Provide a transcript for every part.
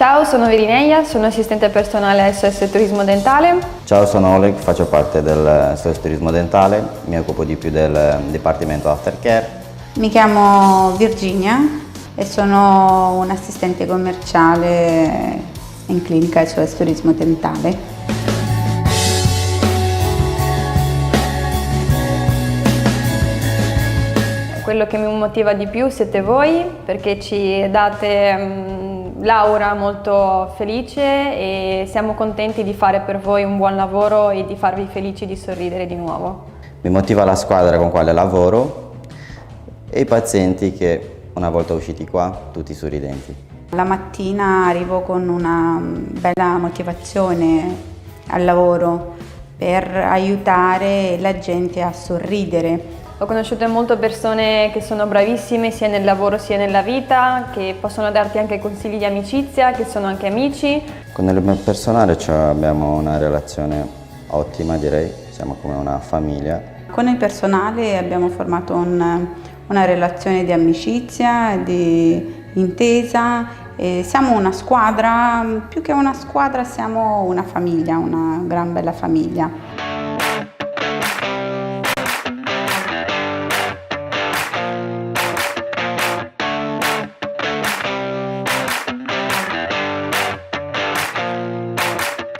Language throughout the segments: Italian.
Ciao, sono Virineia, sono assistente personale SOS Turismo Dentale. Ciao, sono Oleg, faccio parte del SOS Turismo Dentale, mi occupo di più del Dipartimento Aftercare. Mi chiamo Virginia e sono un assistente commerciale in clinica SOS Turismo Dentale. Quello che mi motiva di più siete voi, perché ci date l'aura molto felice e siamo contenti di fare per voi un buon lavoro e di farvi felici di sorridere di nuovo. Mi motiva la squadra con quale lavoro e i pazienti che una volta usciti qua tutti sorridenti. La mattina arrivo con una bella motivazione al lavoro per aiutare la gente a sorridere. Ho conosciuto molte persone che sono bravissime sia nel lavoro sia nella vita, che possono darti anche consigli di amicizia, che sono anche amici. Con il mio personale abbiamo una relazione ottima, direi, siamo come una famiglia. Con il personale abbiamo formato una relazione di amicizia, di intesa. E siamo una squadra, più che una squadra siamo una famiglia, una gran bella famiglia.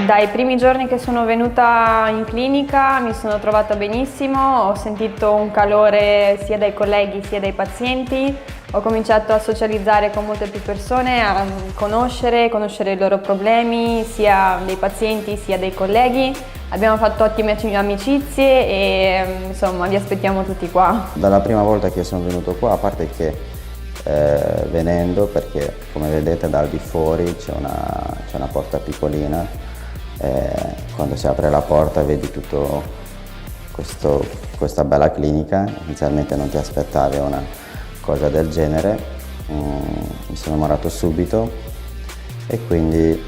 Dai primi giorni che sono venuta in clinica mi sono trovata benissimo, ho sentito un calore sia dai colleghi sia dai pazienti, ho cominciato a socializzare con molte più persone, a conoscere i loro problemi, sia dei pazienti sia dei colleghi. Abbiamo fatto ottime amicizie e insomma vi aspettiamo tutti qua. Dalla prima volta che sono venuto qua, a parte che venendo, perché come vedete dal di fuori c'è una porta piccolina, quando si apre la porta vedi tutto questa bella clinica. Inizialmente non ti aspettavi una cosa del genere, mi sono innamorato subito e quindi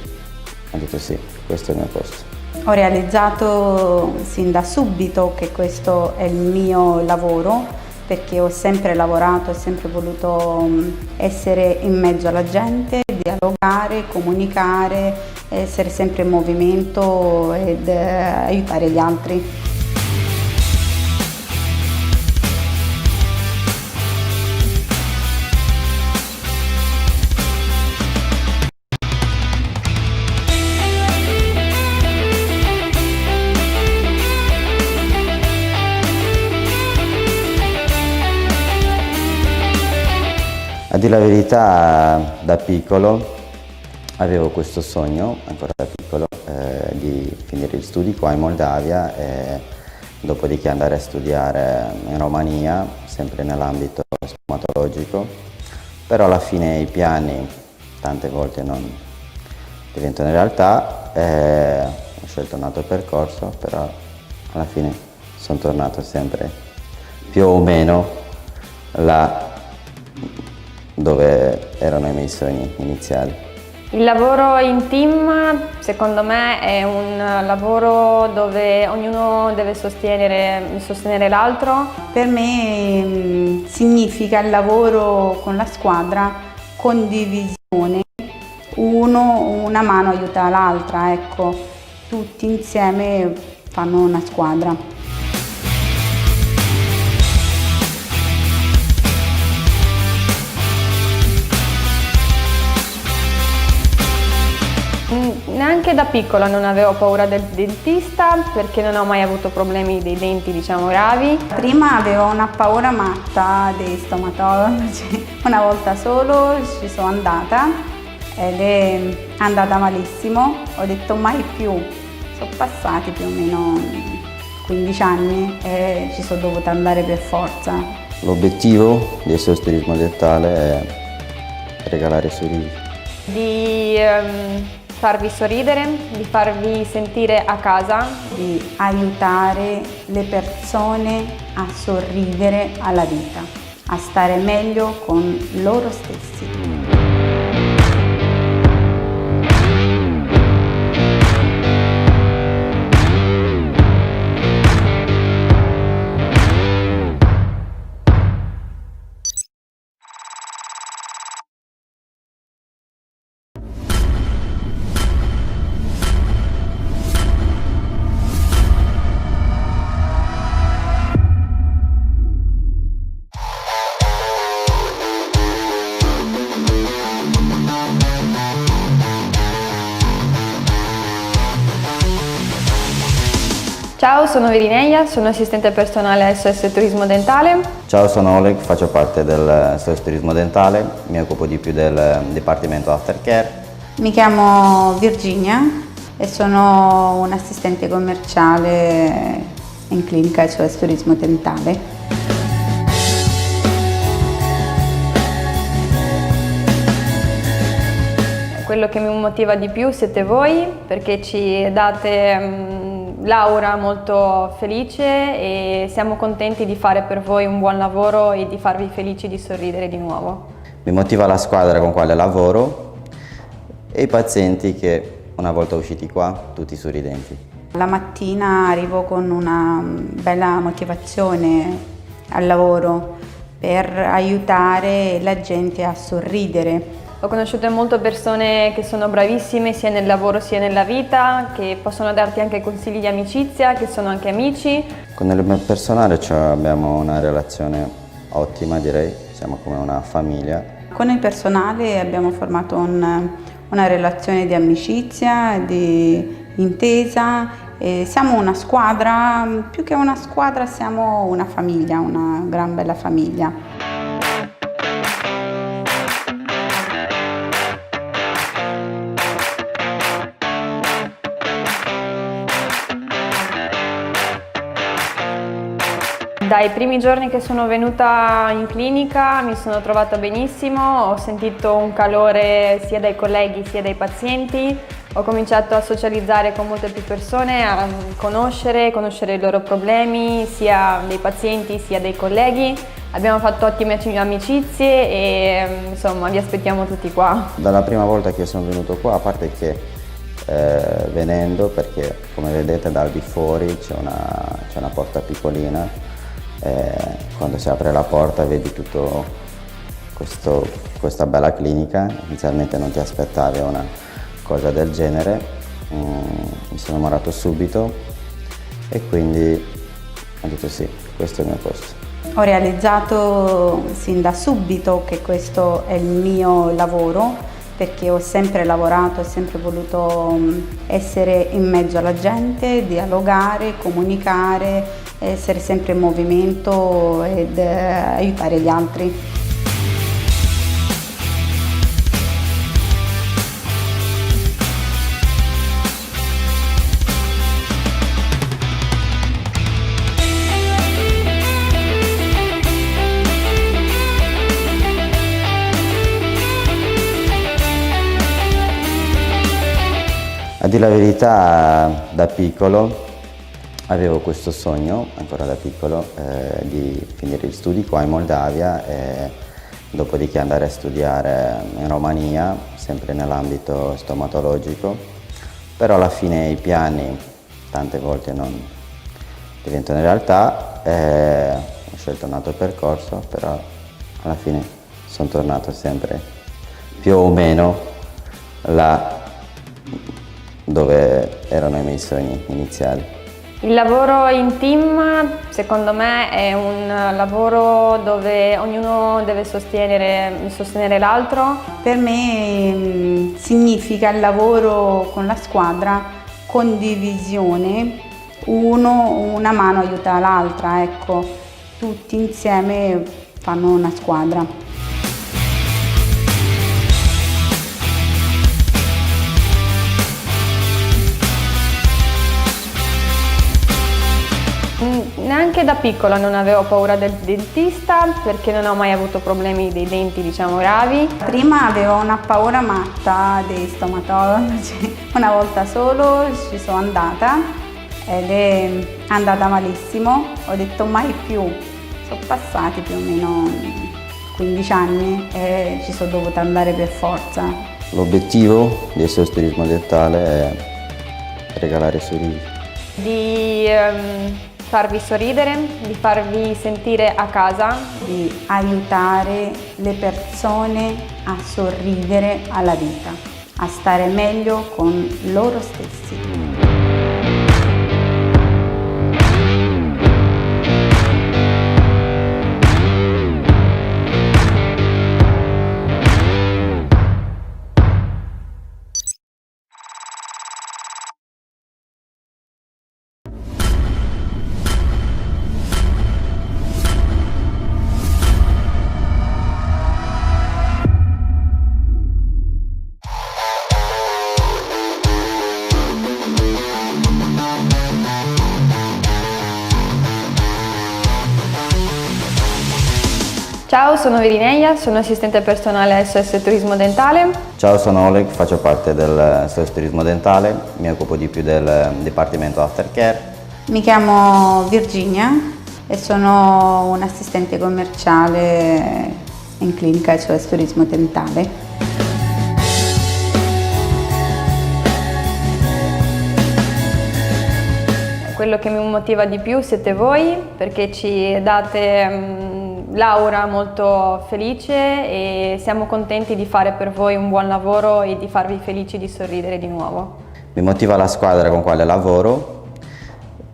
ho detto sì, questo è il mio posto. Ho realizzato sin da subito che questo è il mio lavoro, perché ho sempre lavorato, ho sempre voluto essere in mezzo alla gente, dialogare, comunicare, essere sempre in movimento ed aiutare gli altri. A dire la verità, da piccolo avevo questo sogno, ancora da piccolo, di finire gli studi qua in Moldavia e dopodiché andare a studiare in Romania, sempre nell'ambito stomatologico, però alla fine i piani tante volte non diventano realtà, ho scelto un altro percorso, però alla fine sono tornato sempre più o meno là dove erano i miei sogni iniziali. Il lavoro in team secondo me è un lavoro dove ognuno deve sostenere l'altro. Per me significa il lavoro con la squadra, condivisione, una mano aiuta l'altra, ecco, tutti insieme fanno una squadra. Neanche da piccola non avevo paura del dentista perché non ho mai avuto problemi dei denti, diciamo, gravi. Prima avevo una paura matta dei stomatologi, una volta solo ci sono andata ed è andata malissimo, ho detto mai più. Sono passati più o meno 15 anni e ci sono dovuta andare per forza. L'obiettivo del SOS Turismo Dentale è regalare sorrisi. Di farvi sorridere, di farvi sentire a casa, di aiutare le persone a sorridere alla vita, a stare meglio con loro stessi. Ciao, sono Virineia, sono assistente personale SOS Turismo Dentale. Ciao, sono Oleg, faccio parte del SOS Turismo Dentale, mi occupo di più del Dipartimento Aftercare. Mi chiamo Virginia e sono un assistente commerciale in clinica SOS Turismo Dentale. Quello che mi motiva di più siete voi, perché ci date l'aura molto felice e siamo contenti di fare per voi un buon lavoro e di farvi felici di sorridere di nuovo. Mi motiva la squadra con quale lavoro e i pazienti che una volta usciti qua tutti sorridenti. La mattina arrivo con una bella motivazione al lavoro per aiutare la gente a sorridere. Ho conosciuto molte persone che sono bravissime sia nel lavoro sia nella vita, che possono darti anche consigli di amicizia, che sono anche amici. Con il mio personale abbiamo una relazione ottima, direi, siamo come una famiglia. Con il personale abbiamo formato una relazione di amicizia, di intesa. E siamo una squadra, più che una squadra siamo una famiglia, una gran bella famiglia. Dai primi giorni che sono venuta in clinica mi sono trovata benissimo, ho sentito un calore sia dai colleghi sia dai pazienti, ho cominciato a socializzare con molte più persone, a conoscere i loro problemi, sia dei pazienti sia dei colleghi. Abbiamo fatto ottime amicizie e insomma vi aspettiamo tutti qua. Dalla prima volta che sono venuto qua, a parte che venendo, perché come vedete dal di fuori c'è una porta piccolina, quando si apre la porta vedi tutto questa bella clinica. Inizialmente non ti aspettavi una cosa del genere, mi sono innamorato subito e quindi ho detto sì, questo è il mio posto. Ho realizzato sin da subito che questo è il mio lavoro, perché ho sempre lavorato, ho sempre voluto essere in mezzo alla gente, dialogare, comunicare, essere sempre in movimento ed aiutare gli altri. A dire la verità, da piccolo avevo questo sogno, ancora da piccolo, di finire gli studi qua in Moldavia e dopodiché andare a studiare in Romania, sempre nell'ambito stomatologico, però alla fine i piani tante volte non diventano realtà, ho scelto un altro percorso, però alla fine sono tornato sempre più o meno là dove erano i miei sogni iniziali. Il lavoro in team secondo me è un lavoro dove ognuno deve sostenere l'altro. Per me significa il lavoro con la squadra, condivisione, una mano aiuta l'altra, ecco, tutti insieme fanno una squadra. Neanche da piccola non avevo paura del dentista perché non ho mai avuto problemi dei denti, diciamo, gravi. Prima avevo una paura matta dei stomatologi, una volta solo ci sono andata ed è andata malissimo, ho detto mai più, sono passati più o meno 15 anni e ci sono dovuta andare per forza. L'obiettivo del SOS Turismo Dentale è regalare sorrisi. Di farvi sorridere, di farvi sentire a casa, di aiutare le persone a sorridere alla vita, a stare meglio con loro stessi. sono Virineia, sono assistente personale SOS Turismo Dentale. Ciao, sono Oleg, faccio parte del SOS Turismo Dentale, mi occupo di più del Dipartimento Aftercare. Mi chiamo Virginia e sono un'assistente commerciale in clinica SOS Turismo Dentale. Quello che mi motiva di più siete voi, perché ci date l'aura molto felice e siamo contenti di fare per voi un buon lavoro e di farvi felici di sorridere di nuovo. Mi motiva la squadra con quale lavoro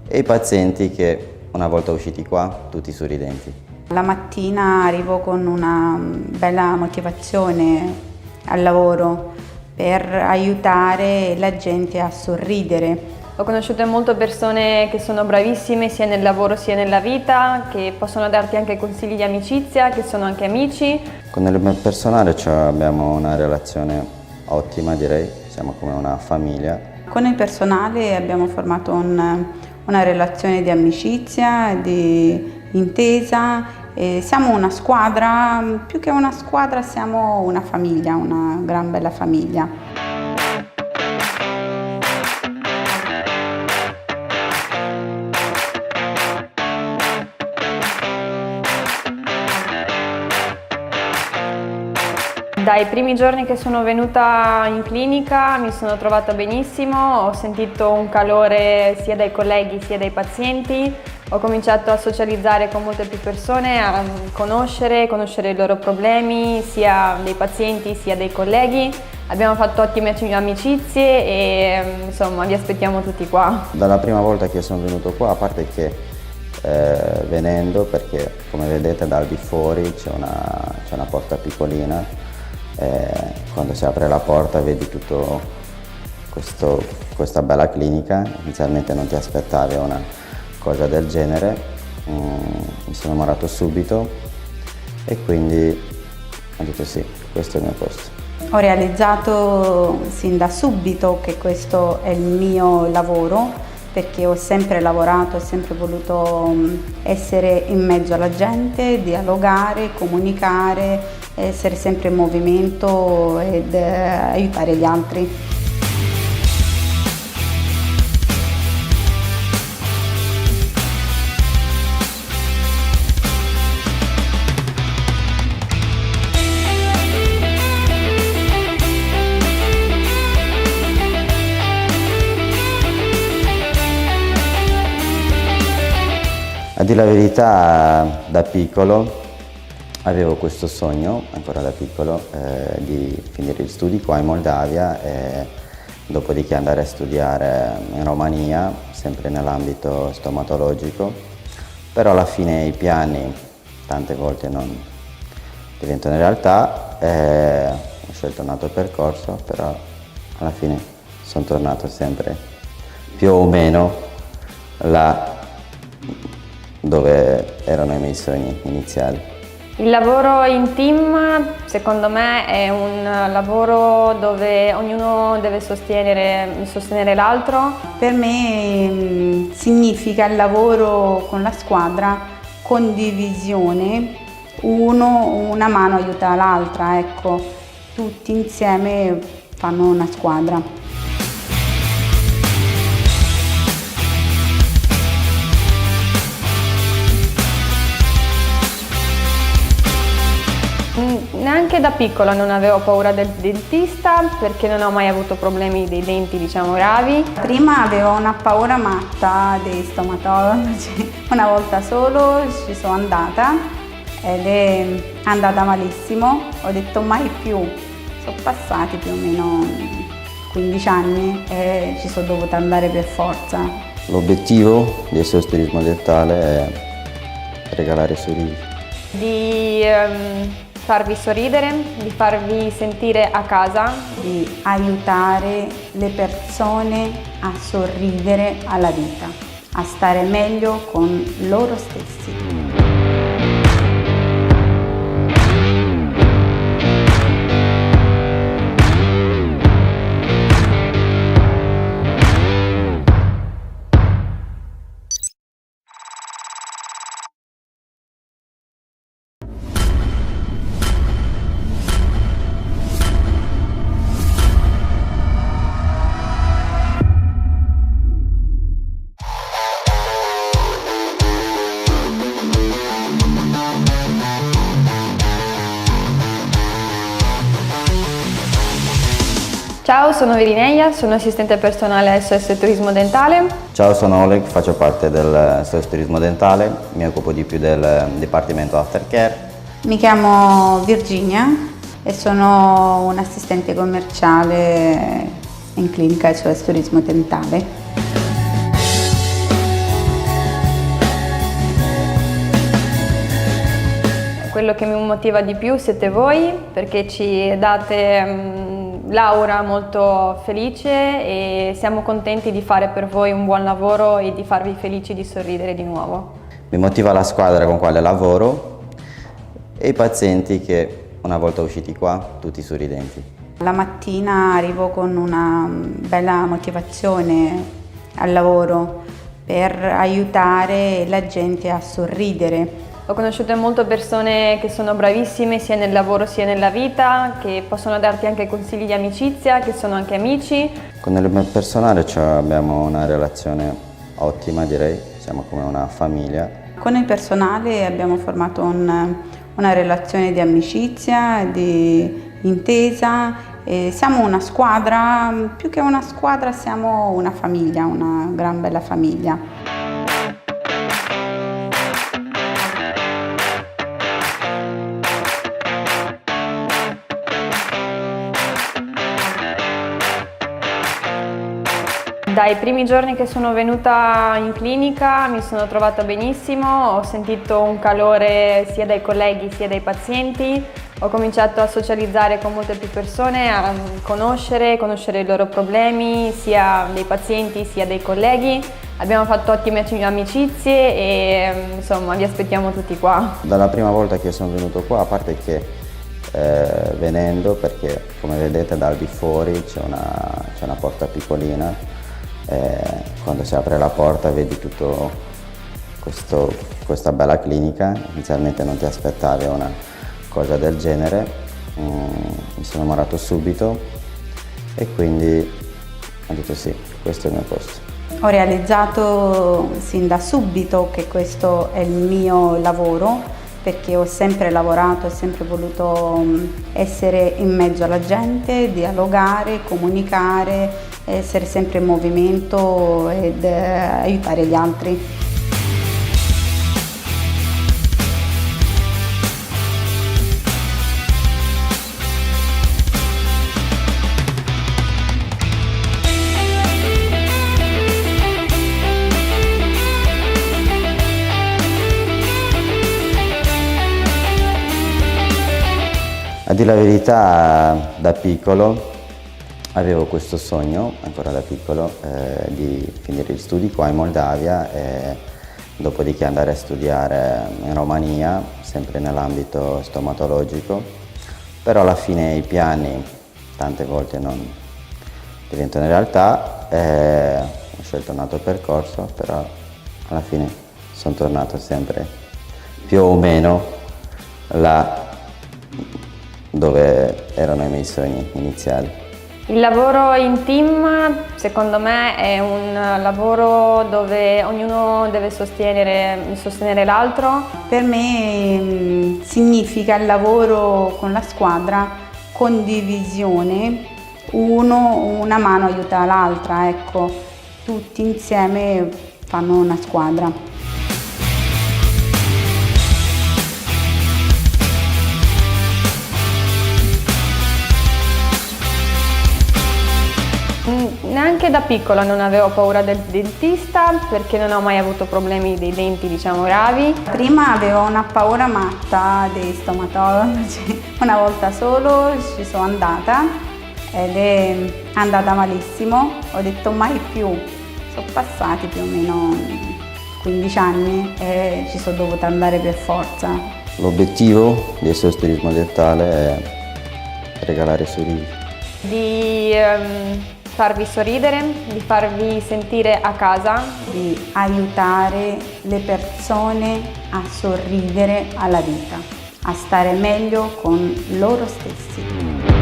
e i pazienti che una volta usciti qua tutti sorridenti. La mattina arrivo con una bella motivazione al lavoro per aiutare la gente a sorridere. Ho conosciuto molte persone che sono bravissime sia nel lavoro sia nella vita, che possono darti anche consigli di amicizia, che sono anche amici. Con il personale abbiamo una relazione ottima, direi, siamo come una famiglia. Con il personale abbiamo formato una relazione di amicizia, di intesa. E siamo una squadra, più che una squadra siamo una famiglia, una gran bella famiglia. Dai primi giorni che sono venuta in clinica mi sono trovata benissimo, ho sentito un calore sia dai colleghi sia dai pazienti, ho cominciato a socializzare con molte più persone, a conoscere i loro problemi, sia dei pazienti sia dei colleghi. Abbiamo fatto ottime amicizie e insomma vi aspettiamo tutti qua. Dalla prima volta che sono venuto qua, a parte che venendo, perché come vedete dal di fuori c'è una porta piccolina, quando si apre la porta vedi tutto questa bella clinica. Inizialmente non ti aspettavi una cosa del genere, mi sono innamorato subito e quindi ho detto sì, questo è il mio posto. Ho realizzato sin da subito che questo è il mio lavoro, perché ho sempre lavorato, ho sempre voluto essere in mezzo alla gente, dialogare, comunicare, essere sempre in movimento ed aiutare gli altri. A dire la verità, da piccolo avevo questo sogno, ancora da piccolo, di finire gli studi qua in Moldavia e dopodiché andare a studiare in Romania, sempre nell'ambito stomatologico, però alla fine i piani tante volte non diventano realtà, ho scelto un altro percorso, però alla fine sono tornato sempre più o meno là dove erano i miei sogni iniziali. Il lavoro in team secondo me è un lavoro dove ognuno deve sostenere l'altro. Per me significa il lavoro con la squadra, condivisione, una mano aiuta l'altra, ecco, tutti insieme fanno una squadra. Neanche da piccola non avevo paura del dentista perché non ho mai avuto problemi dei denti, diciamo, gravi. Prima avevo una paura matta dei stomatologi, una volta solo ci sono andata ed è andata malissimo, ho detto mai più. Sono passati più o meno 15 anni e ci sono dovuta andare per forza. L'obiettivo del SOS Turismo Dentale è regalare sorrisi. Di farvi sorridere, di farvi sentire a casa, di aiutare le persone a sorridere alla vita, a stare meglio con loro stessi. Ciao, sono Virineia, sono assistente personale SOS Turismo Dentale. Ciao, sono Oleg, faccio parte del SOS Turismo Dentale, mi occupo di più del Dipartimento Aftercare. Mi chiamo Virginia e sono un assistente commerciale in clinica SOS Turismo Dentale. Quello che mi motiva di più siete voi, perché ci date l'aura molto felice e siamo contenti di fare per voi un buon lavoro e di farvi felici di sorridere di nuovo. Mi motiva la squadra con quale lavoro e i pazienti che una volta usciti qua tutti sorridenti. La mattina arrivo con una bella motivazione al lavoro per aiutare la gente a sorridere. Ho conosciuto molte persone che sono bravissime sia nel lavoro sia nella vita, che possono darti anche consigli di amicizia, che sono anche amici. Con il personale abbiamo una relazione ottima, direi, siamo come una famiglia. Con il personale abbiamo formato una relazione di amicizia, di intesa. E siamo una squadra, più che una squadra siamo una famiglia, una gran bella famiglia. Dai primi giorni che sono venuta in clinica mi sono trovata benissimo, ho sentito un calore sia dai colleghi sia dai pazienti, ho cominciato a socializzare con molte più persone, a conoscere i loro problemi, sia dei pazienti sia dei colleghi. Abbiamo fatto ottime amicizie e insomma vi aspettiamo tutti qua. Dalla prima volta che sono venuto qua, a parte che venendo, perché come vedete dal di fuori c'è una porta piccolina, quando si apre la porta vedi tutto questa bella clinica. Inizialmente non ti aspettavi una cosa del genere, mi sono innamorato subito e quindi ho detto sì, questo è il mio posto. Ho realizzato sin da subito che questo è il mio lavoro, perché ho sempre lavorato, ho sempre voluto essere in mezzo alla gente, dialogare, comunicare, essere sempre in movimento ed aiutare gli altri. A dire la verità, da piccolo avevo questo sogno, ancora da piccolo, di finire gli studi qua in Moldavia e dopodiché andare a studiare in Romania, sempre nell'ambito stomatologico, però alla fine i piani tante volte non diventano realtà, ho scelto un altro percorso, però alla fine sono tornato sempre più o meno là dove erano i miei sogni iniziali. Il lavoro in team secondo me è un lavoro dove ognuno deve sostenere l'altro. Per me significa il lavoro con la squadra, condivisione, una mano aiuta l'altra, ecco, tutti insieme fanno una squadra. Neanche da piccola non avevo paura del dentista perché non ho mai avuto problemi dei denti, diciamo, gravi. Prima avevo una paura matta dei stomatologi, una volta solo ci sono andata ed è andata malissimo, ho detto mai più, sono passati più o meno 15 anni e ci sono dovuta andare per forza. L'obiettivo del SOS Turismo Dentale è regalare sorrisi. Di farvi sorridere, di farvi sentire a casa, di aiutare le persone a sorridere alla vita, a stare meglio con loro stessi.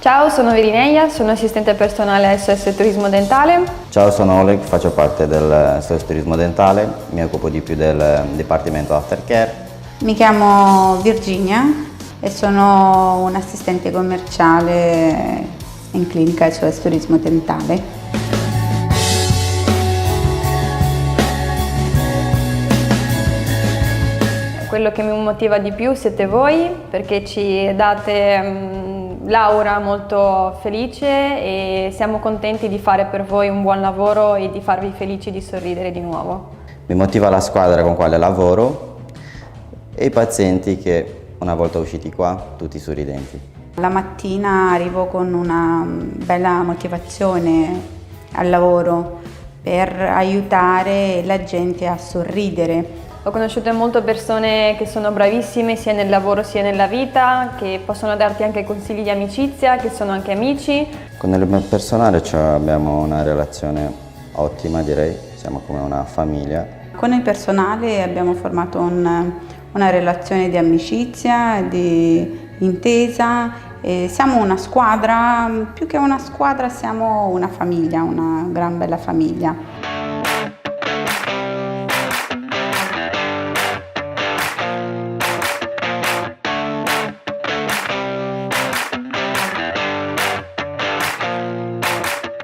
Ciao, sono Virineia, sono assistente personale SOS Turismo Dentale. Ciao, sono Oleg, faccio parte del SOS Turismo Dentale, mi occupo di più del Dipartimento Aftercare. Mi chiamo Virginia e sono un assistente commerciale in clinica SOS Turismo Dentale. Quello che mi motiva di più siete voi, perché ci date l'aura molto felice e siamo contenti di fare per voi un buon lavoro e di farvi felici di sorridere di nuovo. Mi motiva la squadra con quale lavoro e i pazienti che una volta usciti qua tutti sorridenti. La mattina arrivo con una bella motivazione al lavoro per aiutare la gente a sorridere. Ho conosciuto molte persone che sono bravissime sia nel lavoro sia nella vita, che possono darti anche consigli di amicizia, che sono anche amici. Con il personale abbiamo una relazione ottima, direi, siamo come una famiglia. Con il personale abbiamo formato una relazione di amicizia, di intesa. E siamo una squadra, più che una squadra siamo una famiglia, una gran bella famiglia.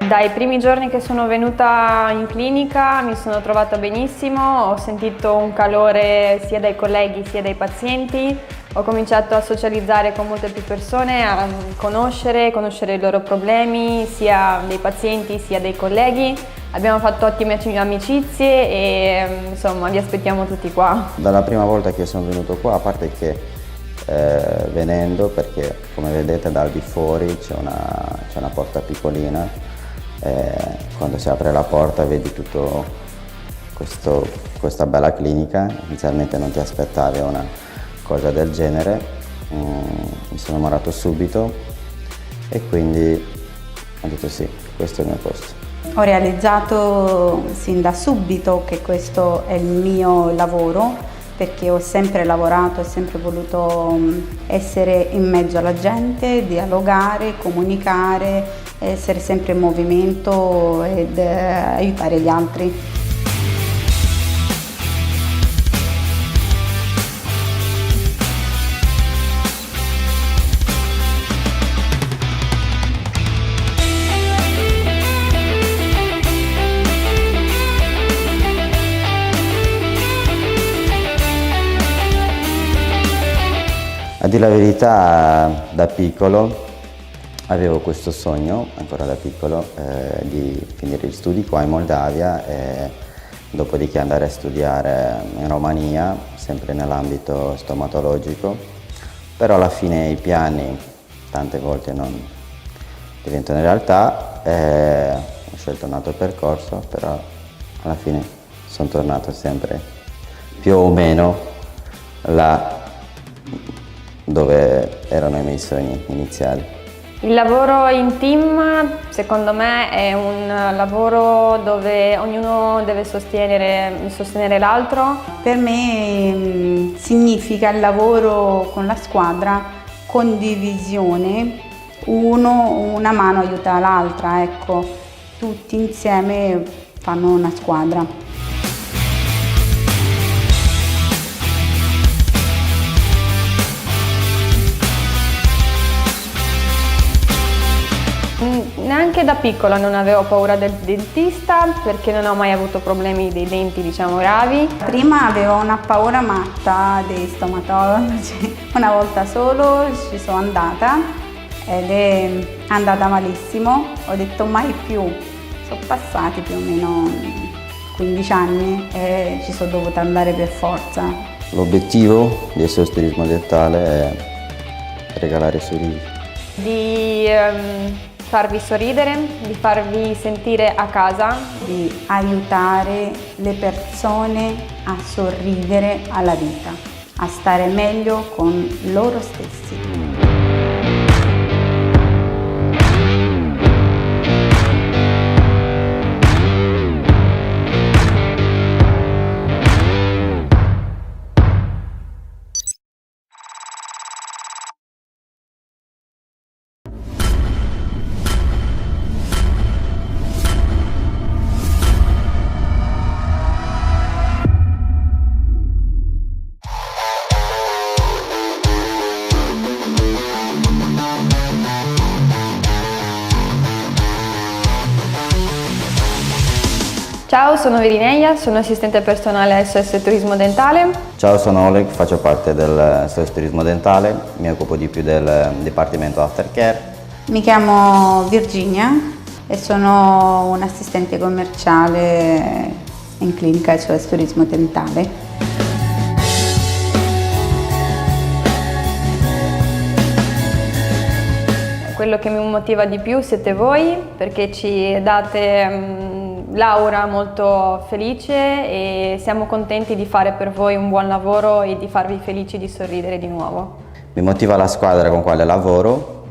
Dai primi giorni che sono venuta in clinica mi sono trovata benissimo, ho sentito un calore sia dai colleghi sia dai pazienti, ho cominciato a socializzare con molte più persone, a conoscere i loro problemi, sia dei pazienti sia dei colleghi. Abbiamo fatto ottime amicizie e insomma vi aspettiamo tutti qua. Dalla prima volta che sono venuto qua, a parte che venendo, perché come vedete dal di fuori c'è una porta piccolina, quando si apre la porta vedi tutto questa bella clinica. Inizialmente non ti aspettavi una cosa del genere, mi sono innamorato subito e quindi ho detto sì, questo è il mio posto. Ho realizzato sin da subito che questo è il mio lavoro, perché ho sempre lavorato, ho sempre voluto essere in mezzo alla gente, dialogare, comunicare, essere sempre in movimento ed aiutare gli altri. A dire la verità, da piccolo avevo questo sogno, ancora da piccolo, di finire gli studi qua in Moldavia e dopodiché andare a studiare in Romania, sempre nell'ambito stomatologico, però alla fine i piani tante volte non diventano realtà, ho scelto un altro percorso, però alla fine sono tornato sempre più o meno là dove erano i miei sogni iniziali. Il lavoro in team secondo me è un lavoro dove ognuno deve sostenere l'altro. Per me significa il lavoro con la squadra, condivisione, una mano aiuta l'altra, ecco, tutti insieme fanno una squadra. Neanche da piccola non avevo paura del dentista perché non ho mai avuto problemi dei denti, diciamo, gravi. Prima avevo una paura matta dei stomatologi, una volta solo ci sono andata ed è andata malissimo, ho detto mai più, sono passati più o meno 15 anni e ci sono dovuta andare per forza. L'obiettivo del SOS Turismo Dentale è regalare sorrisi. Di farvi sorridere, di farvi sentire a casa, di aiutare le persone a sorridere alla vita, a stare meglio con loro stessi. sono Virineia, sono assistente personale SOS Turismo Dentale. Ciao, sono Oleg, faccio parte del SOS Turismo Dentale, mi occupo di più del Dipartimento Aftercare. Mi chiamo Virginia e sono un'assistente commerciale in clinica SOS Turismo Dentale. Quello che mi motiva di più siete voi, perché ci date l'aura molto felice e siamo contenti di fare per voi un buon lavoro e di farvi felici di sorridere di nuovo. Mi motiva la squadra con quale lavoro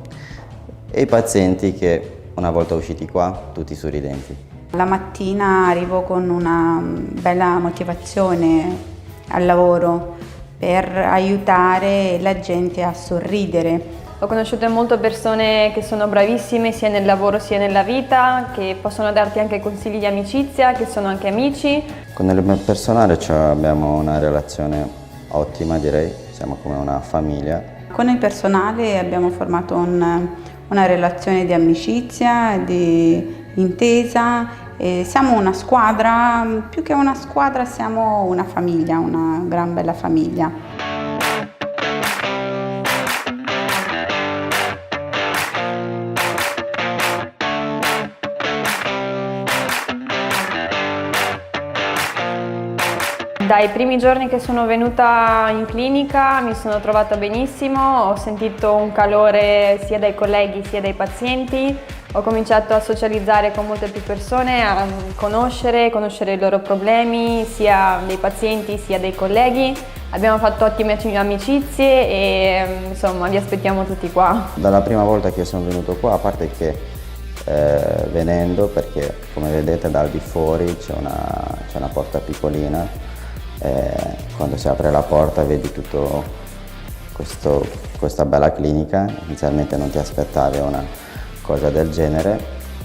e i pazienti che una volta usciti qua tutti sorridenti. La mattina arrivo con una bella motivazione al lavoro per aiutare la gente a sorridere. Ho conosciuto molte persone che sono bravissime sia nel lavoro sia nella vita, che possono darti anche consigli di amicizia, che sono anche amici. Con il personale abbiamo una relazione ottima, direi, siamo come una famiglia. Con il personale abbiamo formato una relazione di amicizia, di intesa. E siamo una squadra, più che una squadra siamo una famiglia, una gran bella famiglia. Dai primi giorni che sono venuta in clinica mi sono trovata benissimo, ho sentito un calore sia dai colleghi sia dai pazienti, ho cominciato a socializzare con molte più persone, a conoscere i loro problemi, sia dei pazienti sia dei colleghi. Abbiamo fatto ottime amicizie e insomma vi aspettiamo tutti qua. Dalla prima volta che sono venuto qua, a parte che venendo, perché come vedete dal di fuori c'è una porta piccolina, quando si apre la porta vedi tutto questa bella clinica. Inizialmente non ti aspettavi una cosa del genere,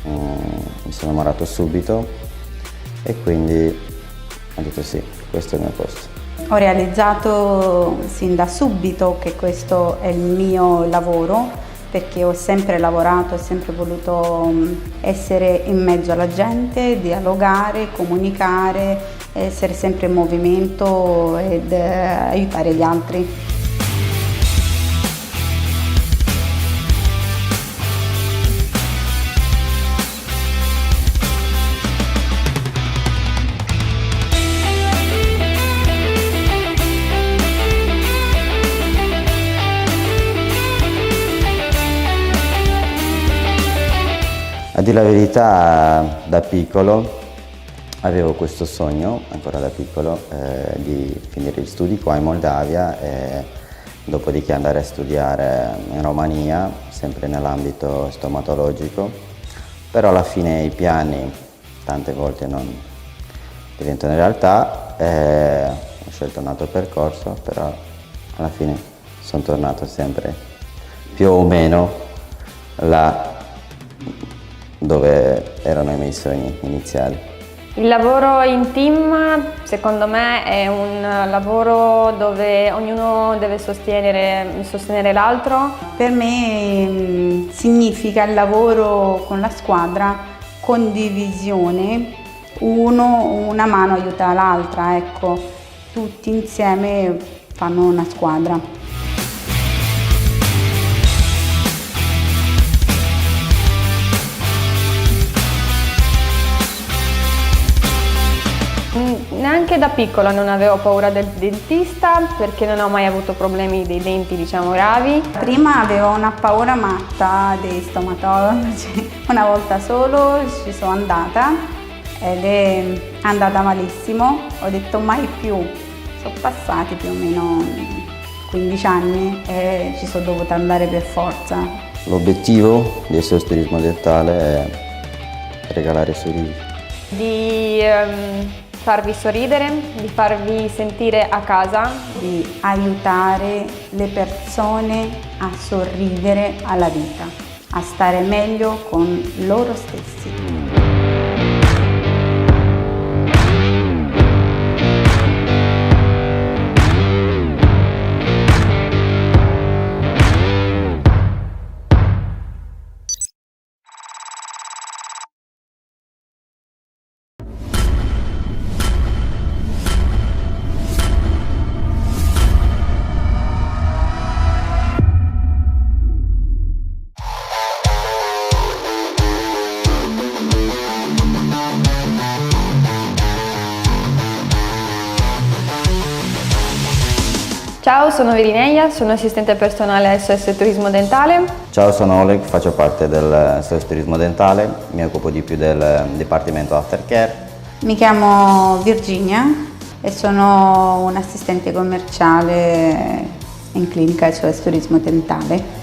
mi sono innamorato subito e quindi ho detto sì, questo è il mio posto. Ho realizzato sin da subito che questo è il mio lavoro, perché ho sempre lavorato, ho sempre voluto essere in mezzo alla gente, dialogare, comunicare, essere sempre in movimento ed aiutare gli altri. A dire la verità, da piccolo avevo questo sogno, ancora da piccolo, di finire gli studi qua in Moldavia e dopodiché andare a studiare in Romania, sempre nell'ambito stomatologico, però alla fine i piani tante volte non diventano realtà, ho scelto un altro percorso, però alla fine sono tornato sempre più o meno là dove erano i miei sogni iniziali. Il lavoro in team secondo me è un lavoro dove ognuno deve sostenere l'altro. Per me significa il lavoro con la squadra, condivisione, una mano aiuta l'altra, ecco, tutti insieme fanno una squadra. Neanche da piccola non avevo paura del dentista perché non ho mai avuto problemi dei denti, diciamo, gravi. Prima avevo una paura matta dei stomatologi, una volta solo ci sono andata ed è andata malissimo, ho detto mai più, sono passati più o meno 15 anni e ci sono dovuta andare per forza. L'obiettivo del SOS Turismo Dentale è regalare sorrisi. Di farvi sorridere, di farvi sentire a casa, di aiutare le persone a sorridere alla vita, a stare meglio con loro stessi. Ciao, sono Virineia, sono assistente personale SOS Turismo Dentale. Ciao, sono Oleg, faccio parte del SOS Turismo Dentale, mi occupo di più del Dipartimento Aftercare. Mi chiamo Virginia e sono un assistente commerciale in clinica SOS Turismo Dentale.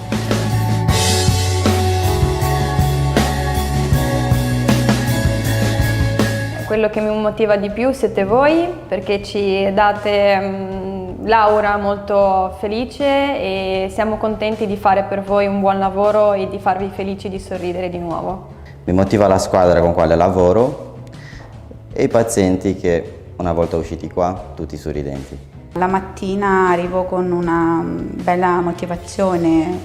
Quello che mi motiva di più siete voi, perché ci date l'aura molto felice e siamo contenti di fare per voi un buon lavoro e di farvi felici di sorridere di nuovo. Mi motiva la squadra con quale lavoro e i pazienti che una volta usciti qua tutti sorridenti. La mattina arrivo con una bella motivazione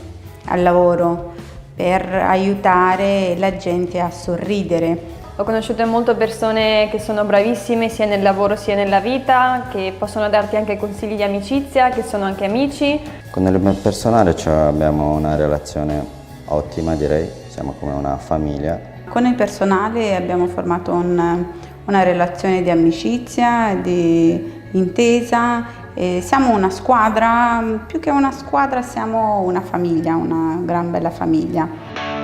al lavoro per aiutare la gente a sorridere. Ho conosciuto molte persone che sono bravissime sia nel lavoro sia nella vita, che possono darti anche consigli di amicizia, che sono anche amici. Con il personale abbiamo una relazione ottima, direi, siamo come una famiglia. Con il personale abbiamo formato una relazione di amicizia, di intesa. E siamo una squadra, più che una squadra siamo una famiglia, una gran bella famiglia.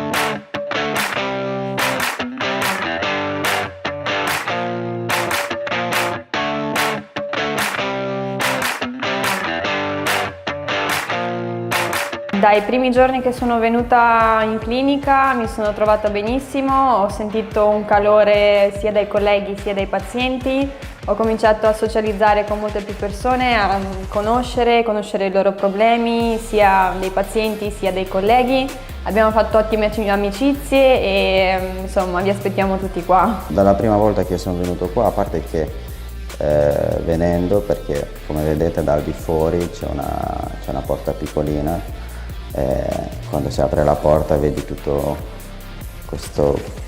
Dai primi giorni che sono venuta in clinica mi sono trovata benissimo, ho sentito un calore sia dai colleghi sia dai pazienti, ho cominciato a socializzare con molte più persone, a conoscere i loro problemi, sia dei pazienti sia dei colleghi. Abbiamo fatto ottime amicizie e insomma vi aspettiamo tutti qua. Dalla prima volta che sono venuto qua, a parte che venendo, perché come vedete dal di fuori c'è una porta piccolina, quando si apre la porta vedi tutto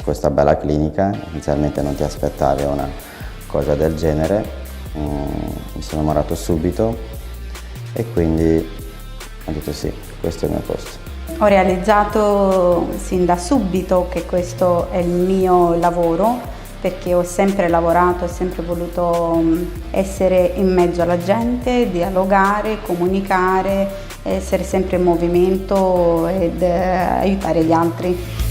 questa bella clinica. Inizialmente non ti aspettavi una cosa del genere, mi sono innamorato subito e quindi ho detto sì, questo è il mio posto. Ho realizzato sin da subito che questo è il mio lavoro, perché ho sempre lavorato, ho sempre voluto essere in mezzo alla gente, dialogare, comunicare, essere sempre in movimento ed aiutare gli altri.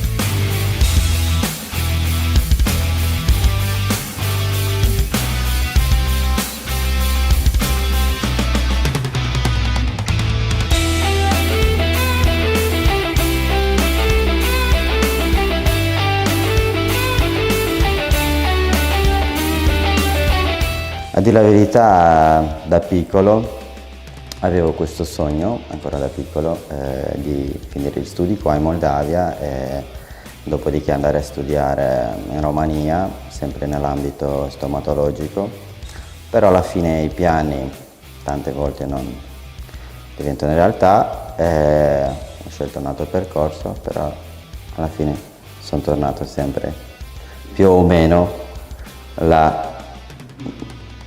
A dire la verità, da piccolo avevo questo sogno, ancora da piccolo, di finire gli studi qua in Moldavia e dopodiché andare a studiare in Romania, sempre nell'ambito stomatologico, però alla fine i piani tante volte non diventano realtà, ho scelto un altro percorso, però alla fine sono tornato sempre più o meno là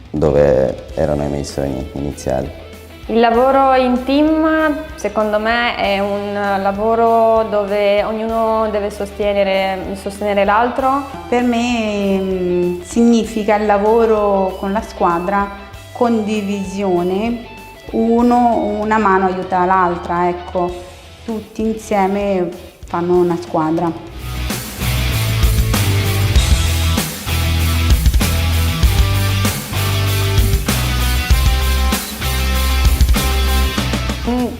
dove erano i miei sogni iniziali. Il lavoro in team secondo me è un lavoro dove ognuno deve sostenere l'altro. Per me significa il lavoro con la squadra, condivisione, una mano aiuta l'altra, ecco, tutti insieme fanno una squadra.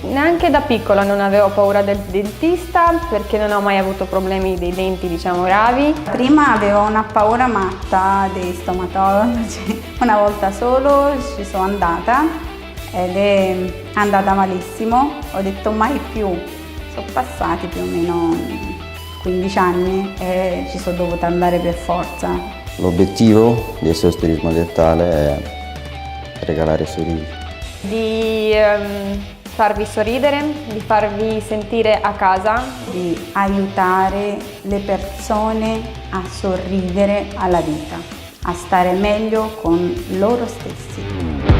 Neanche da piccola non avevo paura del dentista perché non ho mai avuto problemi dei denti, diciamo, gravi. Prima avevo una paura matta dei stomatologi, una volta solo ci sono andata ed è andata malissimo, ho detto mai più, sono passati più o meno 15 anni e ci sono dovuta andare per forza. L'obiettivo del SOS Turismo Dentale è regalare sorrisi. Di farvi sorridere, di farvi sentire a casa, di aiutare le persone a sorridere alla vita, a stare meglio con loro stessi.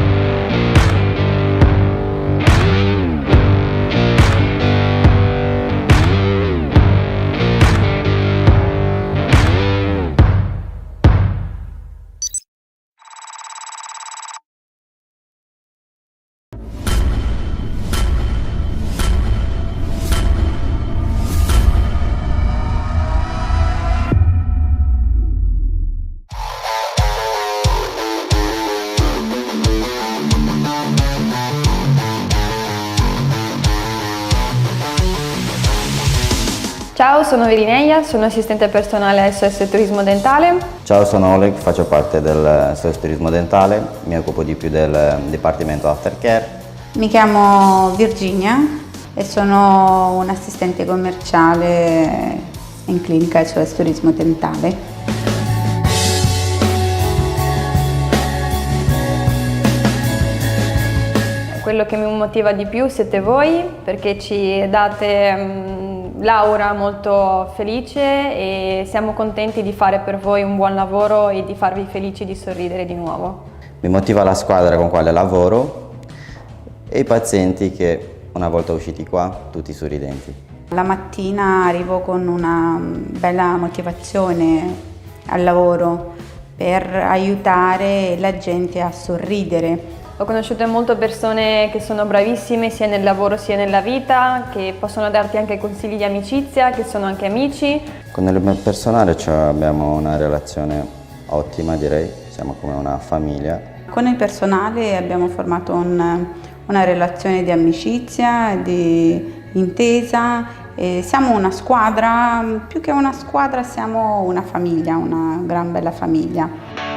Ciao, sono Virineia, sono assistente personale SOS Turismo Dentale. Ciao, sono Oleg, faccio parte del SOS Turismo Dentale, mi occupo di più del Dipartimento Aftercare. Mi chiamo Virginia e sono un assistente commerciale in clinica SOS Turismo Dentale. Quello che mi motiva di più siete voi, perché ci date l'aura molto felice e siamo contenti di fare per voi un buon lavoro e di farvi felici di sorridere di nuovo. Mi motiva la squadra con quale lavoro e i pazienti che una volta usciti qua tutti sorridenti. La mattina arrivo con una bella motivazione al lavoro per aiutare la gente a sorridere. Ho conosciuto molte persone che sono bravissime sia nel lavoro sia nella vita, che possono darti anche consigli di amicizia, che sono anche amici. Con il personale abbiamo una relazione ottima, direi, siamo come una famiglia. Con il personale abbiamo formato una relazione di amicizia, di intesa. E siamo una squadra, più che una squadra siamo una famiglia, una gran bella famiglia.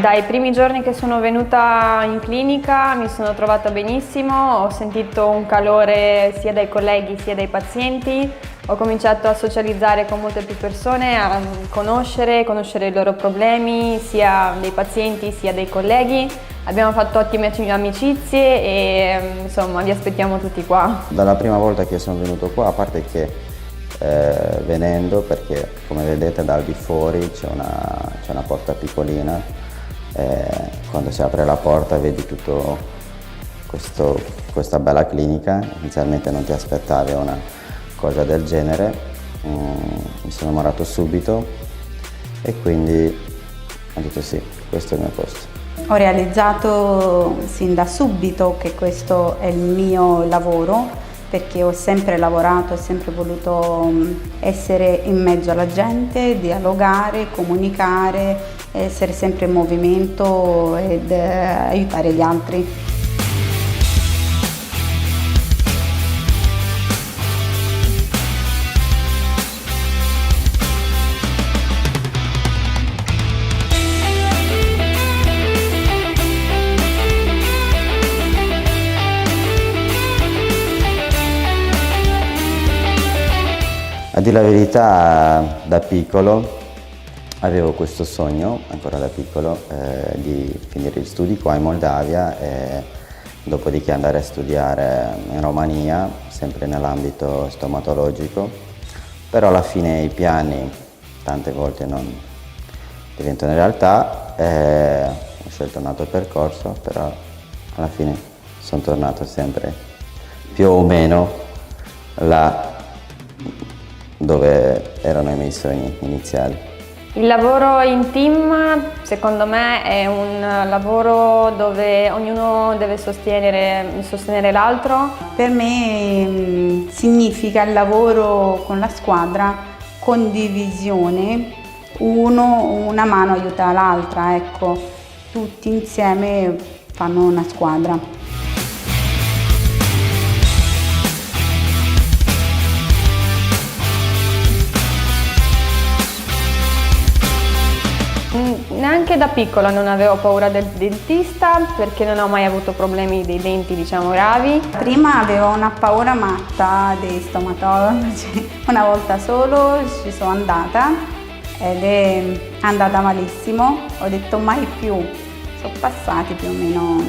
Dai primi giorni che sono venuta in clinica mi sono trovata benissimo, ho sentito un calore sia dai colleghi sia dai pazienti, ho cominciato a socializzare con molte più persone, a conoscere i loro problemi, sia dei pazienti sia dei colleghi. Abbiamo fatto ottime amicizie e insomma vi aspettiamo tutti qua. Dalla prima volta che sono venuto qua, a parte che venendo, perché come vedete dal di fuori c'è una porta piccolina, quando si apre la porta vedi tutto questa bella clinica. Inizialmente non ti aspettavi una cosa del genere, mi sono innamorato subito e quindi ho detto sì, questo è il mio posto. Ho realizzato sin da subito che questo è il mio lavoro, perché ho sempre lavorato, ho sempre voluto essere in mezzo alla gente, dialogare, comunicare, essere sempre in movimento ed aiutare gli altri. A dire la verità, da piccolo avevo questo sogno, ancora da piccolo, di finire gli studi qua in Moldavia e dopodiché andare a studiare in Romania, sempre nell'ambito stomatologico, però alla fine i piani tante volte non diventano realtà, ho scelto un altro percorso, però alla fine sono tornato sempre più o meno là dove erano i miei sogni iniziali. Il lavoro in team secondo me è un lavoro dove ognuno deve sostenere l'altro. Per me significa il lavoro con la squadra, condivisione, una mano aiuta l'altra, ecco, tutti insieme fanno una squadra. Neanche da piccola non avevo paura del dentista perché non ho mai avuto problemi dei denti, diciamo, gravi. Prima avevo una paura matta dei stomatologi, una volta solo ci sono andata ed è andata malissimo, ho detto mai più, sono passati più o meno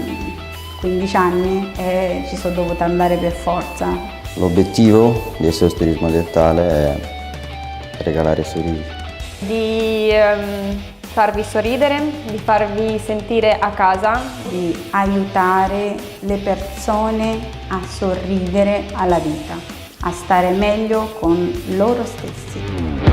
15 anni e ci sono dovuta andare per forza. L'obiettivo del SOS Turismo Dentale è regalare sorrisi. Di farvi sorridere, di farvi sentire a casa, di aiutare le persone a sorridere alla vita, a stare meglio con loro stessi.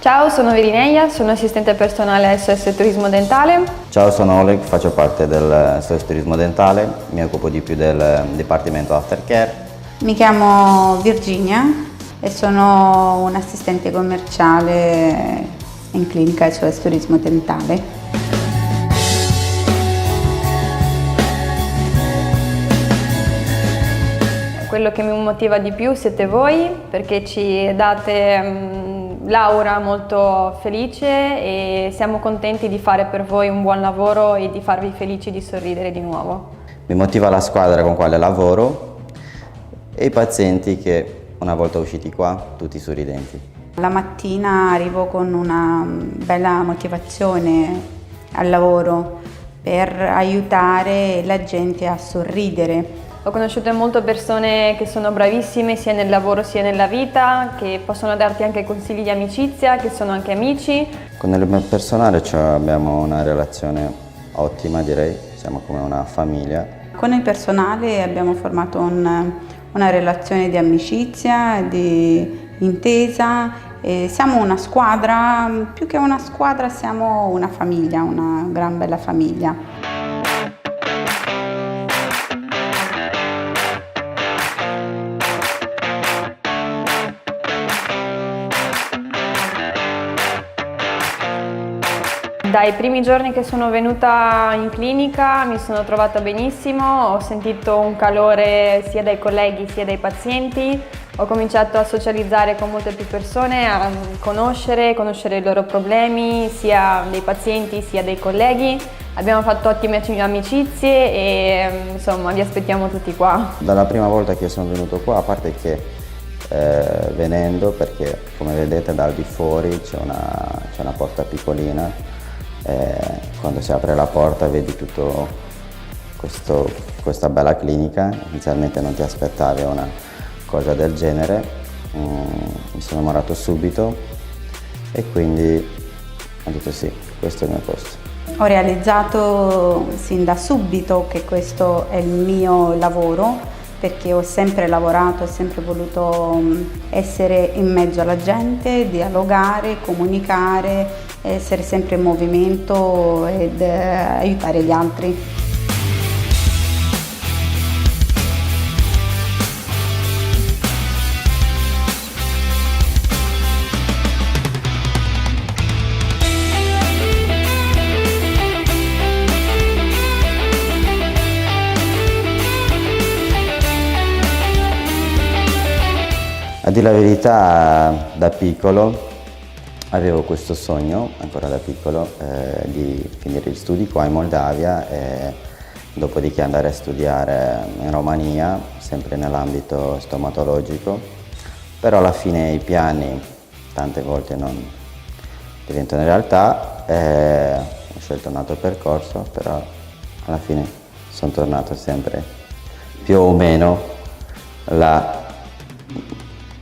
Ciao, sono Virineia, sono assistente personale SOS Turismo Dentale. Ciao, sono Oleg, faccio parte del SOS Turismo Dentale, mi occupo di più del Dipartimento Aftercare. Mi chiamo Virginia e sono un assistente commerciale in clinica SOS Turismo Dentale. Quello che mi motiva di più siete voi, perché ci date l'aura molto felice e siamo contenti di fare per voi un buon lavoro e di farvi felici di sorridere di nuovo. Mi motiva la squadra con quale lavoro e i pazienti che una volta usciti qua tutti sorridenti. La mattina arrivo con una bella motivazione al lavoro per aiutare la gente a sorridere. Ho conosciuto molte persone che sono bravissime sia nel lavoro sia nella vita, che possono darti anche consigli di amicizia, che sono anche amici. Con il personale abbiamo una relazione ottima, direi, siamo come una famiglia. Con il personale abbiamo formato una relazione di amicizia, di intesa. E siamo una squadra, più che una squadra siamo una famiglia, una gran bella famiglia. Dai primi giorni che sono venuta in clinica mi sono trovata benissimo, ho sentito un calore sia dai colleghi sia dai pazienti, ho cominciato a socializzare con molte più persone, a conoscere i loro problemi, sia dei pazienti sia dei colleghi. Abbiamo fatto ottime amicizie e insomma vi aspettiamo tutti qua. Dalla prima volta che sono venuto qua, a parte che venendo, perché come vedete dal di fuori c'è una porta piccolina, quando si apre la porta vedi tutto questa bella clinica. Inizialmente non ti aspettavi una cosa del genere, mi sono innamorato subito e quindi ho detto sì, questo è il mio posto. Ho realizzato sin da subito che questo è il mio lavoro, perché ho sempre lavorato, ho sempre voluto essere in mezzo alla gente, dialogare, comunicare, essere sempre in movimento ed aiutare gli altri. A dire la verità, da piccolo avevo questo sogno, ancora da piccolo, di finire gli studi qua in Moldavia e dopodiché andare a studiare in Romania, sempre nell'ambito stomatologico, però alla fine i piani tante volte non diventano realtà, ho scelto un altro percorso, però alla fine sono tornato sempre più o meno là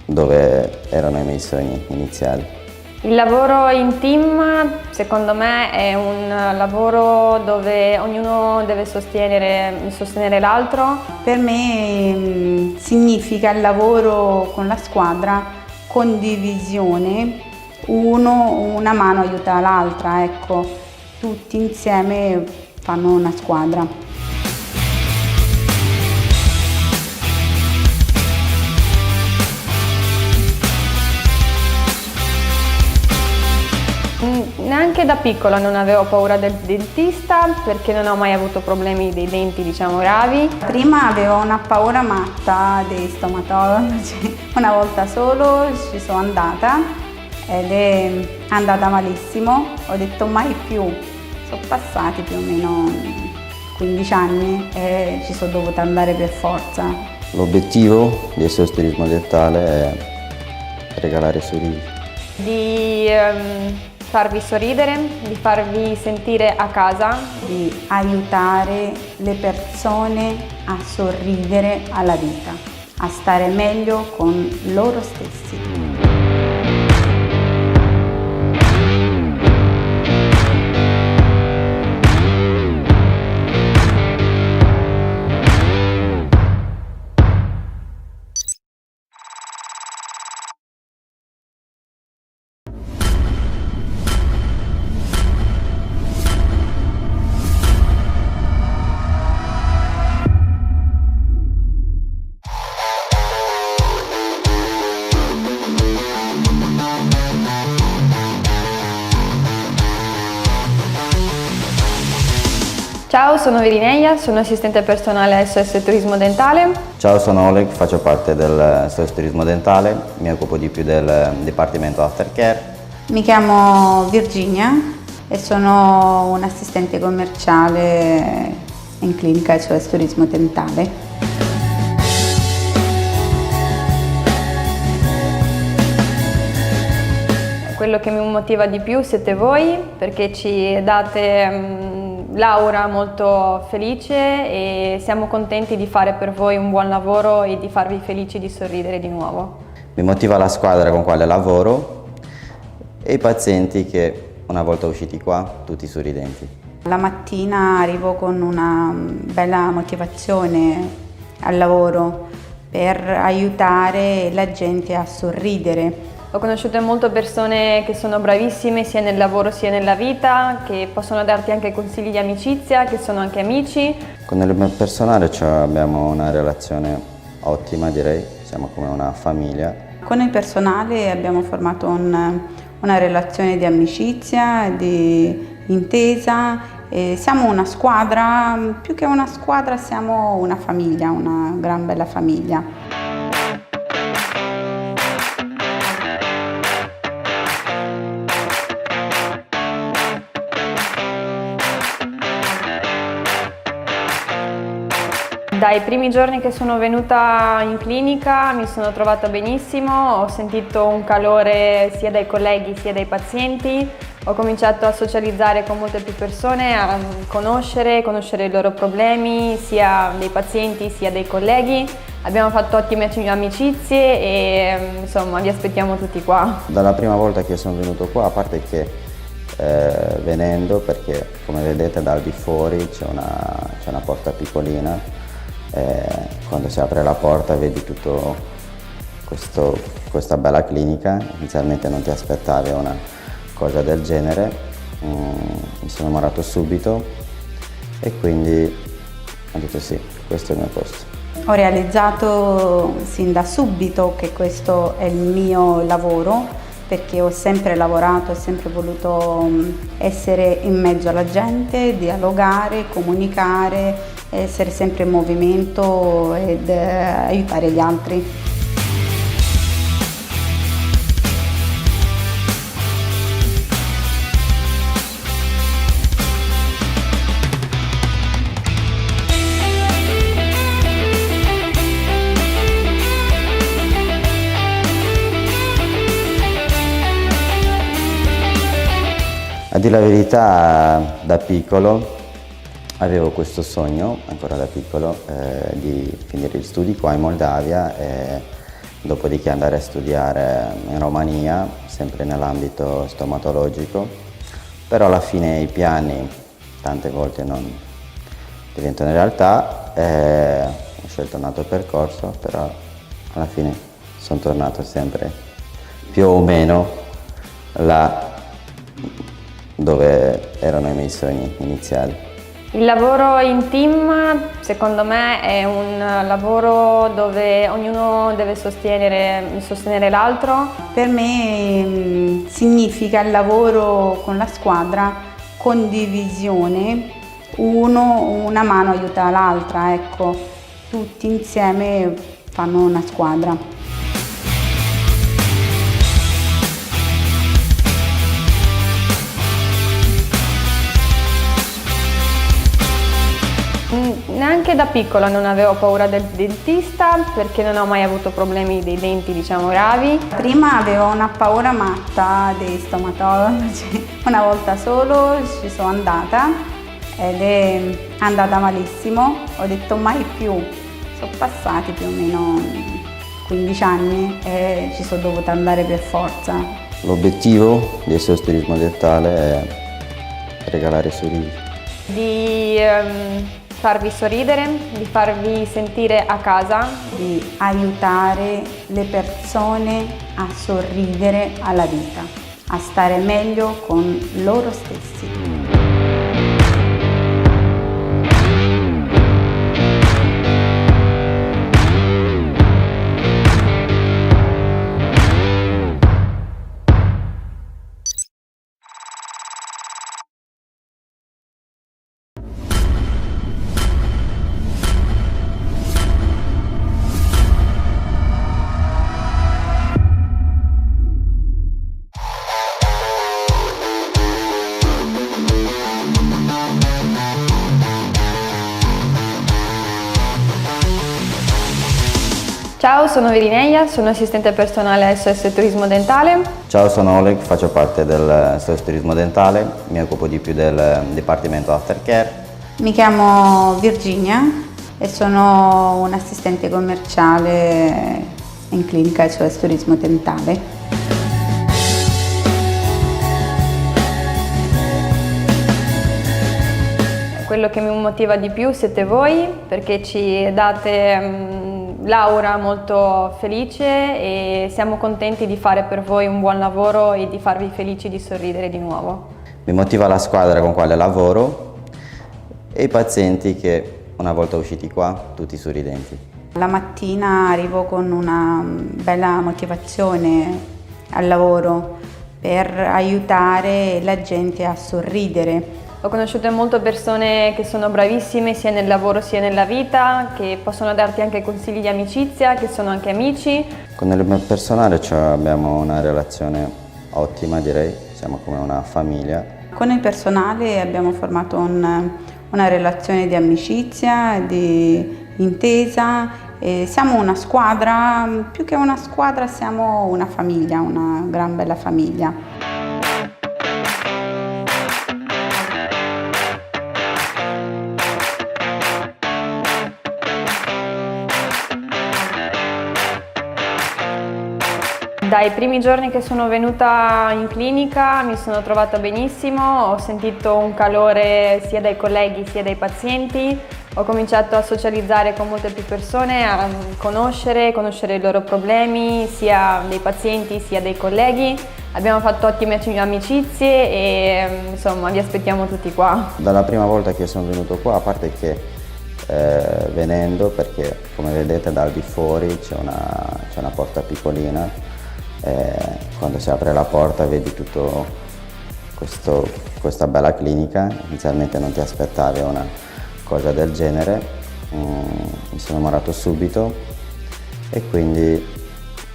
dove erano i miei sogni iniziali. Il lavoro in team secondo me è un lavoro dove ognuno deve sostenere l'altro. Per me significa il lavoro con la squadra, condivisione, una mano aiuta l'altra, ecco, tutti insieme fanno una squadra. Neanche da piccola non avevo paura del dentista perché non ho mai avuto problemi dei denti, diciamo, gravi. Prima avevo una paura matta dei stomatologi, una volta solo ci sono andata ed è andata malissimo, ho detto mai più, sono passati più o meno 15 anni e ci sono dovuta andare per forza. L'obiettivo del SOS Turismo Dentale è regalare sorrisi. Di farvi sorridere, di farvi sentire a casa, di aiutare le persone a sorridere alla vita, a stare meglio con loro stessi. Ciao, sono Virineia, sono assistente personale SOS Turismo Dentale. Ciao, sono Oleg, faccio parte del SOS Turismo Dentale, mi occupo di più del Dipartimento Aftercare. Mi chiamo Virginia e sono un assistente commerciale in clinica SOS Turismo Dentale. Quello che mi motiva di più siete voi, perché ci date l'aura molto felice e siamo contenti di fare per voi un buon lavoro e di farvi felici di sorridere di nuovo. Mi motiva la squadra con quale lavoro e i pazienti che una volta usciti qua tutti sorridenti. La mattina arrivo con una bella motivazione al lavoro per aiutare la gente a sorridere. Ho conosciuto molte persone che sono bravissime sia nel lavoro sia nella vita, che possono darti anche consigli di amicizia, che sono anche amici. Con il mio personale abbiamo una relazione ottima, direi, siamo come una famiglia. Con il personale abbiamo formato una relazione di amicizia, di intesa. E siamo una squadra, più che una squadra siamo una famiglia, una gran bella famiglia. Dai primi giorni che sono venuta in clinica mi sono trovata benissimo, ho sentito un calore sia dai colleghi sia dai pazienti, ho cominciato a socializzare con molte più persone, a conoscere i loro problemi, sia dei pazienti sia dei colleghi. Abbiamo fatto ottime amicizie e insomma vi aspettiamo tutti qua. Dalla prima volta che sono venuto qua, a parte che venendo, perché come vedete dal di fuori c'è una porta piccolina, quando si apre la porta vedi tutto questa bella clinica. Inizialmente non ti aspettavi una cosa del genere, mi sono innamorato subito e quindi ho detto sì, questo è il mio posto. Ho realizzato sin da subito che questo è il mio lavoro, perché ho sempre lavorato, ho sempre voluto essere in mezzo alla gente, dialogare, comunicare, essere sempre in movimento ed aiutare gli altri. A dire la verità, da piccolo avevo questo sogno, ancora da piccolo, di finire gli studi qua in Moldavia e dopodiché andare a studiare in Romania, sempre nell'ambito stomatologico, però alla fine i piani tante volte non diventano realtà, ho scelto un altro percorso, però alla fine sono tornato sempre più o meno là dove erano i miei sogni iniziali. Il lavoro in team secondo me è un lavoro dove ognuno deve sostenere l'altro. Per me significa il lavoro con la squadra, condivisione, una mano aiuta l'altra, ecco, tutti insieme fanno una squadra. Neanche da piccola non avevo paura del dentista perché non ho mai avuto problemi dei denti, diciamo, gravi. Prima avevo una paura matta dei stomatologi, una volta solo ci sono andata ed è andata malissimo, ho detto mai più, sono passati più o meno 15 anni e ci sono dovuta andare per forza. L'obiettivo del SOS Turismo Dentale è regalare sorrisi. Di farvi sorridere, di farvi sentire a casa, di aiutare le persone a sorridere alla vita, a stare meglio con loro stessi. sono Virineia, sono assistente personale SOS Turismo Dentale. Ciao, sono Oleg, faccio parte del SOS Turismo Dentale, mi occupo di più del Dipartimento Aftercare. Mi chiamo Virginia e sono un'assistente commerciale in clinica SOS Turismo Dentale. Quello che mi motiva di più siete voi, perché ci date l'aura molto felice e siamo contenti di fare per voi un buon lavoro e di farvi felici di sorridere di nuovo. Mi motiva la squadra con quale lavoro e i pazienti che una volta usciti qua tutti sorridenti. La mattina arrivo con una bella motivazione al lavoro per aiutare la gente a sorridere. Ho conosciuto molte persone che sono bravissime sia nel lavoro sia nella vita, che possono darti anche consigli di amicizia, che sono anche amici. Con il mio personale abbiamo una relazione ottima, direi, siamo come una famiglia. Con il personale abbiamo formato una relazione di amicizia, di intesa. E siamo una squadra, più che una squadra siamo una famiglia, una gran bella famiglia. Dai primi giorni che sono venuta in clinica mi sono trovata benissimo, ho sentito un calore sia dai colleghi sia dai pazienti, ho cominciato a socializzare con molte più persone, a conoscere i loro problemi, sia dei pazienti sia dei colleghi. Abbiamo fatto ottime amicizie e insomma vi aspettiamo tutti qua. Dalla prima volta che sono venuto qua, a parte che venendo, perché come vedete dal di fuori c'è una porta piccolina, quando si apre la porta vedi tutto questa bella clinica. Inizialmente non ti aspettavi una cosa del genere, mi sono innamorato subito e quindi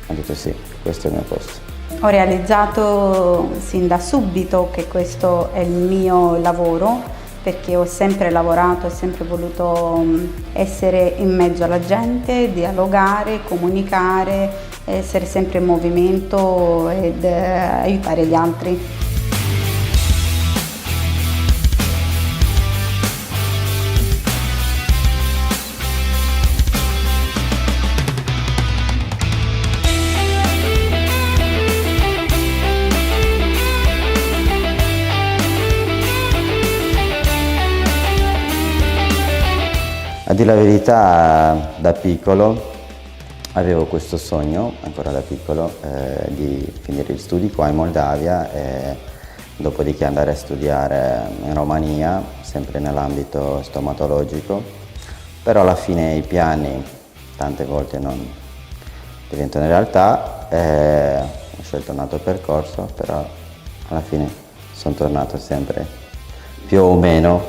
ho detto sì, questo è il mio posto. Ho realizzato sin da subito che questo è il mio lavoro, perché ho sempre lavorato, ho sempre voluto essere in mezzo alla gente, dialogare, comunicare, essere sempre in movimento ed aiutare gli altri. A dire la verità, da piccolo avevo questo sogno, ancora da piccolo, di finire gli studi qua in Moldavia e dopodiché andare a studiare in Romania, sempre nell'ambito stomatologico, però alla fine i piani tante volte non diventano realtà, ho scelto un altro percorso, però alla fine sono tornato sempre più o meno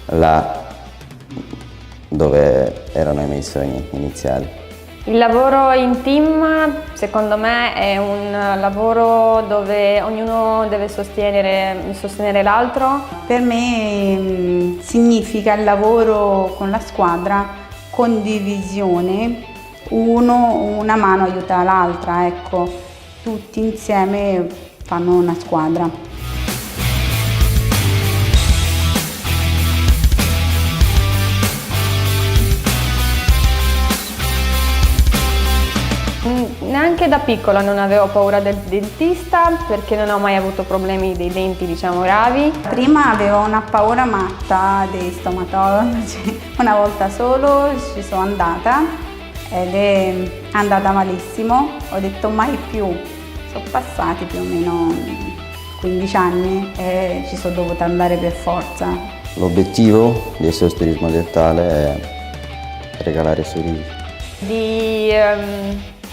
là dove erano i miei sogni iniziali. Il lavoro in team secondo me è un lavoro dove ognuno deve sostenere l'altro. Per me significa il lavoro con la squadra, condivisione, una mano aiuta l'altra, ecco, tutti insieme fanno una squadra. Neanche da piccola non avevo paura del dentista perché non ho mai avuto problemi dei denti, diciamo, gravi. Prima avevo una paura matta dei stomatologi, una volta solo ci sono andata ed è andata malissimo, ho detto mai più, sono passati più o meno 15 anni e ci sono dovuta andare per forza. L'obiettivo del SOS Turismo Dentale è regalare sorrisi. Di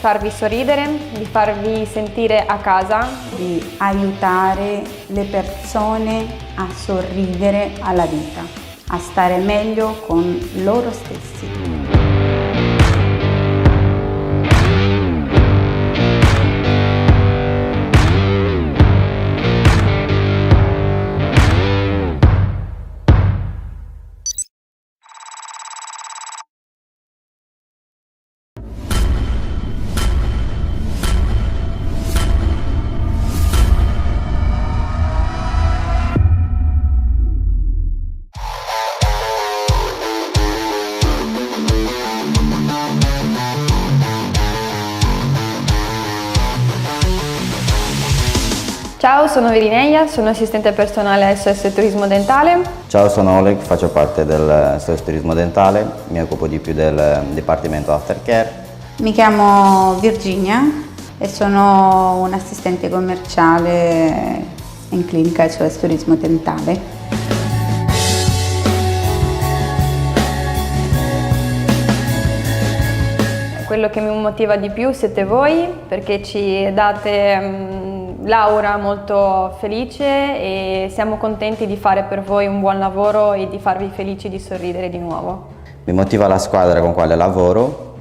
farvi sorridere, di farvi sentire a casa, di aiutare le persone a sorridere alla vita, a stare meglio con loro stessi. Ciao, sono Virineia, sono assistente personale SOS Turismo Dentale. Ciao, sono Oleg, faccio parte del SOS Turismo Dentale, mi occupo di più del Dipartimento Aftercare. Mi chiamo Virginia e sono un assistente commerciale in clinica SOS Turismo Dentale. Quello che mi motiva di più siete voi, perché ci date l'aura molto felice e siamo contenti di fare per voi un buon lavoro e di farvi felici di sorridere di nuovo. Mi motiva la squadra con quale lavoro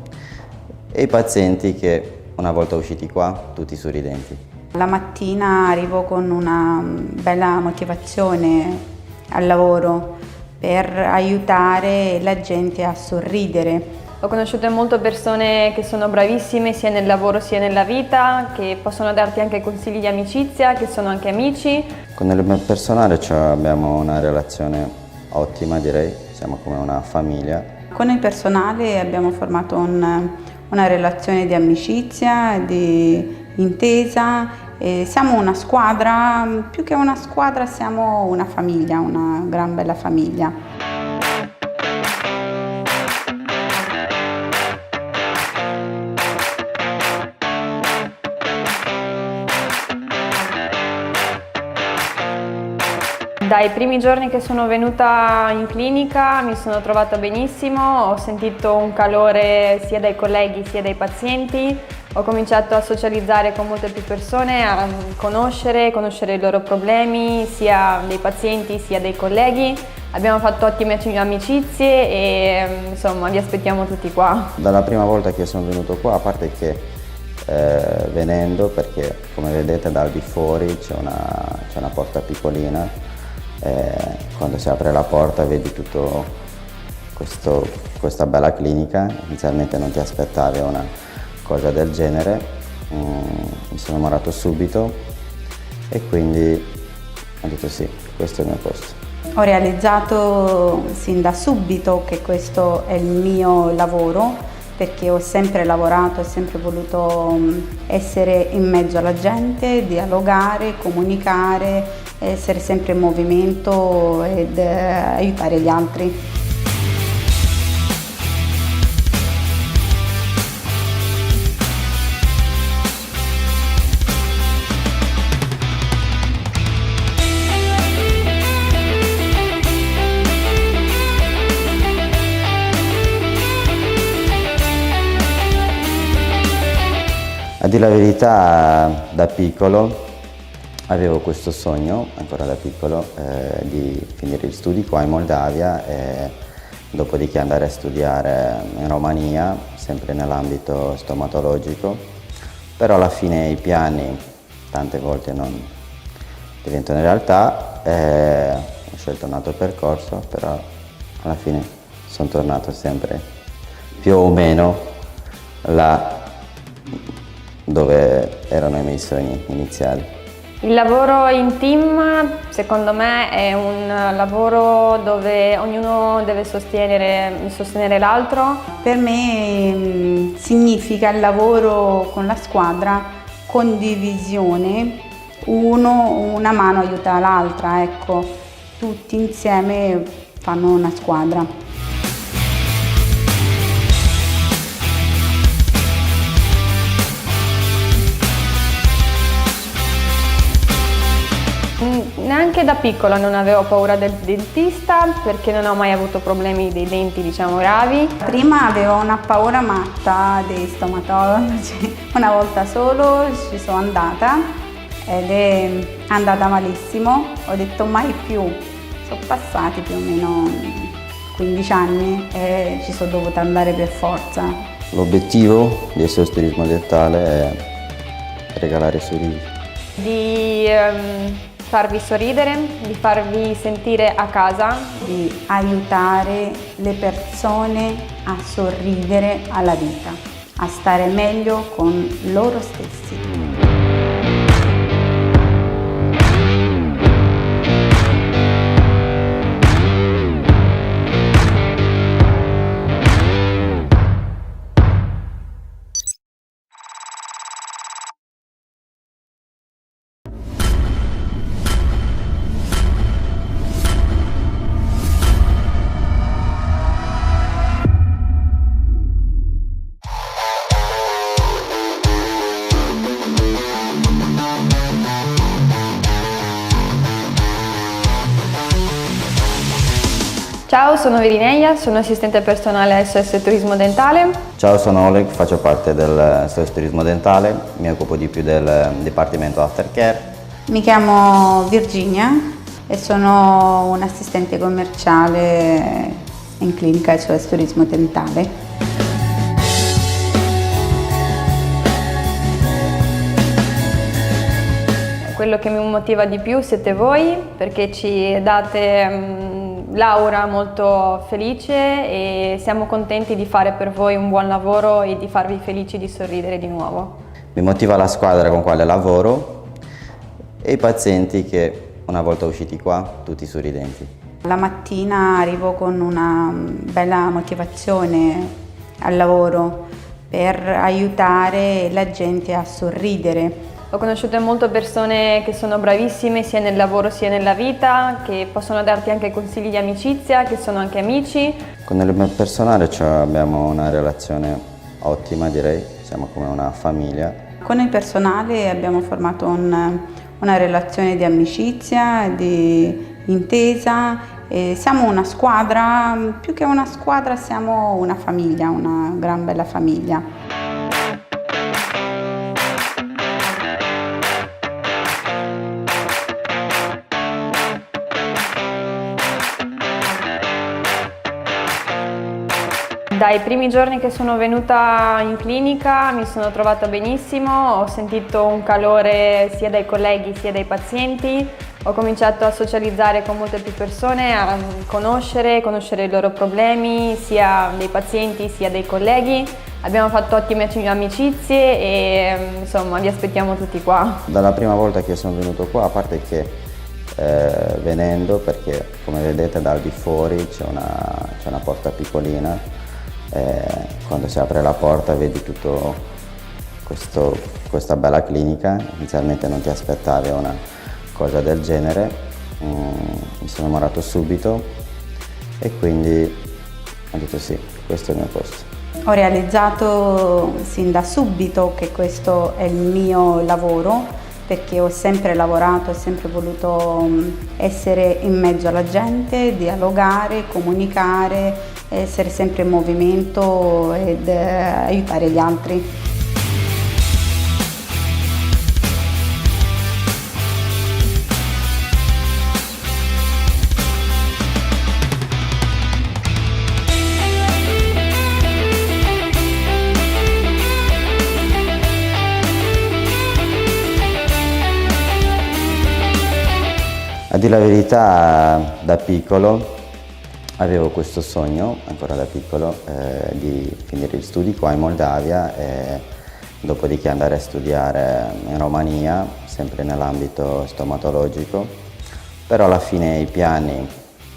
e i pazienti che una volta usciti qua tutti sorridenti. La mattina arrivo con una bella motivazione al lavoro per aiutare la gente a sorridere. Ho conosciuto molte persone che sono bravissime sia nel lavoro sia nella vita, che possono darti anche consigli di amicizia, che sono anche amici. Con il personale abbiamo una relazione ottima, direi, siamo come una famiglia. Con il personale abbiamo formato una relazione di amicizia, di intesa. E siamo una squadra, più che una squadra siamo una famiglia, una gran bella famiglia. Dai primi giorni che sono venuta in clinica mi sono trovata benissimo, ho sentito un calore sia dai colleghi sia dai pazienti, ho cominciato a socializzare con molte più persone, a conoscere i loro problemi, sia dei pazienti sia dei colleghi. Abbiamo fatto ottime amicizie e insomma vi aspettiamo tutti qua. Dalla prima volta che sono venuto qua, a parte che venendo, perché come vedete dal di fuori c'è una porta piccolina, quando si apre la porta vedi tutto questa bella clinica. Inizialmente non ti aspettavi una cosa del genere, mi sono innamorato subito e quindi ho detto sì, questo è il mio posto. Ho realizzato sin da subito che questo è il mio lavoro, perché ho sempre lavorato, ho sempre voluto essere in mezzo alla gente, dialogare, comunicare, essere sempre in movimento ed aiutare gli altri. A dire la verità, da piccolo avevo questo sogno, ancora da piccolo, di finire gli studi qua in Moldavia e dopodiché andare a studiare in Romania, sempre nell'ambito stomatologico, però alla fine i piani tante volte non diventano realtà, ho scelto un altro percorso, però alla fine sono tornato sempre più o meno là dove erano i miei sogni iniziali. Il lavoro in team secondo me è un lavoro dove ognuno deve sostenere l'altro. Per me significa il lavoro con la squadra, condivisione, una mano aiuta l'altra, ecco, tutti insieme fanno una squadra. Neanche da piccola non avevo paura del dentista perché non ho mai avuto problemi dei denti, diciamo, gravi. Prima avevo una paura matta dei stomatologi, una volta solo ci sono andata ed è andata malissimo, ho detto mai più, sono passati più o meno 15 anni e ci sono dovuta andare per forza. L'obiettivo del SOS Turismo Dentale è regalare sorrisi. Di farvi sorridere, di farvi sentire a casa, di aiutare le persone a sorridere alla vita, a stare meglio con loro stessi. Ciao, sono Virineia, sono assistente personale SOS Turismo Dentale. Ciao, sono Oleg, faccio parte del SOS Turismo Dentale, mi occupo di più del Dipartimento Aftercare. Mi chiamo Virginia e sono un assistente commerciale in clinica SOS Turismo Dentale. Quello che mi motiva di più siete voi, perché ci date l'aura molto felice e siamo contenti di fare per voi un buon lavoro e di farvi felici di sorridere di nuovo. Mi motiva la squadra con quale lavoro e i pazienti che una volta usciti qua tutti sorridenti. La mattina arrivo con una bella motivazione al lavoro per aiutare la gente a sorridere. Ho conosciuto molte persone che sono bravissime sia nel lavoro sia nella vita, che possono darti anche consigli di amicizia, che sono anche amici. Con il mio personale abbiamo una relazione ottima, direi, siamo come una famiglia. Con il personale abbiamo formato una relazione di amicizia, di intesa e siamo una squadra, più che una squadra siamo una famiglia, una gran bella famiglia. Dai primi giorni che sono venuta in clinica mi sono trovata benissimo, ho sentito un calore sia dai colleghi sia dai pazienti, ho cominciato a socializzare con molte più persone, a conoscere i loro problemi, sia dei pazienti sia dei colleghi. Abbiamo fatto ottime amicizie e insomma vi aspettiamo tutti qua. Dalla prima volta che sono venuto qua, a parte che venendo, perché come vedete dal di fuori c'è una porta piccolina, quando si apre la porta vedi tutto questa bella clinica. Inizialmente non ti aspettavi una cosa del genere, mi sono innamorato subito e quindi ho detto sì, questo è il mio posto. Ho realizzato sin da subito che questo è il mio lavoro, perché ho sempre lavorato, ho sempre voluto essere in mezzo alla gente, dialogare, comunicare, essere sempre in movimento ed aiutare gli altri. A dire la verità, da piccolo avevo questo sogno, ancora da piccolo, di finire gli studi qua in Moldavia e dopodiché andare a studiare in Romania, sempre nell'ambito stomatologico, però alla fine i piani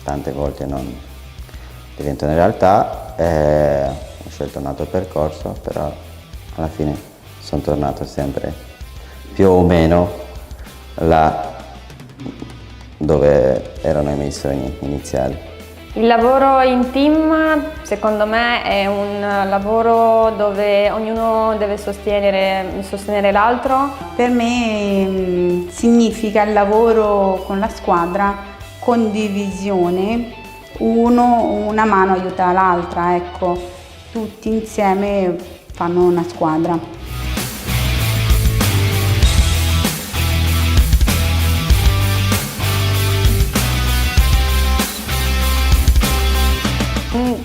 tante volte non diventano realtà, ho scelto un altro percorso, però alla fine sono tornato sempre più o meno là dove erano i miei sogni iniziali. Il lavoro in team secondo me è un lavoro dove ognuno deve sostenere l'altro. Per me significa il lavoro con la squadra, condivisione, una mano aiuta l'altra, ecco, tutti insieme fanno una squadra.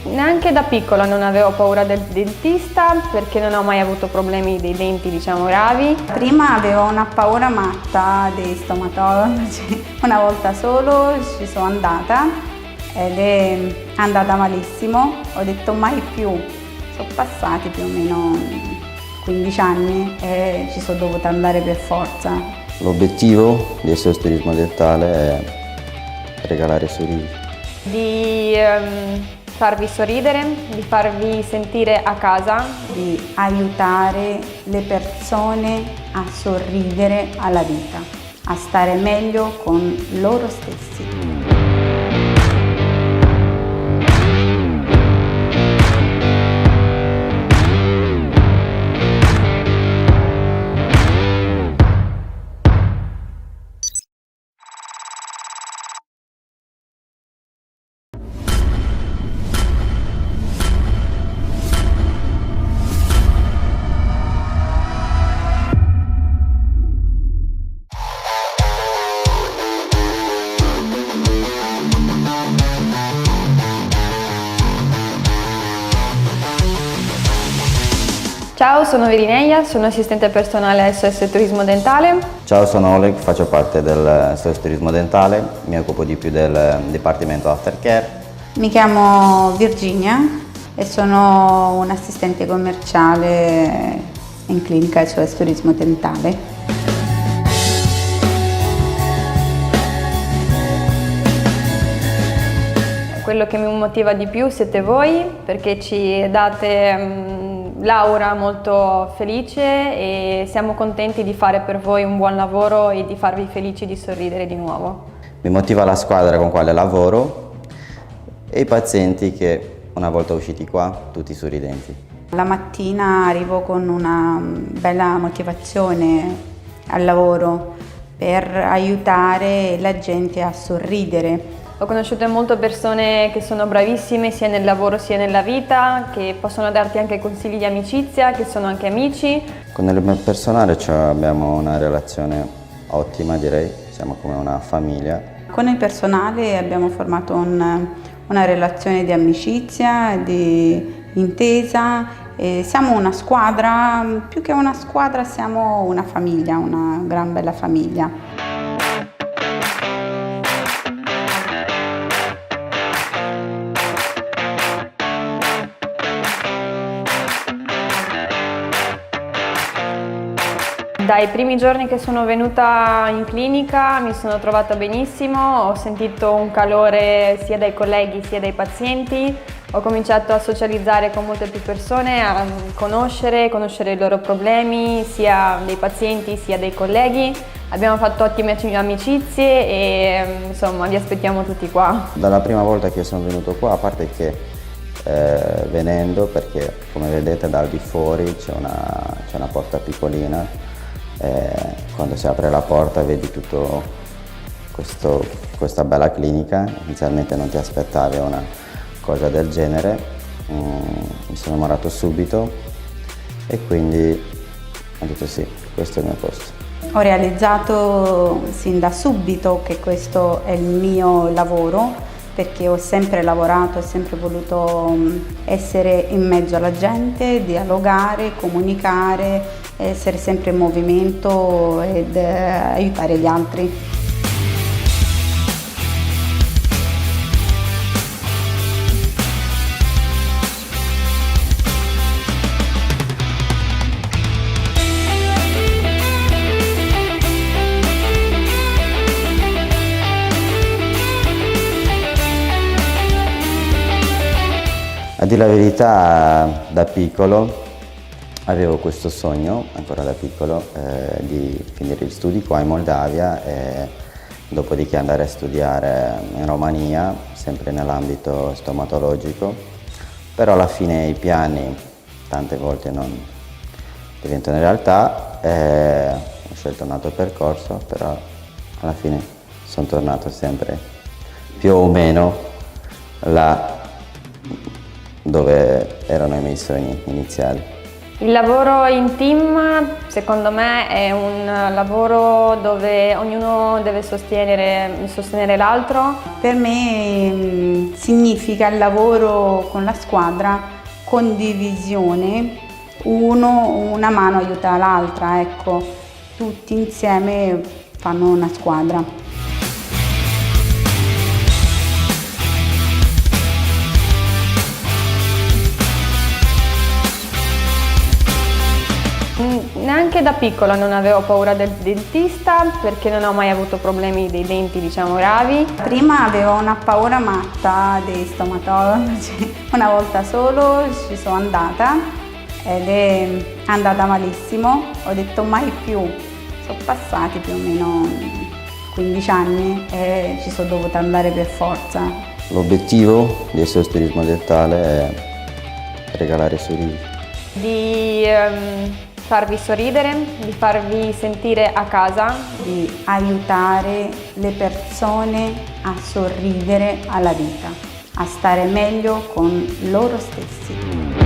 Neanche da piccola non avevo paura del dentista perché non ho mai avuto problemi dei denti, diciamo, gravi. Prima avevo una paura matta dei stomatologi, una volta solo ci sono andata ed è andata malissimo, ho detto mai più, sono passati più o meno 15 anni e ci sono dovuta andare per forza. L'obiettivo del SOS Turismo Dentale è regalare sorrisi. Di farvi sorridere, di farvi sentire a casa, di aiutare le persone a sorridere alla vita, a stare meglio con loro stessi. sono Virineia, sono assistente personale SOS Turismo Dentale. Ciao, sono Oleg, faccio parte del SOS Turismo Dentale, mi occupo di più del Dipartimento Aftercare. Mi chiamo Virginia e sono un'assistente commerciale in clinica SOS Turismo Dentale. Quello che mi motiva di più siete voi, perché ci date l'aura molto felice e siamo contenti di fare per voi un buon lavoro e di farvi felici di sorridere di nuovo. Mi motiva la squadra con quale lavoro e i pazienti che una volta usciti qua tutti sorridenti. La mattina arrivo con una bella motivazione al lavoro per aiutare la gente a sorridere. Ho conosciuto molte persone che sono bravissime sia nel lavoro sia nella vita, che possono darti anche consigli di amicizia, che sono anche amici. Con il personale abbiamo una relazione ottima, direi, siamo come una famiglia. Con il personale abbiamo formato una relazione di amicizia, di intesa. E siamo una squadra, più che una squadra siamo una famiglia, una gran bella famiglia. Dai primi giorni che sono venuta in clinica mi sono trovata benissimo, ho sentito un calore sia dai colleghi sia dai pazienti, ho cominciato a socializzare con molte più persone, a conoscere i loro problemi, sia dei pazienti sia dei colleghi. Abbiamo fatto ottime amicizie e insomma vi aspettiamo tutti qua. Dalla prima volta che sono venuto qua, a parte che venendo, perché come vedete dal di fuori c'è una porta piccolina, quando si apre la porta vedi tutto questa bella clinica. Inizialmente non ti aspettavi una cosa del genere, mi sono innamorato subito e quindi ho detto sì, questo è il mio posto. Ho realizzato sin da subito che questo è il mio lavoro, perché ho sempre lavorato, ho sempre voluto essere in mezzo alla gente, dialogare, comunicare, essere sempre in movimento ed aiutare gli altri. A dire la verità, da piccolo avevo questo sogno, ancora da piccolo, di finire gli studi qua in Moldavia e dopodiché andare a studiare in Romania, sempre nell'ambito stomatologico, però alla fine i piani tante volte non diventano realtà, ho scelto un altro percorso, però alla fine sono tornato sempre più o meno là dove erano i miei sogni iniziali. Il lavoro in team secondo me è un lavoro dove ognuno deve sostenere l'altro. Per me significa il lavoro con la squadra, condivisione, una mano aiuta l'altra, ecco, tutti insieme fanno una squadra. Neanche da piccola non avevo paura del dentista perché non ho mai avuto problemi dei denti, diciamo, gravi. Prima avevo una paura matta dei stomatologi, una volta solo ci sono andata ed è andata malissimo, ho detto mai più, sono passati più o meno 15 anni e ci sono dovuta andare per forza. L'obiettivo del SOS Turismo Dentale è regalare sorrisi. Di farvi sorridere, di farvi sentire a casa, di aiutare le persone a sorridere alla vita, a stare meglio con loro stessi.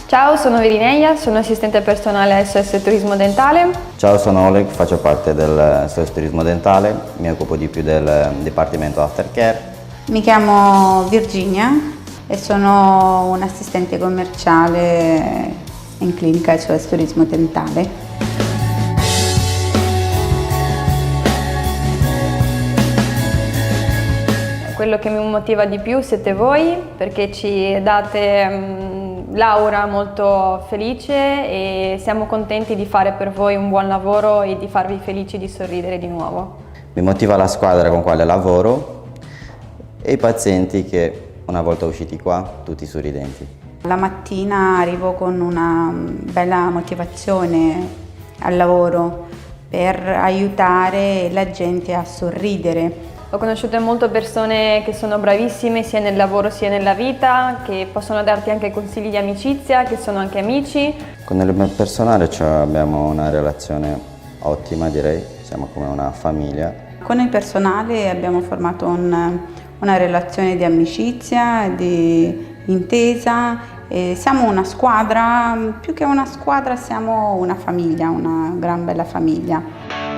Ciao, sono Virineia, sono assistente personale SOS Turismo Dentale. Ciao, sono Oleg, faccio parte del SOS Turismo Dentale, mi occupo di più del Dipartimento Aftercare. Mi chiamo Virginia e sono un assistente commerciale in clinica SOS Turismo Dentale. Quello che mi motiva di più siete voi, perché ci date l'aura molto felice e siamo contenti di fare per voi un buon lavoro e di farvi felici di sorridere di nuovo. Mi motiva la squadra con quale lavoro e i pazienti che una volta usciti qua tutti sorridenti. La mattina arrivo con una bella motivazione al lavoro per aiutare la gente a sorridere. Ho conosciuto molte persone che sono bravissime sia nel lavoro sia nella vita, che possono darti anche consigli di amicizia, che sono anche amici. Con il personale abbiamo una relazione ottima, direi, siamo come una famiglia. Con il personale abbiamo formato una relazione di amicizia, di intesa. E siamo una squadra, più che una squadra siamo una famiglia, una gran bella famiglia.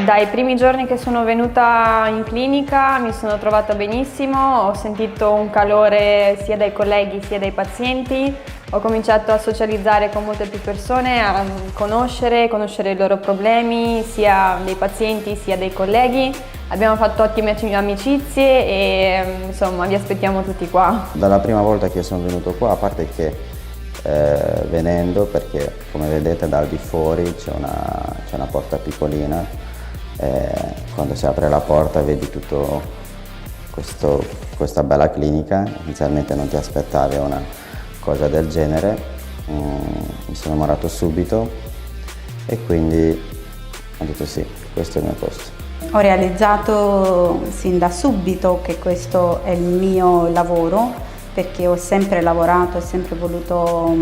Dai primi giorni che sono venuta in clinica mi sono trovata benissimo, ho sentito un calore sia dai colleghi sia dai pazienti, ho cominciato a socializzare con molte più persone, a conoscere i loro problemi, sia dei pazienti sia dei colleghi. Abbiamo fatto ottime amicizie e insomma vi aspettiamo tutti qua. Dalla prima volta che sono venuto qua, a parte che venendo, perché come vedete dal di fuori c'è una porta piccolina, quando si apre la porta vedi tutto questa bella clinica. Inizialmente non ti aspettavi una cosa del genere, mi sono innamorato subito e quindi ho detto sì, questo è il mio posto. Ho realizzato sin da subito che questo è il mio lavoro, perché ho sempre lavorato, ho sempre voluto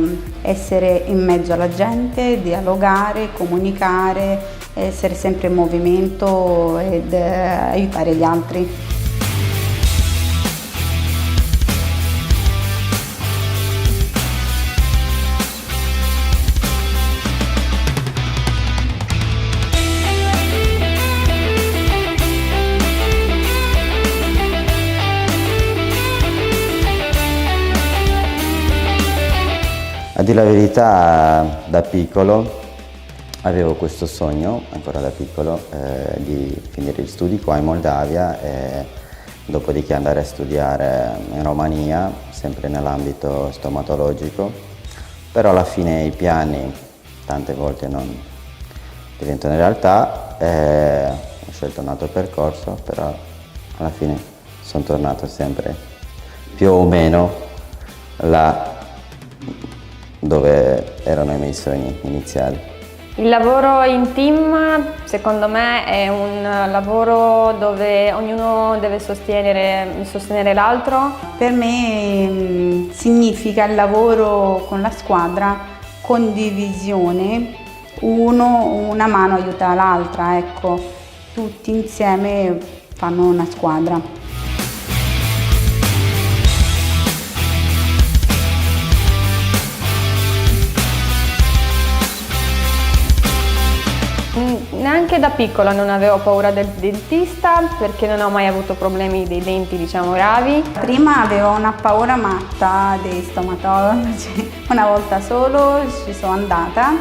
essere in mezzo alla gente, dialogare, comunicare, essere sempre in movimento ed aiutare gli altri. A dire la verità, da piccolo avevo questo sogno, ancora da piccolo, di finire gli studi qua in Moldavia e dopodiché andare a studiare in Romania, sempre nell'ambito stomatologico, però alla fine i piani tante volte non diventano realtà, ho scelto un altro percorso, però alla fine sono tornato sempre più o meno là dove erano i miei sogni iniziali. Il lavoro in team secondo me è un lavoro dove ognuno deve sostenere l'altro. Per me significa il lavoro con la squadra, condivisione, una mano aiuta l'altra, ecco, tutti insieme fanno una squadra. Neanche da piccola non avevo paura del dentista perché non ho mai avuto problemi dei denti, diciamo, gravi. Prima avevo una paura matta dei stomatologi, una volta solo ci sono andata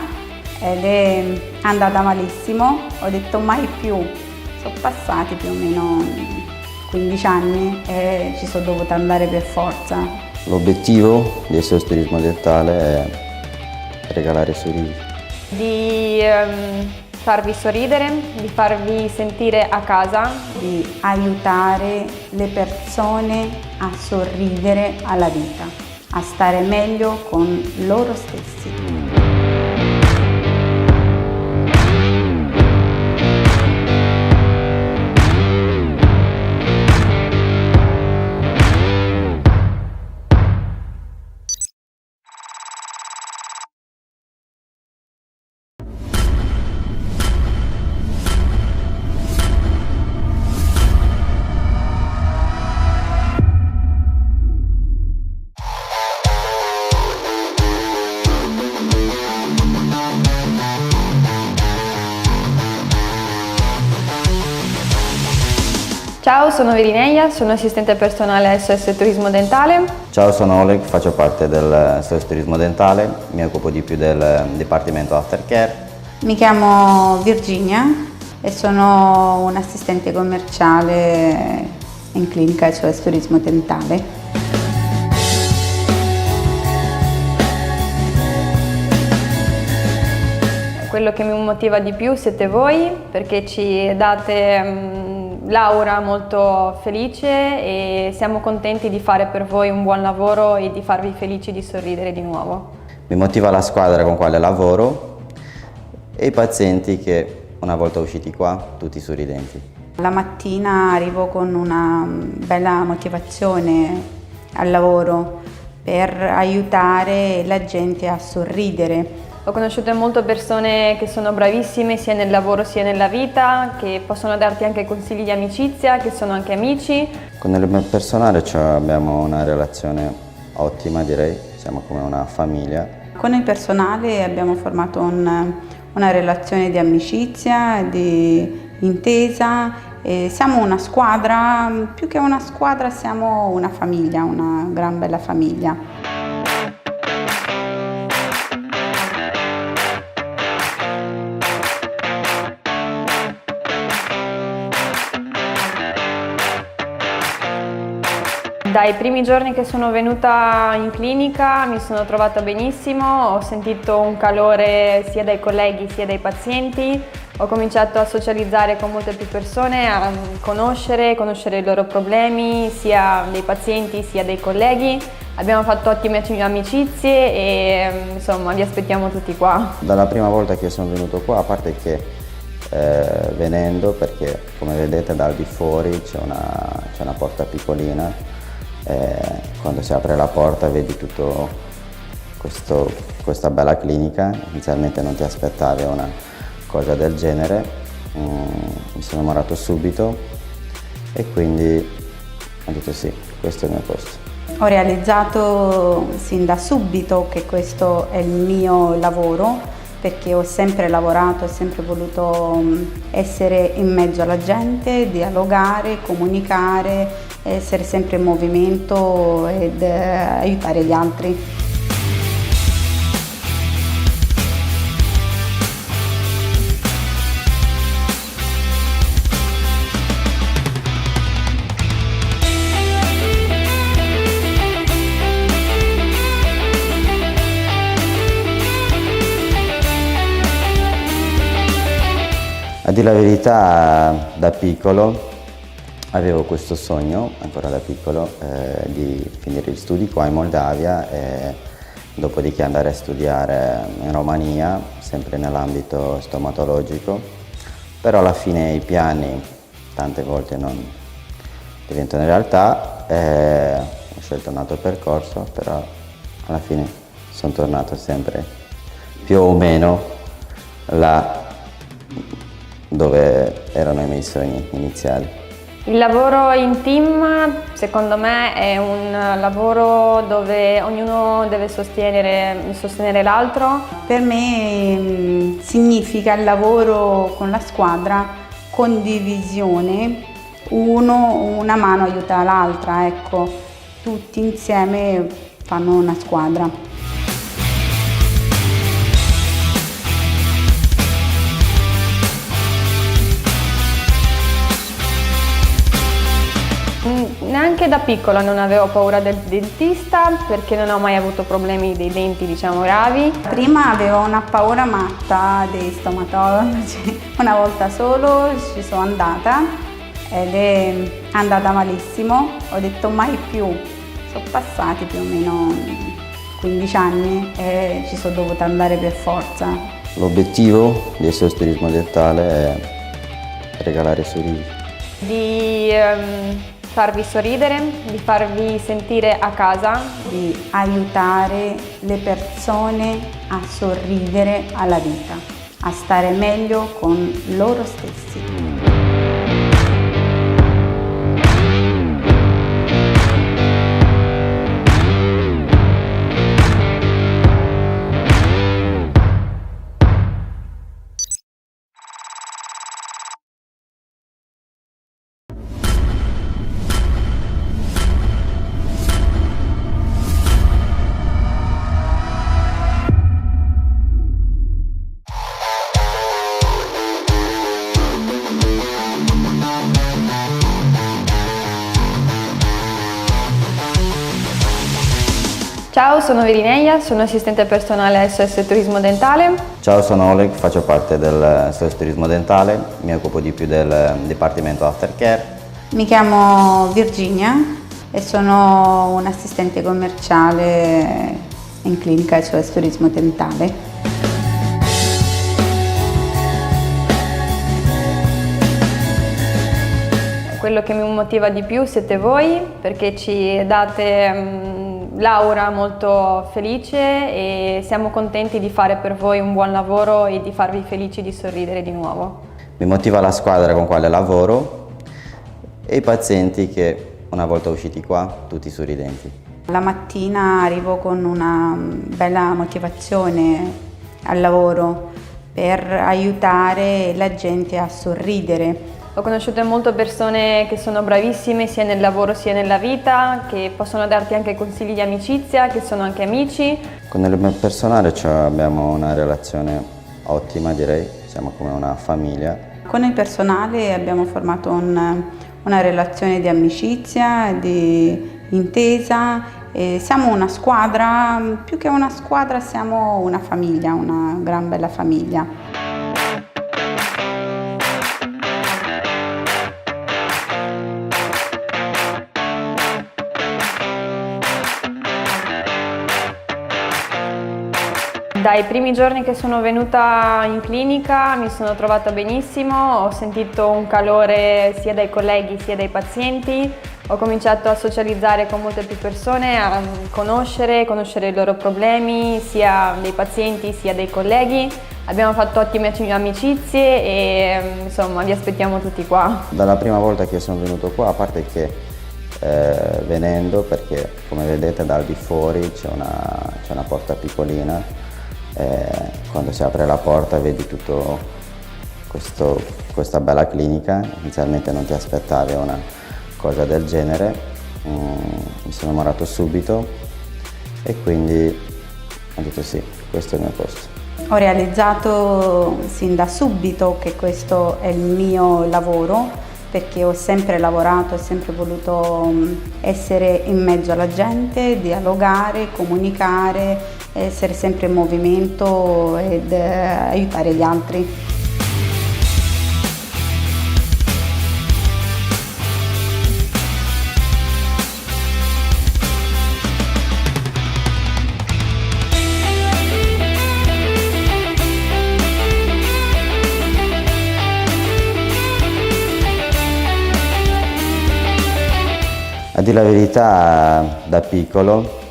ed è andata malissimo, ho detto mai più, sono passati più o meno 15 anni e ci sono dovuta andare per forza. L'obiettivo del SOS Turismo Dentale è regalare sorrisi. Di farvi sorridere, di farvi sentire a casa, di aiutare le persone a sorridere alla vita, a stare meglio con loro stessi. Ciao, sono Virineia, sono assistente personale SOS Turismo Dentale. Ciao, sono Oleg, faccio parte del SOS Turismo Dentale, mi occupo di più del Dipartimento Aftercare. Mi chiamo Virginia e sono un assistente commerciale in clinica SOS Turismo Dentale. Quello che mi motiva di più siete voi, perché ci date l'aura molto felice e siamo contenti di fare per voi un buon lavoro e di farvi felici di sorridere di nuovo. Mi motiva la squadra con quale lavoro e i pazienti che una volta usciti qua tutti sorridenti. La mattina arrivo con una bella motivazione al lavoro per aiutare la gente a sorridere. Ho conosciuto molte persone che sono bravissime sia nel lavoro sia nella vita, che possono darti anche consigli di amicizia, che sono anche amici. Con il personale abbiamo una relazione ottima, direi, siamo come una famiglia. Con il personale abbiamo formato una relazione di amicizia, di intesa. E siamo una squadra, più che una squadra siamo una famiglia, una gran bella famiglia. Dai primi giorni che sono venuta in clinica mi sono trovata benissimo, ho sentito un calore sia dai colleghi sia dai pazienti, ho cominciato a socializzare con molte più persone, a conoscere i loro problemi, sia dei pazienti sia dei colleghi. Abbiamo fatto ottime amicizie e insomma vi aspettiamo tutti qua. Dalla prima volta che sono venuto qua, a parte che venendo, perché come vedete dal di fuori c'è una porta piccolina, quando si apre la porta vedi tutto questa bella clinica. Inizialmente non ti aspettavi una cosa del genere, mi sono innamorato subito e quindi ho detto sì, questo è il mio posto. Ho realizzato sin da subito che questo è il mio lavoro, perché ho sempre lavorato, ho sempre voluto essere in mezzo alla gente, dialogare, comunicare, essere sempre in movimento ed aiutare gli altri. A dire la verità, da piccolo avevo questo sogno, ancora da piccolo, di finire gli studi qua in Moldavia e dopodiché andare a studiare in Romania, sempre nell'ambito stomatologico, però alla fine i piani tante volte non diventano realtà, ho scelto un altro percorso, però alla fine sono tornato sempre più o meno là dove erano i miei sogni iniziali. Il lavoro in team secondo me è un lavoro dove ognuno deve sostenere l'altro. Per me significa il lavoro con la squadra, condivisione, una mano aiuta l'altra, ecco, tutti insieme fanno una squadra. Neanche da piccola non avevo paura del dentista perché non ho mai avuto problemi dei denti, diciamo, gravi. Prima avevo una paura matta dei stomatologi, una volta solo ci sono andata ed è andata malissimo, ho detto mai più, sono passati più o meno 15 anni e ci sono dovuta andare per forza. L'obiettivo del SOS Turismo Dentale è regalare sorrisi. Di farvi sorridere, di farvi sentire a casa, di aiutare le persone a sorridere alla vita, a stare meglio con loro stessi. sono Virineia, sono assistente personale SOS Turismo Dentale. Ciao, sono Oleg, faccio parte del SOS Turismo Dentale, mi occupo di più del Dipartimento Aftercare. Mi chiamo Virginia e sono un'assistente commerciale in clinica SOS Turismo Dentale. Quello che mi motiva di più siete voi, perché ci date l'aura molto felice e siamo contenti di fare per voi un buon lavoro e di farvi felici di sorridere di nuovo. Mi motiva la squadra con quale lavoro e i pazienti che una volta usciti qua tutti sorridenti. La mattina arrivo con una bella motivazione al lavoro per aiutare la gente a sorridere. Ho conosciuto molte persone che sono bravissime sia nel lavoro sia nella vita, che possono darti anche consigli di amicizia, che sono anche amici. Con il mio personale abbiamo una relazione ottima, direi, siamo come una famiglia. Con il personale abbiamo formato una relazione di amicizia, di intesa. E siamo una squadra, più che una squadra siamo una famiglia, una gran bella famiglia. Dai primi giorni che sono venuta in clinica mi sono trovata benissimo, ho sentito un calore sia dai colleghi sia dai pazienti, ho cominciato a socializzare con molte più persone, a conoscere i loro problemi, sia dei pazienti sia dei colleghi. Abbiamo fatto ottime amicizie e insomma vi aspettiamo tutti qua. Dalla prima volta che sono venuto qua, a parte che venendo, perché come vedete dal di fuori c'è una porta piccolina, quando si apre la porta vedi tutto questa bella clinica. Inizialmente non ti aspettavi una cosa del genere, mi sono innamorato subito e quindi ho detto sì, questo è il mio posto. Ho realizzato sin da subito che questo è il mio lavoro, perché ho sempre lavorato, ho sempre voluto essere in mezzo alla gente, dialogare, comunicare, essere sempre in movimento ed aiutare gli altri. A dire la verità, da piccolo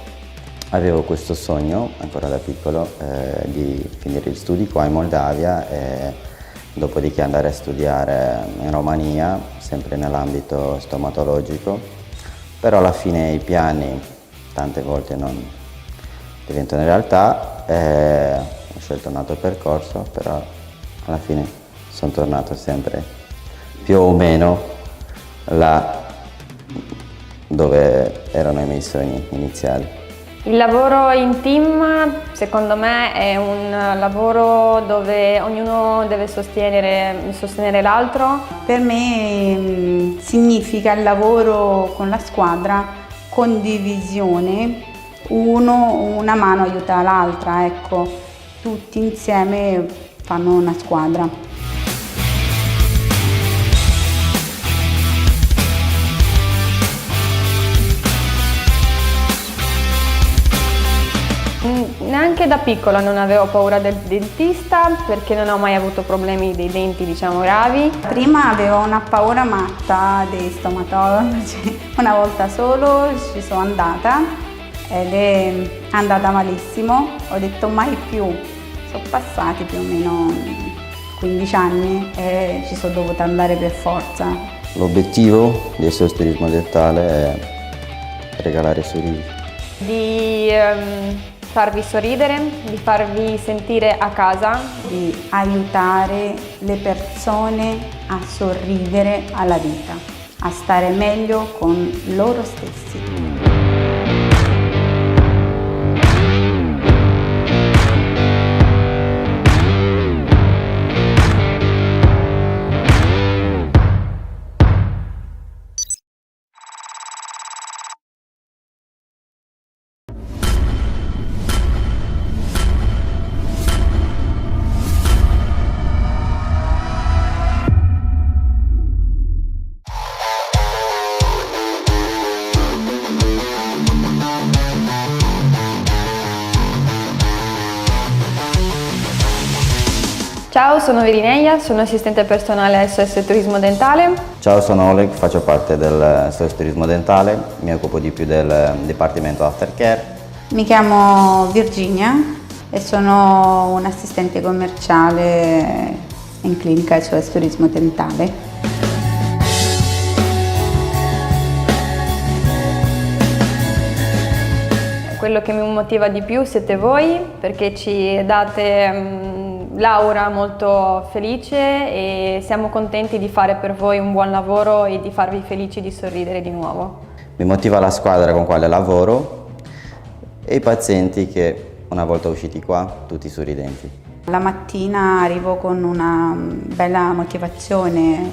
avevo questo sogno, ancora da piccolo, di finire gli studi qua in Moldavia e dopodiché andare a studiare in Romania, sempre nell'ambito stomatologico, però alla fine i piani tante volte non diventano realtà, ho scelto un altro percorso, però alla fine sono tornato sempre più o meno là dove erano i miei sogni iniziali. Il lavoro in team secondo me è un lavoro dove ognuno deve sostenere l'altro. Per me significa il lavoro con la squadra, condivisione, una mano aiuta l'altra, ecco, tutti insieme fanno una squadra. Neanche da piccola non avevo paura del dentista perché non ho mai avuto problemi dei denti, diciamo, gravi. Prima avevo una paura matta dei stomatologi, una volta solo ci sono andata ed è andata malissimo, ho detto mai più, sono passati più o meno 15 anni e ci sono dovuta andare per forza. L'obiettivo del SOS Turismo Dentale è regalare sorrisi. Di farvi sorridere, di farvi sentire a casa, di aiutare le persone a sorridere alla vita, a stare meglio con loro stessi. Ciao, sono Virineia, sono assistente personale SOS Turismo Dentale. Ciao, sono Oleg, faccio parte del SOS Turismo Dentale, mi occupo di più del Dipartimento Aftercare. Mi chiamo Virginia e sono un assistente commerciale in clinica SOS Turismo Dentale. Quello che mi motiva di più siete voi, perché ci date l'aura molto felice e siamo contenti di fare per voi un buon lavoro e di farvi felici di sorridere di nuovo. Mi motiva la squadra con quale lavoro e i pazienti che una volta usciti qua tutti sorridenti. La mattina arrivo con una bella motivazione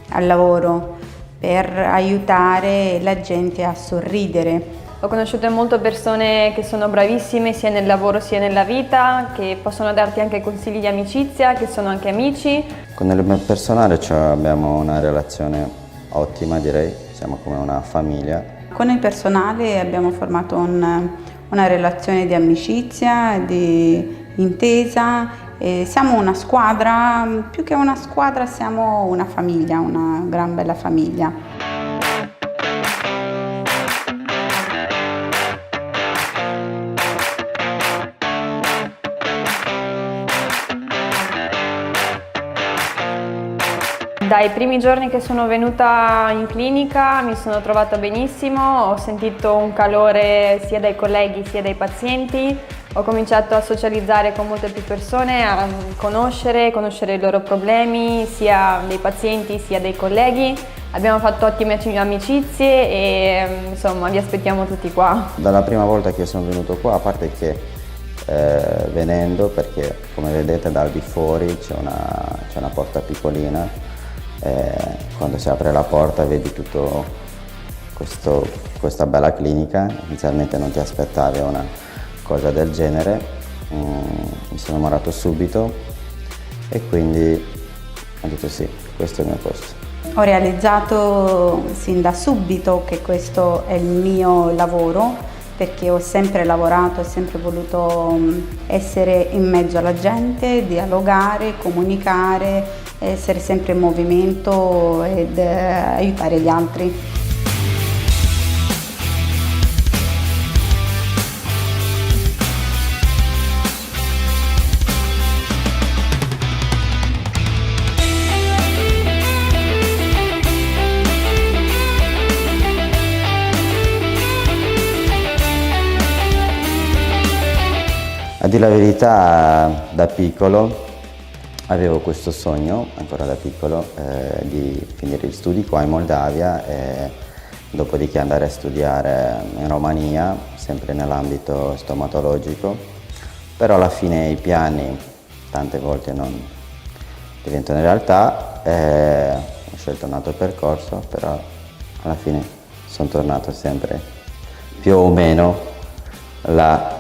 al lavoro per aiutare la gente a sorridere. Ho conosciuto molte persone che sono bravissime sia nel lavoro sia nella vita, che possono darti anche consigli di amicizia, che sono anche amici. Con il mio personale abbiamo una relazione ottima, direi, siamo come una famiglia. Con il personale abbiamo formato una relazione di amicizia, di intesa. E siamo una squadra, più che una squadra siamo una famiglia, una gran bella famiglia. Dai primi giorni che sono venuta in clinica mi sono trovata benissimo, ho sentito un calore sia dai colleghi sia dai pazienti, ho cominciato a socializzare con molte più persone, a conoscere i loro problemi, sia dei pazienti sia dei colleghi. Abbiamo fatto ottime amicizie e insomma vi aspettiamo tutti qua. Dalla prima volta che sono venuto qua, a parte che venendo, perché come vedete dal di fuori c'è una porta piccolina, quando si apre la porta vedi tutto questa bella clinica. Inizialmente non ti aspettavi una cosa del genere, mi sono innamorato subito e quindi ho detto sì, questo è il mio posto. Ho realizzato sin da subito che questo è il mio lavoro, perché ho sempre lavorato, ho sempre voluto essere in mezzo alla gente, dialogare, comunicare, essere sempre in movimento ed aiutare gli altri. A dire la verità, da piccolo avevo questo sogno, ancora da piccolo, di finire gli studi qua in Moldavia e dopodiché andare a studiare in Romania, sempre nell'ambito stomatologico, però alla fine i piani tante volte non diventano realtà, ho scelto un altro percorso, però alla fine sono tornato sempre più o meno là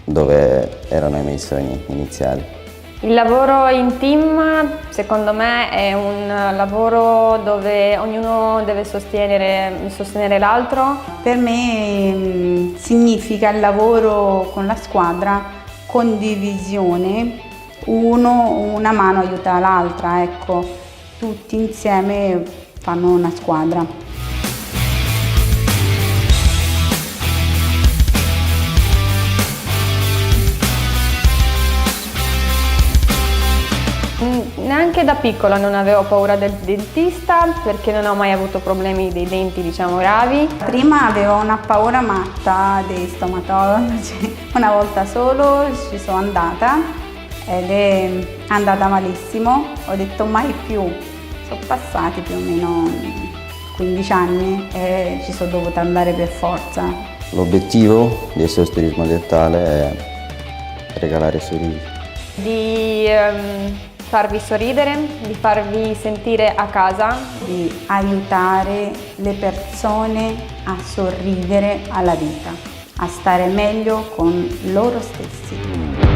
dove erano i miei sogni iniziali. Il lavoro in team secondo me è un lavoro dove ognuno deve sostenere l'altro. Per me significa il lavoro con la squadra, condivisione, una mano aiuta l'altra, ecco, tutti insieme fanno una squadra. Neanche da piccola non avevo paura del dentista perché non ho mai avuto problemi dei denti, diciamo, gravi. Prima avevo una paura matta dei stomatologi, una volta solo ci sono andata ed è andata malissimo, ho detto mai più, sono passati più o meno 15 anni e ci sono dovuta andare per forza. L'obiettivo del SOS Turismo Dentale è regalare sorrisi. Di farvi sorridere, di farvi sentire a casa, di aiutare le persone a sorridere alla vita, a stare meglio con loro stessi.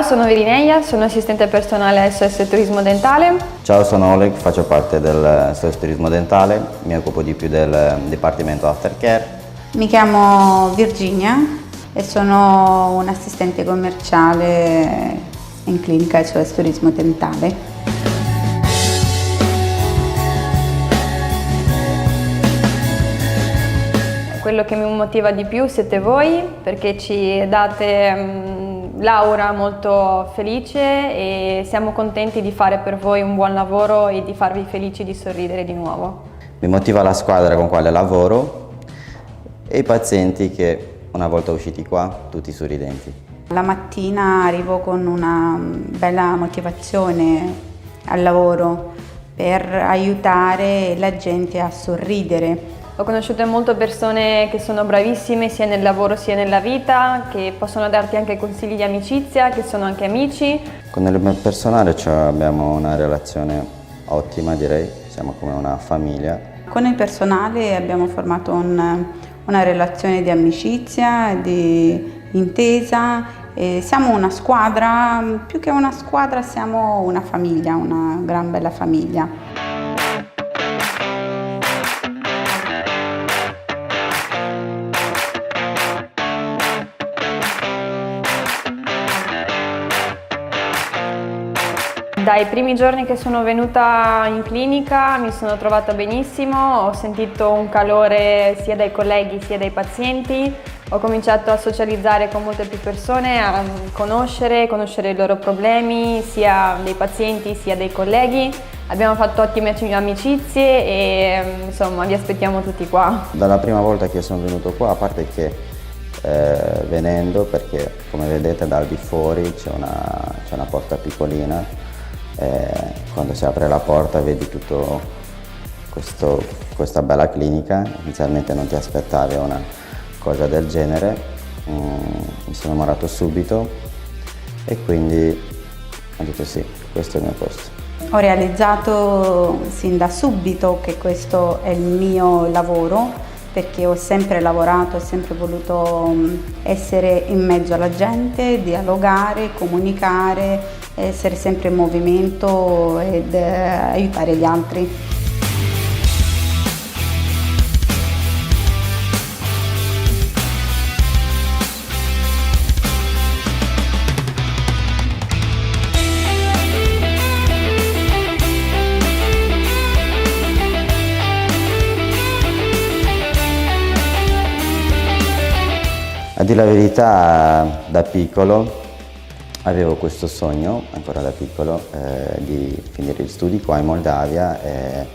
sono Virineia, sono assistente personale SOS Turismo Dentale. Ciao, sono Oleg, faccio parte del SOS Turismo Dentale, mi occupo di più del Dipartimento Aftercare. Mi chiamo Virginia e sono un'assistente commerciale in clinica SOS Turismo Dentale. Quello che mi motiva di più siete voi, perché ci date l'aura molto felice e siamo contenti di fare per voi un buon lavoro e di farvi felici di sorridere di nuovo. Mi motiva la squadra con quale lavoro e i pazienti che una volta usciti qua tutti sorridenti. La mattina arrivo con una bella motivazione al lavoro per aiutare la gente a sorridere. Ho conosciuto molte persone che sono bravissime sia nel lavoro sia nella vita, che possono darti anche consigli di amicizia, che sono anche amici. Con il personale abbiamo una relazione ottima, direi, siamo come una famiglia. Con il personale abbiamo formato una relazione di amicizia, di intesa. E siamo una squadra, più che una squadra siamo una famiglia, una gran bella famiglia. Dai primi giorni che sono venuta in clinica mi sono trovata benissimo, ho sentito un calore sia dai colleghi sia dai pazienti, ho cominciato a socializzare con molte più persone, a conoscere i loro problemi, sia dei pazienti sia dei colleghi. Abbiamo fatto ottime amicizie e insomma vi aspettiamo tutti qua. Dalla prima volta che sono venuto qua, a parte che venendo, perché come vedete dal di fuori c'è una porta piccolina, quando si apre la porta vedi tutto questa bella clinica. Inizialmente non ti aspettavi una cosa del genere, mi sono innamorato subito e quindi ho detto sì, questo è il mio posto. Ho realizzato sin da subito che questo è il mio lavoro, perché ho sempre lavorato, ho sempre voluto essere in mezzo alla gente, dialogare, comunicare, essere sempre in movimento ed aiutare gli altri. A dire la verità, da piccolo avevo questo sogno, ancora da piccolo, di finire gli studi qua in Moldavia e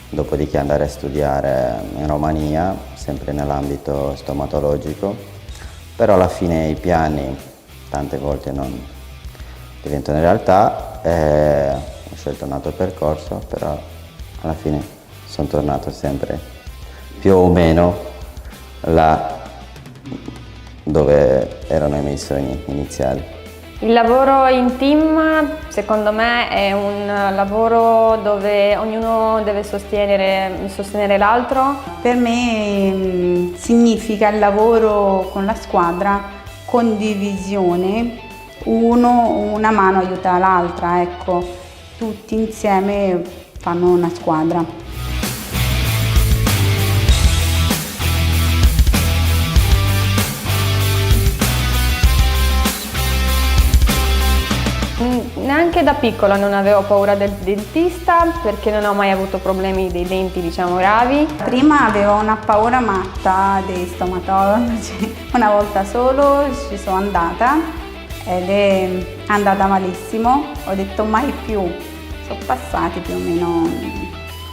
dopodiché andare a studiare in Romania, sempre nell'ambito stomatologico, però alla fine i piani tante volte non diventano realtà, ho scelto un altro percorso, però alla fine sono tornato sempre più o meno là dove erano i miei sogni iniziali. Il lavoro in team secondo me è un lavoro dove ognuno deve sostenere l'altro. Per me significa il lavoro con la squadra, condivisione, una mano aiuta l'altra, ecco, tutti insieme fanno una squadra. Neanche da piccola non avevo paura del dentista perché non ho mai avuto problemi dei denti, diciamo, gravi. Prima avevo una paura matta dei stomatologi, una volta solo ci sono andata ed è andata malissimo, ho detto mai più, sono passati più o meno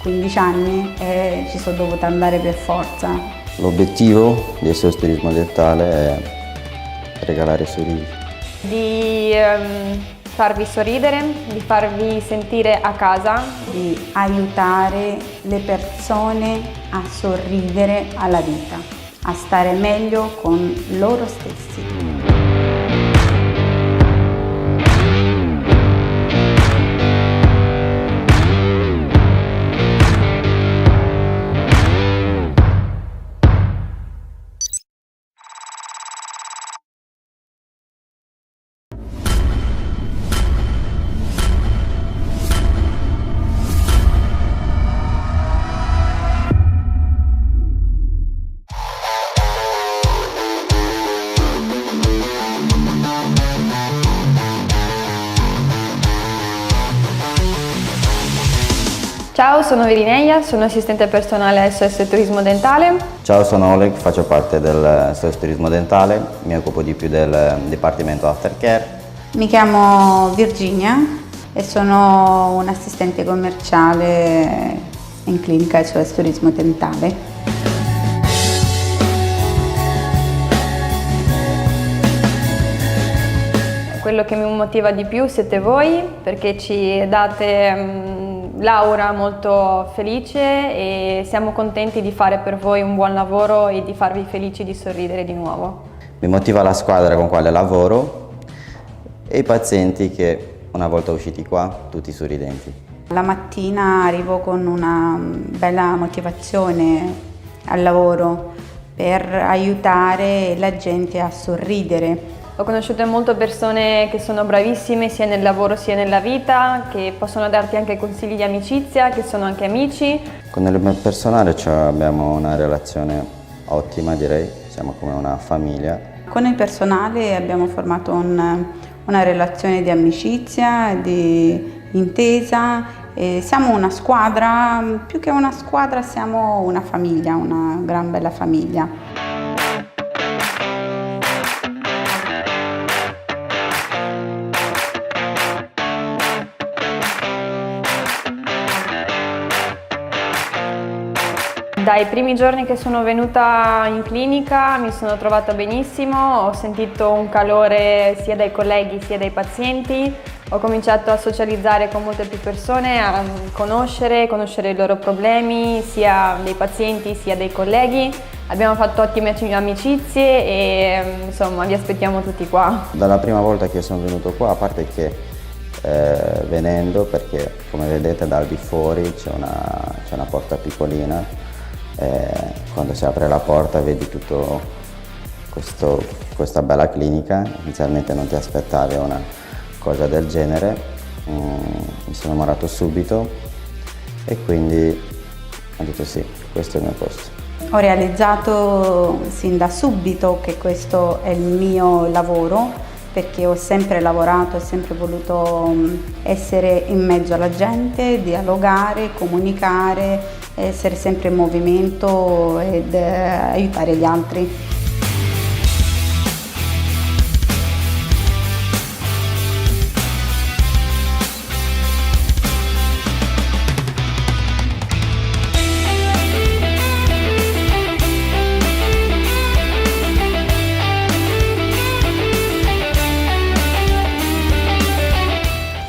15 anni e ci sono dovuta andare per forza. L'obiettivo del SOS Turismo Dentale è regalare sorrisi. Di farvi sorridere, di farvi sentire a casa, di aiutare le persone a sorridere alla vita, a stare meglio con loro stessi. Ciao, sono Virineia, sono assistente personale SOS Turismo Dentale. Ciao, sono Oleg, faccio parte del SOS Turismo Dentale, mi occupo di più del Dipartimento Aftercare. Mi chiamo Virginia e sono un assistente commerciale in clinica SOS Turismo Dentale. Quello che mi motiva di più siete voi, perché ci date l'aura molto felice e siamo contenti di fare per voi un buon lavoro e di farvi felici di sorridere di nuovo. Mi motiva la squadra con quale lavoro e i pazienti che una volta usciti qua tutti sorridenti. La mattina arrivo con una bella motivazione al lavoro per aiutare la gente a sorridere. Ho conosciuto molte persone che sono bravissime sia nel lavoro sia nella vita, che possono darti anche consigli di amicizia, che sono anche amici. Con il personale abbiamo una relazione ottima, direi, siamo come una famiglia. Con il personale abbiamo formato una relazione di amicizia, di intesa. E siamo una squadra, più che una squadra siamo una famiglia, una gran bella famiglia. Dai primi giorni che sono venuta in clinica mi sono trovata benissimo, ho sentito un calore sia dai colleghi sia dai pazienti, ho cominciato a socializzare con molte più persone, a conoscere i loro problemi, sia dei pazienti sia dei colleghi. Abbiamo fatto ottime amicizie e insomma vi aspettiamo tutti qua. Dalla prima volta che sono venuto qua, a parte che venendo, perché come vedete dal di fuori c'è una porta piccolina, quando si apre la porta vedi tutto questa bella clinica. Inizialmente non ti aspettavi una cosa del genere, mi sono innamorato subito e quindi ho detto sì, questo è il mio posto. Ho realizzato sin da subito che questo è il mio lavoro, perché ho sempre lavorato, ho sempre voluto essere in mezzo alla gente, dialogare, comunicare, essere sempre in movimento ed aiutare gli altri.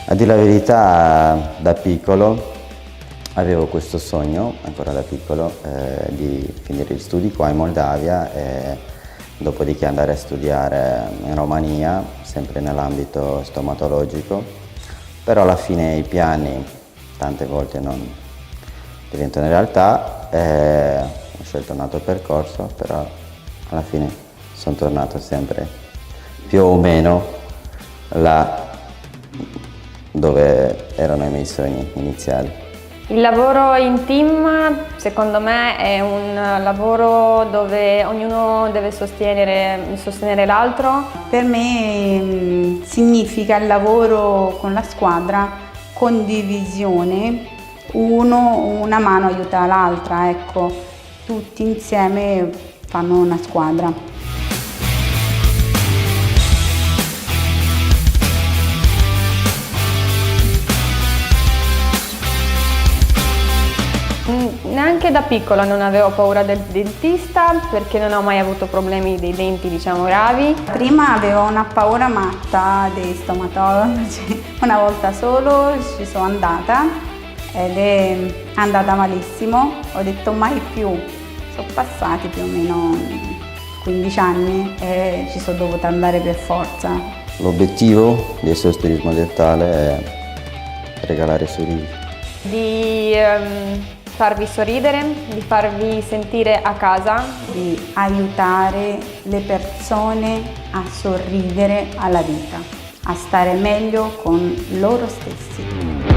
A dire la verità, da piccolo avevo questo sogno, ancora da piccolo, di finire gli studi qua in Moldavia e dopodiché andare a studiare in Romania, sempre nell'ambito stomatologico, però alla fine i piani tante volte non diventano realtà, ho scelto un altro percorso, però alla fine sono tornato sempre più o meno là dove erano i miei sogni iniziali. Il lavoro in team secondo me è un lavoro dove ognuno deve sostenere l'altro. Per me significa il lavoro con la squadra, condivisione, una mano aiuta l'altra, ecco, tutti insieme fanno una squadra. Neanche da piccola non avevo paura del dentista perché non ho mai avuto problemi dei denti, diciamo, gravi. Prima avevo una paura matta dei stomatologi, una volta solo ci sono andata ed è andata malissimo, ho detto mai più, sono passati più o meno 15 anni e ci sono dovuta andare per forza. L'obiettivo del SOS Turismo Dentale è regalare sorrisi. Di farvi sorridere, di farvi sentire a casa, di aiutare le persone a sorridere alla vita, a stare meglio con loro stessi.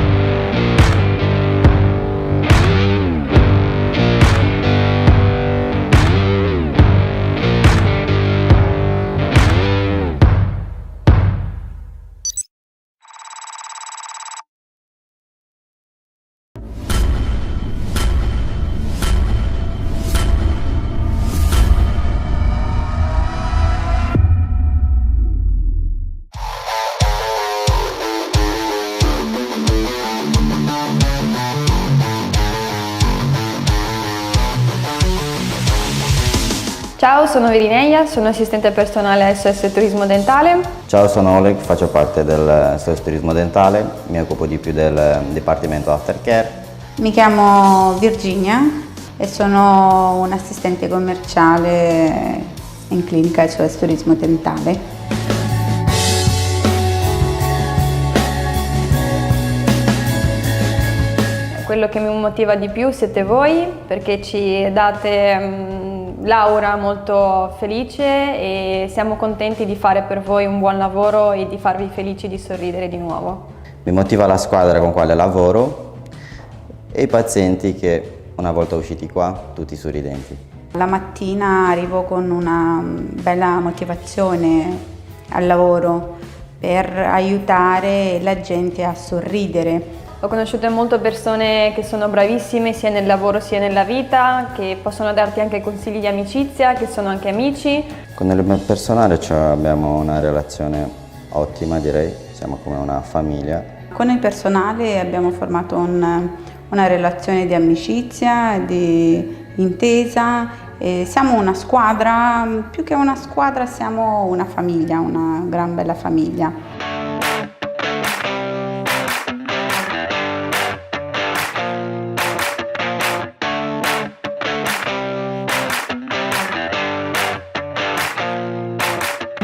Ciao, sono Virineia, sono assistente personale SOS Turismo Dentale. Ciao, sono Oleg, faccio parte del SOS Turismo Dentale, mi occupo di più del Dipartimento Aftercare. Mi chiamo Virginia e sono un assistente commerciale in clinica SOS Turismo Dentale. Quello che mi motiva di più siete voi, perché ci date l'aura molto felice e siamo contenti di fare per voi un buon lavoro e di farvi felici di sorridere di nuovo. Mi motiva la squadra con quale lavoro e i pazienti che una volta usciti qua tutti sorridenti. La mattina arrivo con una bella motivazione al lavoro per aiutare la gente a sorridere. Ho conosciuto molte persone che sono bravissime sia nel lavoro sia nella vita, che possono darti anche consigli di amicizia, che sono anche amici. Con il personale abbiamo una relazione ottima, direi, siamo come una famiglia. Con il personale abbiamo formato una relazione di amicizia, di intesa. E siamo una squadra, più che una squadra siamo una famiglia, una gran bella famiglia.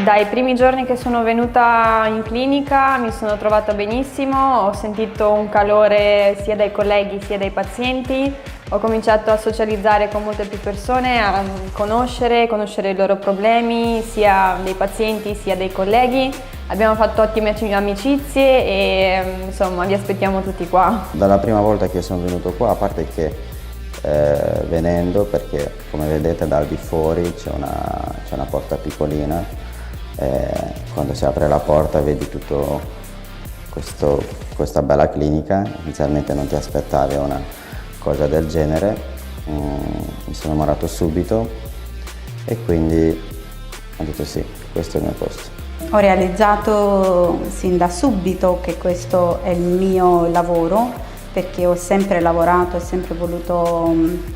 Dai primi giorni che sono venuta in clinica mi sono trovata benissimo, ho sentito un calore sia dai colleghi sia dai pazienti, ho cominciato a socializzare con molte più persone, a conoscere i loro problemi, sia dei pazienti sia dei colleghi. Abbiamo fatto ottime amicizie e insomma vi aspettiamo tutti qua. Dalla prima volta che sono venuto qua, a parte che venendo, perché come vedete dal di fuori c'è una porta piccolina, quando si apre la porta vedi tutto questa bella clinica. Inizialmente non ti aspettavi una cosa del genere, mi sono innamorato subito e quindi ho detto sì, questo è il mio posto. Ho realizzato sin da subito che questo è il mio lavoro, perché ho sempre lavorato, ho sempre voluto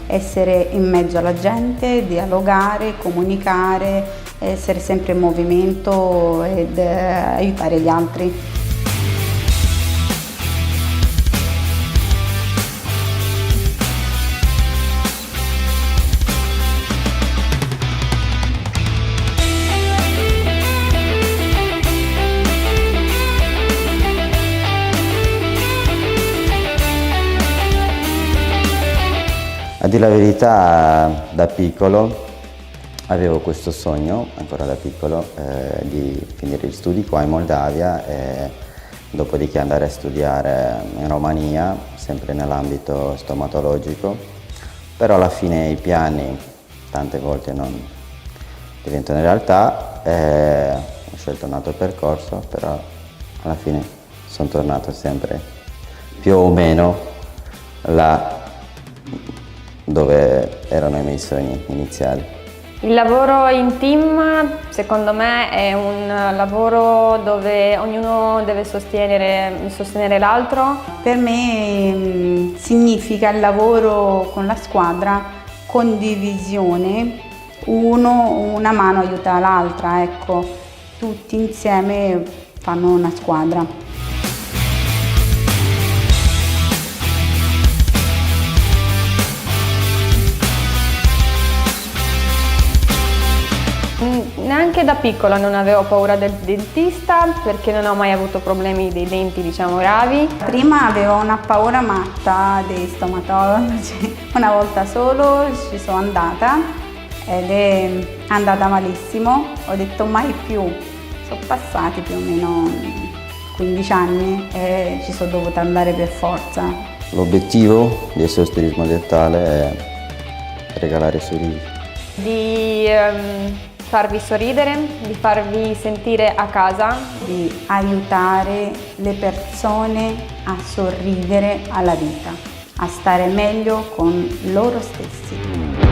essere in mezzo alla gente, dialogare, comunicare, essere sempre in movimento ed aiutare gli altri. A dire la verità, da piccolo avevo questo sogno, ancora da piccolo, di finire gli studi qua in Moldavia e dopodiché andare a studiare in Romania, sempre nell'ambito stomatologico, però alla fine i piani tante volte non diventano realtà, ho scelto un altro percorso, però alla fine sono tornato sempre più o meno là dove erano i miei sogni iniziali. Il lavoro in team secondo me è un lavoro dove ognuno deve sostenere l'altro. Per me significa il lavoro con la squadra, condivisione, una mano aiuta l'altra, ecco, tutti insieme fanno una squadra. Neanche da piccola non avevo paura del dentista perché non ho mai avuto problemi dei denti, diciamo, gravi. Prima avevo una paura matta dei stomatologi, una volta solo ci sono andata ed è andata malissimo, ho detto mai più, sono passati più o meno 15 anni e ci sono dovuta andare per forza. L'obiettivo del SOS Turismo Dentale è regalare sorrisi. Di farvi sorridere, di farvi sentire a casa, di aiutare le persone a sorridere alla vita, a stare meglio con loro stessi.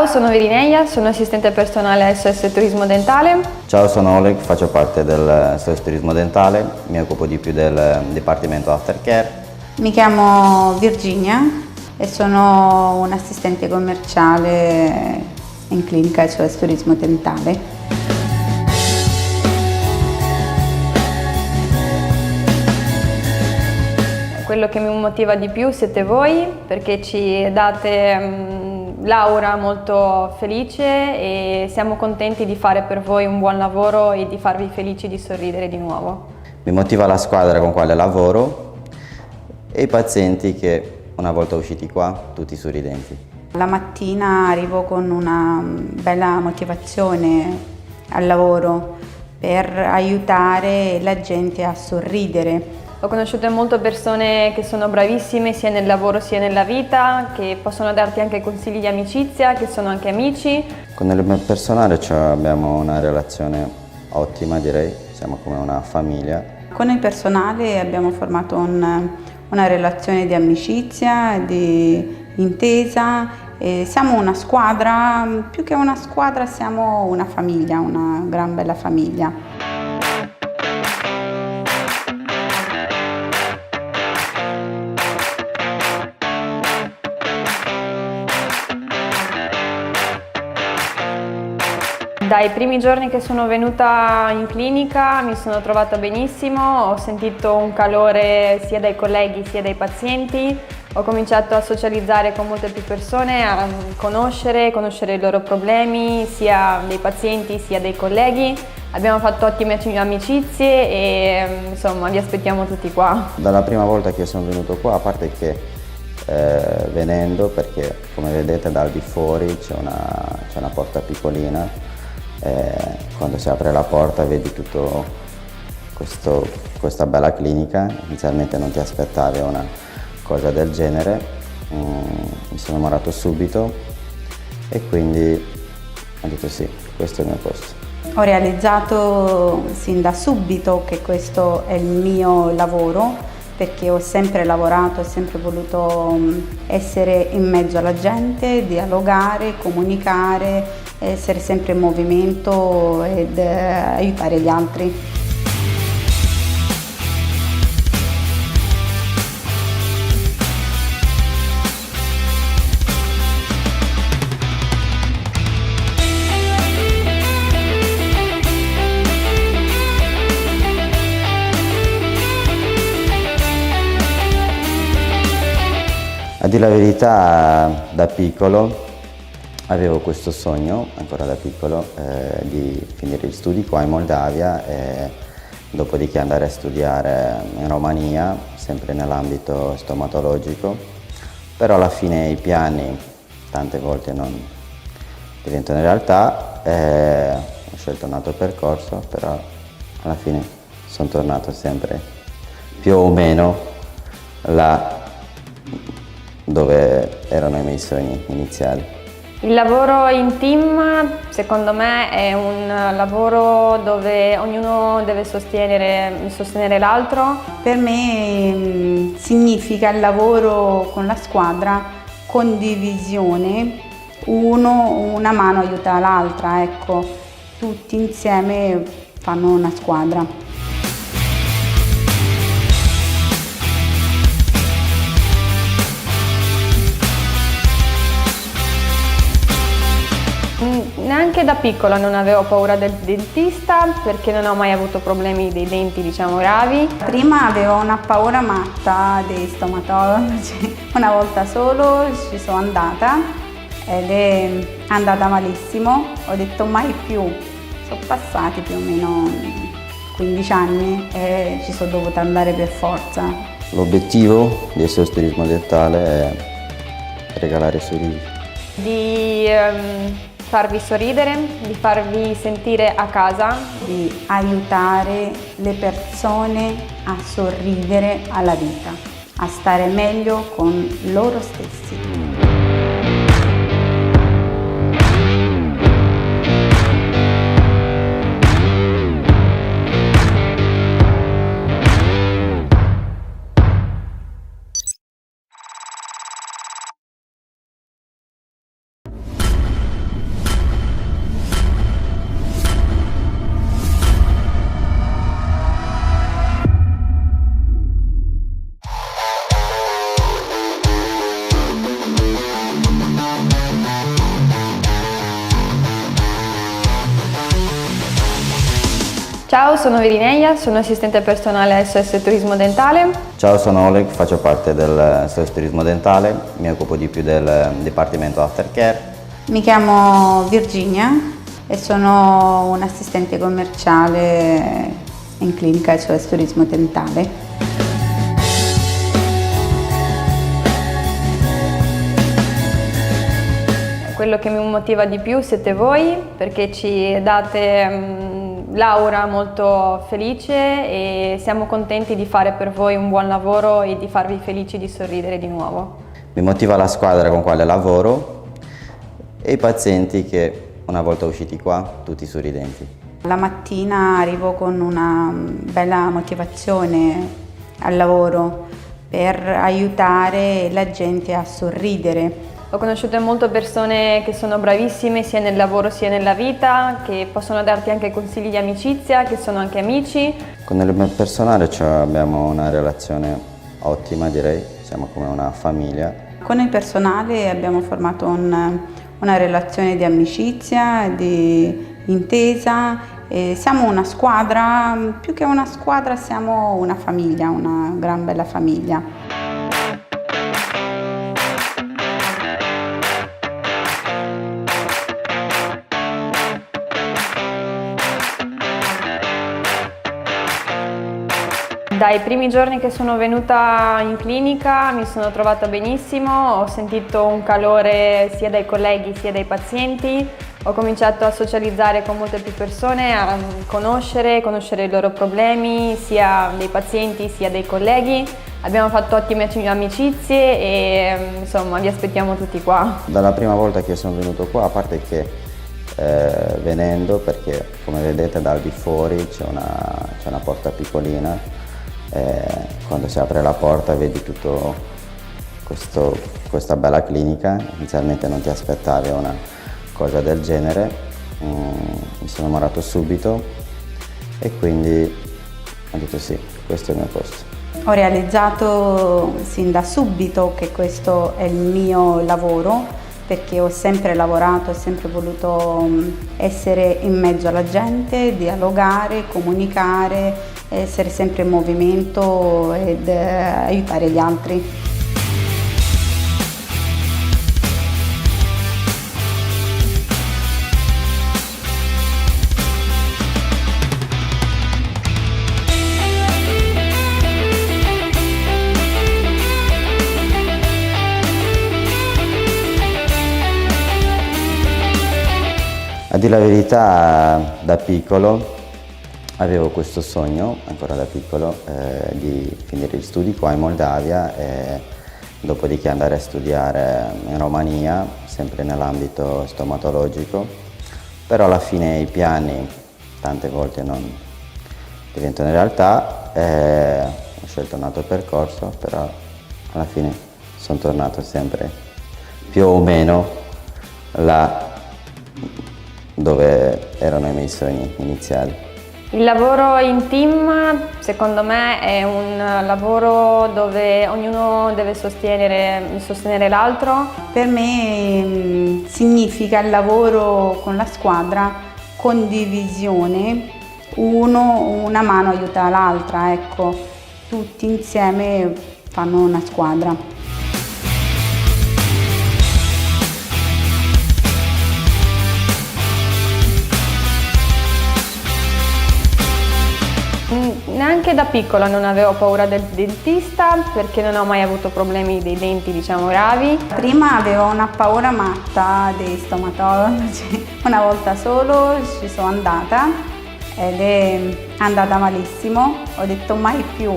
sono Virineia, sono assistente personale SOS Turismo Dentale. Ciao, sono Oleg, faccio parte del SOS Turismo Dentale, mi occupo di più del Dipartimento Aftercare. Mi chiamo Virginia e sono un'assistente commerciale in clinica SOS Turismo Dentale. Quello che mi motiva di più siete voi, perché ci date l'aura molto felice e siamo contenti di fare per voi un buon lavoro e di farvi felici di sorridere di nuovo. Mi motiva la squadra con quale lavoro e i pazienti che una volta usciti qua tutti sorridenti. La mattina arrivo con una bella motivazione al lavoro per aiutare la gente a sorridere. Ho conosciuto molte persone che sono bravissime sia nel lavoro sia nella vita, che possono darti anche consigli di amicizia, che sono anche amici. Con il personale abbiamo una relazione ottima, direi, siamo come una famiglia. Con il personale abbiamo formato una relazione di amicizia, di intesa. E siamo una squadra, più che una squadra siamo una famiglia, una gran bella famiglia. Dai primi giorni che sono venuta in clinica mi sono trovata benissimo, ho sentito un calore sia dai colleghi sia dai pazienti, ho cominciato a socializzare con molte più persone, a conoscere i loro problemi, sia dei pazienti sia dei colleghi. Abbiamo fatto ottime amicizie e insomma vi aspettiamo tutti qua. Dalla prima volta che sono venuto qua, a parte che venendo, perché come vedete dal di fuori c'è una porta piccolina, quando si apre la porta vedi tutto questa bella clinica. Inizialmente non ti aspettavi una cosa del genere, mi sono innamorato subito e quindi ho detto sì, questo è il mio posto. Ho realizzato sin da subito che questo è il mio lavoro, perché ho sempre lavorato, ho sempre voluto essere in mezzo alla gente, dialogare, comunicare, essere sempre in movimento ed aiutare gli altri. A dire la verità, da piccolo avevo questo sogno, ancora da piccolo, di finire gli studi qua in Moldavia e dopodiché andare a studiare in Romania, sempre nell'ambito stomatologico, però alla fine i piani tante volte non diventano realtà, ho scelto un altro percorso, però alla fine sono tornato sempre più o meno là dove erano i miei sogni iniziali. Il lavoro in team secondo me è un lavoro dove ognuno deve sostenere l'altro. Per me significa il lavoro con la squadra, condivisione, una mano aiuta l'altra, ecco, tutti insieme fanno una squadra. Neanche da piccola non avevo paura del dentista perché non ho mai avuto problemi dei denti, diciamo, gravi. Prima avevo una paura matta dei stomatologi, una volta solo ci sono andata ed è andata malissimo, ho detto mai più, sono passati più o meno 15 anni e ci sono dovuta andare per forza. L'obiettivo del SOS Turismo Dentale è regalare sorrisi. Di farvi sorridere, di farvi sentire a casa, di aiutare le persone a sorridere alla vita, a stare meglio con loro stessi. Ciao, sono Virineia, sono assistente personale SOS Turismo Dentale. Ciao, sono Oleg, faccio parte del SOS Turismo Dentale, mi occupo di più del Dipartimento Aftercare. Mi chiamo Virginia e sono un assistente commerciale in clinica SOS Turismo Dentale. Quello che mi motiva di più siete voi, perché ci date l'aura molto felice e siamo contenti di fare per voi un buon lavoro e di farvi felici di sorridere di nuovo. Mi motiva la squadra con quale lavoro e i pazienti che una volta usciti qua tutti sorridenti. La mattina arrivo con una bella motivazione al lavoro per aiutare la gente a sorridere. Ho conosciuto molte persone che sono bravissime sia nel lavoro sia nella vita, che possono darti anche consigli di amicizia, che sono anche amici. Con il personale abbiamo una relazione ottima, direi, siamo come una famiglia. Con il personale abbiamo formato una relazione di amicizia, di intesa. E siamo una squadra, più che una squadra siamo una famiglia, una gran bella famiglia. Dai primi giorni che sono venuta in clinica mi sono trovata benissimo, ho sentito un calore sia dai colleghi sia dai pazienti, ho cominciato a socializzare con molte più persone, a conoscere i loro problemi, sia dei pazienti sia dei colleghi. Abbiamo fatto ottime amicizie e insomma vi aspettiamo tutti qua. Dalla prima volta che sono venuto qua, a parte che venendo, perché come vedete dal di fuori c'è una porta piccolina, quando si apre la porta vedi tutto questa bella clinica. Inizialmente non ti aspettavi una cosa del genere, mi sono innamorato subito e quindi ho detto sì, questo è il mio posto. Ho realizzato sin da subito che questo è il mio lavoro, perché ho sempre lavorato, ho sempre voluto essere in mezzo alla gente, dialogare, comunicare, essere sempre in movimento ed aiutare gli altri. A dire la verità, da piccolo avevo questo sogno, ancora da piccolo, di finire gli studi qua in Moldavia e dopodiché andare a studiare in Romania, sempre nell'ambito stomatologico, però alla fine i piani tante volte non diventano realtà, ho scelto un altro percorso, però alla fine sono tornato sempre più o meno là dove erano i miei sogni iniziali. Il lavoro in team secondo me è un lavoro dove ognuno deve sostenere l'altro. Per me significa il lavoro con la squadra, condivisione, una mano aiuta l'altra, ecco, tutti insieme fanno una squadra. Neanche da piccola non avevo paura del dentista perché non ho mai avuto problemi dei denti, diciamo, gravi. Prima avevo una paura matta dei stomatologi, una volta solo ci sono andata ed è andata malissimo, ho detto mai più,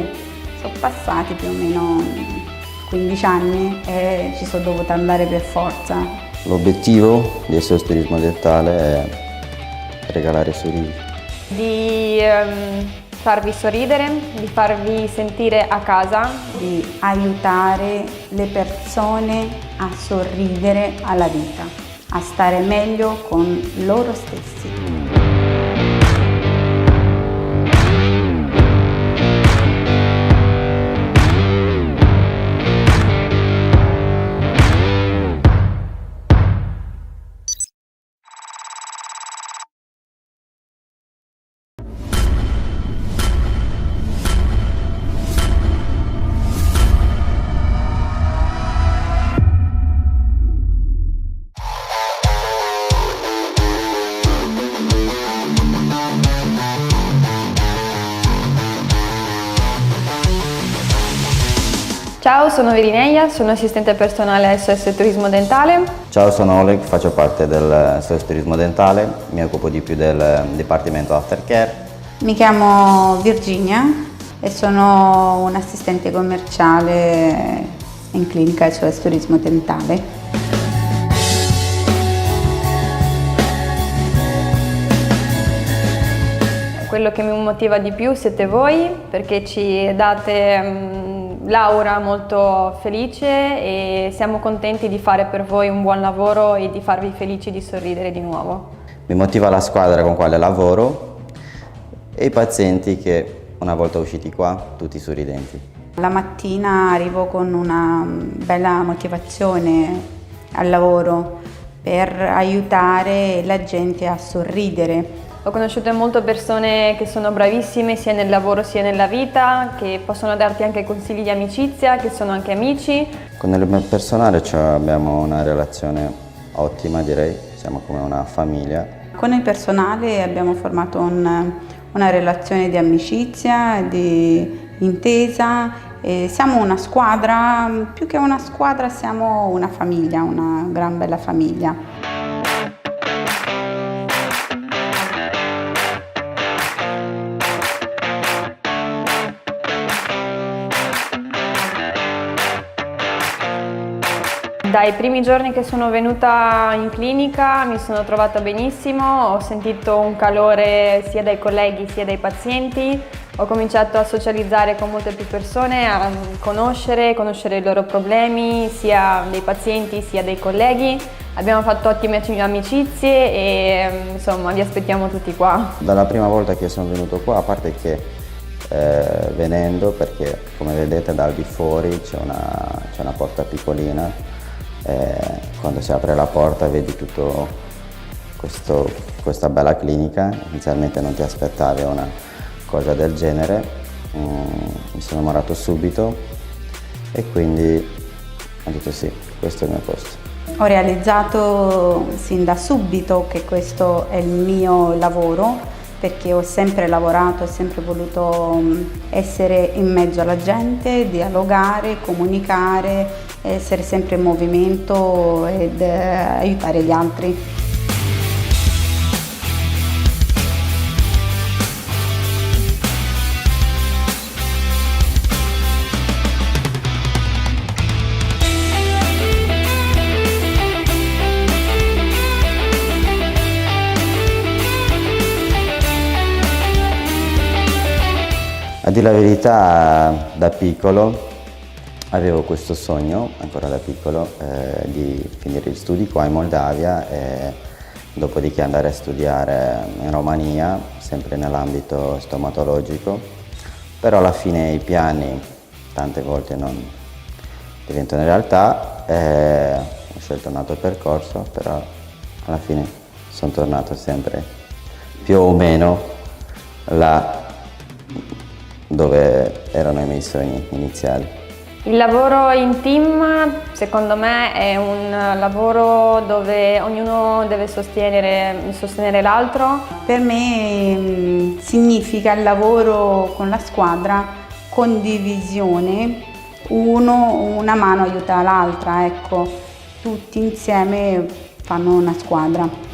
sono passati più o meno 15 anni e ci sono dovuta andare per forza. L'obiettivo del SOS Turismo Dentale è regalare sorrisi. Di farvi sorridere, di farvi sentire a casa, di aiutare le persone a sorridere alla vita, a stare meglio con loro stessi. Ciao, sono Virineia, sono assistente personale SOS Turismo Dentale. Ciao, sono Oleg, faccio parte del SOS Turismo Dentale, mi occupo di più del Dipartimento Aftercare. Mi chiamo Virginia e sono un assistente commerciale in clinica SOS Turismo Dentale. Quello che mi motiva di più siete voi, perché ci date l'aura molto felice e siamo contenti di fare per voi un buon lavoro e di farvi felici di sorridere di nuovo. Mi motiva la squadra con quale lavoro e i pazienti che una volta usciti qua tutti sorridenti. La mattina arrivo con una bella motivazione al lavoro per aiutare la gente a sorridere. Ho conosciuto molte persone che sono bravissime sia nel lavoro sia nella vita, che possono darti anche consigli di amicizia, che sono anche amici. Con il personale abbiamo una relazione ottima, direi, siamo come una famiglia. Con il personale abbiamo formato una relazione di amicizia, di intesa. E siamo una squadra, più che una squadra siamo una famiglia, una gran bella famiglia. Dai primi giorni che sono venuta in clinica mi sono trovata benissimo, ho sentito un calore sia dai colleghi sia dai pazienti, ho cominciato a socializzare con molte più persone, a conoscere i loro problemi, sia dei pazienti sia dei colleghi. Abbiamo fatto ottime amicizie e insomma vi aspettiamo tutti qua. Dalla prima volta che sono venuto qua, a parte che venendo, perché come vedete dal di fuori c'è una porta piccolina, quando si apre la porta vedi tutto questa bella clinica. Inizialmente non ti aspettavi una cosa del genere, mi sono innamorato subito e quindi ho detto sì, questo è il mio posto. Ho realizzato sin da subito che questo è il mio lavoro, perché ho sempre lavorato, ho sempre voluto essere in mezzo alla gente, dialogare, comunicare, essere sempre in movimento ed aiutare gli altri. A dire la verità, da piccolo avevo questo sogno, ancora da piccolo, di finire gli studi qua in Moldavia e dopodiché andare a studiare in Romania, sempre nell'ambito stomatologico, però alla fine i piani tante volte non diventano realtà, ho scelto un altro percorso, però alla fine sono tornato sempre più o meno là dove erano i miei sogni iniziali. Il lavoro in team secondo me è un lavoro dove ognuno deve sostenere l'altro. Per me significa il lavoro con la squadra, condivisione, una mano aiuta l'altra, ecco, tutti insieme fanno una squadra.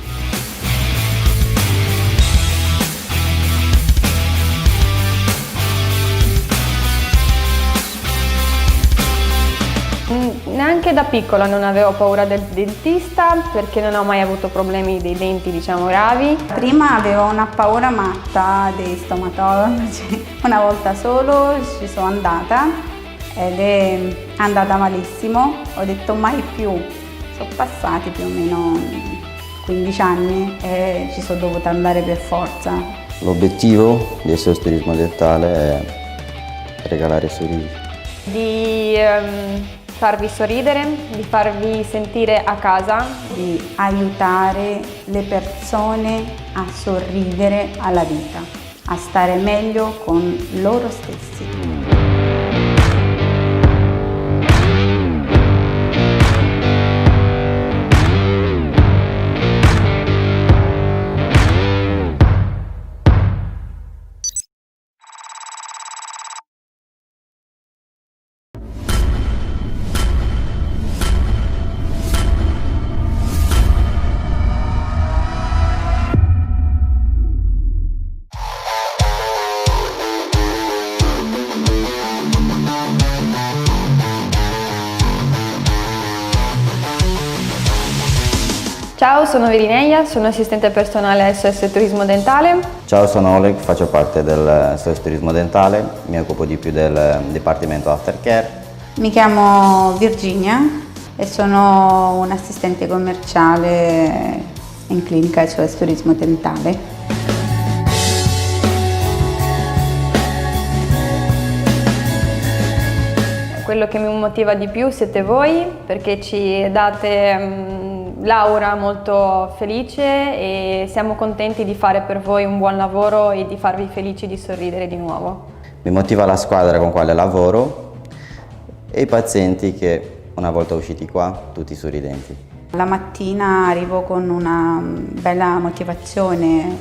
Neanche da piccola non avevo paura del dentista perché non ho mai avuto problemi dei denti, diciamo, gravi. Prima avevo una paura matta dei stomatologi, una volta solo ci sono andata ed è andata malissimo, ho detto mai più, sono passati più o meno 15 anni e ci sono dovuta andare per forza. L'obiettivo del SOS Turismo Dentale è regalare sorrisi. Di farvi sorridere, di farvi sentire a casa, di aiutare le persone a sorridere alla vita, a stare meglio con loro stessi. Ciao, sono Virineia, sono assistente personale SOS Turismo Dentale. Ciao, sono Oleg, faccio parte del SOS Turismo Dentale, mi occupo di più del Dipartimento Aftercare. Mi chiamo Virginia e sono un assistente commerciale in clinica SOS Turismo Dentale. Quello che mi motiva di più siete voi, perché ci date l'aura molto felice e siamo contenti di fare per voi un buon lavoro e di farvi felici di sorridere di nuovo. Mi motiva la squadra con quale lavoro e i pazienti che una volta usciti qua tutti sorridenti. La mattina arrivo con una bella motivazione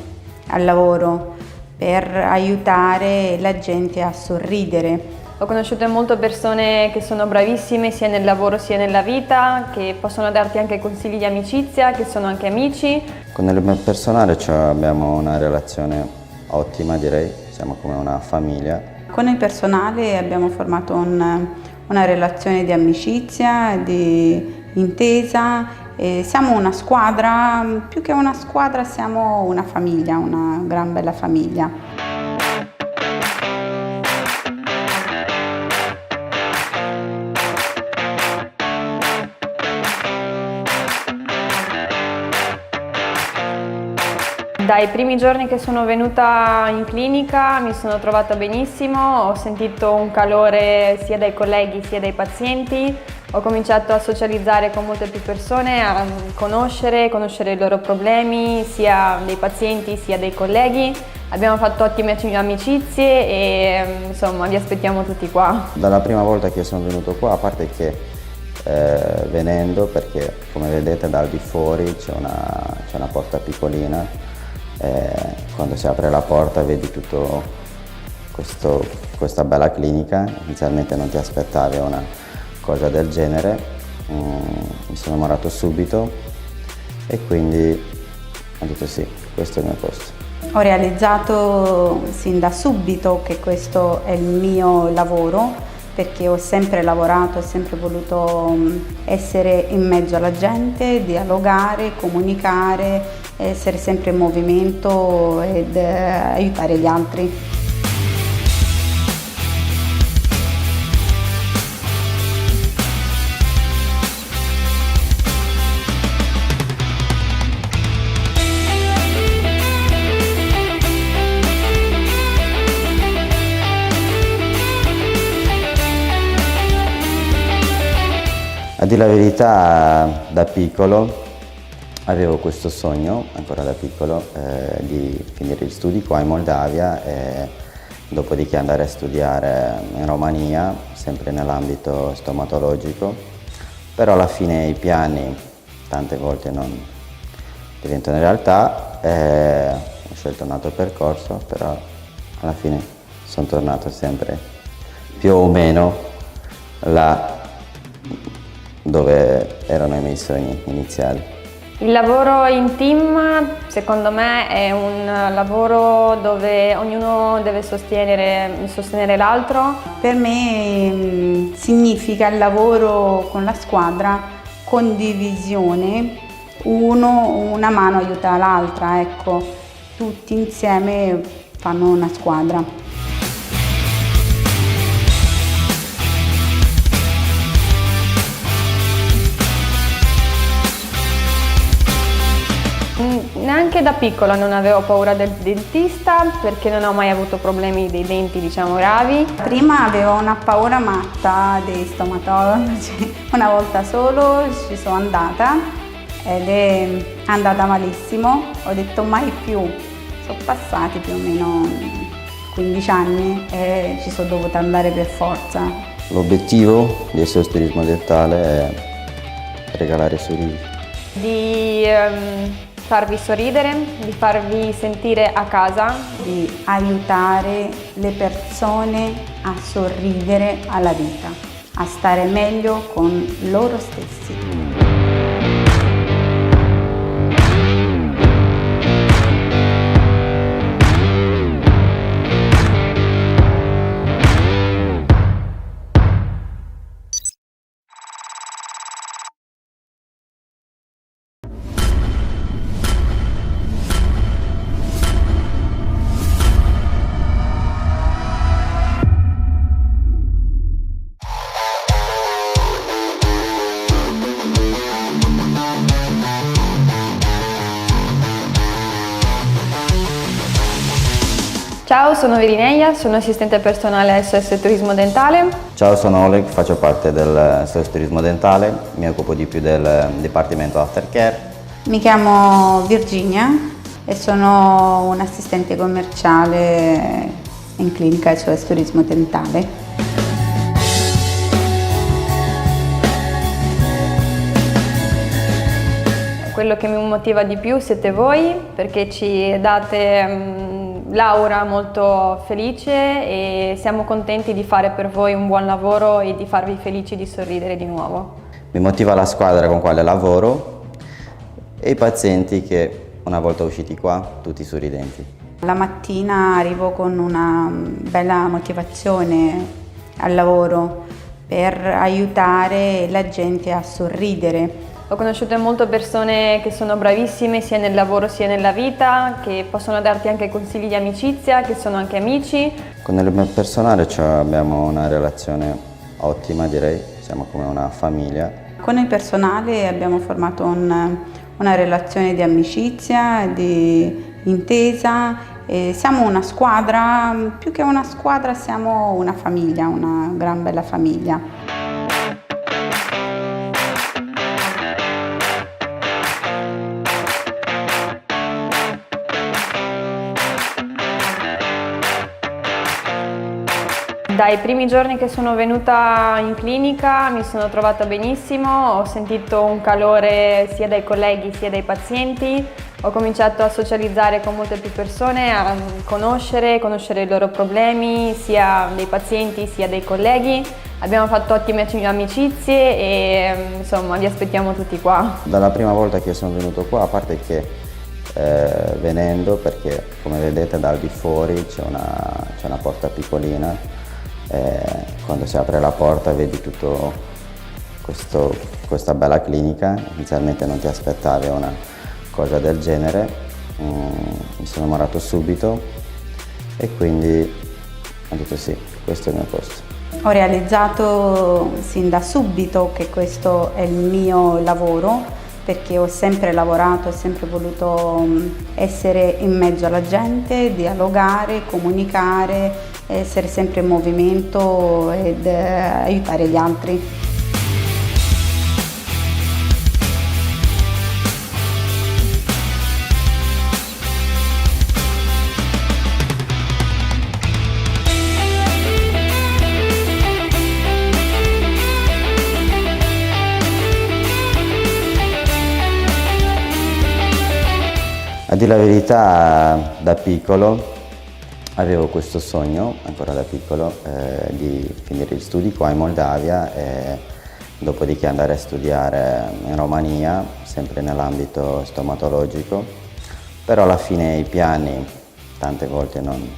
al lavoro per aiutare la gente a sorridere. Ho conosciuto molte persone che sono bravissime sia nel lavoro sia nella vita, che possono darti anche consigli di amicizia, che sono anche amici. Con il personale abbiamo una relazione ottima, direi, siamo come una famiglia. Con il personale abbiamo formato una relazione di amicizia, di intesa. E siamo una squadra, più che una squadra siamo una famiglia, una gran bella famiglia. Dai primi giorni che sono venuta in clinica mi sono trovata benissimo, ho sentito un calore sia dai colleghi sia dai pazienti, ho cominciato a socializzare con molte più persone, a conoscere i loro problemi, sia dei pazienti sia dei colleghi. Abbiamo fatto ottime amicizie e insomma vi aspettiamo tutti qua. Dalla prima volta che sono venuto qua, a parte che venendo, perché come vedete dal di fuori c'è una porta piccolina, quando si apre la porta vedi tutto questa bella clinica. Inizialmente non ti aspettavi una cosa del genere, mi sono innamorato subito e quindi ho detto sì, questo è il mio posto. Ho realizzato sin da subito che questo è il mio lavoro, perché ho sempre lavorato, ho sempre voluto essere in mezzo alla gente, dialogare, comunicare, essere sempre in movimento ed aiutare gli altri. A dire la verità, da piccolo avevo questo sogno, ancora da piccolo, di finire gli studi qua in Moldavia e dopodiché andare a studiare in Romania, sempre nell'ambito stomatologico, però alla fine i piani tante volte non diventano realtà, ho scelto un altro percorso, però alla fine sono tornato sempre più o meno là dove erano i miei sogni iniziali. Il lavoro in team secondo me è un lavoro dove ognuno deve sostenere l'altro. Per me significa il lavoro con la squadra, condivisione, una mano aiuta l'altra, ecco, tutti insieme fanno una squadra. Neanche da piccola non avevo paura del dentista perché non ho mai avuto problemi dei denti, diciamo, gravi. Prima avevo una paura matta dei stomatologi, una volta solo ci sono andata ed è andata malissimo, ho detto mai più, sono passati più o meno 15 anni e ci sono dovuta andare per forza. L'obiettivo del SOS Turismo Dentale è regalare sorrisi. Di farvi sorridere, di farvi sentire a casa, di aiutare le persone a sorridere alla vita, a stare meglio con loro stessi. sono Virineia, sono assistente personale SOS Turismo Dentale. Ciao, sono Oleg, faccio parte del SOS Turismo Dentale, mi occupo di più del Dipartimento Aftercare. Mi chiamo Virginia e sono un'assistente commerciale in clinica SOS Turismo Dentale. Quello che mi motiva di più siete voi, perché ci date l'aura molto felice e siamo contenti di fare per voi un buon lavoro e di farvi felici di sorridere di nuovo. Mi motiva la squadra con quale lavoro e i pazienti che una volta usciti qua tutti sorridenti. La mattina arrivo con una bella motivazione al lavoro per aiutare la gente a sorridere. Ho conosciuto molte persone che sono bravissime sia nel lavoro sia nella vita, che possono darti anche consigli di amicizia, che sono anche amici. Con il mio personale abbiamo una relazione ottima, direi, siamo come una famiglia. Con il personale abbiamo formato una relazione di amicizia, di intesa. E siamo una squadra, più che una squadra siamo una famiglia, una gran bella famiglia. Dai primi giorni che sono venuta in clinica mi sono trovata benissimo, ho sentito un calore sia dai colleghi sia dai pazienti, ho cominciato a socializzare con molte più persone, a conoscere i loro problemi, sia dei pazienti sia dei colleghi. Abbiamo fatto ottime amicizie e insomma vi aspettiamo tutti qua. Dalla prima volta che sono venuto qua, a parte che venendo, perché come vedete dal di fuori c'è una porta piccolina, quando si apre la porta vedi tutto questa bella clinica. Inizialmente non ti aspettavi una cosa del genere, mi sono innamorato subito e quindi ho detto sì, questo è il mio posto. Ho realizzato sin da subito che questo è il mio lavoro, perché ho sempre lavorato, ho sempre voluto essere in mezzo alla gente, dialogare, comunicare, essere sempre in movimento ed aiutare gli altri. A dire la verità, da piccolo avevo questo sogno, ancora da piccolo, di finire gli studi qua in Moldavia e dopodiché andare a studiare in Romania, sempre nell'ambito stomatologico, però alla fine i piani tante volte non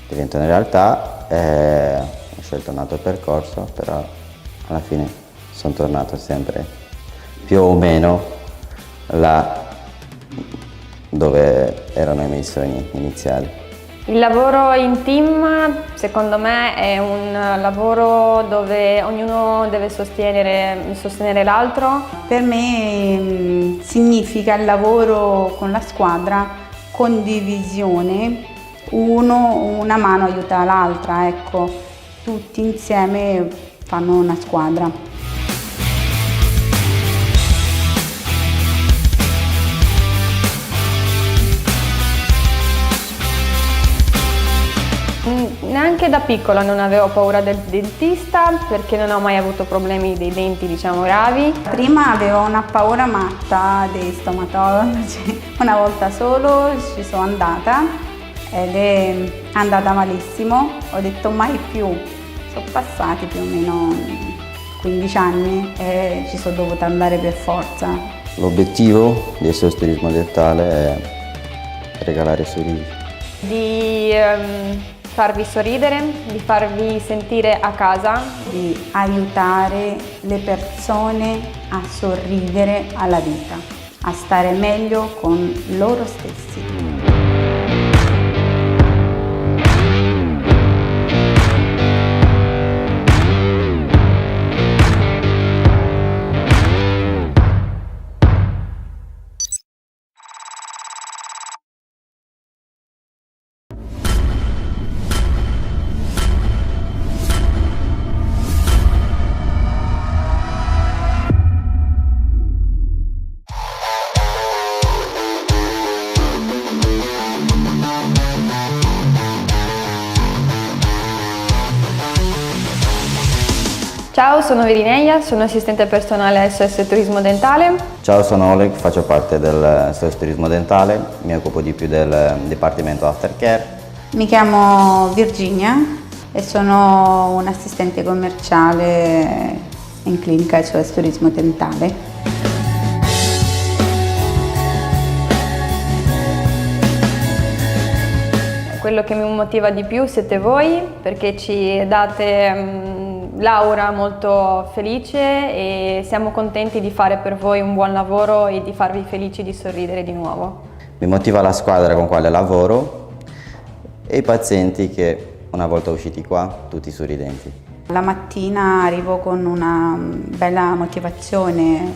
diventano realtà, ho scelto un altro percorso, però alla fine sono tornato sempre più o meno là dove erano i miei sogni iniziali. Il lavoro in team secondo me è un lavoro dove ognuno deve sostenere l'altro. Per me significa il lavoro con la squadra, condivisione, una mano aiuta l'altra, ecco, tutti insieme fanno una squadra. Neanche da piccola non avevo paura del dentista perché non ho mai avuto problemi dei denti, diciamo, gravi. Prima avevo una paura matta dei stomatologi, una volta solo ci sono andata ed è andata malissimo, ho detto mai più. Sono passati più o meno 15 anni e ci sono dovuta andare per forza. L'obiettivo del SOS Turismo Dentale è regalare sorrisi. Di farvi sorridere, di farvi sentire a casa, di aiutare le persone a sorridere alla vita, a stare meglio con loro stessi. sono Virineia, sono assistente personale SOS Turismo Dentale. Ciao, sono Oleg, faccio parte del SOS Turismo Dentale, mi occupo di più del Dipartimento Aftercare. Mi chiamo Virginia e sono un'assistente commerciale in clinica SOS Turismo Dentale. Quello che mi motiva di più siete voi, perché ci date l'aura molto felice e siamo contenti di fare per voi un buon lavoro e di farvi felici di sorridere di nuovo. Mi motiva la squadra con quale lavoro e i pazienti che una volta usciti qua tutti sorridenti. La mattina arrivo con una bella motivazione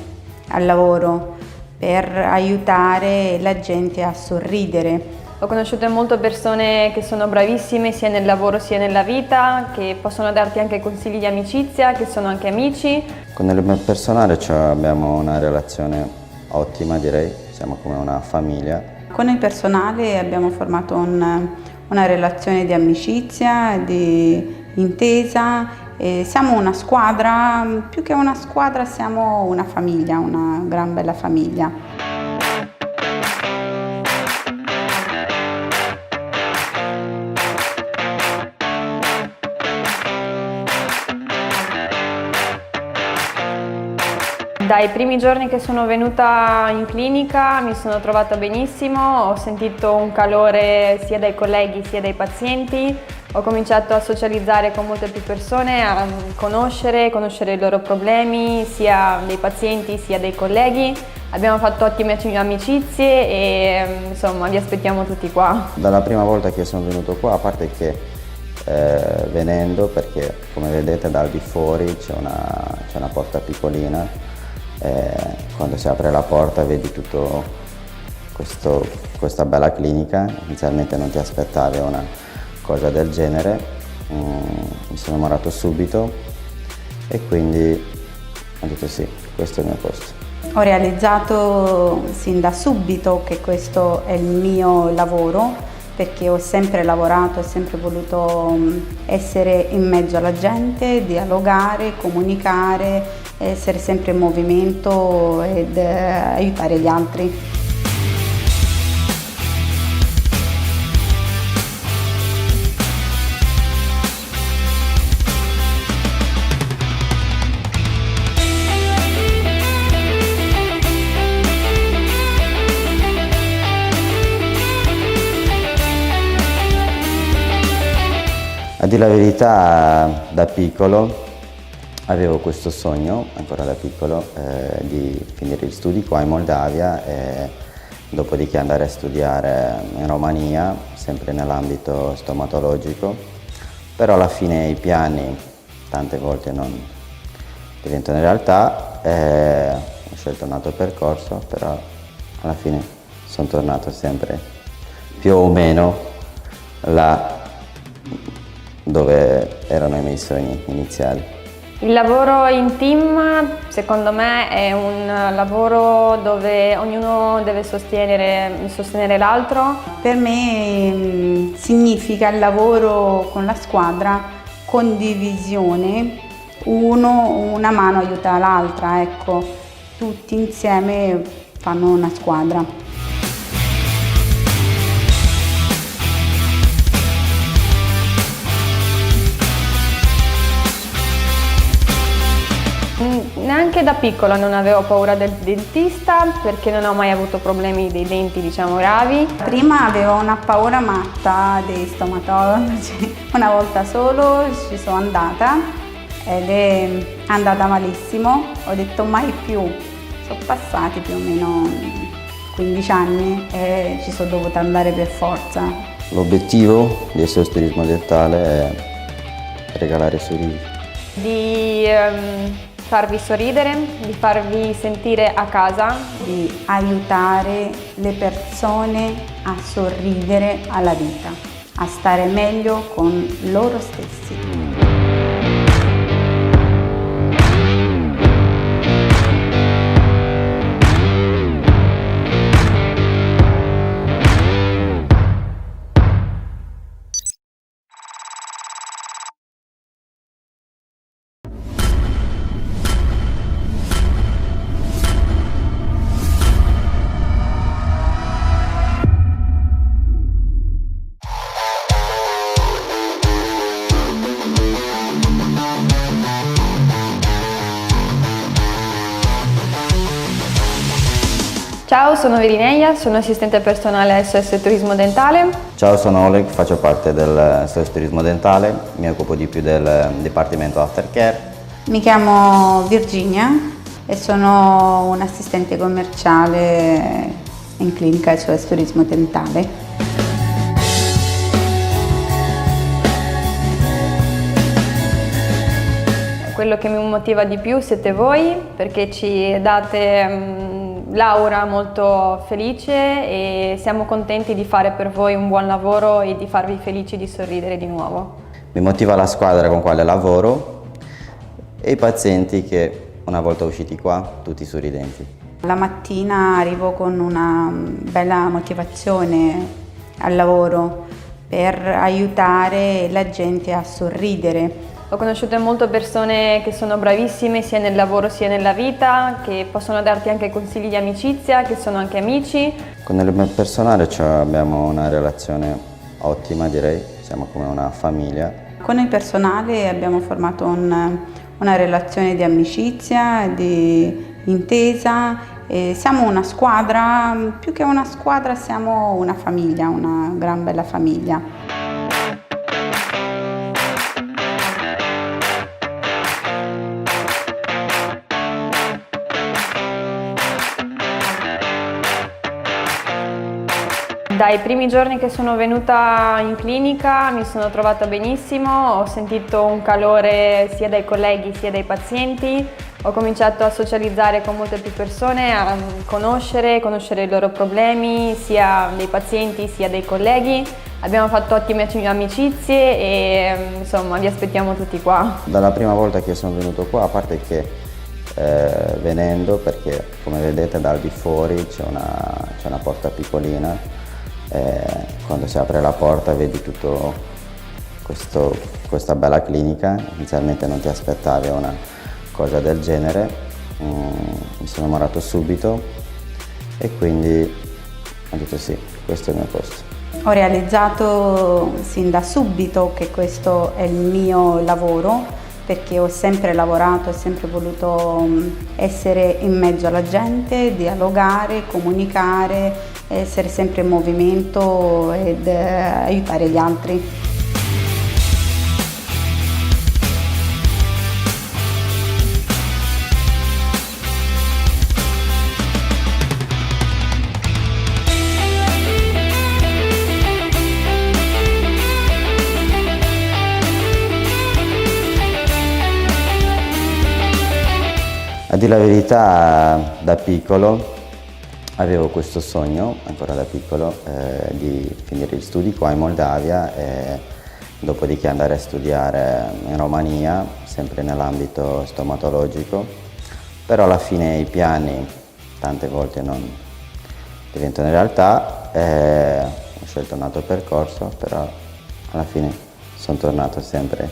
al lavoro per aiutare la gente a sorridere. Ho conosciuto molte persone che sono bravissime sia nel lavoro sia nella vita, che possono darti anche consigli di amicizia, che sono anche amici. Con il personale abbiamo una relazione ottima, direi, siamo come una famiglia. Con il personale abbiamo formato una relazione di amicizia, di intesa. E siamo una squadra, più che una squadra siamo una famiglia, una gran bella famiglia. Dai primi giorni che sono venuta in clinica mi sono trovata benissimo, ho sentito un calore sia dai colleghi sia dai pazienti, ho cominciato a socializzare con molte più persone, a conoscere i loro problemi, sia dei pazienti sia dei colleghi. Abbiamo fatto ottime amicizie e insomma vi aspettiamo tutti qua. Dalla prima volta che sono venuto qua, a parte che venendo, perché come vedete dal di fuori c'è una porta piccolina, quando si apre la porta vedi tutto questa bella clinica. Inizialmente non ti aspettavi una cosa del genere, mi sono innamorato subito e quindi ho detto sì, questo è il mio posto. Ho realizzato sin da subito che questo è il mio lavoro, perché ho sempre lavorato, ho sempre voluto essere in mezzo alla gente, dialogare, comunicare, essere sempre in movimento ed aiutare gli altri. A dire la verità, da piccolo avevo questo sogno, ancora da piccolo, di finire gli studi qua in Moldavia e dopodiché andare a studiare in Romania, sempre nell'ambito stomatologico, però alla fine i piani tante volte non diventano realtà, ho scelto un altro percorso, però alla fine sono tornato sempre più o meno là dove erano i miei sogni iniziali. Il lavoro in team secondo me è un lavoro dove ognuno deve sostenere l'altro. Per me significa il lavoro con la squadra, condivisione, una mano aiuta l'altra, ecco, tutti insieme fanno una squadra. Neanche da piccola non avevo paura del dentista perché non ho mai avuto problemi dei denti, diciamo, gravi. Prima avevo una paura matta dei stomatologi, una volta solo ci sono andata ed è andata malissimo, ho detto mai più, sono passati più o meno 15 anni e ci sono dovuta andare per forza. L'obiettivo del SOS Turismo Dentale è regalare sorrisi. Di farvi sorridere, di farvi sentire a casa, di aiutare le persone a sorridere alla vita, a stare meglio con loro stessi. Ciao, sono Virineia, sono assistente personale SOS Turismo Dentale. Ciao, sono Oleg, faccio parte del SOS Turismo Dentale, mi occupo di più del Dipartimento Aftercare. Mi chiamo Virginia e sono un assistente commerciale in clinica SOS Turismo Dentale. Quello che mi motiva di più siete voi, perché ci date l'aura molto felice e siamo contenti di fare per voi un buon lavoro e di farvi felici di sorridere di nuovo. Mi motiva la squadra con quale lavoro e i pazienti che una volta usciti qua tutti sorridenti. La mattina arrivo con una bella motivazione al lavoro per aiutare la gente a sorridere. Ho conosciuto molte persone che sono bravissime sia nel lavoro sia nella vita, che possono darti anche consigli di amicizia, che sono anche amici. Con il personale abbiamo una relazione ottima, direi, siamo come una famiglia. Con il personale abbiamo formato una relazione di amicizia, di intesa. E siamo una squadra, più che una squadra siamo una famiglia, una gran bella famiglia. Dai primi giorni che sono venuta in clinica mi sono trovata benissimo, ho sentito un calore sia dai colleghi sia dai pazienti, ho cominciato a socializzare con molte più persone, a conoscere i loro problemi, sia dei pazienti sia dei colleghi. Abbiamo fatto ottime amicizie e insomma vi aspettiamo tutti qua. Dalla prima volta che sono venuto qua, a parte che venendo, perché come vedete dal di fuori c'è una porta piccolina, quando si apre la porta vedi tutto questa bella clinica. Inizialmente non ti aspettavi una cosa del genere, mi sono innamorato subito e quindi ho detto sì, questo è il mio posto. Ho realizzato sin da subito che questo è il mio lavoro, perché ho sempre lavorato, ho sempre voluto essere in mezzo alla gente, dialogare, comunicare, essere sempre in movimento ed aiutare gli altri. A dire la verità, da piccolo avevo questo sogno, ancora da piccolo, di finire gli studi qua in Moldavia e dopodiché andare a studiare in Romania, sempre nell'ambito stomatologico, però alla fine i piani tante volte non diventano realtà, ho scelto un altro percorso, però alla fine sono tornato sempre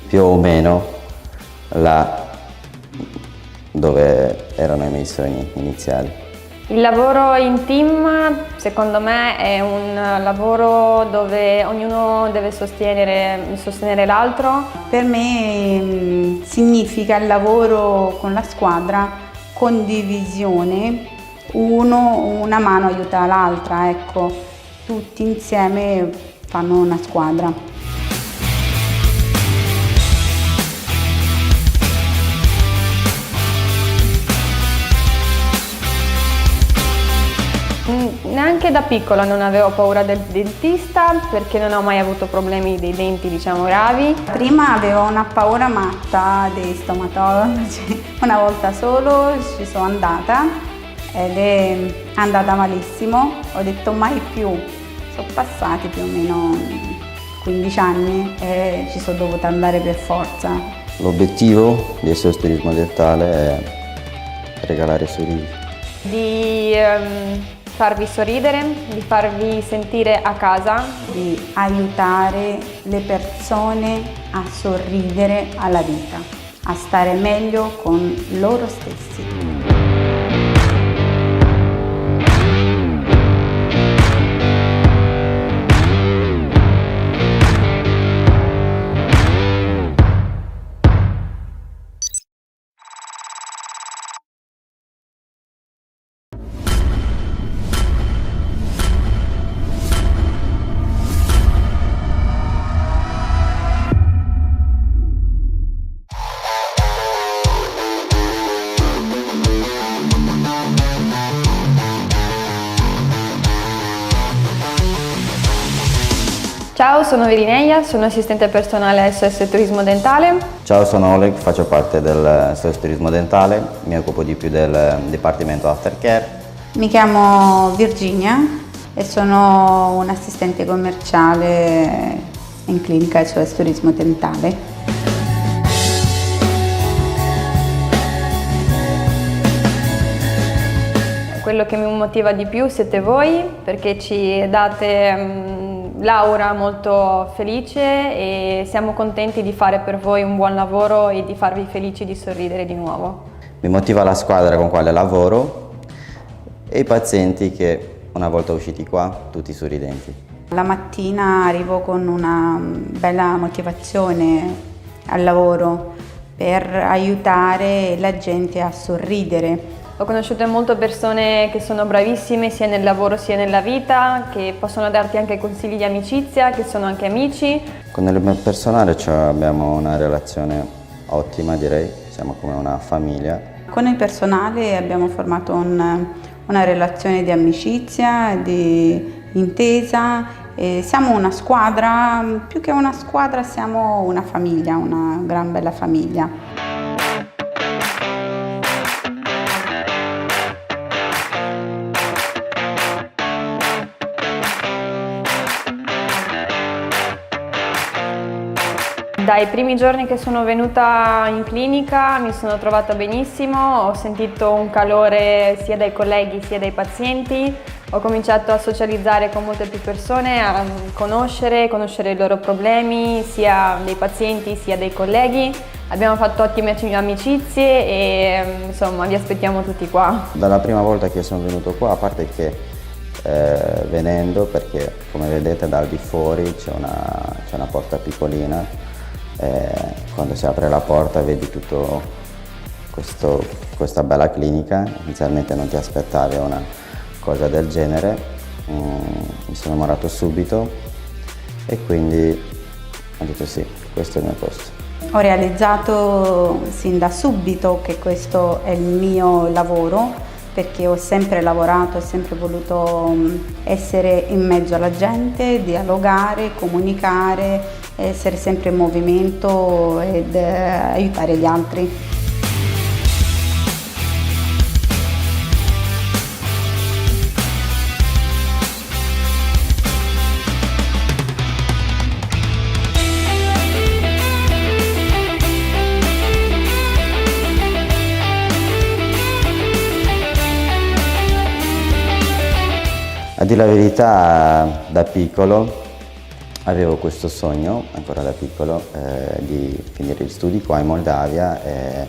più o meno là dove erano i miei sogni iniziali. Il lavoro in team secondo me è un lavoro dove ognuno deve sostenere l'altro. Per me significa il lavoro con la squadra, condivisione, una mano aiuta l'altra, ecco, tutti insieme fanno una squadra. Neanche da piccola non avevo paura del dentista perché non ho mai avuto problemi dei denti, diciamo, gravi. Prima avevo una paura matta dei stomatologi, una volta solo ci sono andata ed è andata malissimo, ho detto mai più, sono passati più o meno 15 anni e ci sono dovuta andare per forza. L'obiettivo del SOS Turismo Dentale è regalare sorrisi. Di farvi sorridere, di farvi sentire a casa, di aiutare le persone a sorridere alla vita, a stare meglio con loro stessi. sono Virineia, sono assistente personale SOS Turismo Dentale. Ciao, sono Oleg, faccio parte del SOS Turismo Dentale, mi occupo di più del Dipartimento Aftercare. Mi chiamo Virginia e sono un assistente commerciale in clinica SOS Turismo Dentale. Quello che mi motiva di più siete voi, perché ci date l'aura molto felice e siamo contenti di fare per voi un buon lavoro e di farvi felici di sorridere di nuovo. Mi motiva la squadra con quale lavoro e i pazienti che una volta usciti qua tutti sorridenti. La mattina arrivo con una bella motivazione al lavoro per aiutare la gente a sorridere. Ho conosciuto molte persone che sono bravissime sia nel lavoro sia nella vita, che possono darti anche consigli di amicizia, che sono anche amici. Con il mio personale abbiamo una relazione ottima, direi, siamo come una famiglia. Con il personale abbiamo formato una relazione di amicizia, di intesa. E siamo una squadra, più che una squadra siamo una famiglia, una gran bella famiglia. Dai primi giorni che sono venuta in clinica mi sono trovata benissimo, ho sentito un calore sia dai colleghi sia dai pazienti, ho cominciato a socializzare con molte più persone, a conoscere i loro problemi, sia dei pazienti sia dei colleghi. Abbiamo fatto ottime amicizie e insomma vi aspettiamo tutti qua. Dalla prima volta che sono venuto qua, a parte che venendo, perché come vedete dal di fuori c'è una porta piccolina, quando si apre la porta vedi tutto questa bella clinica. Inizialmente non ti aspettavi una cosa del genere, mi sono innamorato subito e quindi ho detto sì, questo è il mio posto. Ho realizzato sin da subito che questo è il mio lavoro, perché ho sempre lavorato, ho sempre voluto essere in mezzo alla gente, dialogare, comunicare, essere sempre in movimento ed aiutare gli altri. A dire la verità, da piccolo avevo questo sogno, ancora da piccolo, di finire gli studi qua in Moldavia e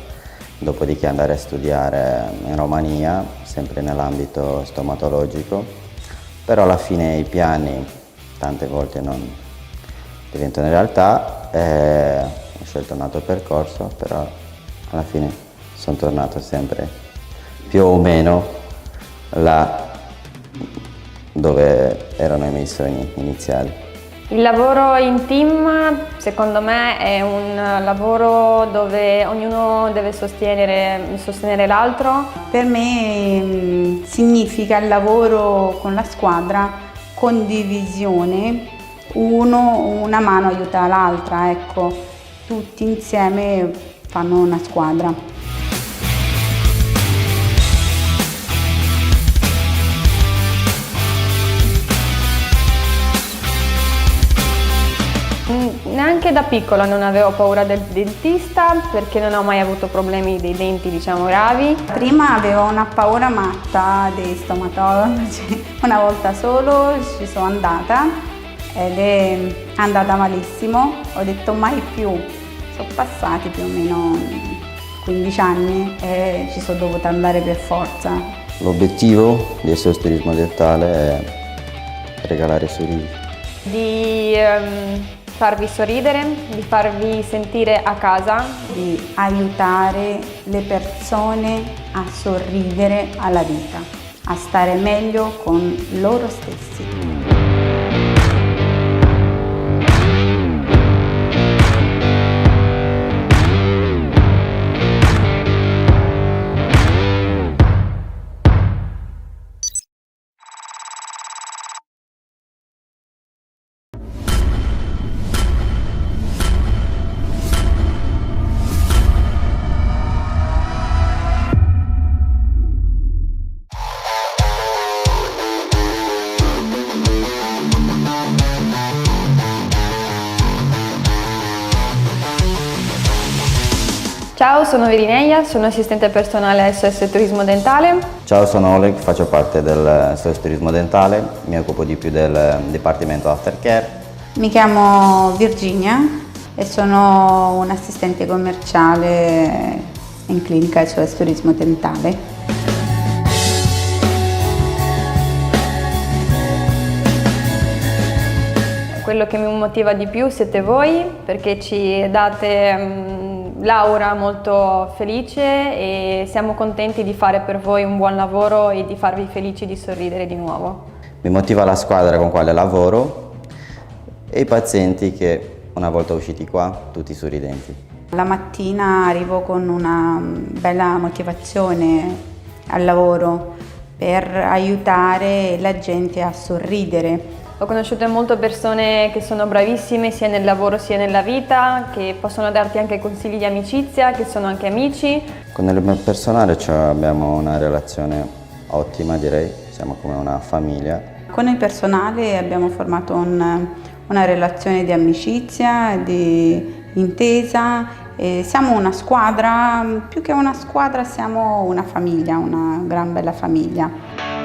dopodiché andare a studiare in Romania, sempre nell'ambito stomatologico, però alla fine i piani tante volte non diventano realtà, ho scelto un altro percorso, però alla fine sono tornato sempre più o meno là dove erano i miei sogni iniziali. Il lavoro in team secondo me è un lavoro dove ognuno deve sostenere l'altro. Per me significa il lavoro con la squadra, condivisione, una mano aiuta l'altra, ecco, tutti insieme fanno una squadra. Neanche da piccola non avevo paura del dentista perché non ho mai avuto problemi dei denti, diciamo, gravi. Prima avevo una paura matta dei stomatologi, una volta solo ci sono andata ed è andata malissimo, ho detto mai più. Sono passati più o meno 15 anni e ci sono dovuta andare per forza. L'obiettivo del SOS Turismo Dentale è regalare sorrisi. Di farvi sorridere, di farvi sentire a casa, di aiutare le persone a sorridere alla vita, a stare meglio con loro stessi. sono Virineia, sono assistente personale SOS Turismo Dentale. Ciao, sono Oleg, faccio parte del SOS Turismo Dentale, mi occupo di più del Dipartimento Aftercare. Mi chiamo Virginia e sono un'assistente commerciale in clinica SOS Turismo Dentale. Quello che mi motiva di più siete voi, perché ci date l'aura molto felice e siamo contenti di fare per voi un buon lavoro e di farvi felici di sorridere di nuovo. Mi motiva la squadra con quale lavoro e i pazienti che una volta usciti qua tutti sorridenti. La mattina arrivo con una bella motivazione al lavoro per aiutare la gente a sorridere. Ho conosciuto molte persone che sono bravissime sia nel lavoro sia nella vita, che possono darti anche consigli di amicizia, che sono anche amici. Con il personale abbiamo una relazione ottima, direi, siamo come una famiglia. Con il personale abbiamo formato una relazione di amicizia, di intesa. E siamo una squadra, più che una squadra siamo una famiglia, una gran bella famiglia.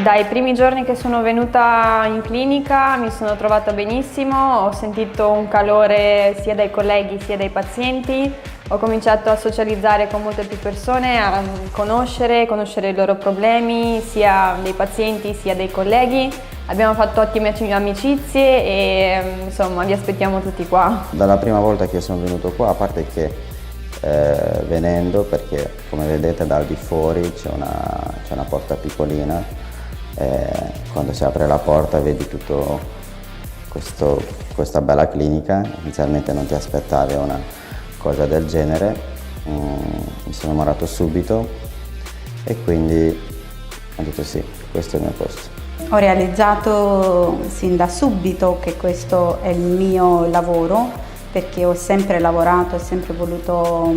Dai primi giorni che sono venuta in clinica mi sono trovata benissimo, ho sentito un calore sia dai colleghi sia dai pazienti, ho cominciato a socializzare con molte più persone, a conoscere i loro problemi, sia dei pazienti sia dei colleghi. Abbiamo fatto ottime amicizie e insomma vi aspettiamo tutti qua. Dalla prima volta che sono venuto qua, a parte che venendo, perché come vedete dal di fuori c'è una porta piccolina, quando si apre la porta vedi tutto questa bella clinica. Inizialmente non ti aspettavi una cosa del genere, mi sono innamorato subito e quindi ho detto sì, questo è il mio posto. Ho realizzato sin da subito che questo è il mio lavoro, perché ho sempre lavorato, ho sempre voluto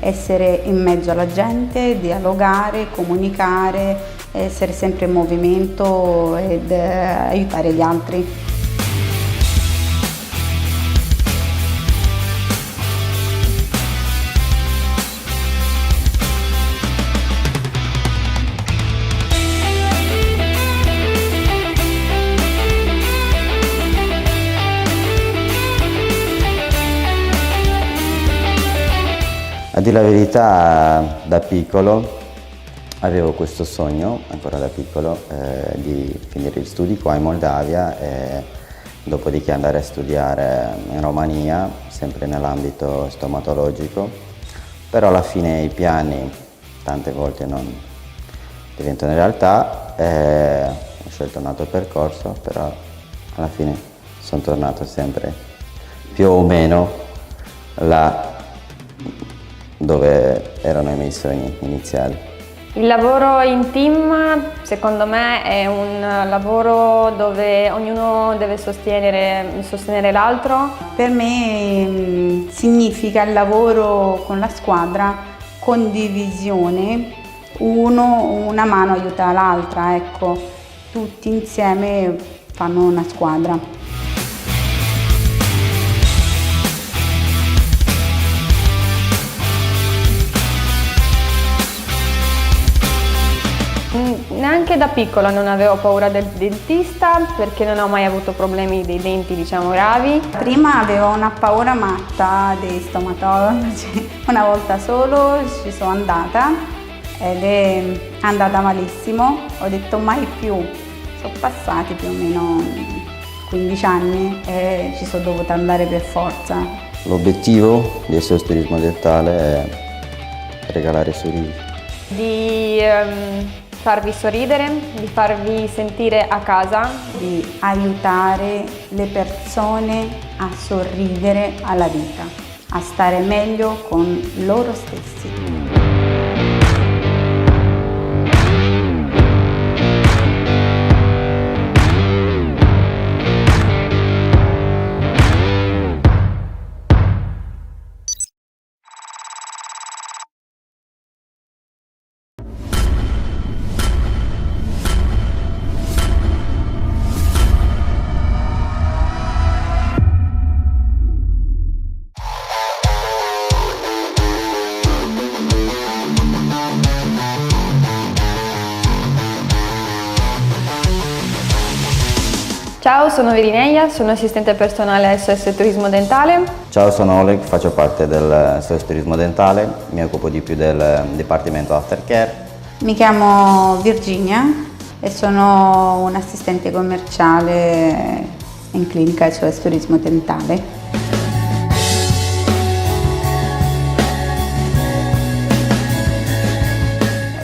essere in mezzo alla gente, dialogare, comunicare, essere sempre in movimento ed aiutare gli altri. A dire la verità, da piccolo avevo questo sogno, ancora da piccolo, di finire gli studi qua in Moldavia e dopodiché andare a studiare in Romania, sempre nell'ambito stomatologico, però alla fine i piani tante volte non diventano realtà, ho scelto un altro percorso, però alla fine sono tornato sempre più o meno là dove erano i miei sogni iniziali. Il lavoro in team secondo me è un lavoro dove ognuno deve sostenere l'altro. Per me significa il lavoro con la squadra, condivisione, una mano aiuta l'altra, ecco, tutti insieme fanno una squadra. Neanche da piccola non avevo paura del dentista perché non ho mai avuto problemi dei denti, diciamo, gravi. Prima avevo una paura matta dei stomatologi, una volta solo ci sono andata ed è andata malissimo, ho detto mai più, sono passati più o meno 15 anni e ci sono dovuta andare per forza. L'obiettivo del SOS Turismo Dentale è regalare sorrisi. Di farvi sorridere, di farvi sentire a casa, di aiutare le persone a sorridere alla vita, a stare meglio con loro stessi. Ciao, sono Virineia, sono assistente personale SOS Turismo Dentale. Ciao, sono Oleg, faccio parte del SOS Turismo Dentale, mi occupo di più del Dipartimento Aftercare. Mi chiamo Virginia e sono un assistente commerciale in clinica SOS Turismo Dentale.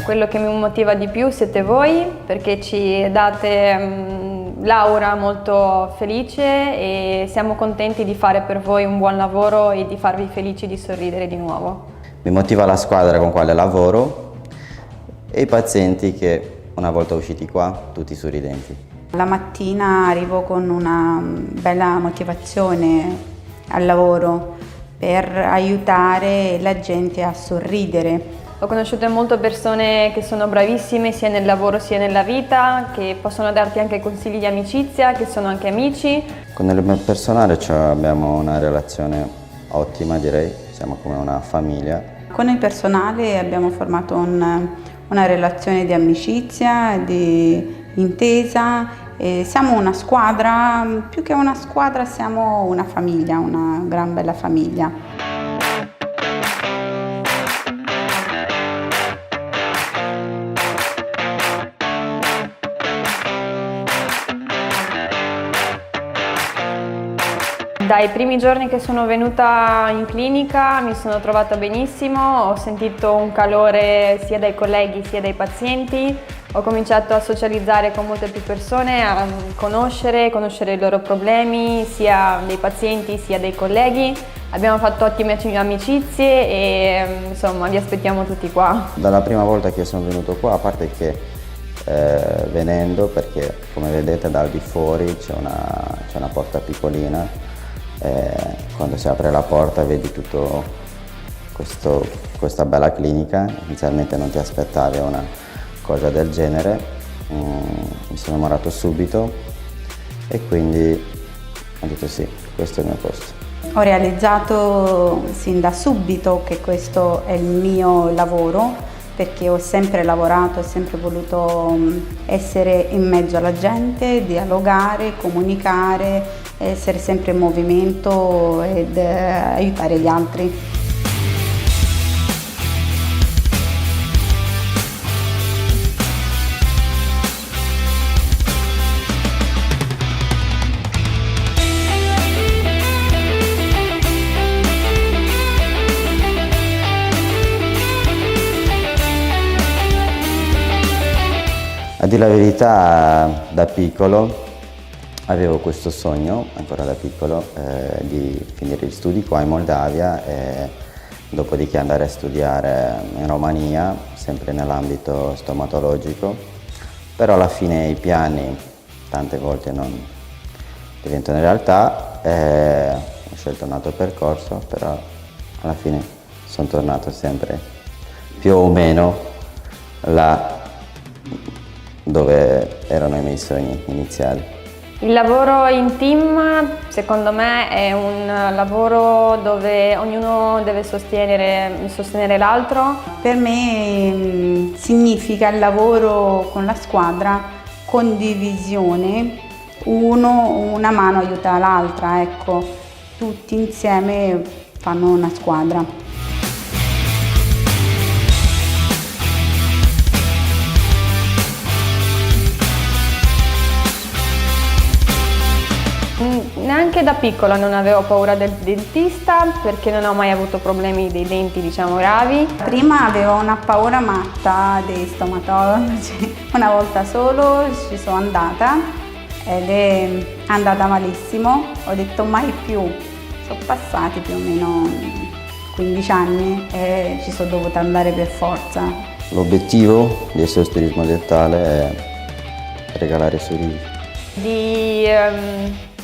Quello che mi motiva di più siete voi, perché ci date l'aura molto felice e siamo contenti di fare per voi un buon lavoro e di farvi felici di sorridere di nuovo. Mi motiva la squadra con quale lavoro e i pazienti che una volta usciti qua tutti sorridenti. La mattina arrivo con una bella motivazione al lavoro per aiutare la gente a sorridere. Ho conosciuto molte persone che sono bravissime sia nel lavoro sia nella vita, che possono darti anche consigli di amicizia, che sono anche amici. Con il personale abbiamo una relazione ottima, direi, siamo come una famiglia. Con il personale abbiamo formato una relazione di amicizia, di intesa. E siamo una squadra, più che una squadra siamo una famiglia, una gran bella famiglia. Dai primi giorni che sono venuta in clinica mi sono trovata benissimo, ho sentito un calore sia dai colleghi sia dai pazienti, ho cominciato a socializzare con molte più persone, a conoscere i loro problemi, sia dei pazienti sia dei colleghi. Abbiamo fatto ottime amicizie e insomma vi aspettiamo tutti qua. Dalla prima volta che sono venuto qua, a parte che venendo, perché come vedete dal di fuori c'è una porta piccolina, quando si apre la porta vedi tutto questa bella clinica. Inizialmente non ti aspettavi una cosa del genere, mi sono innamorato subito e quindi ho detto sì, questo è il mio posto. Ho realizzato sin da subito che questo è il mio lavoro, perché ho sempre lavorato, ho sempre voluto essere in mezzo alla gente, dialogare, comunicare, essere sempre in movimento ed aiutare gli altri. A dire la verità, da piccolo avevo questo sogno, ancora da piccolo, di finire gli studi qua in Moldavia e dopodiché andare a studiare in Romania, sempre nell'ambito stomatologico, però alla fine i piani tante volte non diventano realtà, ho scelto un altro percorso, però alla fine sono tornato sempre più o meno là dove erano i miei sogni iniziali. Il lavoro in team secondo me è un lavoro dove ognuno deve sostenere l'altro. Per me significa il lavoro con la squadra, condivisione, una mano aiuta l'altra, ecco, tutti insieme fanno una squadra. Neanche da piccola non avevo paura del dentista perché non ho mai avuto problemi dei denti, diciamo, gravi. Prima avevo una paura matta dei stomatologi, una volta solo ci sono andata ed è andata malissimo, ho detto mai più, sono passati più o meno 15 anni e ci sono dovuta andare per forza. L'obiettivo del SOS Turismo Dentale è regalare sorrisi. Di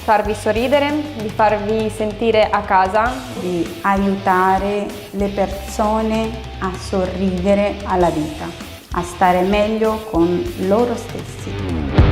farvi sorridere, di farvi sentire a casa, di aiutare le persone a sorridere alla vita, a stare meglio con loro stessi.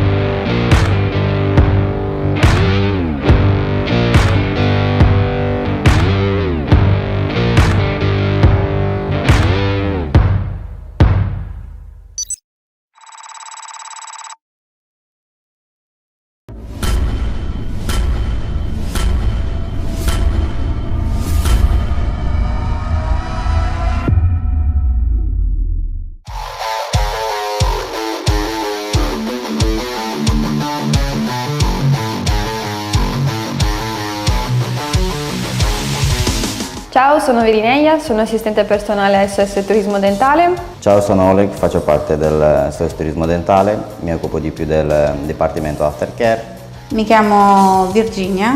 Ciao, sono Virineia, sono assistente personale SOS Turismo Dentale. Ciao, sono Oleg, faccio parte del SOS Turismo Dentale, mi occupo di più del Dipartimento Aftercare. Mi chiamo Virginia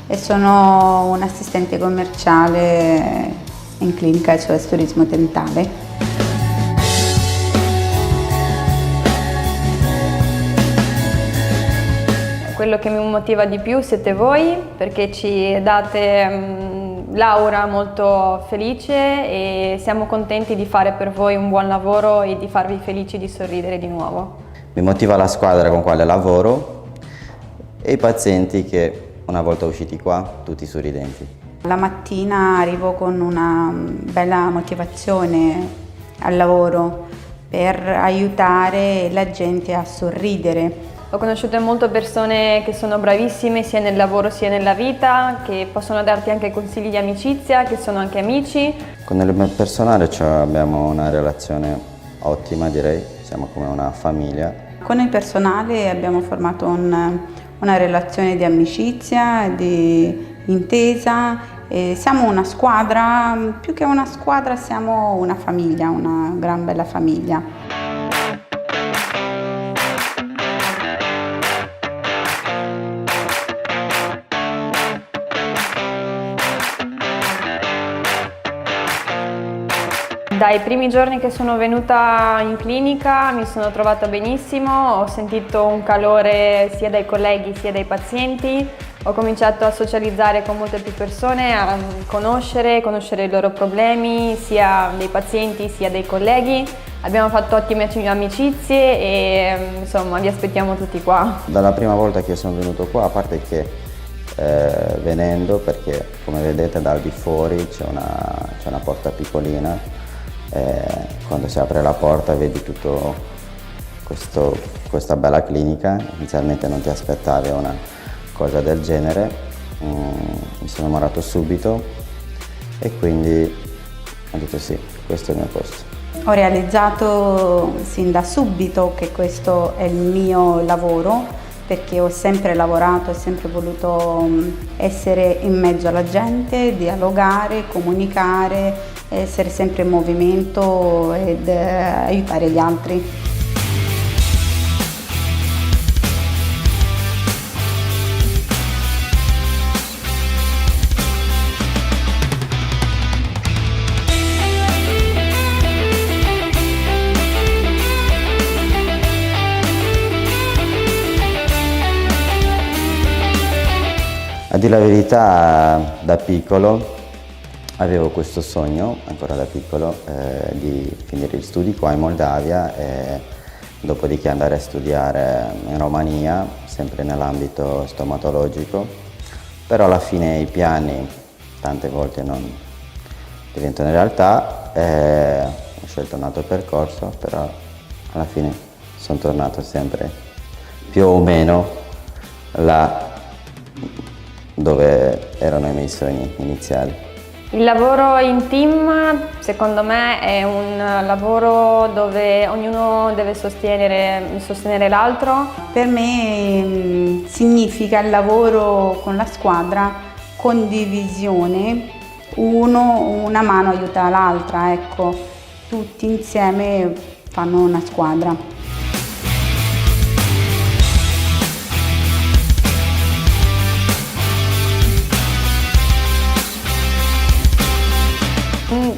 e sono un assistente commerciale in clinica SOS Turismo Dentale. Quello che mi motiva di più siete voi, perché ci date l'aura molto felice e siamo contenti di fare per voi un buon lavoro e di farvi felici di sorridere di nuovo. Mi motiva la squadra con quale lavoro e i pazienti che una volta usciti qua tutti sorridenti. La mattina arrivo con una bella motivazione al lavoro per aiutare la gente a sorridere. Ho conosciuto molte persone che sono bravissime sia nel lavoro sia nella vita, che possono darti anche consigli di amicizia, che sono anche amici. Con il personale abbiamo una relazione ottima, direi, siamo come una famiglia. Con il personale abbiamo formato una relazione di amicizia, di intesa. E siamo una squadra, più che una squadra siamo una famiglia, una gran bella famiglia. Dai primi giorni che sono venuta in clinica mi sono trovata benissimo, ho sentito un calore sia dai colleghi sia dai pazienti, ho cominciato a socializzare con molte più persone, a conoscere i loro problemi, sia dei pazienti sia dei colleghi. Abbiamo fatto ottime amicizie e insomma vi aspettiamo tutti qua. Dalla prima volta che sono venuto qua, a parte che venendo, perché come vedete dal di fuori c'è una porta piccolina, quando si apre la porta vedi tutto questa bella clinica. Inizialmente non ti aspettavi una cosa del genere, mi sono innamorato subito e quindi ho detto sì, questo è il mio posto. Ho realizzato sin da subito che questo è il mio lavoro, perché ho sempre lavorato, ho sempre voluto essere in mezzo alla gente, dialogare, comunicare, essere sempre in movimento ed aiutare gli altri. A dire la verità, da piccolo avevo questo sogno, ancora da piccolo, di finire gli studi qua in Moldavia e dopodiché andare a studiare in Romania, sempre nell'ambito stomatologico, però alla fine i piani tante volte non diventano realtà, ho scelto un altro percorso, però alla fine sono tornato sempre più o meno là dove erano i miei sogni iniziali. Il lavoro in team secondo me è un lavoro dove ognuno deve sostenere l'altro. Per me significa il lavoro con la squadra, condivisione, una mano aiuta l'altra, ecco, tutti insieme fanno una squadra.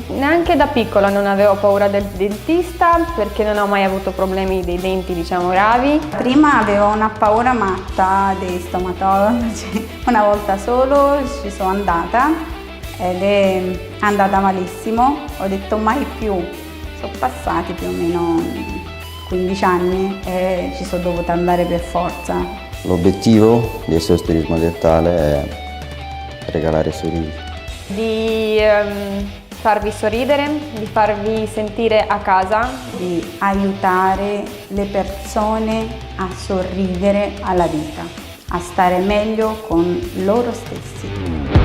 Neanche da piccola non avevo paura del dentista perché non ho mai avuto problemi dei denti, diciamo, gravi. Prima avevo una paura matta dei stomatologi, una volta solo ci sono andata ed è andata malissimo, ho detto mai più, sono passati più o meno 15 anni e ci sono dovuta andare per forza. L'obiettivo del SOS Turismo Dentale è regalare sorrisi. Di farvi sorridere, di farvi sentire a casa, di aiutare le persone a sorridere alla vita, a stare meglio con loro stessi.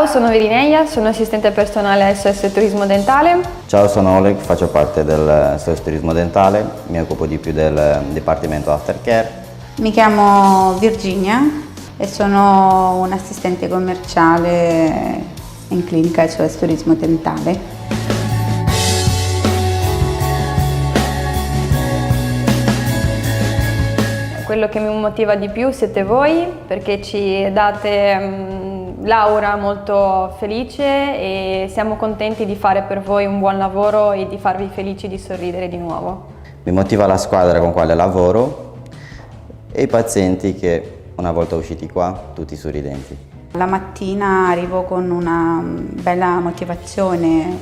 sono Virineia, sono assistente personale SOS Turismo Dentale. Ciao, sono Oleg, faccio parte del SOS Turismo Dentale, mi occupo di più del Dipartimento Aftercare. Mi chiamo Virginia e sono un'assistente commerciale in clinica SOS Turismo Dentale. Quello che mi motiva di più siete voi, perché ci date l'aura molto felice e siamo contenti di fare per voi un buon lavoro e di farvi felici di sorridere di nuovo. Mi motiva la squadra con quale lavoro e i pazienti che una volta usciti qua tutti sorridenti. La mattina arrivo con una bella motivazione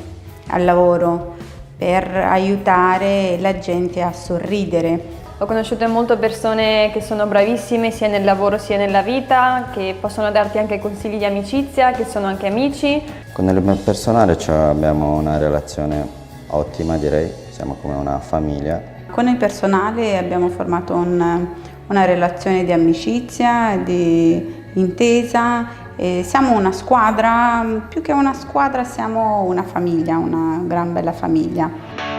al lavoro per aiutare la gente a sorridere. Ho conosciuto molte persone che sono bravissime sia nel lavoro sia nella vita, che possono darti anche consigli di amicizia, che sono anche amici. Con il personale abbiamo una relazione ottima, direi, siamo come una famiglia. Con il personale abbiamo formato una relazione di amicizia, di intesa. E siamo una squadra, più che una squadra siamo una famiglia, una gran bella famiglia.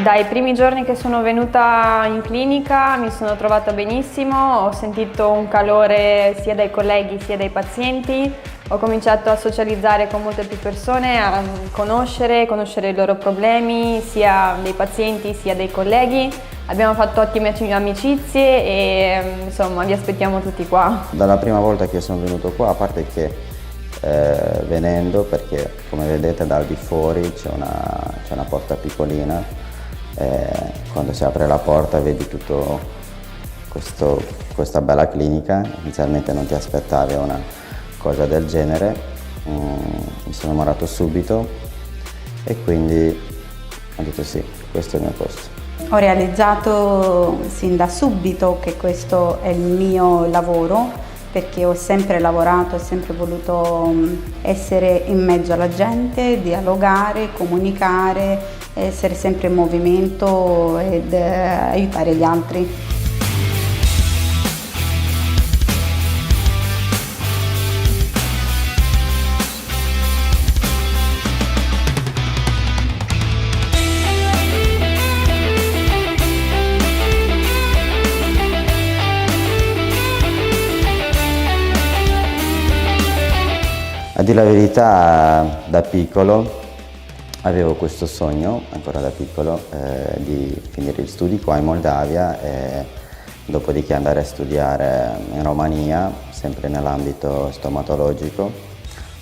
Dai primi giorni che sono venuta in clinica mi sono trovata benissimo, ho sentito un calore sia dai colleghi sia dai pazienti, ho cominciato a socializzare con molte più persone, a conoscere i loro problemi, sia dei pazienti sia dei colleghi. Abbiamo fatto ottime amicizie e insomma vi aspettiamo tutti qua. Dalla prima volta che sono venuto qua, a parte che venendo, perché come vedete dal di fuori c'è una porta piccolina, quando si apre la porta vedi tutto questa bella clinica. Inizialmente non ti aspettavi una cosa del genere, mi sono innamorato subito e quindi ho detto sì, questo è il mio posto. Ho realizzato sin da subito che questo è il mio lavoro, perché ho sempre lavorato, ho sempre voluto essere in mezzo alla gente, dialogare, comunicare, essere sempre in movimento ed aiutare gli altri. A dire la verità, da piccolo avevo questo sogno, ancora da piccolo, di finire gli studi qua in Moldavia e dopodiché andare a studiare in Romania, sempre nell'ambito stomatologico,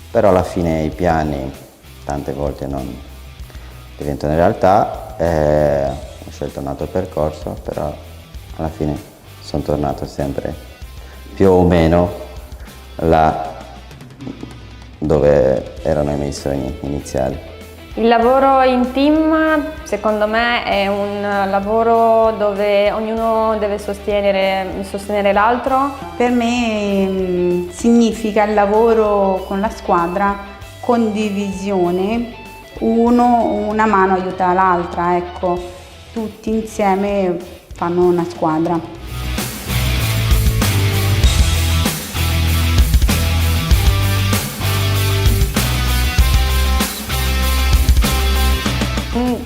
però alla fine i piani tante volte non diventano realtà, ho scelto un altro percorso, però alla fine sono tornato sempre più o meno là dove erano i miei sogni iniziali. Il lavoro in team secondo me è un lavoro dove ognuno deve sostenere l'altro. Per me significa il lavoro con la squadra, condivisione, una mano aiuta l'altra, ecco, tutti insieme fanno una squadra.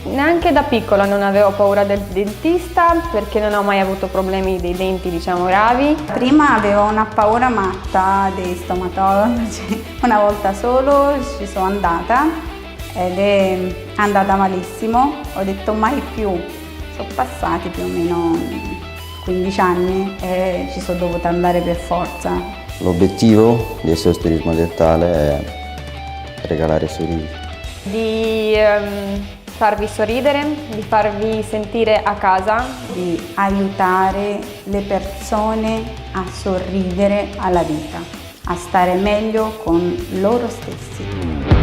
Neanche da piccola non avevo paura del dentista perché non ho mai avuto problemi dei denti, diciamo, gravi. Prima avevo una paura matta dei stomatologi, una volta solo ci sono andata ed è andata malissimo, ho detto mai più, sono passati più o meno 15 anni e ci sono dovuta andare per forza. L'obiettivo del SOS Turismo Dentale è regalare sorrisi. Di farvi sorridere, di farvi sentire a casa, di aiutare le persone a sorridere alla vita, a stare meglio con loro stessi.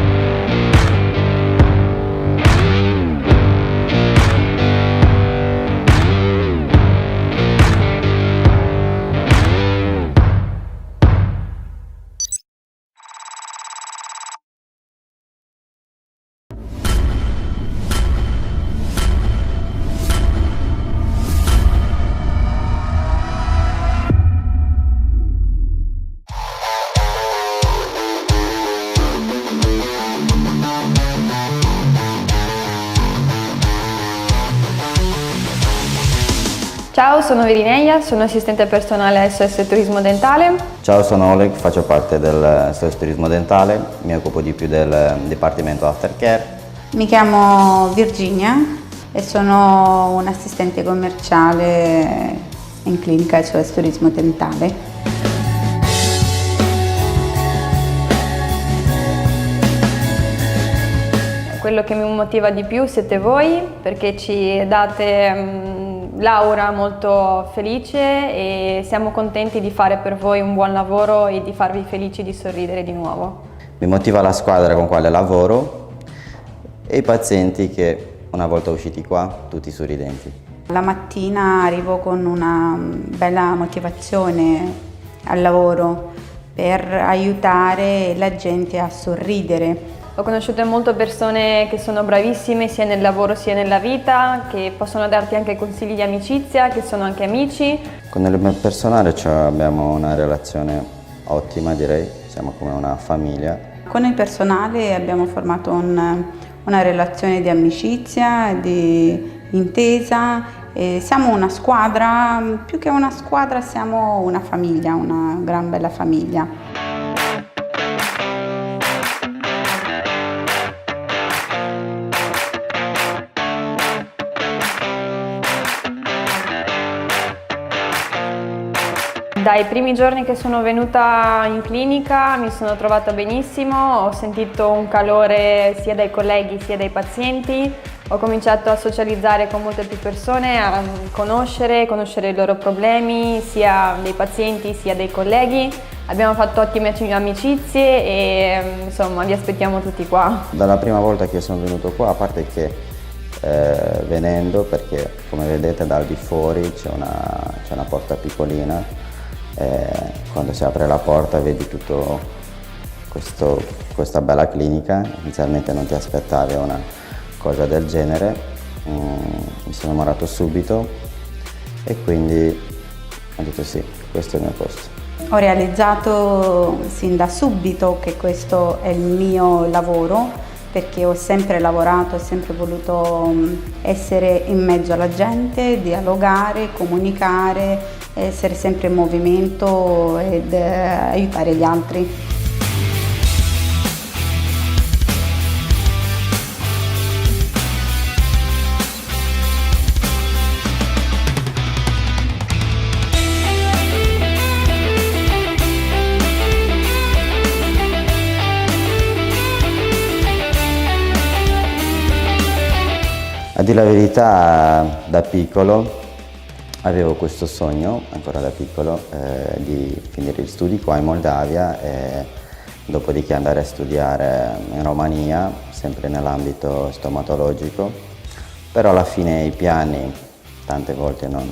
Ciao, sono Virineia, sono assistente personale SOS Turismo Dentale. Ciao, sono Oleg, faccio parte del SOS Turismo Dentale, mi occupo di più del Dipartimento Aftercare. Mi chiamo Virginia e sono un assistente commerciale in clinica SOS Turismo Dentale. Quello che mi motiva di più siete voi, perché ci date l'aura molto felice e siamo contenti di fare per voi un buon lavoro e di farvi felici di sorridere di nuovo. Mi motiva la squadra con quale lavoro e i pazienti che una volta usciti qua tutti sorridenti. La mattina arrivo con una bella motivazione al lavoro per aiutare la gente a sorridere. Ho conosciuto molte persone che sono bravissime sia nel lavoro sia nella vita, che possono darti anche consigli di amicizia, che sono anche amici. Con il mio personale abbiamo una relazione ottima, direi, siamo come una famiglia. Con il personale abbiamo formato una relazione di amicizia, di intesa. E siamo una squadra, più che una squadra siamo una famiglia, una gran bella famiglia. Dai primi giorni che sono venuta in clinica mi sono trovata benissimo, ho sentito un calore sia dai colleghi sia dai pazienti, ho cominciato a socializzare con molte più persone, a conoscere i loro problemi, sia dei pazienti sia dei colleghi. Abbiamo fatto ottime amicizie e insomma vi aspettiamo tutti qua. Dalla prima volta che sono venuto qua, a parte che venendo, perché come vedete dal di fuori c'è una porta piccolina, quando si apre la porta vedi tutto questa bella clinica. Inizialmente non ti aspettavi una cosa del genere, mi sono innamorato subito e quindi ho detto sì, questo è il mio posto. Ho realizzato sin da subito che questo è il mio lavoro, perché ho sempre lavorato, ho sempre voluto essere in mezzo alla gente, dialogare, comunicare, essere sempre in movimento ed aiutare gli altri. A dire la verità, da piccolo avevo questo sogno, ancora da piccolo, di finire gli studi qua in Moldavia e dopodiché andare a studiare in Romania, sempre nell'ambito stomatologico, però alla fine i piani tante volte non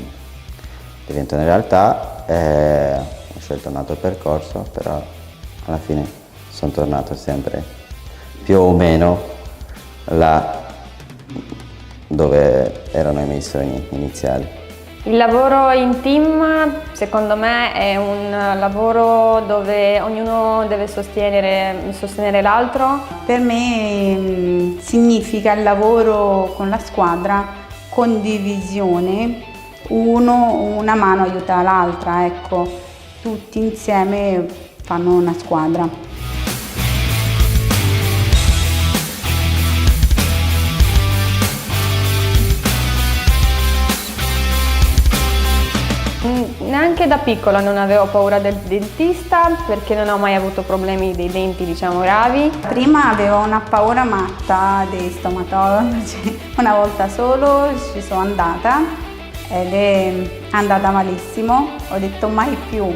diventano realtà, ho scelto un altro percorso, però alla fine sono tornato sempre più o meno là dove erano i miei sogni iniziali. Il lavoro in team secondo me è un lavoro dove ognuno deve sostenere l'altro. Per me significa il lavoro con la squadra, condivisione, una mano aiuta l'altra, ecco, tutti insieme fanno una squadra. Neanche da piccola non avevo paura del dentista perché non ho mai avuto problemi dei denti, diciamo, gravi. Prima avevo una paura matta dei stomatologi, una volta solo ci sono andata ed è andata malissimo, ho detto mai più,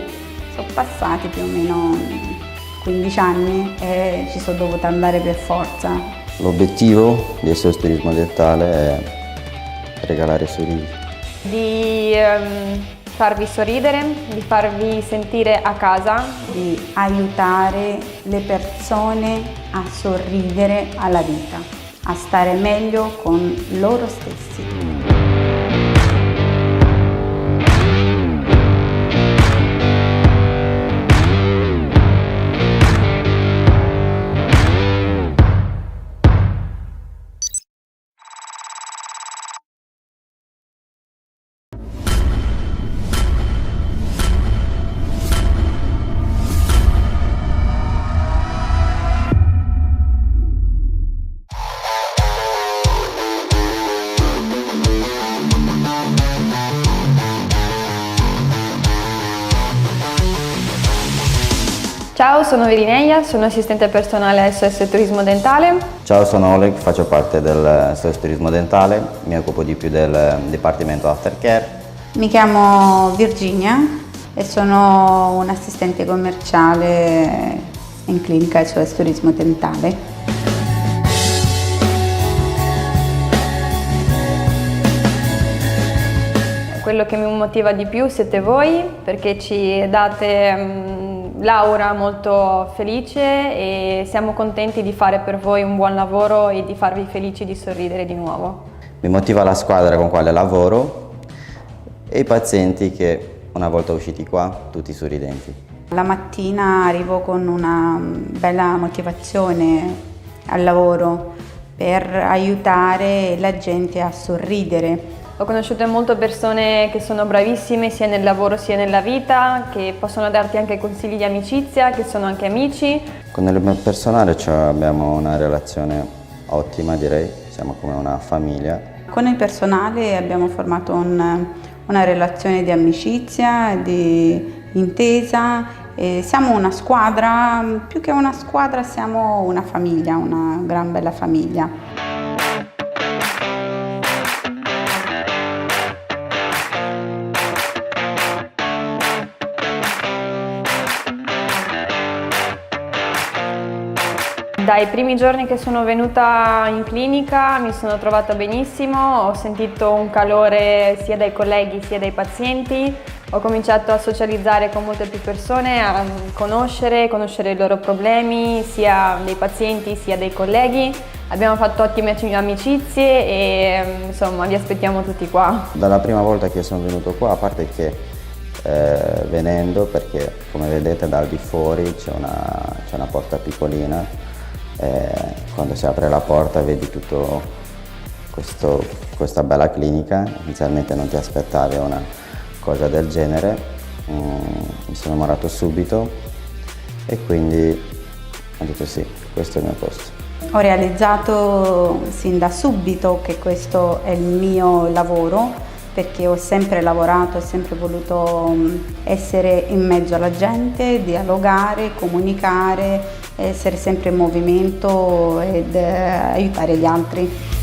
sono passati più o meno 15 anni e ci sono dovuta andare per forza. L'obiettivo del SOS Turismo Dentale è regalare sorrisi. Di farvi sorridere, di farvi sentire a casa, di aiutare le persone a sorridere alla vita, a stare meglio con loro stessi. sono Virineia, sono assistente personale SOS Turismo Dentale. Ciao, sono Oleg, faccio parte del SOS Turismo Dentale, mi occupo di più del Dipartimento Aftercare. Mi chiamo Virginia e sono un'assistente commerciale in clinica SOS Turismo Dentale. Quello che mi motiva di più siete voi, perché ci date l'aura molto felice e siamo contenti di fare per voi un buon lavoro e di farvi felici di sorridere di nuovo. Mi motiva la squadra con quale lavoro e i pazienti che una volta usciti qua tutti sorridenti. La mattina arrivo con una bella motivazione al lavoro per aiutare la gente a sorridere. Ho conosciuto molte persone che sono bravissime sia nel lavoro sia nella vita, che possono darti anche consigli di amicizia, che sono anche amici. Con il personale abbiamo una relazione ottima, direi, siamo come una famiglia. Con il personale abbiamo formato una relazione di amicizia, di intesa. E siamo una squadra, più che una squadra siamo una famiglia, una gran bella famiglia. Dai primi giorni che sono venuta in clinica mi sono trovata benissimo, ho sentito un calore sia dai colleghi sia dai pazienti, ho cominciato a socializzare con molte più persone, a conoscere i loro problemi, sia dei pazienti sia dei colleghi. Abbiamo fatto ottime amicizie e insomma vi aspettiamo tutti qua. Dalla prima volta che sono venuto qua, a parte che venendo, perché come vedete dal di fuori c'è una porta piccolina, quando si apre la porta vedi tutto questa bella clinica. Inizialmente non ti aspettavi una cosa del genere, mi sono innamorato subito e quindi ho detto sì, questo è il mio posto. Ho realizzato sin da subito che questo è il mio lavoro, perché ho sempre lavorato, ho sempre voluto essere in mezzo alla gente, dialogare, comunicare, essere sempre in movimento ed aiutare gli altri.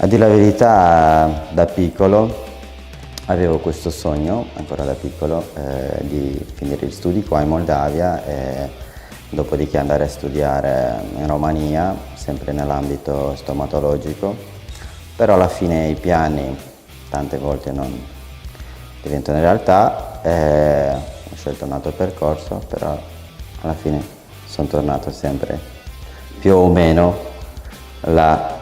A dire la verità, da piccolo avevo questo sogno, ancora da piccolo, di finire gli studi qua in Moldavia e dopodiché andare a studiare in Romania, sempre nell'ambito stomatologico, però alla fine i piani tante volte non diventano realtà, ho scelto un altro percorso, però alla fine sono tornato sempre più o meno là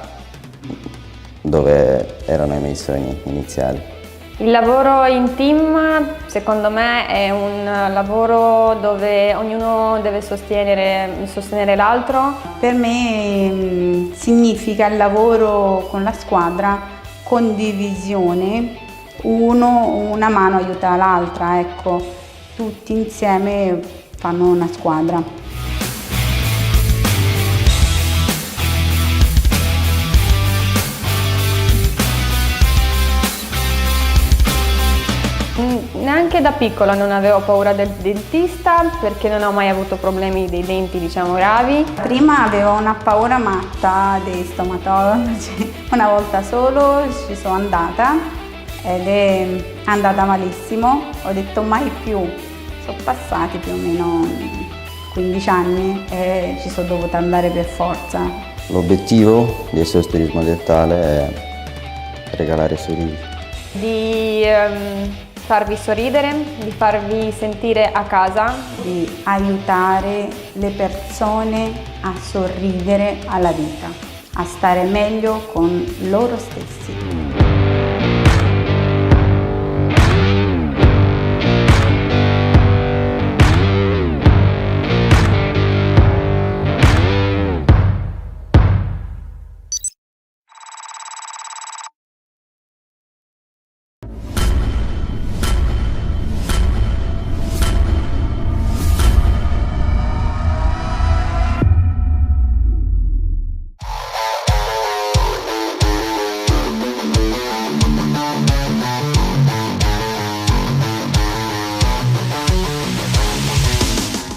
dove erano i miei sogni iniziali. Il lavoro in team secondo me è un lavoro dove ognuno deve sostenere l'altro. Per me significa il lavoro con la squadra, condivisione, una mano aiuta l'altra, ecco, tutti insieme fanno una squadra. Neanche da piccola non avevo paura del dentista perché non ho mai avuto problemi dei denti, diciamo, gravi. Prima avevo una paura matta dei stomatologi, una volta solo ci sono andata ed è andata malissimo, ho detto mai più, sono passati più o meno 15 anni e ci sono dovuta andare per forza. L'obiettivo del SOS Turismo Dentale è regalare sorrisi. Di farvi sorridere, di farvi sentire a casa, di aiutare le persone a sorridere alla vita, a stare meglio con loro stessi.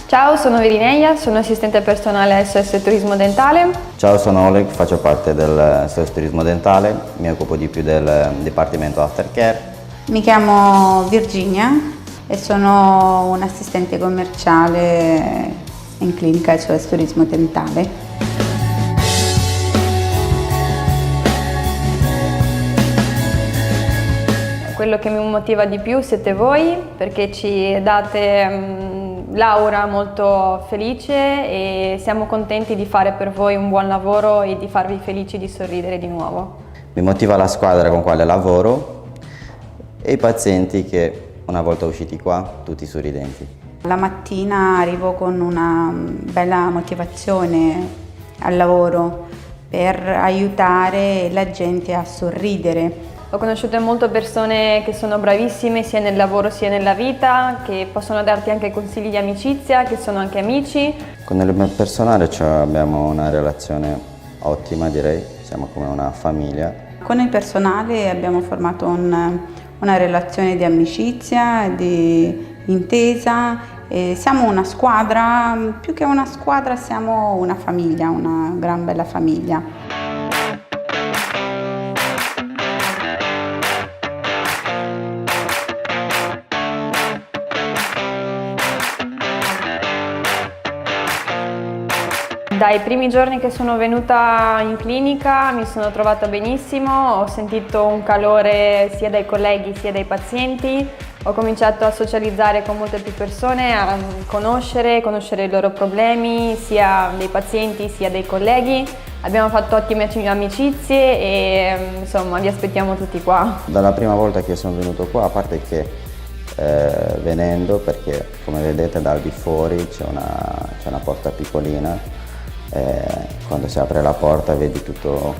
Ciao, sono Virineia, sono assistente personale SOS Turismo Dentale. Ciao, sono Oleg, faccio parte del SOS Turismo Dentale, mi occupo di più del Dipartimento Aftercare. Mi chiamo Virginia e sono un assistente commerciale in clinica SOS Turismo Dentale. Quello che mi motiva di più siete voi, perché ci date l'aura molto felice e siamo contenti di fare per voi un buon lavoro e di farvi felici di sorridere di nuovo. Mi motiva la squadra con quale lavoro e i pazienti che una volta usciti qua tutti sorridenti. La mattina arrivo con una bella motivazione al lavoro per aiutare la gente a sorridere. Ho conosciuto molte persone che sono bravissime sia nel lavoro sia nella vita, che possono darti anche consigli di amicizia, che sono anche amici. Con il mio personale abbiamo una relazione ottima, direi, siamo come una famiglia. Con il personale abbiamo formato una relazione di amicizia, di intesa. E siamo una squadra, più che una squadra siamo una famiglia, una gran bella famiglia. Dai primi giorni che sono venuta in clinica mi sono trovata benissimo, ho sentito un calore sia dai colleghi sia dai pazienti, ho cominciato a socializzare con molte più persone, a conoscere i loro problemi, sia dei pazienti sia dei colleghi. Abbiamo fatto ottime amicizie e insomma vi aspettiamo tutti qua. Dalla prima volta che sono venuto qua, a parte che venendo, perché come vedete dal di fuori c'è una porta piccolina, quando si apre la porta vedi tutto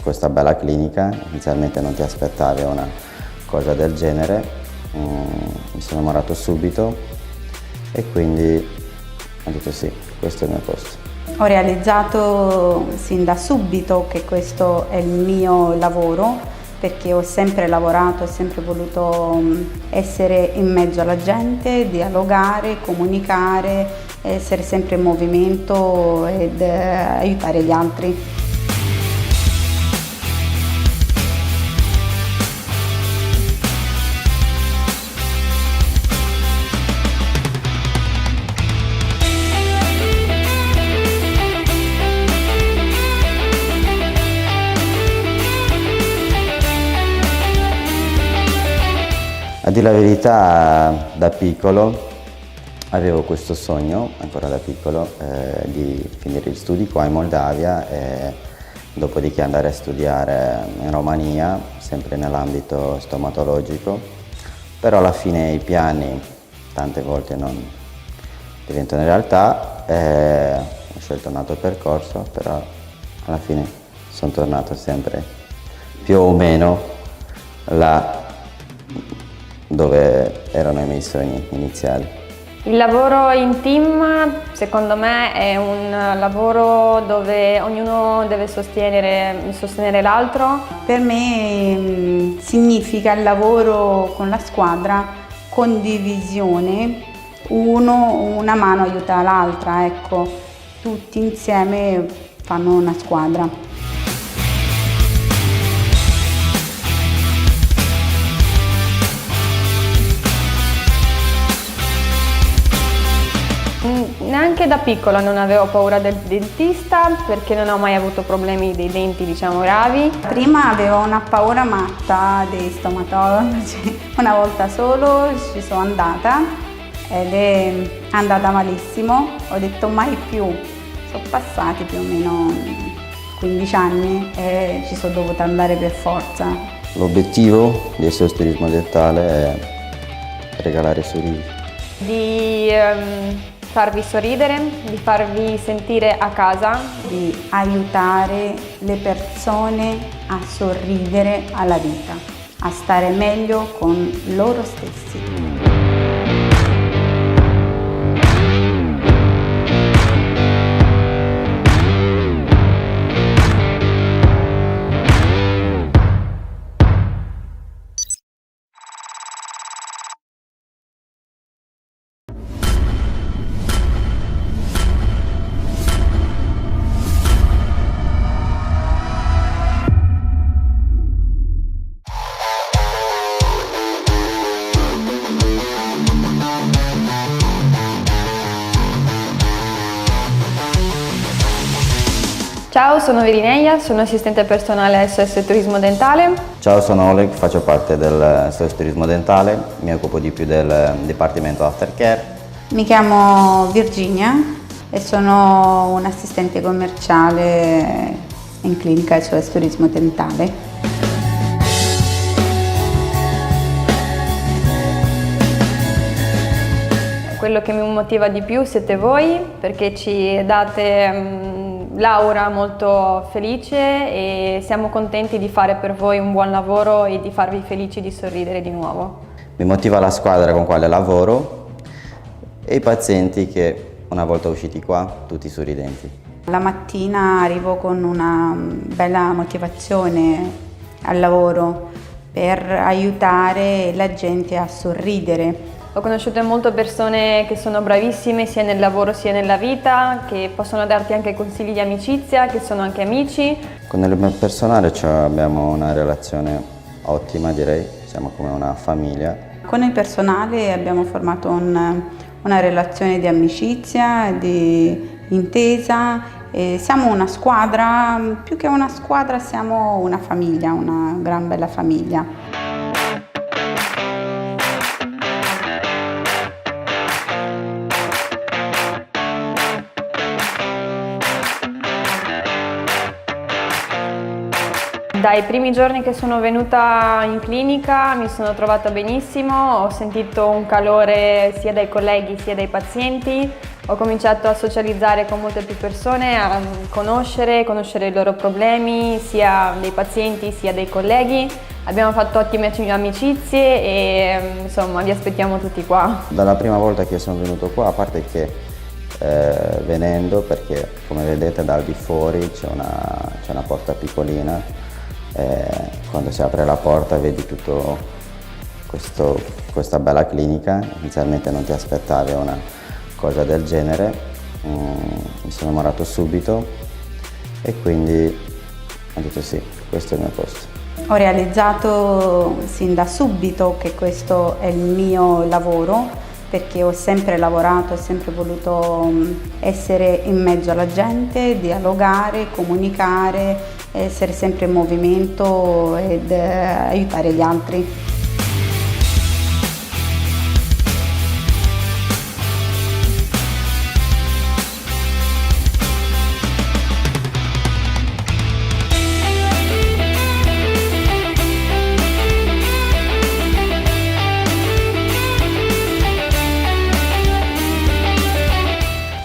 questa bella clinica. Inizialmente non ti aspettavi una cosa del genere, mi sono innamorato subito e quindi ho detto sì, questo è il mio posto. Ho realizzato sin da subito che questo è il mio lavoro, perché ho sempre lavorato, ho sempre voluto essere in mezzo alla gente, dialogare, comunicare, essere sempre in movimento ed aiutare gli altri. A dire la verità, da piccolo avevo questo sogno, ancora da piccolo, di finire gli studi qua in Moldavia e dopodiché andare a studiare in Romania, sempre nell'ambito stomatologico, però alla fine i piani tante volte non diventano realtà, ho scelto un altro percorso, però alla fine sono tornato sempre più o meno là dove erano i miei sogni iniziali. Il lavoro in team secondo me è un lavoro dove ognuno deve sostenere l'altro. Per me significa il lavoro con la squadra, condivisione, una mano aiuta l'altra, ecco, tutti insieme fanno una squadra. Neanche da piccola non avevo paura del dentista perché non ho mai avuto problemi dei denti, diciamo, gravi. Prima avevo una paura matta dei stomatologi, una volta solo ci sono andata ed è andata malissimo, ho detto mai più. Sono passati più o meno 15 anni e ci sono dovuta andare per forza. L'obiettivo del SOS Turismo Dentale è regalare sorrisi. Di farvi sorridere, di farvi sentire a casa, di aiutare le persone a sorridere alla vita, a stare meglio con loro stessi. Ciao, sono Virineia, sono assistente personale SOS Turismo Dentale. Ciao, sono Oleg, faccio parte del SOS Turismo Dentale, mi occupo di più del Dipartimento Aftercare. Mi chiamo Virginia e sono un assistente commerciale in clinica SOS Turismo Dentale. Quello che mi motiva di più siete voi, perché ci date l'aura molto felice e siamo contenti di fare per voi un buon lavoro e di farvi felici di sorridere di nuovo. Mi motiva la squadra con quale lavoro e i pazienti che una volta usciti qua tutti sorridenti. La mattina arrivo con una bella motivazione al lavoro per aiutare la gente a sorridere. Ho conosciuto molte persone che sono bravissime sia nel lavoro sia nella vita, che possono darti anche consigli di amicizia, che sono anche amici. Con il personale abbiamo una relazione ottima, direi, siamo come una famiglia. Con il personale abbiamo formato una relazione di amicizia, di intesa. E siamo una squadra, più che una squadra siamo una famiglia, una gran bella famiglia. Dai primi giorni che sono venuta in clinica mi sono trovata benissimo, ho sentito un calore sia dai colleghi sia dai pazienti, ho cominciato a socializzare con molte più persone, a conoscere i loro problemi, sia dei pazienti sia dei colleghi. Abbiamo fatto ottime amicizie e insomma vi aspettiamo tutti qua. Dalla prima volta che sono venuto qua, a parte che venendo, perché come vedete dal di fuori c'è una porta piccolina, quando si apre la porta vedi tutto questa bella clinica. Inizialmente non ti aspettavi una cosa del genere, mi sono innamorato subito e quindi ho detto sì, questo è il mio posto. Ho realizzato sin da subito che questo è il mio lavoro, perché ho sempre lavorato, ho sempre voluto essere in mezzo alla gente, dialogare, comunicare, essere sempre in movimento ed aiutare gli altri.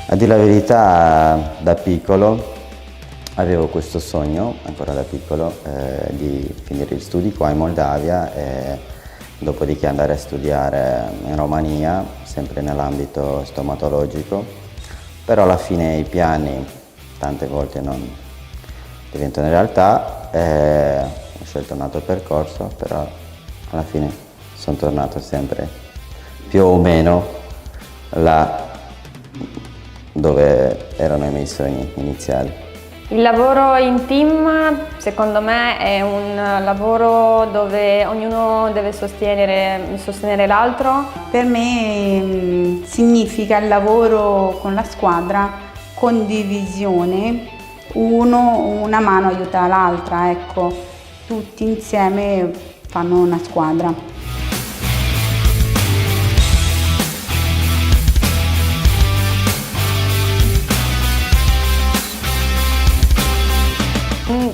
A dire la verità, da piccolo avevo questo sogno, ancora da piccolo, di finire gli studi qua in Moldavia e dopodiché andare a studiare in Romania, sempre nell'ambito stomatologico, però alla fine i piani tante volte non diventano realtà, ho scelto un altro percorso, però alla fine sono tornato sempre più o meno là dove erano i miei sogni iniziali. Il lavoro in team secondo me è un lavoro dove ognuno deve sostenere l'altro. Per me significa il lavoro con la squadra, condivisione, una mano aiuta l'altra, ecco, tutti insieme fanno una squadra.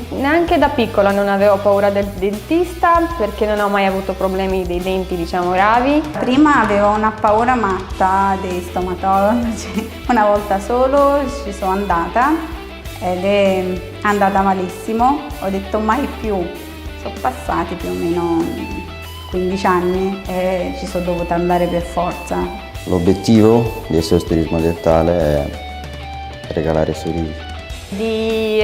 Neanche da piccola non avevo paura del dentista perché non ho mai avuto problemi dei denti, diciamo, gravi. Prima avevo una paura matta dei stomatologi, una volta solo ci sono andata ed è andata malissimo, ho detto mai più, sono passati più o meno 15 anni e ci sono dovuta andare per forza. L'obiettivo del SOS Turismo Dentale è regalare sorrisi. Di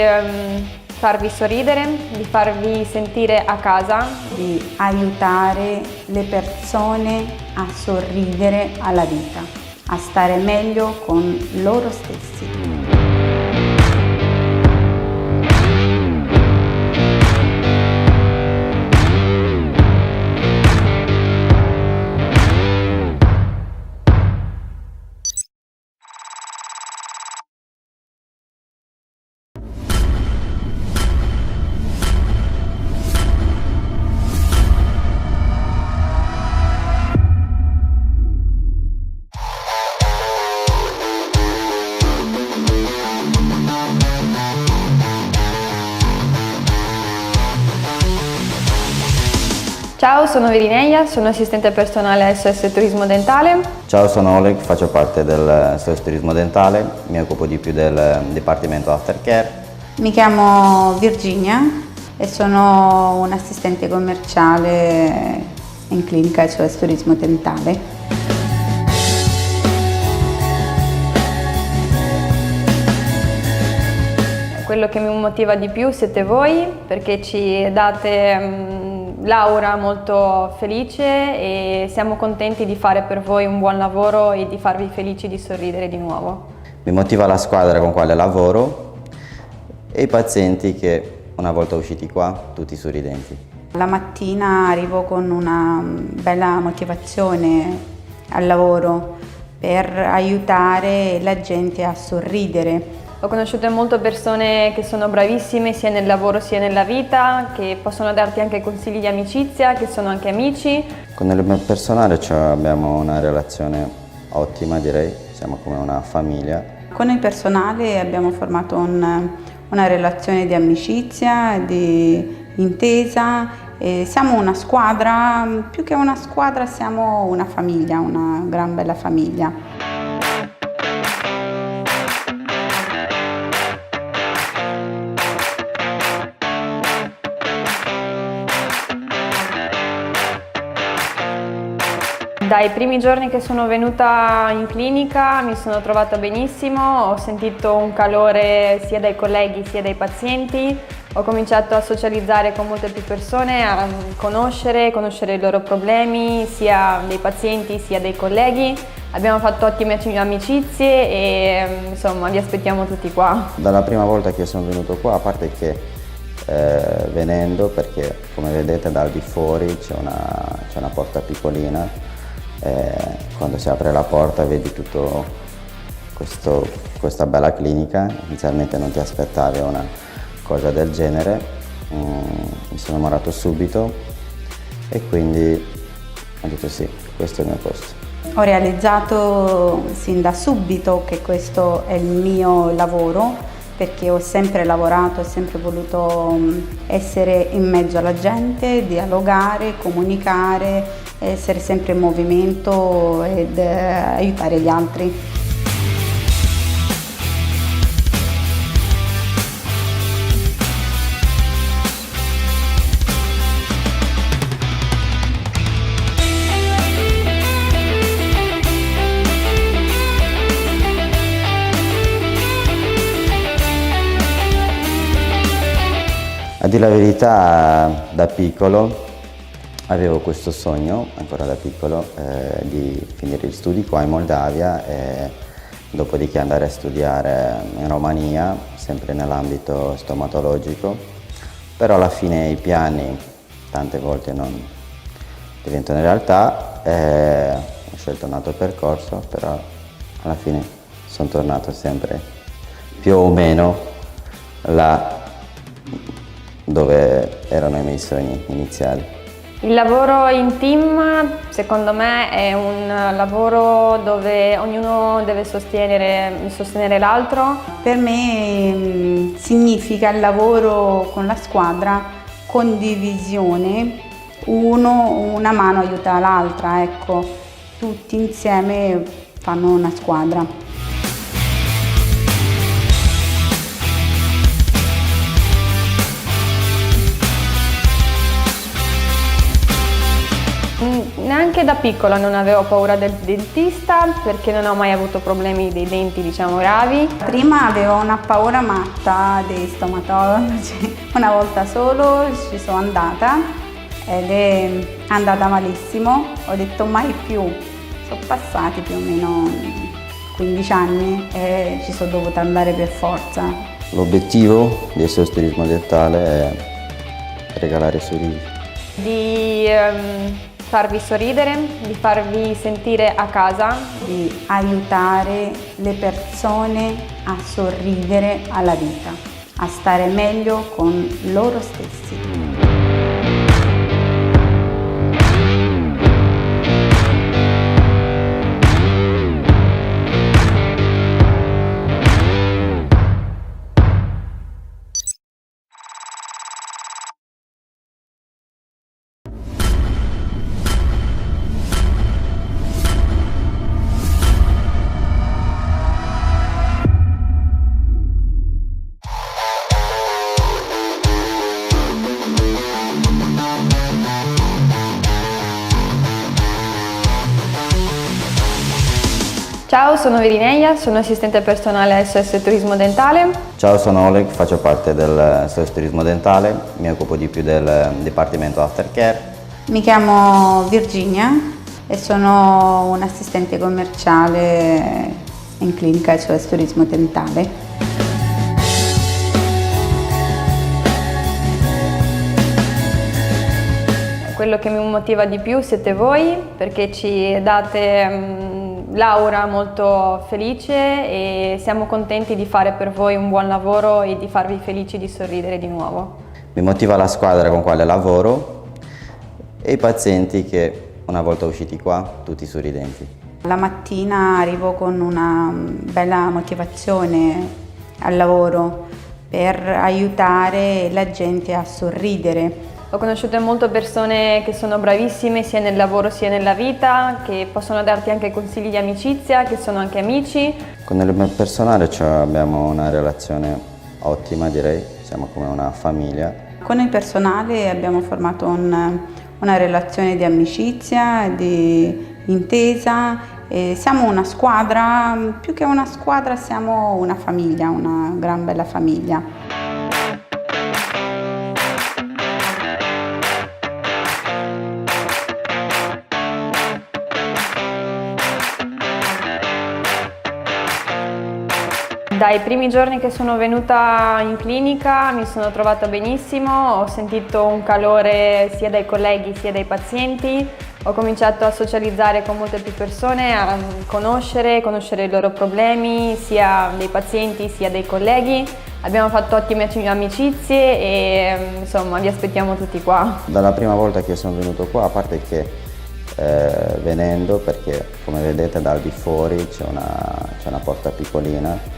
farvi sorridere, di farvi sentire a casa, di aiutare le persone a sorridere alla vita, a stare meglio con loro stessi. sono Virineia, sono assistente personale SOS Turismo Dentale. Ciao, sono Oleg, faccio parte del SOS Turismo Dentale, mi occupo di più del Dipartimento Aftercare. Mi chiamo Virginia e sono un'assistente commerciale in clinica SOS Turismo Dentale. Quello che mi motiva di più siete voi, perché ci date l'aura molto felice e siamo contenti di fare per voi un buon lavoro e di farvi felici di sorridere di nuovo. Mi motiva la squadra con quale lavoro e i pazienti che una volta usciti qua tutti sorridenti. La mattina arrivo con una bella motivazione al lavoro per aiutare la gente a sorridere. Ho conosciuto molte persone che sono bravissime sia nel lavoro sia nella vita, che possono darti anche consigli di amicizia, che sono anche amici. Con il mio personale abbiamo una relazione ottima, direi, siamo come una famiglia. Con il personale abbiamo formato una relazione di amicizia, di intesa. E siamo una squadra, più che una squadra siamo una famiglia, una gran bella famiglia. Dai primi giorni che sono venuta in clinica mi sono trovata benissimo, ho sentito un calore sia dai colleghi sia dai pazienti, ho cominciato a socializzare con molte più persone, a conoscere i loro problemi, sia dei pazienti sia dei colleghi. Abbiamo fatto ottime amicizie e insomma vi aspettiamo tutti qua. Dalla prima volta che sono venuto qua, a parte che venendo, perché come vedete dal di fuori c'è una porta piccolina, quando si apre la porta vedi tutto questa bella clinica. Inizialmente non ti aspettavi una cosa del genere, mi sono innamorato subito e quindi ho detto sì, questo è il mio posto. Ho realizzato sin da subito che questo è il mio lavoro, perché ho sempre lavorato, ho sempre voluto essere in mezzo alla gente, dialogare, comunicare, essere sempre in movimento ed aiutare gli altri. A dire la verità, da piccolo avevo questo sogno, ancora da piccolo, di finire gli studi qua in Moldavia e dopodiché andare a studiare in Romania, sempre nell'ambito stomatologico, però alla fine i piani tante volte non diventano realtà, ho scelto un altro percorso, però alla fine sono tornato sempre più o meno là dove erano i miei sogni iniziali. Il lavoro in team secondo me è un lavoro dove ognuno deve sostenere l'altro. Per me significa il lavoro con la squadra, condivisione, una mano aiuta l'altra, ecco, tutti insieme fanno una squadra. Neanche da piccola non avevo paura del dentista perché non ho mai avuto problemi dei denti, diciamo, gravi. Prima avevo una paura matta dei stomatologi, una volta solo ci sono andata ed è andata malissimo, ho detto mai più. Sono passati più o meno 15 anni e ci sono dovuta andare per forza. L'obiettivo del SOS Turismo Dentale è regalare sorrisi. Di farvi sorridere, di farvi sentire a casa, di aiutare le persone a sorridere alla vita, a stare meglio con loro stessi. Ciao, sono Virineia, sono assistente personale SOS Turismo Dentale. Ciao, sono Oleg, faccio parte del SOS Turismo Dentale, mi occupo di più del Dipartimento Aftercare. Mi chiamo Virginia e sono un assistente commerciale in clinica SOS Turismo Dentale. Quello che mi motiva di più siete voi, perché ci date l'aura molto felice e siamo contenti di fare per voi un buon lavoro e di farvi felici di sorridere di nuovo. Mi motiva la squadra con quale lavoro e i pazienti che una volta usciti qua tutti sorridenti. La mattina arrivo con una bella motivazione al lavoro per aiutare la gente a sorridere. Ho conosciuto molte persone che sono bravissime sia nel lavoro sia nella vita, che possono darti anche consigli di amicizia, che sono anche amici. Con il personale abbiamo una relazione ottima, direi, siamo come una famiglia. Con il personale abbiamo formato una relazione di amicizia, di intesa. E siamo una squadra, più che una squadra siamo una famiglia, una gran bella famiglia. Dai primi giorni che sono venuta in clinica mi sono trovata benissimo, ho sentito un calore sia dai colleghi sia dai pazienti, ho cominciato a socializzare con molte più persone, a conoscere i loro problemi, sia dei pazienti sia dei colleghi. Abbiamo fatto ottime amicizie e insomma vi aspettiamo tutti qua. Dalla prima volta che sono venuto qua, a parte che venendo, perché come vedete dal di fuori c'è una porta piccolina,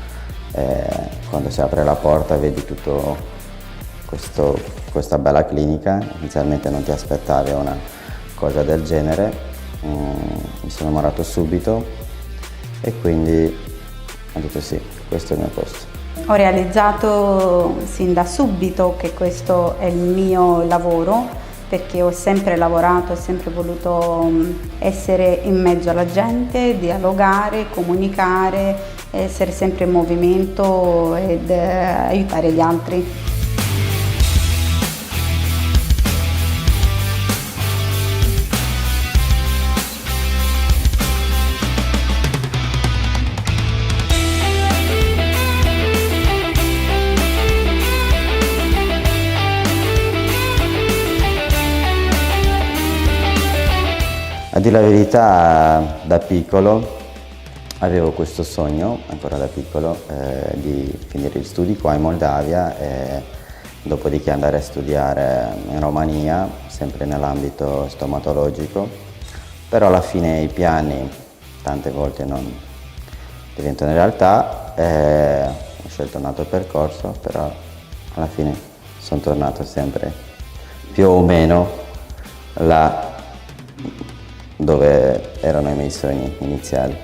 quando si apre la porta vedi tutto questa bella clinica. Inizialmente non ti aspettavi una cosa del genere, mi sono innamorato subito e quindi ho detto sì, questo è il mio posto. Ho realizzato sin da subito che questo è il mio lavoro, perché ho sempre lavorato, ho sempre voluto essere in mezzo alla gente, dialogare, comunicare, essere sempre in movimento ed aiutare gli altri. A dire la verità, da piccolo avevo questo sogno, ancora da piccolo, di finire gli studi qua in Moldavia e dopodiché andare a studiare in Romania, sempre nell'ambito stomatologico, però alla fine i piani tante volte non diventano realtà, ho scelto un altro percorso, però alla fine sono tornato sempre più o meno là dove erano i miei sogni iniziali.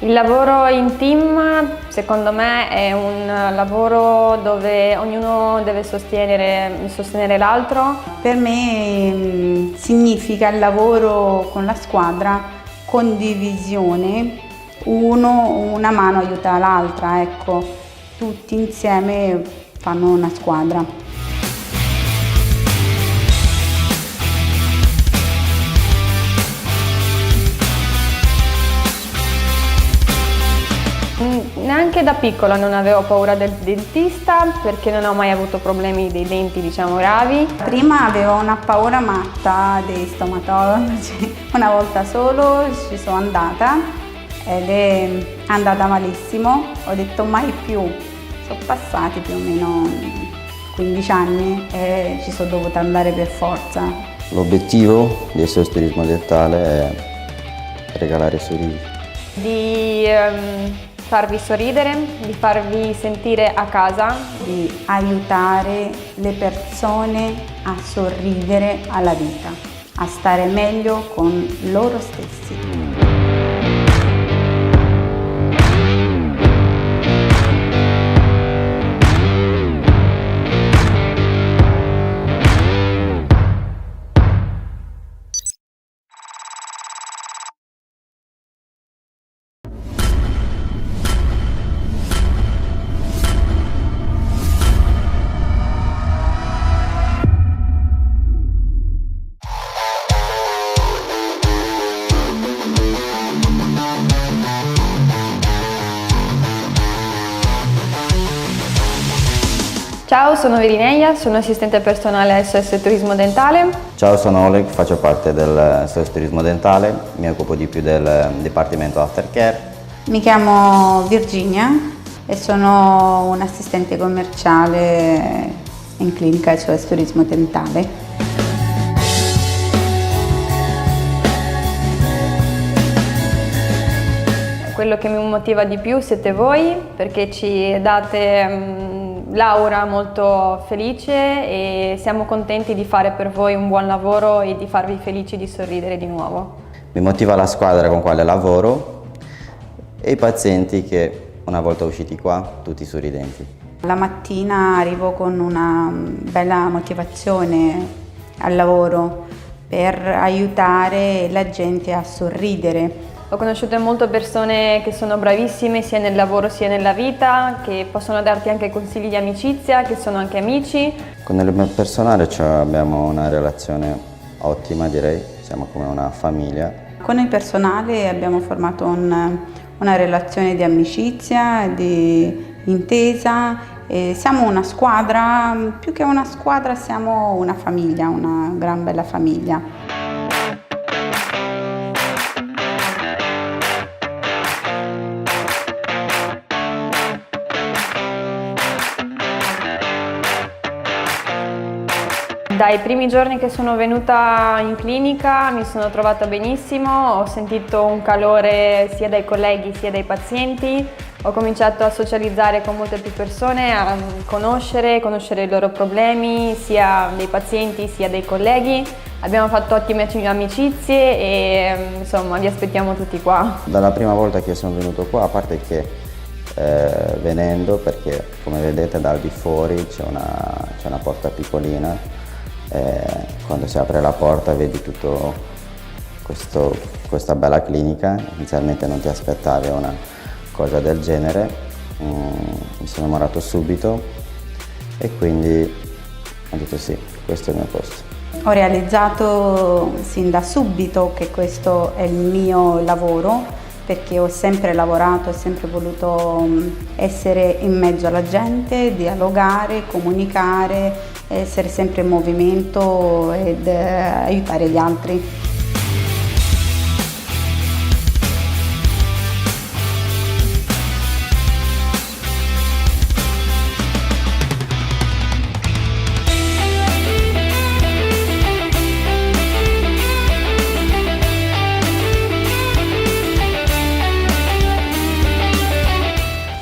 Il lavoro in team secondo me è un lavoro dove ognuno deve sostenere l'altro. Per me significa il lavoro con la squadra, condivisione, una mano aiuta l'altra, ecco, tutti insieme fanno una squadra. Neanche da piccola non avevo paura del dentista perché non ho mai avuto problemi dei denti, diciamo, gravi. Prima avevo una paura matta dei stomatologi, una volta solo ci sono andata ed è andata malissimo, ho detto mai più, sono passati più o meno 15 anni e ci sono dovuta andare per forza. L'obiettivo del SOS Turismo Dentale è regalare sorrisi. Di farvi sorridere, di farvi sentire a casa, di aiutare le persone a sorridere alla vita, a stare meglio con loro stessi. Ciao, sono Virineia, sono assistente personale SOS Turismo Dentale. Ciao, sono Oleg, faccio parte del SOS Turismo Dentale, mi occupo di più del Dipartimento Aftercare. Mi chiamo Virginia e sono un assistente commerciale in clinica SOS Turismo Dentale. Quello che mi motiva di più siete voi, perché ci date l'aura molto felice e siamo contenti di fare per voi un buon lavoro e di farvi felici di sorridere di nuovo. Mi motiva la squadra con quale lavoro e i pazienti che una volta usciti qua tutti sorridenti. La mattina arrivo con una bella motivazione al lavoro per aiutare la gente a sorridere. Ho conosciuto molte persone che sono bravissime sia nel lavoro sia nella vita, che possono darti anche consigli di amicizia, che sono anche amici. Con il mio personale abbiamo una relazione ottima, direi, siamo come una famiglia. Con il personale abbiamo formato una relazione di amicizia, di intesa. E siamo una squadra, più che una squadra siamo una famiglia, una gran bella famiglia. Dai primi giorni che sono venuta in clinica mi sono trovata benissimo, ho sentito un calore sia dai colleghi sia dai pazienti, ho cominciato a socializzare con molte più persone, a conoscere i loro problemi, sia dei pazienti sia dei colleghi. Abbiamo fatto ottime amicizie e insomma vi aspettiamo tutti qua. Dalla prima volta che sono venuto qua, a parte che venendo, perché come vedete dal di fuori c'è una porta piccolina, quando si apre la porta vedi tutto questa bella clinica. Inizialmente non ti aspettavi una cosa del genere, mi sono innamorato subito e quindi ho detto sì, questo è il mio posto. Ho realizzato sin da subito che questo è il mio lavoro, perché ho sempre lavorato, ho sempre voluto essere in mezzo alla gente, dialogare, comunicare, essere sempre in movimento ed aiutare gli altri.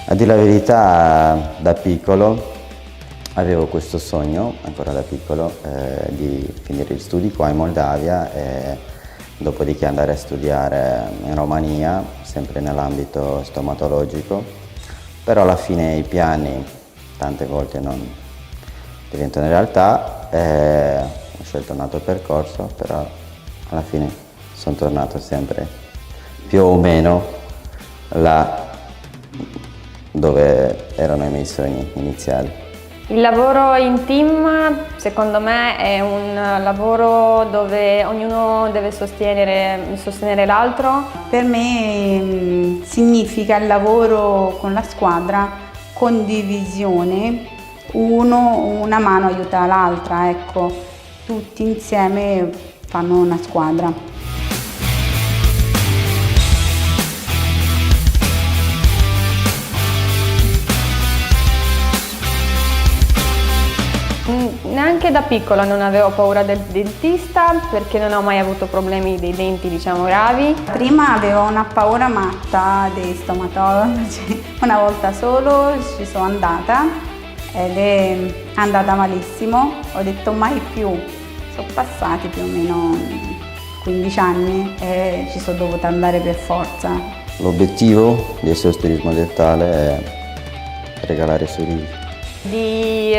A dire la verità, da piccolo avevo questo sogno, ancora da piccolo, di finire gli studi qua in Moldavia e dopodiché andare a studiare in Romania, sempre nell'ambito stomatologico, però alla fine i piani tante volte non diventano realtà, ho scelto un altro percorso, però alla fine sono tornato sempre più o meno là dove erano i miei sogni iniziali. Il lavoro in team secondo me è un lavoro dove ognuno deve sostenere l'altro. Per me significa il lavoro con la squadra, condivisione, una mano aiuta l'altra, ecco, tutti insieme fanno una squadra. Neanche da piccola non avevo paura del dentista perché non ho mai avuto problemi dei denti, diciamo, gravi. Prima avevo una paura matta dei stomatologi, una volta solo ci sono andata ed è andata malissimo, ho detto mai più, sono passati più o meno 15 anni e ci sono dovuta andare per forza. L'obiettivo del SOS Turismo Dentale è regalare sorrisi. Di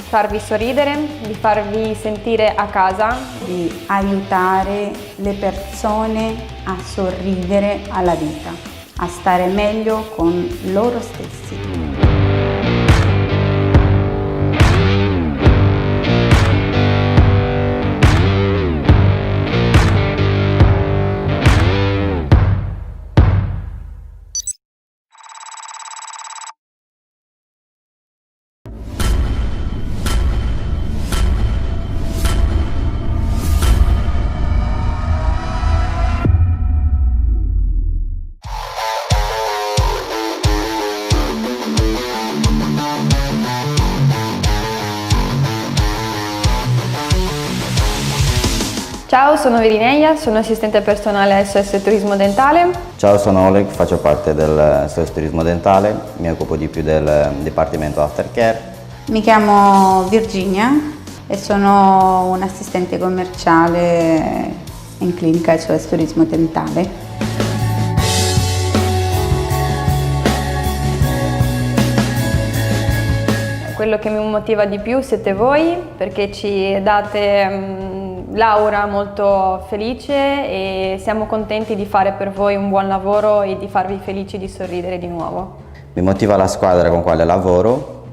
farvi sorridere, di farvi sentire a casa, di aiutare le persone a sorridere alla vita, a stare meglio con loro stessi. Ciao, sono Virineia, sono assistente personale SOS Turismo Dentale. Ciao, sono Oleg, faccio parte del SOS Turismo Dentale, mi occupo di più del Dipartimento Aftercare. Mi chiamo Virginia e sono un assistente commerciale in clinica SOS Turismo Dentale. Quello che mi motiva di più siete voi, perché ci date l'aura molto felice e siamo contenti di fare per voi un buon lavoro e di farvi felici di sorridere di nuovo. Mi motiva la squadra con quale lavoro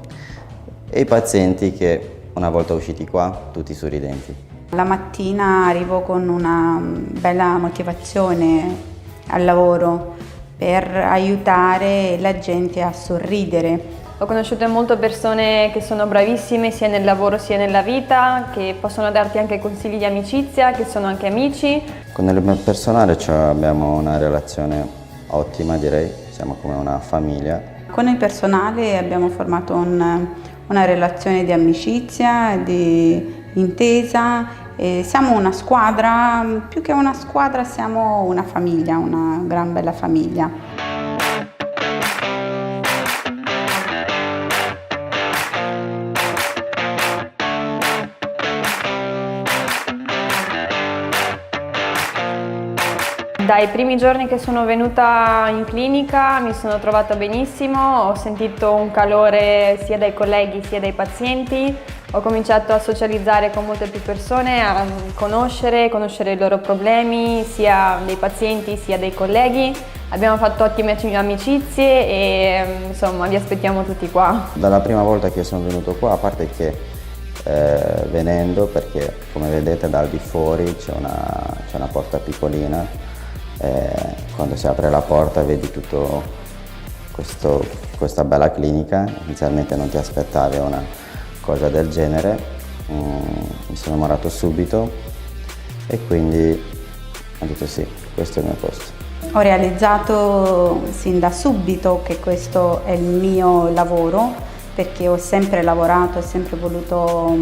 e i pazienti che una volta usciti qua tutti sorridenti. La mattina arrivo con una bella motivazione al lavoro per aiutare la gente a sorridere. Ho conosciuto molte persone che sono bravissime sia nel lavoro sia nella vita, che possono darti anche consigli di amicizia, che sono anche amici. Con il personale abbiamo una relazione ottima, direi, siamo come una famiglia. Con il personale abbiamo formato una relazione di amicizia, di intesa. E siamo una squadra, più che una squadra siamo una famiglia, una gran bella famiglia. Dai primi giorni che sono venuta in clinica mi sono trovata benissimo, ho sentito un calore sia dai colleghi sia dai pazienti, ho cominciato a socializzare con molte più persone, a conoscere i loro problemi, sia dei pazienti sia dei colleghi. Abbiamo fatto ottime amicizie e insomma vi aspettiamo tutti qua. Dalla prima volta che sono venuto qua, a parte che venendo, perché come vedete dal di fuori c'è una porta piccolina, quando si apre la porta vedi tutto questa bella clinica. Inizialmente non ti aspettavi una cosa del genere, mi sono innamorato subito e quindi ho detto sì, questo è il mio posto. Ho realizzato sin da subito che questo è il mio lavoro, perché ho sempre lavorato, ho sempre voluto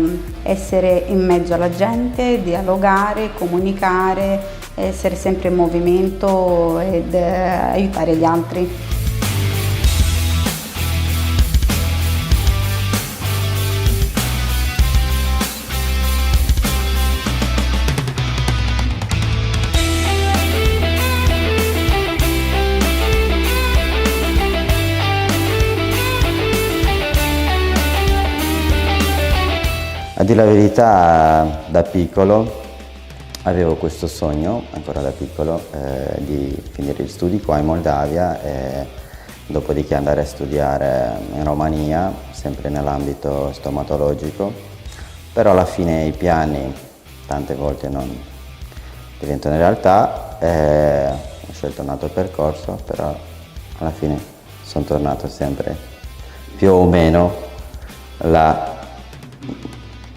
essere in mezzo alla gente, dialogare, comunicare, essere sempre in movimento ed aiutare gli altri. A dire la verità, da piccolo avevo questo sogno, ancora da piccolo, di finire gli studi qua in Moldavia e dopodiché andare a studiare in Romania, sempre nell'ambito stomatologico, però alla fine i piani tante volte non diventano realtà, ho scelto un altro percorso, però alla fine sono tornato sempre più o meno là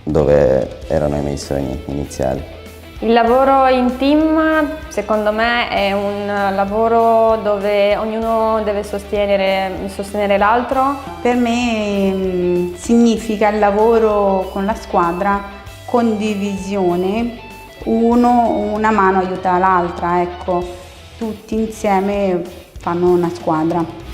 dove erano i miei sogni iniziali. Il lavoro in team secondo me è un lavoro dove ognuno deve sostenere l'altro. Per me significa il lavoro con la squadra, condivisione, una mano aiuta l'altra, ecco, tutti insieme fanno una squadra.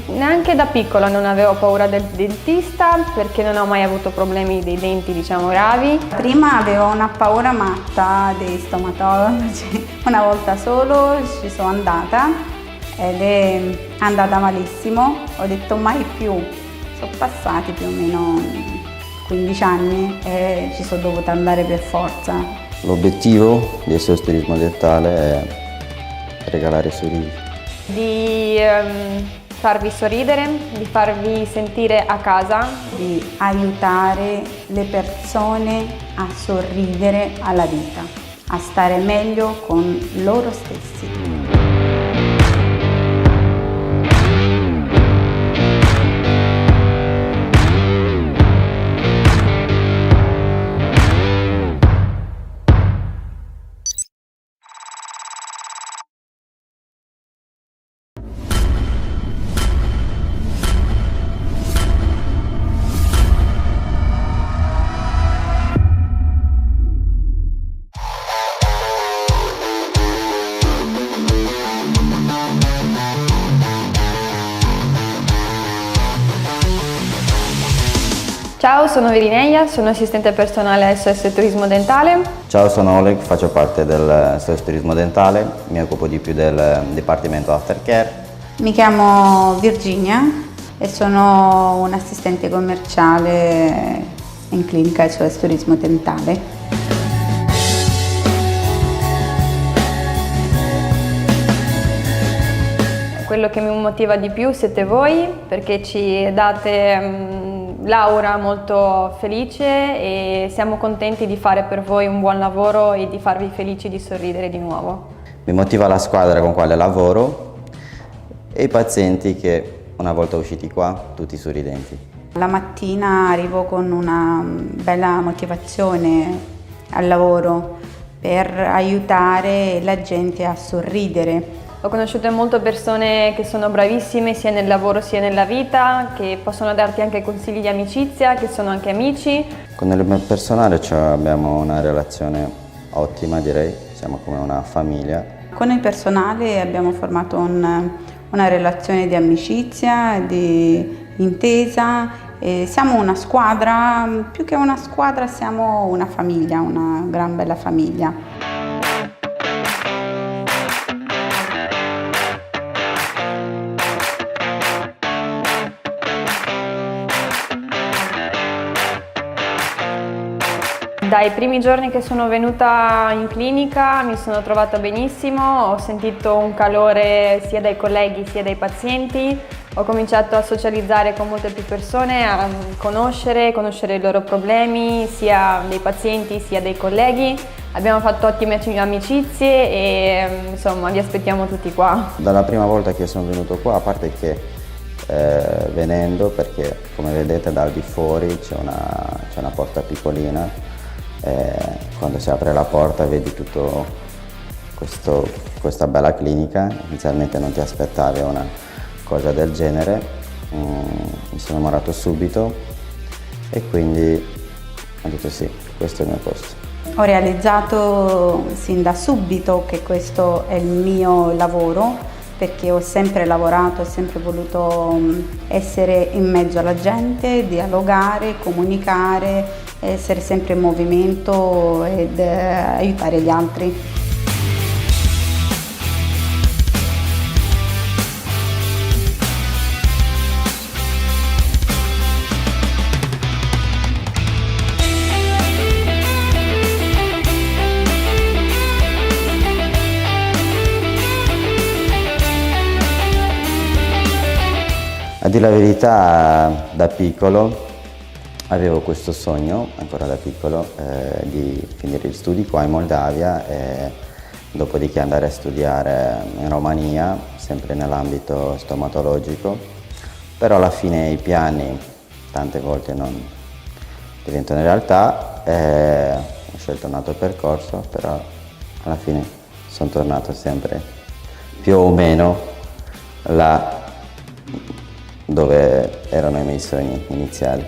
Neanche da piccola non avevo paura del dentista perché non ho mai avuto problemi dei denti, diciamo, gravi. Prima avevo una paura matta dei stomatologi, una volta solo ci sono andata ed è andata malissimo, ho detto mai più, sono passati più o meno 15 anni e ci sono dovuta andare per forza. L'obiettivo del SOS Turismo Dentale è regalare sorrisi. Di farvi sorridere, di farvi sentire a casa, di aiutare le persone a sorridere alla vita, a stare meglio con loro stessi. Ciao, sono Virineia, sono assistente personale SOS Turismo Dentale. Ciao, sono Oleg, faccio parte del SOS Turismo Dentale, mi occupo di più del Dipartimento Aftercare. Mi chiamo Virginia e sono un assistente commerciale in clinica SOS Turismo Dentale. Quello che mi motiva di più siete voi, perché ci date l'aura molto felice e siamo contenti di fare per voi un buon lavoro e di farvi felici di sorridere di nuovo. Mi motiva la squadra con quale lavoro e i pazienti che una volta usciti qua tutti sorridenti. La mattina arrivo con una bella motivazione al lavoro per aiutare la gente a sorridere. Ho conosciuto molte persone che sono bravissime sia nel lavoro sia nella vita, che possono darti anche consigli di amicizia, che sono anche amici. Con il personale abbiamo una relazione ottima, direi, siamo come una famiglia. Con il personale abbiamo formato una relazione di amicizia, di intesa. E siamo una squadra, più che una squadra siamo una famiglia, una gran bella famiglia. Dai primi giorni che sono venuta in clinica mi sono trovata benissimo, ho sentito un calore sia dai colleghi sia dai pazienti, ho cominciato a socializzare con molte più persone, a conoscere i loro problemi, sia dei pazienti sia dei colleghi. Abbiamo fatto ottime amicizie e insomma vi aspettiamo tutti qua. Dalla prima volta che sono venuto qua, a parte che venendo, perché come vedete dal di fuori c'è una porta piccolina, quando si apre la porta vedi tutto questa bella clinica. Inizialmente non ti aspettavi una cosa del genere, mi sono innamorato subito e quindi ho detto sì, questo è il mio posto. Ho realizzato sin da subito che questo è il mio lavoro, perché ho sempre lavorato, ho sempre voluto essere in mezzo alla gente, dialogare, comunicare, essere sempre in movimento ed aiutare gli altri. A dire la verità, da piccolo avevo questo sogno, ancora da piccolo, di finire gli studi qua in Moldavia e dopodiché andare a studiare in Romania, sempre nell'ambito stomatologico, però alla fine i piani tante volte non diventano realtà, ho scelto un altro percorso, però alla fine sono tornato sempre più o meno là dove erano i miei sogni iniziali.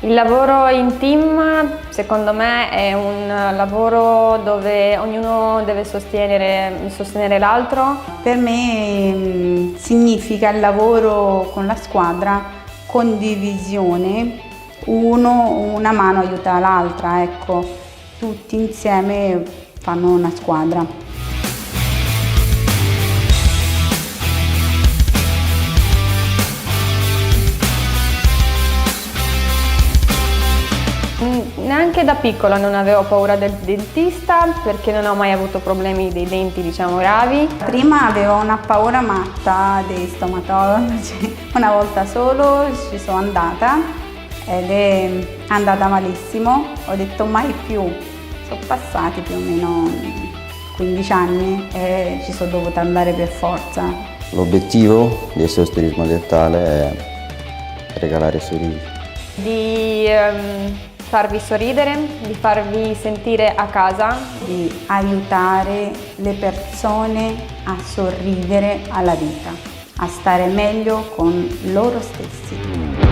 Il lavoro in team secondo me è un lavoro dove ognuno deve sostenere l'altro. Per me significa il lavoro con la squadra, condivisione, una mano aiuta l'altra, ecco, tutti insieme fanno una squadra. Neanche da piccola non avevo paura del dentista perché non ho mai avuto problemi dei denti, diciamo, gravi. Prima avevo una paura matta dei stomatologi, una volta solo ci sono andata ed è andata malissimo, ho detto mai più, sono passati più o meno 15 anni e ci sono dovuta andare per forza. L'obiettivo del SOS Turismo Dentale è regalare sorrisi. Di farvi sorridere, di farvi sentire a casa, di aiutare le persone a sorridere alla vita, a stare meglio con loro stessi.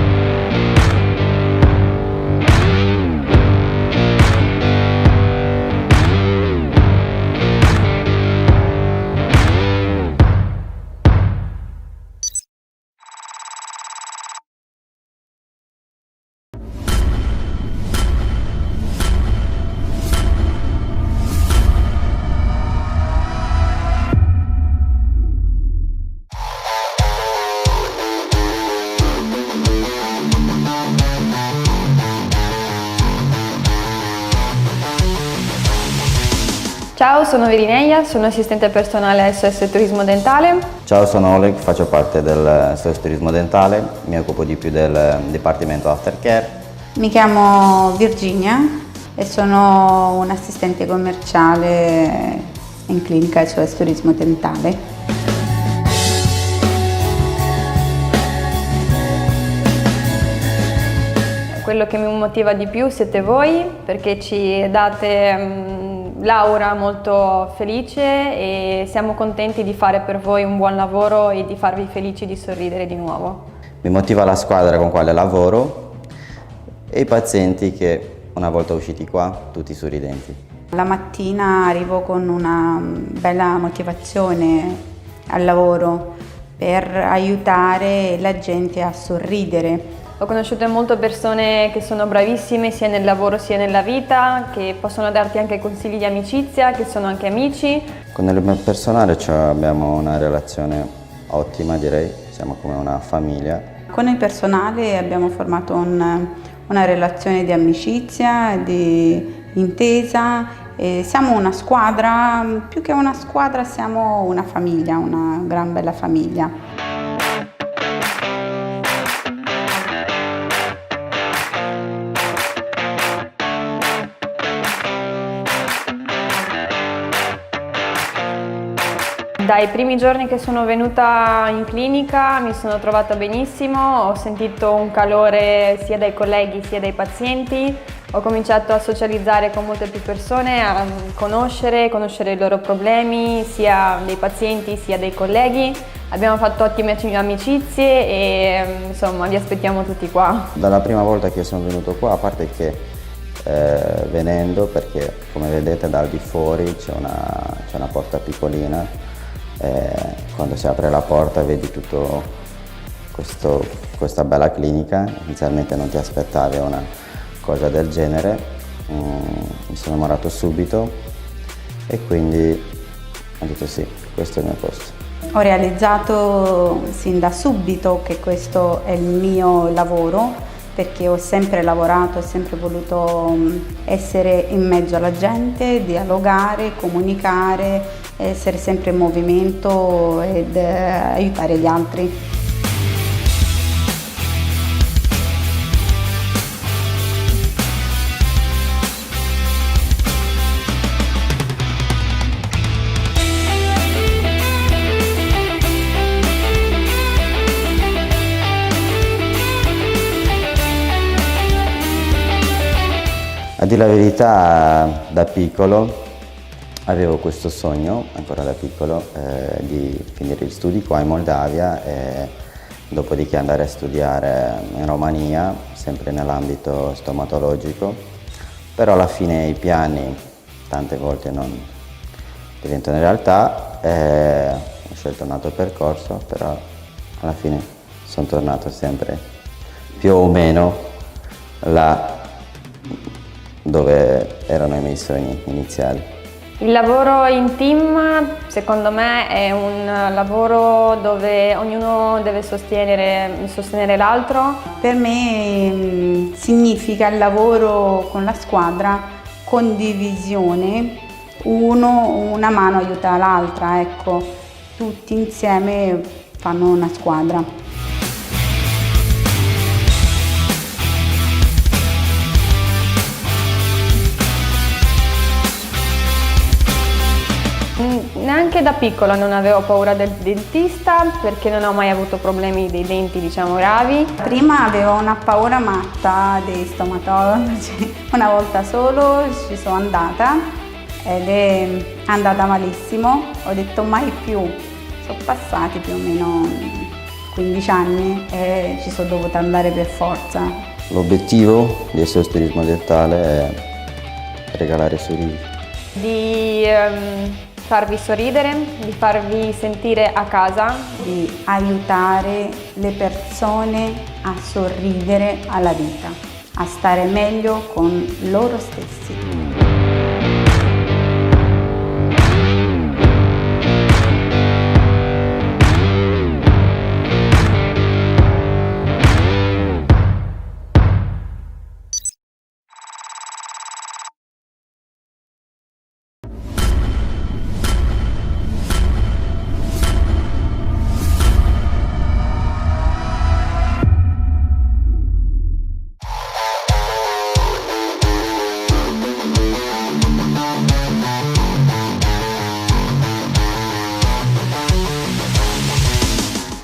sono Virineia, sono assistente personale SOS Turismo Dentale. Ciao, sono Oleg, faccio parte del SOS Turismo Dentale, mi occupo di più del Dipartimento Aftercare. Mi chiamo Virginia e sono un'assistente commerciale in clinica SOS Turismo Dentale. Quello che mi motiva di più siete voi, perché ci date l'aura molto felice e siamo contenti di fare per voi un buon lavoro e di farvi felici di sorridere di nuovo. Mi motiva la squadra con quale lavoro e i pazienti che una volta usciti qua tutti sorridenti. La mattina arrivo con una bella motivazione al lavoro per aiutare la gente a sorridere. Ho conosciuto molte persone che sono bravissime sia nel lavoro sia nella vita, che possono darti anche consigli di amicizia, che sono anche amici. Con il mio personale abbiamo una relazione ottima, direi, siamo come una famiglia. Con il personale abbiamo formato una relazione di amicizia, di intesa. E siamo una squadra, più che una squadra siamo una famiglia, una gran bella famiglia. Dai primi giorni che sono venuta in clinica mi sono trovata benissimo, ho sentito un calore sia dai colleghi sia dai pazienti, ho cominciato a socializzare con molte più persone, a conoscere i loro problemi, sia dei pazienti sia dei colleghi. Abbiamo fatto ottime amicizie e insomma vi aspettiamo tutti qua. Dalla prima volta che sono venuto qua, a parte che venendo, perché come vedete dal di fuori c'è una porta piccolina, quando si apre la porta vedi tutto questa bella clinica. Inizialmente non ti aspettavi una cosa del genere, mi sono innamorato subito e quindi ho detto sì, questo è il mio posto. Ho realizzato sin da subito che questo è il mio lavoro, perché ho sempre lavorato, ho sempre voluto essere in mezzo alla gente, dialogare, comunicare, essere sempre in movimento ed aiutare gli altri. A dire la verità, da piccolo avevo questo sogno, ancora da piccolo, di finire gli studi qua in Moldavia e dopodiché andare a studiare in Romania, sempre nell'ambito stomatologico, però alla fine i piani tante volte non diventano realtà, ho scelto un altro percorso, però alla fine sono tornato sempre più o meno là dove erano i miei sogni iniziali. Il lavoro in team secondo me è un lavoro dove ognuno deve sostenere l'altro. Per me significa il lavoro con la squadra, condivisione, una mano aiuta l'altra, ecco, tutti insieme fanno una squadra. Neanche da piccola non avevo paura del dentista perché non ho mai avuto problemi dei denti, diciamo, gravi. Prima avevo una paura matta dei stomatologi, una volta solo ci sono andata ed è andata malissimo, ho detto mai più, sono passati più o meno 15 anni e ci sono dovuta andare per forza. L'obiettivo del SOS Turismo Dentale è regalare sorrisi. Di farvi sorridere, di farvi sentire a casa, di aiutare le persone a sorridere alla vita, a stare meglio con loro stessi.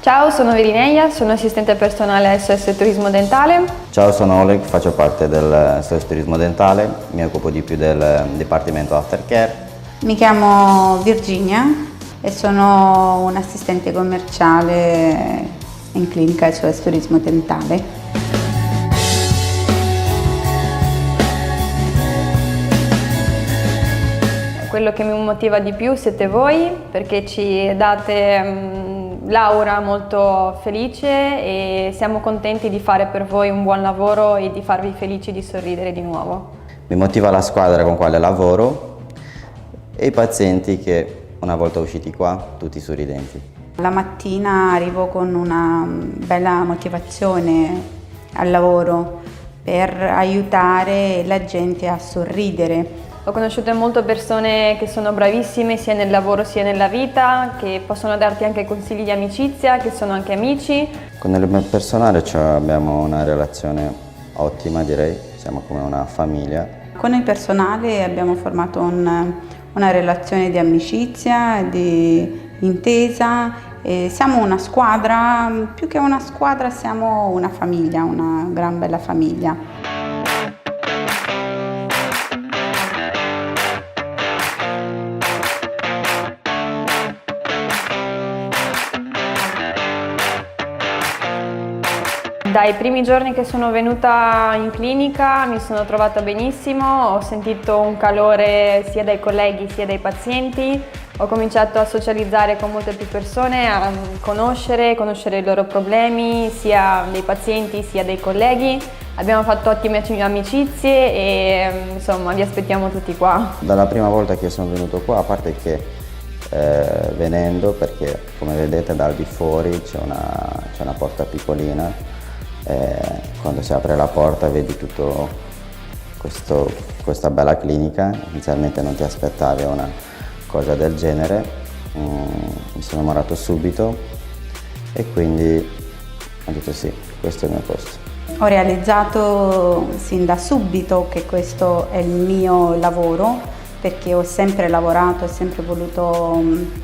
Ciao, sono Virineia, sono assistente personale SOS Turismo Dentale. Ciao, sono Oleg, faccio parte del SOS Turismo Dentale, mi occupo di più del Dipartimento Aftercare. Mi chiamo Virginia e sono un assistente commerciale in clinica SOS Turismo Dentale. Quello che mi motiva di più siete voi, perché ci date l'aura molto felice e siamo contenti di fare per voi un buon lavoro e di farvi felici di sorridere di nuovo. Mi motiva la squadra con quale lavoro e i pazienti che una volta usciti qua tutti sorridenti. La mattina arrivo con una bella motivazione al lavoro per aiutare la gente a sorridere. Ho conosciuto molte persone che sono bravissime sia nel lavoro sia nella vita, che possono darti anche consigli di amicizia, che sono anche amici. Con il personale abbiamo una relazione ottima, direi, siamo come una famiglia. Con il personale abbiamo formato una relazione di amicizia, di intesa. E siamo una squadra, più che una squadra siamo una famiglia, una gran bella famiglia. Dai primi giorni che sono venuta in clinica mi sono trovata benissimo, ho sentito un calore sia dai colleghi sia dai pazienti, ho cominciato a socializzare con molte più persone, a conoscere i loro problemi, sia dei pazienti sia dei colleghi. Abbiamo fatto ottime amicizie e insomma vi aspettiamo tutti qua. Dalla prima volta che sono venuto qua, a parte che venendo, perché come vedete dal di fuori c'è una porta piccolina, quando si apre la porta vedi tutto questa bella clinica. Inizialmente non ti aspettavi una cosa del genere, mi sono innamorato subito e quindi ho detto sì, questo è il mio posto. Ho realizzato sin da subito che questo è il mio lavoro, perché ho sempre lavorato, ho sempre voluto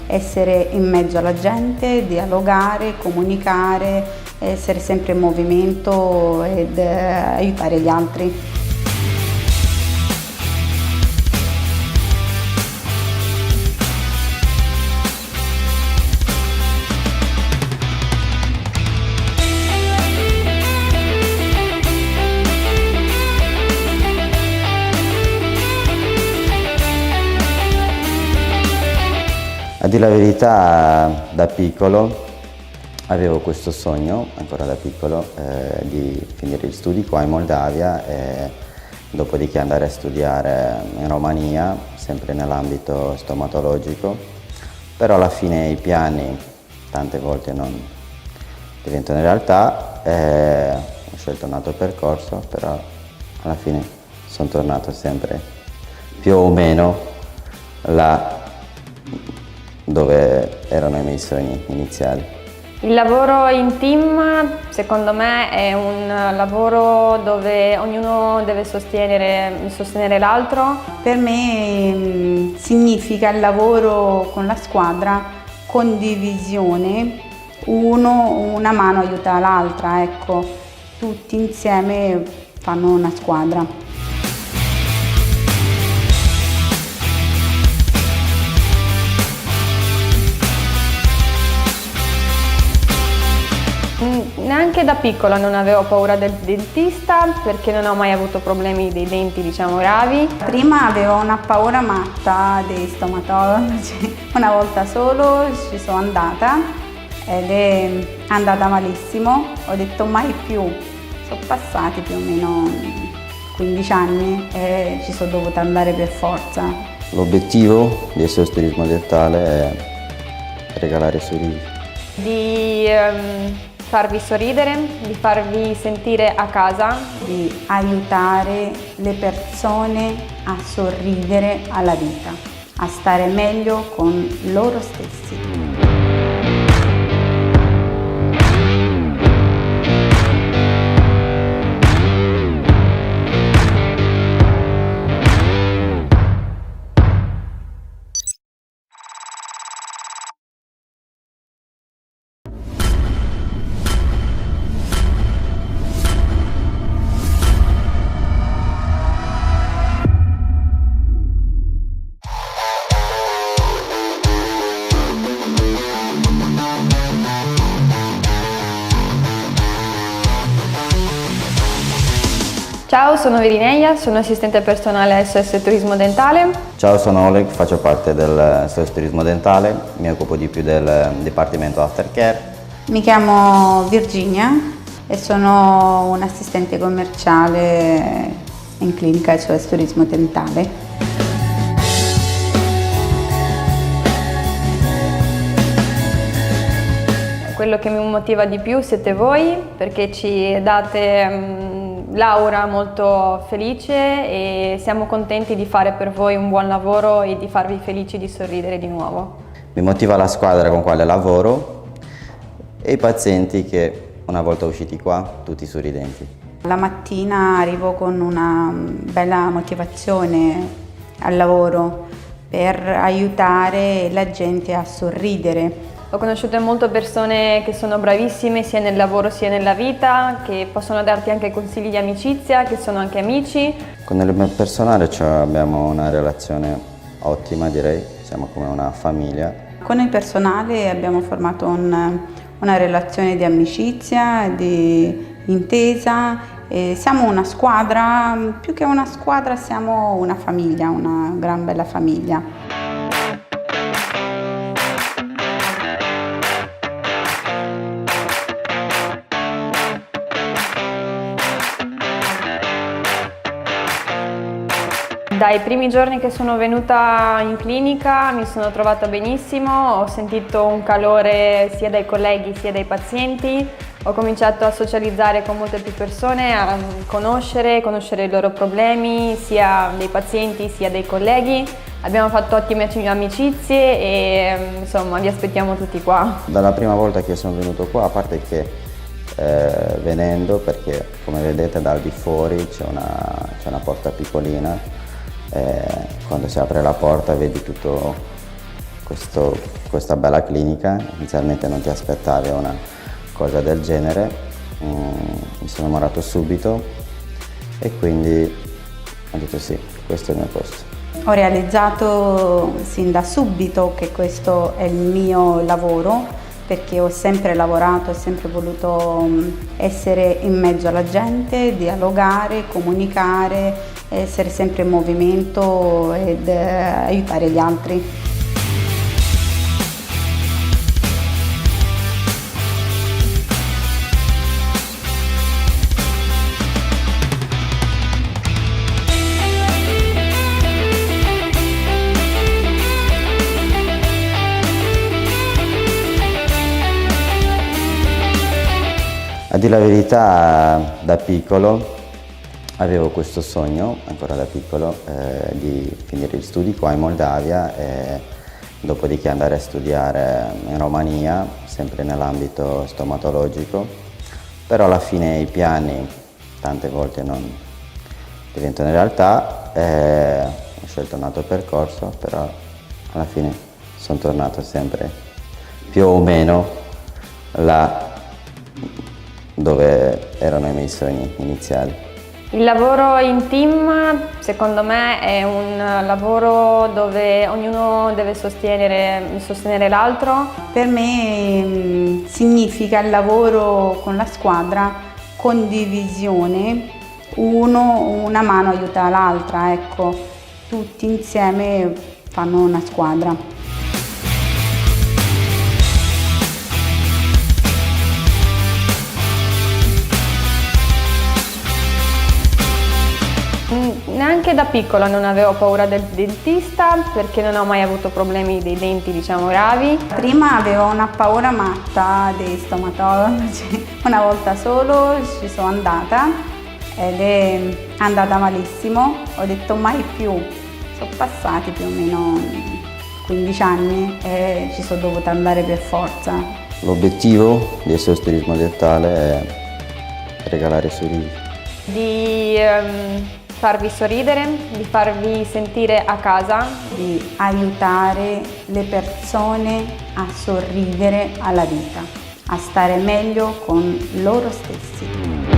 essere in mezzo alla gente, dialogare, comunicare, essere sempre in movimento ed aiutare gli altri. A dire la verità, da piccolo avevo questo sogno, ancora da piccolo, di finire gli studi qua in Moldavia e dopodiché andare a studiare in Romania, sempre nell'ambito stomatologico, però alla fine i piani tante volte non diventano realtà, ho scelto un altro percorso, però alla fine sono tornato sempre più o meno là dove erano i miei sogni iniziali. Il lavoro in team secondo me è un lavoro dove ognuno deve sostenere l'altro. Per me significa il lavoro con la squadra, condivisione, una mano aiuta l'altra, ecco, tutti insieme fanno una squadra. Neanche da piccola non avevo paura del dentista perché non ho mai avuto problemi dei denti, diciamo, gravi. Prima avevo una paura matta dei stomatologi, una volta solo ci sono andata ed è andata malissimo, ho detto mai più, sono passati più o meno 15 anni e ci sono dovuta andare per forza. L'obiettivo del SOS Turismo Dentale è regalare sorrisi. Di farvi sorridere, di farvi sentire a casa, di aiutare le persone a sorridere alla vita, a stare meglio con loro stessi. Ciao, sono Virineia, sono assistente personale SOS Turismo Dentale. Ciao, sono Oleg, faccio parte del SOS Turismo Dentale, mi occupo di più del Dipartimento Aftercare. Mi chiamo Virginia e sono un assistente commerciale in clinica SOS Turismo Dentale. Quello che mi motiva di più siete voi, perché ci date l'aura molto felice e siamo contenti di fare per voi un buon lavoro e di farvi felici di sorridere di nuovo. Mi motiva la squadra con quale lavoro e i pazienti che una volta usciti qua tutti sorridenti. La mattina arrivo con una bella motivazione al lavoro per aiutare la gente a sorridere. Ho conosciuto molte persone che sono bravissime sia nel lavoro sia nella vita, che possono darti anche consigli di amicizia, che sono anche amici. Con il mio personale abbiamo una relazione ottima, direi, siamo come una famiglia. Con il personale abbiamo formato una relazione di amicizia, di intesa. E siamo una squadra, più che una squadra siamo una famiglia, una gran bella famiglia. Dai primi giorni che sono venuta in clinica mi sono trovata benissimo, ho sentito un calore sia dai colleghi sia dai pazienti, ho cominciato a socializzare con molte più persone, a conoscere i loro problemi, sia dei pazienti sia dei colleghi. Abbiamo fatto ottime amicizie e insomma vi aspettiamo tutti qua. Dalla prima volta che sono venuto qua, a parte che venendo, perché come vedete dal di fuori c'è una porta piccolina, quando si apre la porta vedi tutto questa bella clinica. Inizialmente non ti aspettavi una cosa del genere, mi sono innamorato subito e quindi ho detto sì, questo è il mio posto. Ho realizzato sin da subito che questo è il mio lavoro, perché ho sempre lavorato, ho sempre voluto essere in mezzo alla gente, dialogare, comunicare, essere sempre in movimento ed aiutare gli altri. A dire la verità, da piccolo avevo questo sogno, ancora da piccolo, di finire gli studi qua in Moldavia e dopodiché andare a studiare in Romania, sempre nell'ambito stomatologico, però alla fine i piani tante volte non diventano realtà, ho scelto un altro percorso, però alla fine sono tornato sempre più o meno là dove erano i miei sogni iniziali. Il lavoro in team secondo me è un lavoro dove ognuno deve sostenere l'altro. Per me significa il lavoro con la squadra, condivisione, una mano aiuta l'altra, ecco, tutti insieme fanno una squadra. Neanche da piccola non avevo paura del dentista perché non ho mai avuto problemi dei denti, diciamo, gravi. Prima avevo una paura matta dei stomatologi, una volta solo ci sono andata ed è andata malissimo, ho detto mai più. Sono passati più o meno 15 anni e ci sono dovuta andare per forza. L'obiettivo del SOS Turismo Dentale è regalare sorrisi. Di farvi sorridere, di farvi sentire a casa, di aiutare le persone a sorridere alla vita, a stare meglio con loro stessi.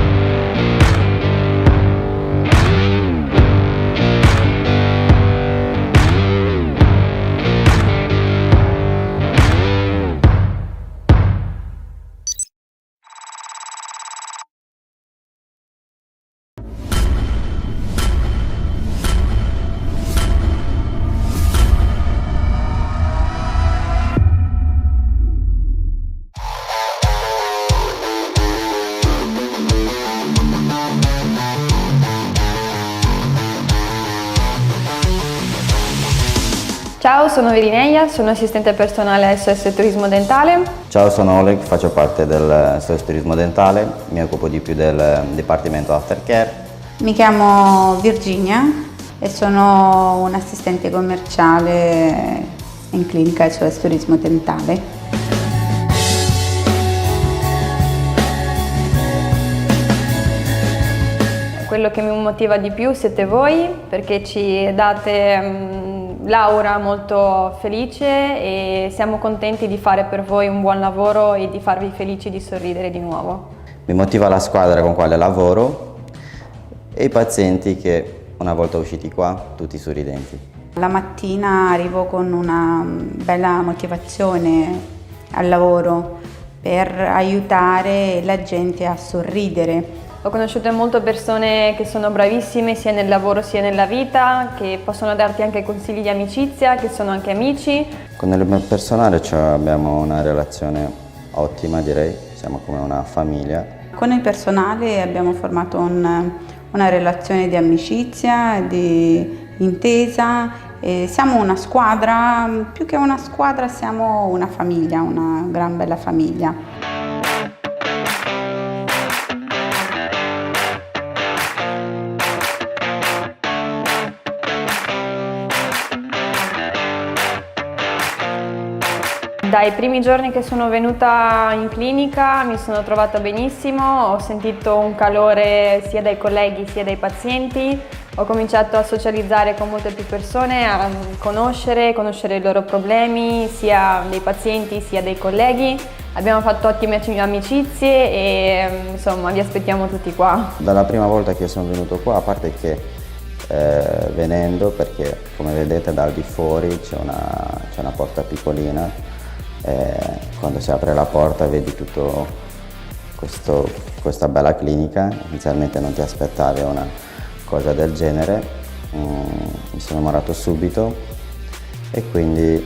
sono Virineia, sono assistente personale SOS Turismo Dentale. Ciao, sono Oleg, faccio parte del SOS Turismo Dentale, mi occupo di più del Dipartimento Aftercare. Mi chiamo Virginia e sono un'assistente commerciale in clinica SOS Turismo Dentale. Quello che mi motiva di più siete voi, perché ci date l'aura molto felice e siamo contenti di fare per voi un buon lavoro e di farvi felici di sorridere di nuovo. Mi motiva la squadra con quale lavoro e i pazienti che una volta usciti qua tutti sorridenti. La mattina arrivo con una bella motivazione al lavoro per aiutare la gente a sorridere. Ho conosciuto molte persone che sono bravissime sia nel lavoro sia nella vita, che possono darti anche consigli di amicizia, che sono anche amici. Con il personale abbiamo una relazione ottima, direi, siamo come una famiglia. Con il personale abbiamo formato una relazione di amicizia, di intesa. E siamo una squadra, più che una squadra siamo una famiglia, una gran bella famiglia. Dai primi giorni che sono venuta in clinica mi sono trovata benissimo, ho sentito un calore sia dai colleghi sia dai pazienti, ho cominciato a socializzare con molte più persone, a conoscere i loro problemi, sia dei pazienti sia dei colleghi. Abbiamo fatto ottime amicizie e insomma vi aspettiamo tutti qua. Dalla prima volta che sono venuto qua, a parte che venendo, perché come vedete dal di fuori c'è una porta piccolina, quando si apre la porta vedi tutto questa bella clinica. Inizialmente non ti aspettavi una cosa del genere, mi sono innamorato subito e quindi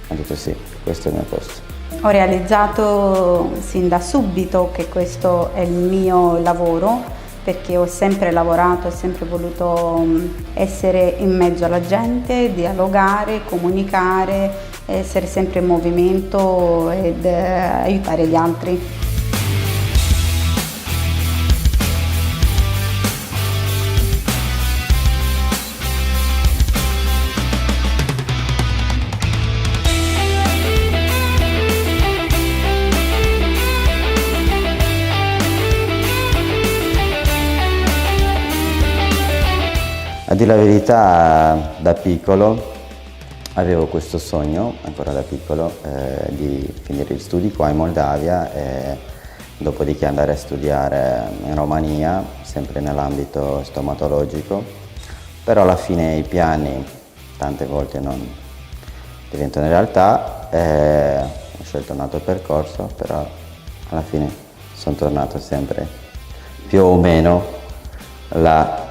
ho detto sì, questo è il mio posto. Ho realizzato sin da subito che questo è il mio lavoro, perché ho sempre lavorato, ho sempre voluto essere in mezzo alla gente, dialogare, comunicare, essere sempre in movimento ed aiutare gli altri. A dire la verità, da piccolo avevo questo sogno, ancora da piccolo, di finire gli studi qua in Moldavia e dopodiché andare a studiare in Romania, sempre nell'ambito stomatologico, però alla fine i piani tante volte non diventano realtà, ho scelto un altro percorso, però alla fine sono tornato sempre più o meno là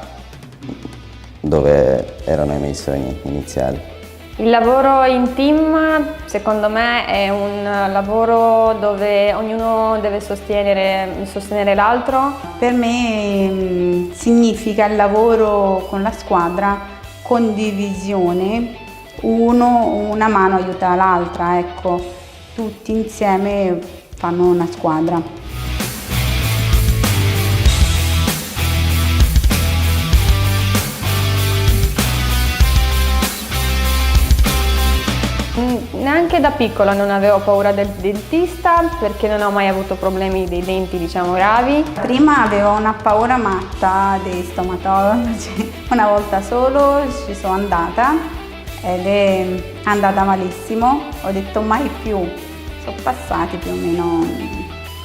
dove erano i miei sogni iniziali. Il lavoro in team secondo me è un lavoro dove ognuno deve sostenere l'altro. Per me significa il lavoro con la squadra, condivisione, una mano aiuta l'altra, ecco, tutti insieme fanno una squadra. Neanche da piccola non avevo paura del dentista perché non ho mai avuto problemi dei denti, diciamo, gravi. Prima avevo una paura matta dei stomatologi, una volta solo ci sono andata ed è andata malissimo, ho detto mai più, sono passati più o meno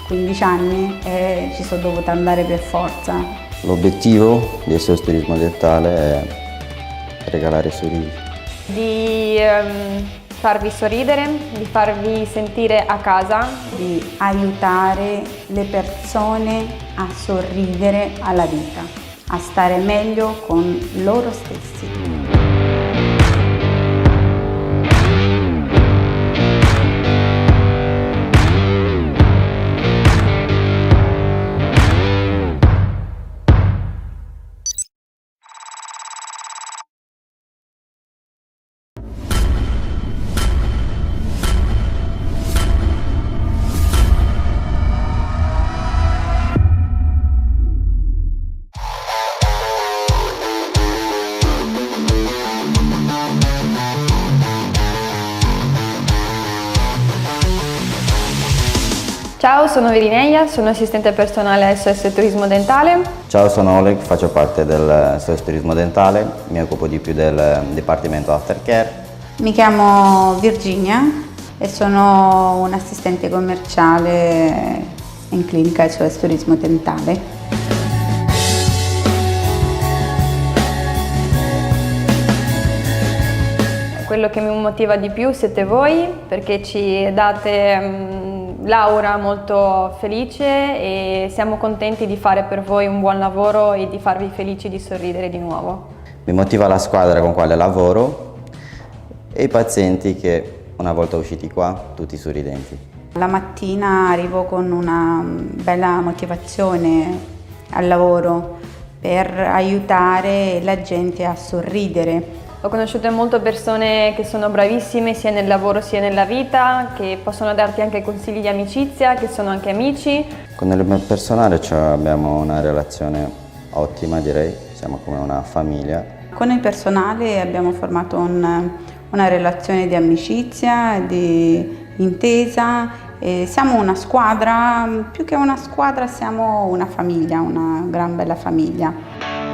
15 anni e ci sono dovuta andare per forza. L'obiettivo del SOS Turismo Dentale è regalare sorrisi. Di farvi sorridere, di farvi sentire a casa, di aiutare le persone a sorridere alla vita, a stare meglio con loro stessi. Ciao, sono Virineia, sono assistente personale SOS Turismo Dentale. Ciao, sono Oleg, faccio parte del SOS Turismo Dentale, mi occupo di più del Dipartimento Aftercare. Mi chiamo Virginia e sono un assistente commerciale in clinica SOS Turismo Dentale. Quello che mi motiva di più siete voi, perché ci date l'aura molto felice e siamo contenti di fare per voi un buon lavoro e di farvi felici di sorridere di nuovo. Mi motiva la squadra con quale lavoro e i pazienti che una volta usciti qua tutti sorridenti. La mattina arrivo con una bella motivazione al lavoro per aiutare la gente a sorridere. Ho conosciuto molte persone che sono bravissime sia nel lavoro sia nella vita, che possono darti anche consigli di amicizia, che sono anche amici. Con il personale abbiamo una relazione ottima, direi, siamo come una famiglia. Con il personale abbiamo formato una relazione di amicizia, di intesa. E siamo una squadra, più che una squadra siamo una famiglia, una gran bella famiglia.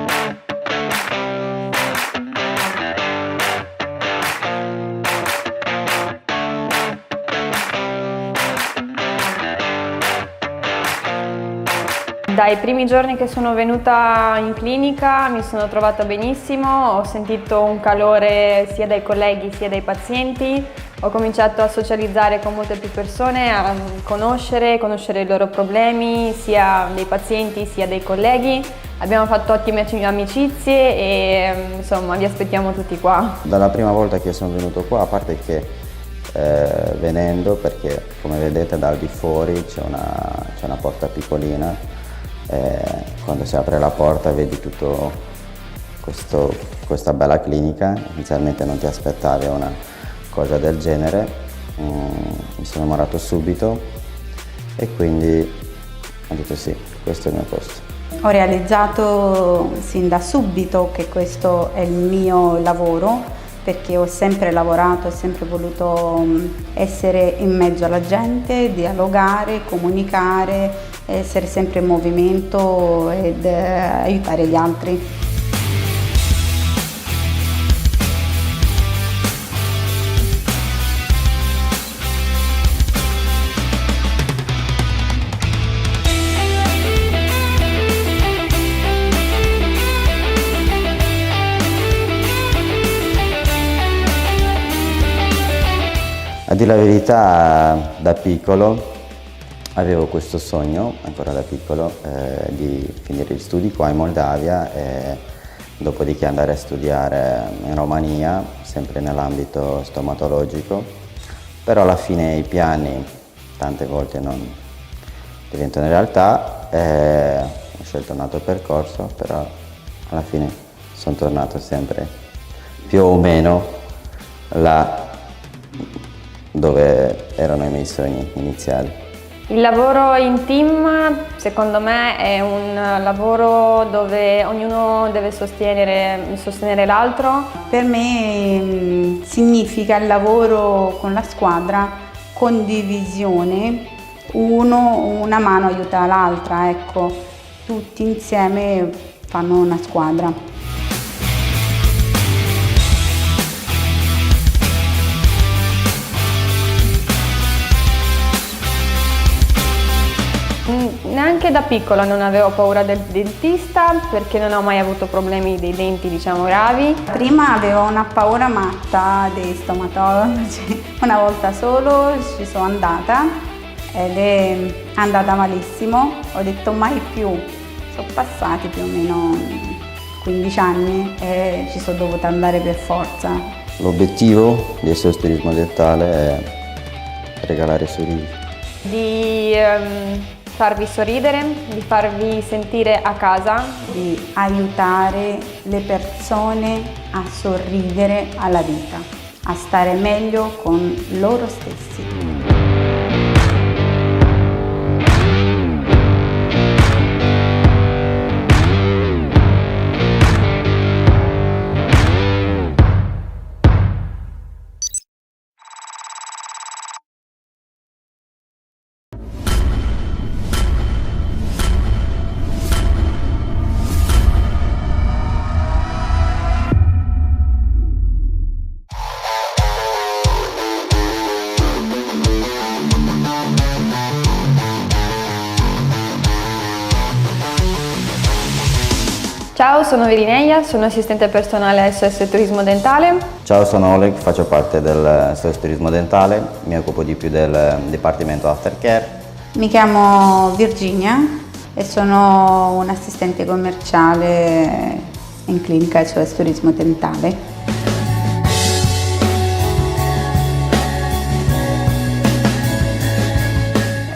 Dai primi giorni che sono venuta in clinica mi sono trovata benissimo, ho sentito un calore sia dai colleghi sia dai pazienti, ho cominciato a socializzare con molte più persone, a conoscere i loro problemi, sia dei pazienti sia dei colleghi. Abbiamo fatto ottime amicizie e insomma vi aspettiamo tutti qua. Dalla prima volta che sono venuto qua, a parte che venendo, perché come vedete dal di fuori c'è una porta piccolina, quando si apre la porta vedi tutto questa bella clinica. Inizialmente non ti aspettavi una cosa del genere, mi sono innamorato subito e quindi ho detto sì, questo è il mio posto. Ho realizzato sin da subito che questo è il mio lavoro, perché ho sempre lavorato, ho sempre voluto essere in mezzo alla gente, dialogare, comunicare, essere sempre in movimento ed aiutare gli altri. A dire la verità, da piccolo avevo questo sogno, ancora da piccolo, di finire gli studi qua in Moldavia e dopodiché andare a studiare in Romania, sempre nell'ambito stomatologico, però alla fine i piani tante volte non diventano realtà, ho scelto un altro percorso, però alla fine sono tornato sempre più o meno là dove erano i miei sogni iniziali. Il lavoro in team secondo me è un lavoro dove ognuno deve sostenere l'altro. Per me significa il lavoro con la squadra, condivisione, una mano aiuta l'altra, ecco, tutti insieme fanno una squadra. Neanche da piccola non avevo paura del dentista perché non ho mai avuto problemi dei denti, diciamo, gravi. Prima avevo una paura matta dei stomatologi, una volta solo ci sono andata ed è andata malissimo, ho detto mai più, sono passati più o meno 15 anni e ci sono dovuta andare per forza. L'obiettivo del SOS Turismo Dentale è regalare sorrisi. Di farvi sorridere, di farvi sentire a casa, di aiutare le persone a sorridere alla vita, a stare meglio con loro stessi. Ciao, sono Virineia, sono assistente personale SOS Turismo Dentale. Ciao, sono Oleg, faccio parte del SOS Turismo Dentale, mi occupo di più del Dipartimento Aftercare. Mi chiamo Virginia e sono un assistente commerciale in clinica SOS Turismo Dentale.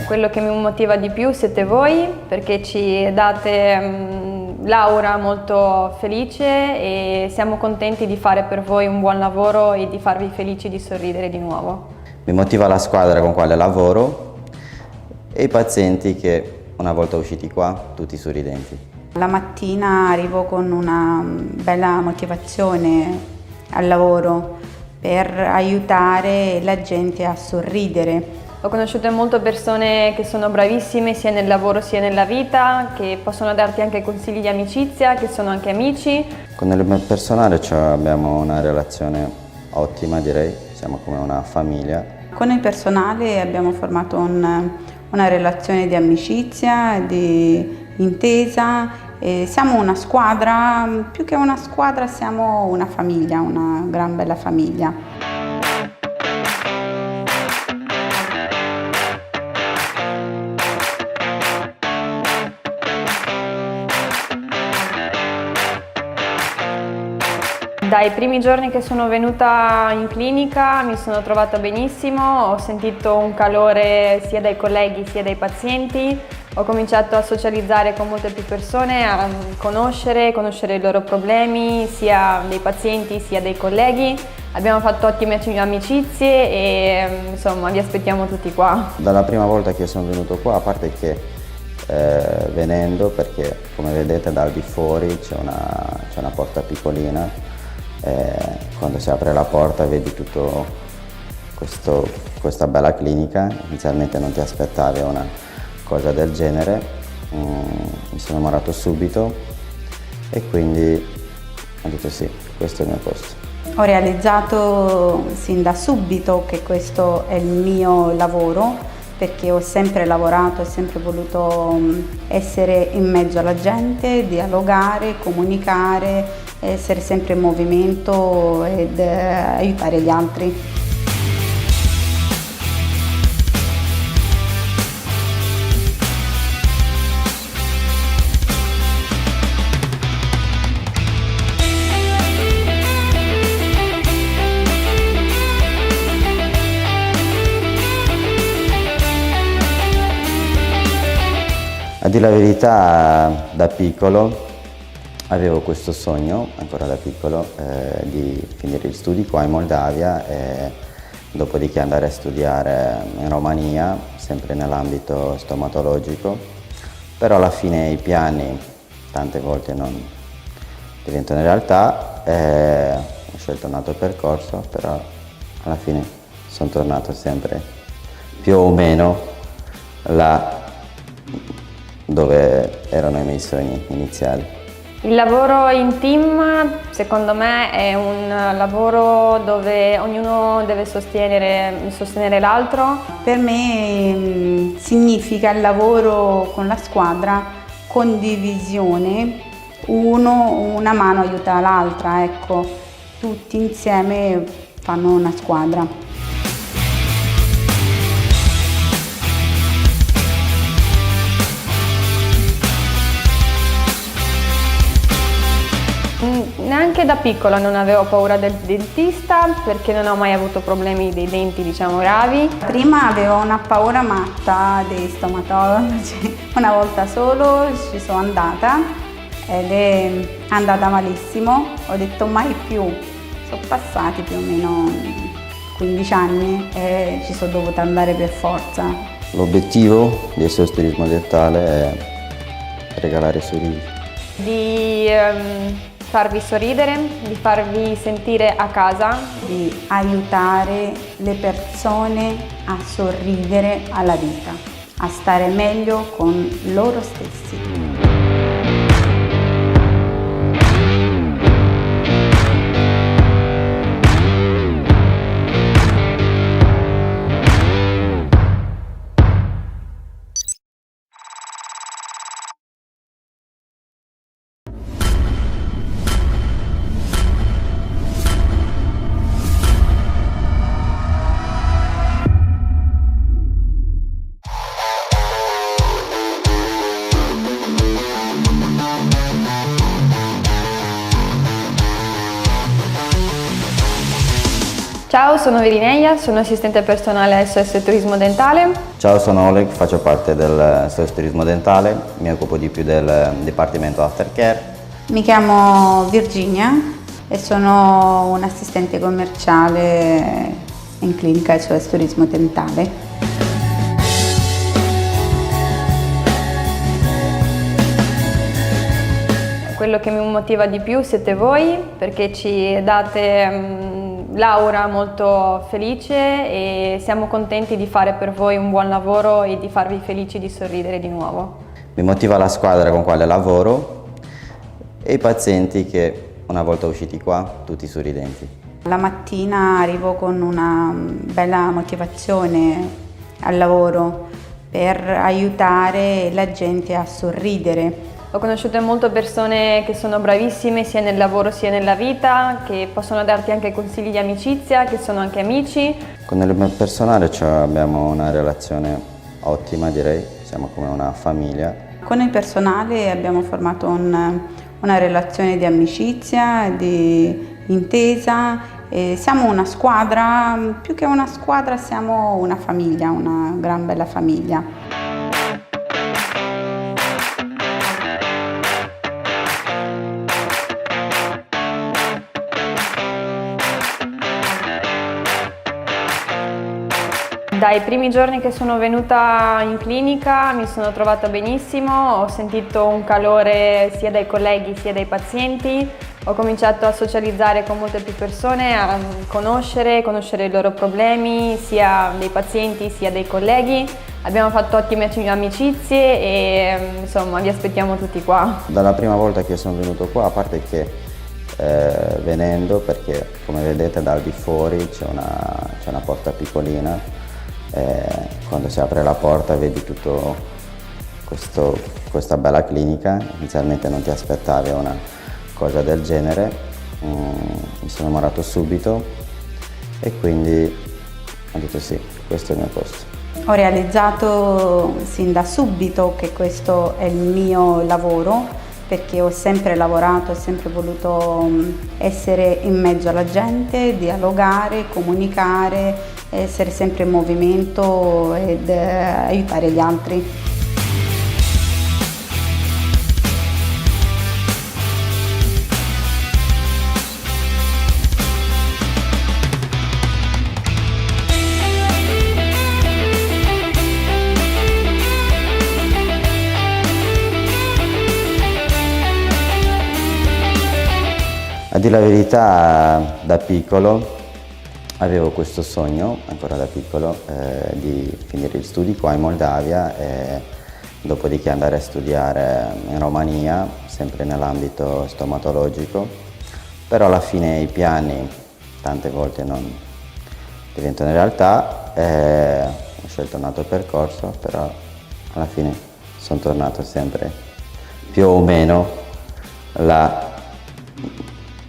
Quello che mi motiva di più siete voi, perché ci date l'aura molto felice e siamo contenti di fare per voi un buon lavoro e di farvi felici di sorridere di nuovo. Mi motiva la squadra con quale lavoro e i pazienti che una volta usciti qua tutti sorridenti. La mattina arrivo con una bella motivazione al lavoro per aiutare la gente a sorridere. Ho conosciuto molte persone che sono bravissime sia nel lavoro sia nella vita, che possono darti anche consigli di amicizia, che sono anche amici. Con il personale abbiamo una relazione ottima, direi, siamo come una famiglia. Con il personale abbiamo formato una relazione di amicizia, di intesa. E siamo una squadra, più che una squadra siamo una famiglia, una gran bella famiglia. Dai primi giorni che sono venuta in clinica mi sono trovata benissimo, ho sentito un calore sia dai colleghi sia dai pazienti, ho cominciato a socializzare con molte più persone, a conoscere i loro problemi, sia dei pazienti sia dei colleghi. Abbiamo fatto ottime amicizie e insomma vi aspettiamo tutti qua. Dalla prima volta che sono venuto qua, a parte che venendo, perché come vedete dal di fuori c'è una porta piccolina, quando si apre la porta vedi tutto questa bella clinica. Inizialmente non ti aspettavi una cosa del genere, mi sono innamorato subito e quindi ho detto sì, questo è il mio posto. Ho realizzato sin da subito che questo è il mio lavoro, perché ho sempre lavorato, ho sempre voluto essere in mezzo alla gente, dialogare, comunicare, essere sempre in movimento ed aiutare gli altri. A dire la verità, da piccolo avevo questo sogno, ancora da piccolo, di finire gli studi qua in Moldavia e dopodiché andare a studiare in Romania, sempre nell'ambito stomatologico, però alla fine i piani tante volte non diventano realtà, ho scelto un altro percorso, però alla fine sono tornato sempre più o meno là dove erano i miei sogni iniziali. Il lavoro in team secondo me è un lavoro dove ognuno deve sostenere l'altro. Per me significa il lavoro con la squadra, condivisione, una mano aiuta l'altra, ecco, tutti insieme fanno una squadra. Neanche da piccola non avevo paura del dentista perché non ho mai avuto problemi dei denti, diciamo, gravi. Prima avevo una paura matta dei stomatologi, una volta solo ci sono andata ed è andata malissimo, ho detto mai più, sono passati più o meno 15 anni e ci sono dovuta andare per forza. L'obiettivo del SOS Turismo Dentale è regalare sorrisi. Di farvi sorridere, di farvi sentire a casa, di aiutare le persone a sorridere alla vita, a stare meglio con loro stessi. sono Virineia, sono assistente personale SOS Turismo Dentale. Ciao, sono Oleg, faccio parte del SOS Turismo Dentale, mi occupo di più del Dipartimento Aftercare. Mi chiamo Virginia e sono un'assistente commerciale in clinica SOS Turismo Dentale. Quello che mi motiva di più siete voi, perché ci date l'aura molto felice e siamo contenti di fare per voi un buon lavoro e di farvi felici di sorridere di nuovo. Mi motiva la squadra con quale lavoro e i pazienti che una volta usciti qua tutti sorridenti. La mattina arrivo con una bella motivazione al lavoro per aiutare la gente a sorridere. Ho conosciuto molte persone che sono bravissime sia nel lavoro sia nella vita, che possono darti anche consigli di amicizia, che sono anche amici. Con il personale abbiamo una relazione ottima, direi, siamo come una famiglia. Con il personale abbiamo formato una relazione di amicizia, di intesa. E siamo una squadra, più che una squadra siamo una famiglia, una gran bella famiglia. Dai primi giorni che sono venuta in clinica mi sono trovata benissimo, ho sentito un calore sia dai colleghi sia dai pazienti, ho cominciato a socializzare con molte più persone, a conoscere i loro problemi, sia dei pazienti sia dei colleghi. Abbiamo fatto ottime amicizie e insomma vi aspettiamo tutti qua. Dalla prima volta che sono venuto qua, a parte che venendo, perché come vedete dal di fuori c'è una porta piccolina, quando si apre la porta vedi tutto questa bella clinica. Inizialmente non ti aspettavi una cosa del genere, mi sono innamorato subito e quindi ho detto sì, questo è il mio posto. Ho realizzato sin da subito che questo è il mio lavoro, perché ho sempre lavorato, ho sempre voluto essere in mezzo alla gente, dialogare, comunicare, essere sempre in movimento ed aiutare gli altri. A dire la verità, da piccolo avevo questo sogno, ancora da piccolo, di finire gli studi qua in Moldavia e dopodiché andare a studiare in Romania, sempre nell'ambito stomatologico, però alla fine i piani tante volte non diventano realtà, ho scelto un altro percorso, però alla fine sono tornato sempre più o meno là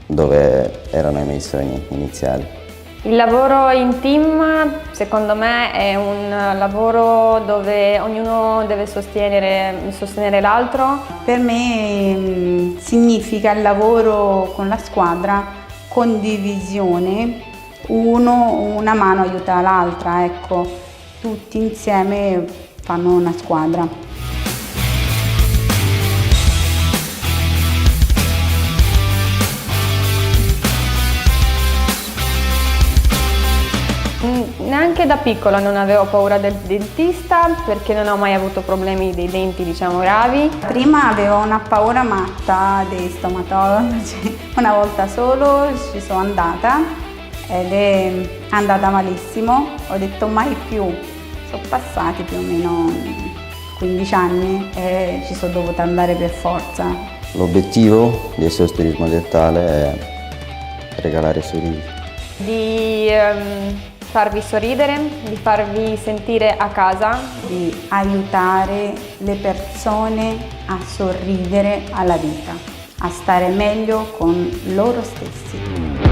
dove erano i miei sogni iniziali. Il lavoro in team secondo me è un lavoro dove ognuno deve sostenere l'altro. Per me significa il lavoro con la squadra, condivisione, una mano aiuta l'altra, ecco, tutti insieme fanno una squadra. Neanche da piccola non avevo paura del dentista perché non ho mai avuto problemi dei denti, diciamo, gravi. Prima avevo una paura matta dei stomatologi, una volta solo ci sono andata ed è andata malissimo, ho detto mai più, sono passati più o meno 15 anni e ci sono dovuta andare per forza. L'obiettivo del SOS Turismo Dentale è regalare sorrisi. Di farvi sorridere, di farvi sentire a casa, di aiutare le persone a sorridere alla vita, a stare meglio con loro stessi.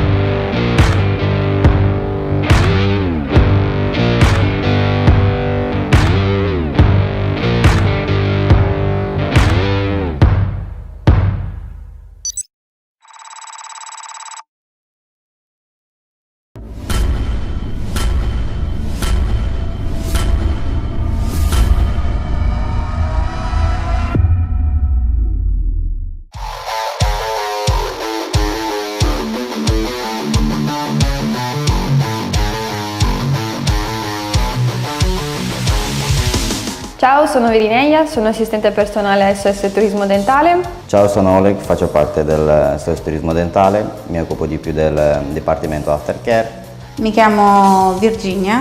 Ciao, sono Virineia, sono assistente personale SOS Turismo Dentale. Ciao, sono Oleg, faccio parte del SOS Turismo Dentale, mi occupo di più del Dipartimento Aftercare. Mi chiamo Virginia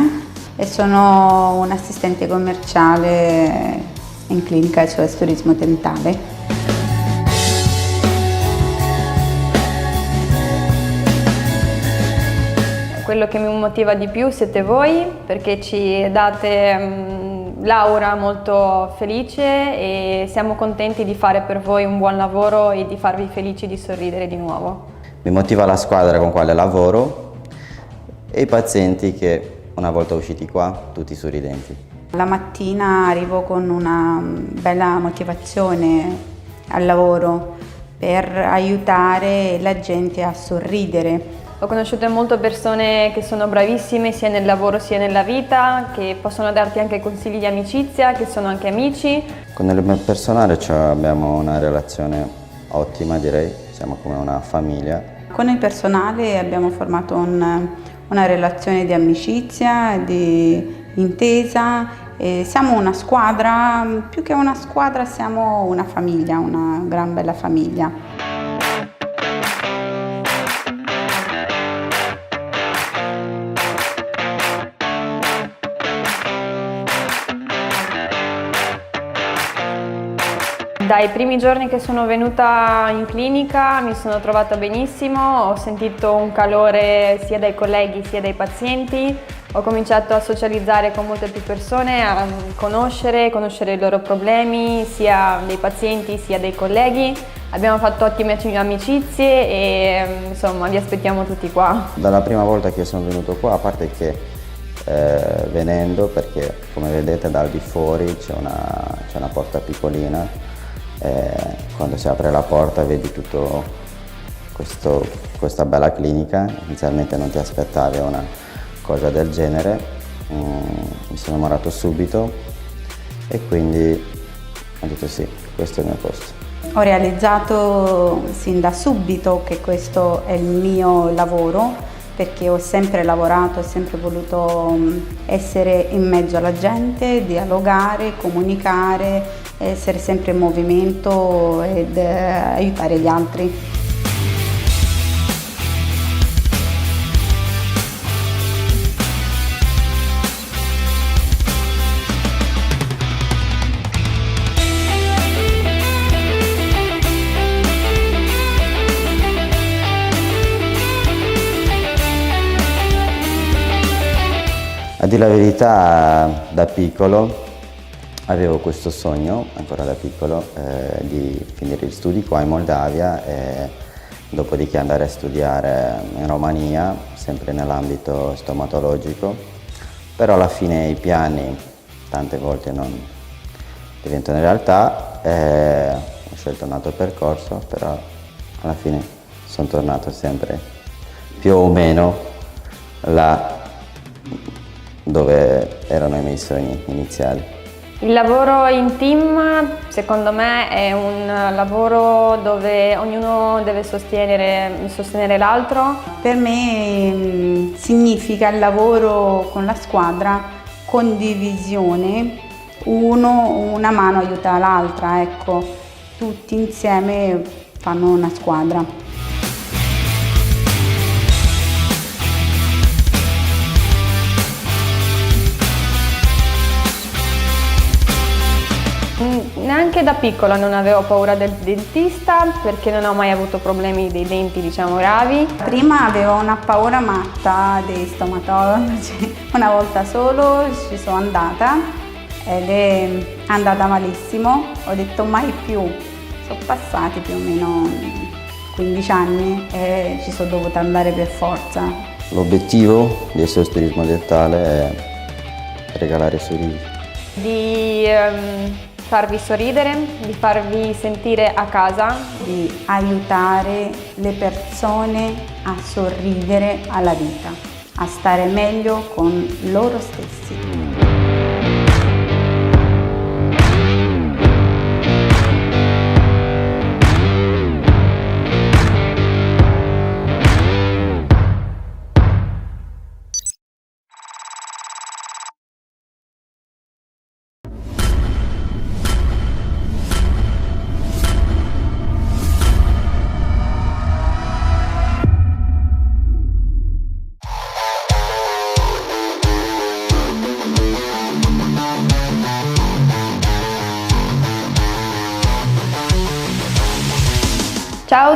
e sono un assistente commerciale in clinica SOS Turismo Dentale. Quello che mi motiva di più siete voi, perché ci date l'aura molto felice e siamo contenti di fare per voi un buon lavoro e di farvi felici di sorridere di nuovo. Mi motiva la squadra con quale lavoro e i pazienti che una volta usciti qua tutti sorridenti. La mattina arrivo con una bella motivazione al lavoro per aiutare la gente a sorridere. Ho conosciuto molte persone che sono bravissime sia nel lavoro sia nella vita, che possono darti anche consigli di amicizia, che sono anche amici. Con il mio personale abbiamo una relazione ottima, direi, siamo come una famiglia. Con il personale abbiamo formato una relazione di amicizia, di intesa. E siamo una squadra, più che una squadra siamo una famiglia, una gran bella famiglia. Dai primi giorni che sono venuta in clinica mi sono trovata benissimo, ho sentito un calore sia dai colleghi sia dai pazienti, ho cominciato a socializzare con molte più persone, a conoscere i loro problemi, sia dei pazienti sia dei colleghi. Abbiamo fatto ottime amicizie e insomma vi aspettiamo tutti qua. Dalla prima volta che sono venuto qua, a parte che venendo, perché come vedete dal di fuori c'è una porta piccolina, quando si apre la porta vedi tutto questa bella clinica. Inizialmente non ti aspettavi una cosa del genere, mi sono innamorato subito e quindi ho detto sì, questo è il mio posto. Ho realizzato sin da subito che questo è il mio lavoro, perché ho sempre lavorato, ho sempre voluto essere in mezzo alla gente, dialogare, comunicare, essere sempre in movimento ed aiutare gli altri. A dire la verità, da piccolo avevo questo sogno, ancora da piccolo, di finire gli studi qua in Moldavia e dopodiché andare a studiare in Romania, sempre nell'ambito stomatologico, però alla fine i piani tante volte non diventano realtà, ho scelto un altro percorso, però alla fine sono tornato sempre più o meno là dove erano i miei sogni iniziali. Il lavoro in team secondo me è un lavoro dove ognuno deve sostenere l'altro. Per me significa il lavoro con la squadra, condivisione, una mano aiuta l'altra, ecco, tutti insieme fanno una squadra. Neanche da piccola non avevo paura del dentista perché non ho mai avuto problemi dei denti, diciamo, gravi. Prima avevo una paura matta dei stomatologi, una volta solo ci sono andata ed è andata malissimo, ho detto mai più, sono passati più o meno 15 anni e ci sono dovuta andare per forza. L'obiettivo del SOS Turismo Dentale è regalare sorrisi. Di farvi sorridere, di farvi sentire a casa, di aiutare le persone a sorridere alla vita, a stare meglio con loro stessi.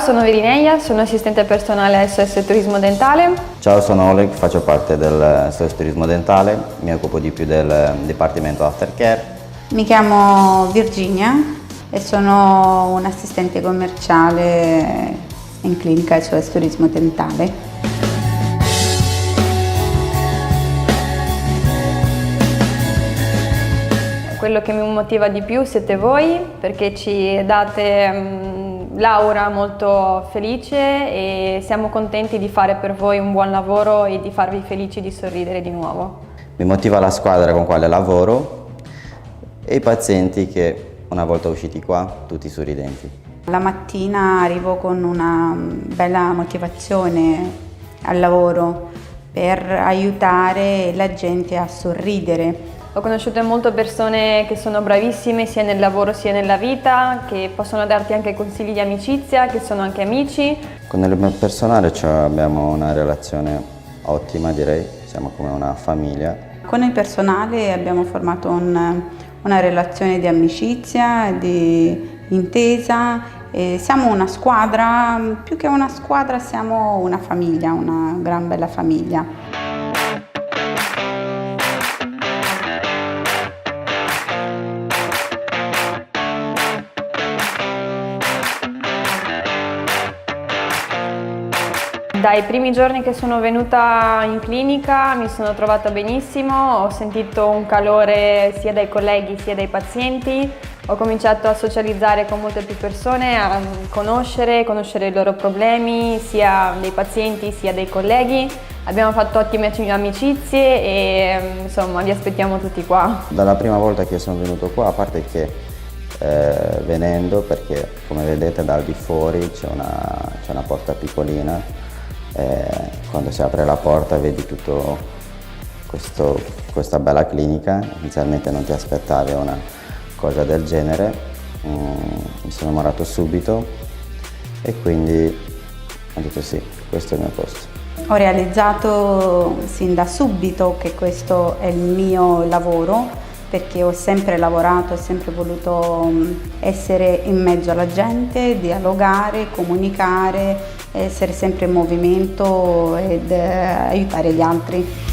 sono Virineia, sono assistente personale SOS Turismo Dentale. Ciao, sono Oleg, faccio parte del SOS Turismo Dentale, mi occupo di più del Dipartimento Aftercare. Mi chiamo Virginia e sono un'assistente commerciale in clinica SOS Turismo Dentale. Quello che mi motiva di più siete voi, perché ci date l'aura molto felice e siamo contenti di fare per voi un buon lavoro e di farvi felici di sorridere di nuovo. Mi motiva la squadra con quale lavoro e i pazienti che una volta usciti qua tutti sorridenti. La mattina arrivo con una bella motivazione al lavoro per aiutare la gente a sorridere. Ho conosciuto molte persone che sono bravissime sia nel lavoro sia nella vita, che possono darti anche consigli di amicizia, che sono anche amici. Con il personale abbiamo una relazione ottima, direi, siamo come una famiglia. Con il personale abbiamo formato una relazione di amicizia, di intesa. E siamo una squadra, più che una squadra siamo una famiglia, una gran bella famiglia. Dai primi giorni che sono venuta in clinica mi sono trovata benissimo, ho sentito un calore sia dai colleghi sia dai pazienti, ho cominciato a socializzare con molte più persone, a conoscere i loro problemi, sia dei pazienti sia dei colleghi. Abbiamo fatto ottime amicizie e insomma vi aspettiamo tutti qua. Dalla prima volta che sono venuto qua, a parte che venendo, perché come vedete dal di fuori c'è una porta piccolina, quando si apre la porta vedi tutto questa bella clinica. Inizialmente non ti aspettavi una cosa del genere, mi sono innamorato subito e quindi ho detto sì, questo è il mio posto. Ho realizzato sin da subito che questo è il mio lavoro, perché ho sempre lavorato, ho sempre voluto essere in mezzo alla gente, dialogare, comunicare, essere sempre in movimento ed aiutare gli altri.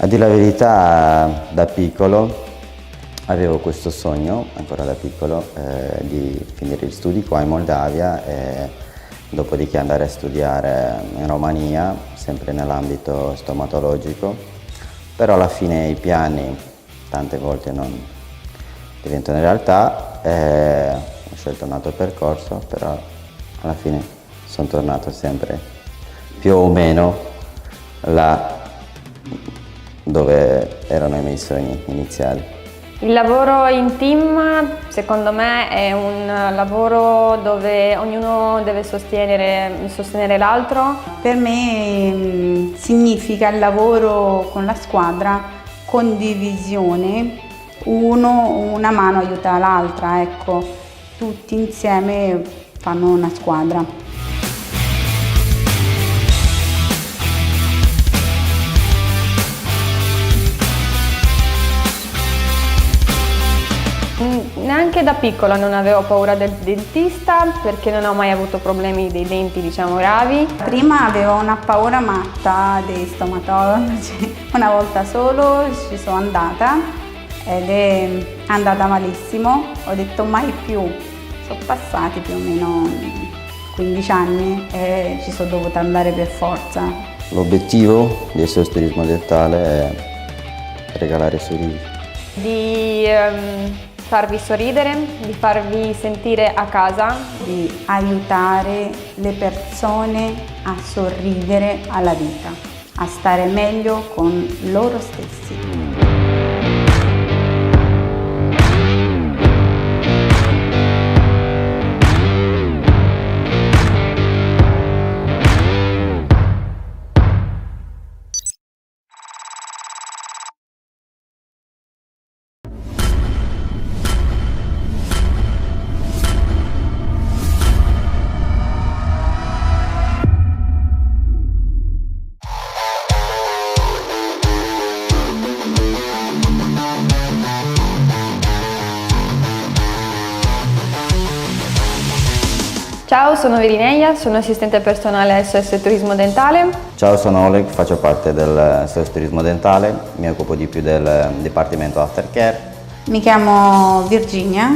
A dire la verità, da piccolo avevo questo sogno, ancora da piccolo, di finire gli studi qua in Moldavia e dopodiché andare a studiare in Romania, sempre nell'ambito stomatologico, però alla fine i piani tante volte non diventano realtà, ho scelto un altro percorso, però alla fine sono tornato sempre più o meno là dove erano i miei sogni iniziali. Il lavoro in team secondo me è un lavoro dove ognuno deve sostenere l'altro. Per me significa il lavoro con la squadra, condivisione, una mano aiuta l'altra, ecco, tutti insieme fanno una squadra. Neanche da piccola non avevo paura del dentista perché non ho mai avuto problemi dei denti, diciamo, gravi. Prima avevo una paura matta dei stomatologi, una volta solo ci sono andata ed è andata malissimo, ho detto mai più, sono passati più o meno 15 anni e ci sono dovuta andare per forza. L'obiettivo del SOS Turismo Dentale è regalare sorrisi. Di farvi sorridere, di farvi sentire a casa, di aiutare le persone a sorridere alla vita, a stare meglio con loro stessi. Ciao, sono Virineia, sono assistente personale SOS Turismo Dentale. Ciao, sono Oleg, faccio parte del SOS Turismo Dentale, mi occupo di più del Dipartimento Aftercare. Mi chiamo Virginia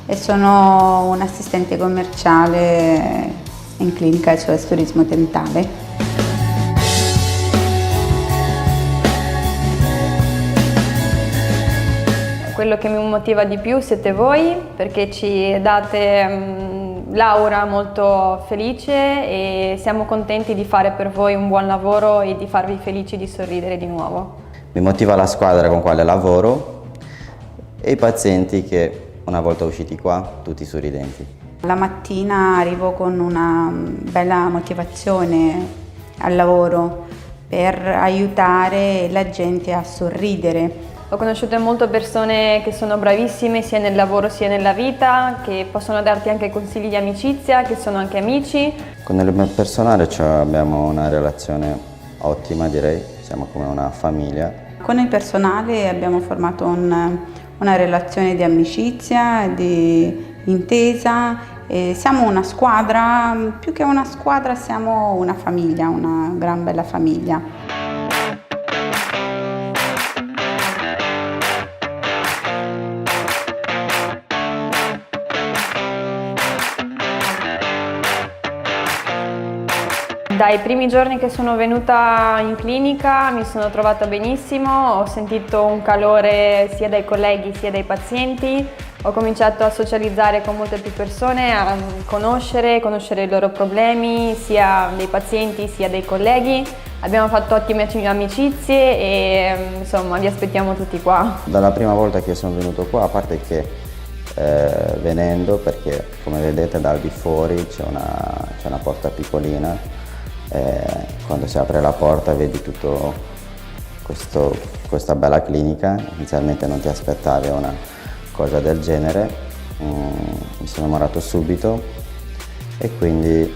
e sono un assistente commerciale in clinica SOS Turismo Dentale. Quello che mi motiva di più siete voi, perché ci date l'aura molto felice e siamo contenti di fare per voi un buon lavoro e di farvi felici di sorridere di nuovo. Mi motiva la squadra con quale lavoro e i pazienti che una volta usciti qua tutti sorridenti. La mattina arrivo con una bella motivazione al lavoro per aiutare la gente a sorridere. Ho conosciuto molte persone che sono bravissime sia nel lavoro sia nella vita, che possono darti anche consigli di amicizia, che sono anche amici. Con il personale abbiamo una relazione ottima, direi, siamo come una famiglia. Con il personale abbiamo formato una relazione di amicizia, di intesa. E siamo una squadra, più che una squadra siamo una famiglia, una gran bella famiglia. Dai primi giorni che sono venuta in clinica mi sono trovata benissimo, ho sentito un calore sia dai colleghi sia dai pazienti, ho cominciato a socializzare con molte più persone, a conoscere i loro problemi, sia dei pazienti sia dei colleghi. Abbiamo fatto ottime amicizie e insomma vi aspettiamo tutti qua. Dalla prima volta che sono venuto qua, a parte che venendo, perché come vedete dal di fuori c'è una porta piccolina, quando si apre la porta vedi tutto questa bella clinica. Inizialmente non ti aspettavi una cosa del genere, mi sono innamorato subito e quindi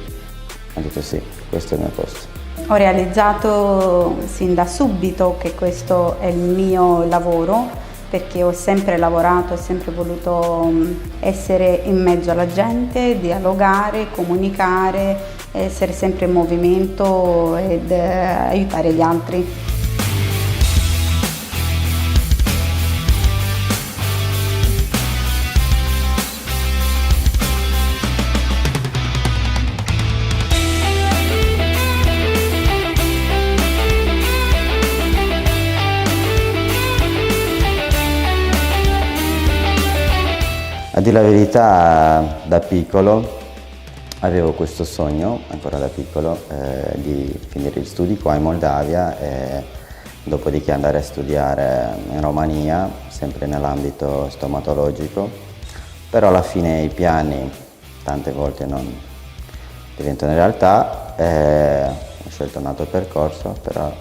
ho detto sì, questo è il mio posto. Ho realizzato sin da subito che questo è il mio lavoro, perché ho sempre lavorato, ho sempre voluto essere in mezzo alla gente, dialogare, comunicare, essere sempre in movimento ed aiutare gli altri. A dire la verità, da piccolo avevo questo sogno, ancora da piccolo, di finire gli studi qua in Moldavia e dopodiché andare a studiare in Romania, sempre nell'ambito stomatologico, però alla fine i piani tante volte non diventano realtà, ho scelto un altro percorso, però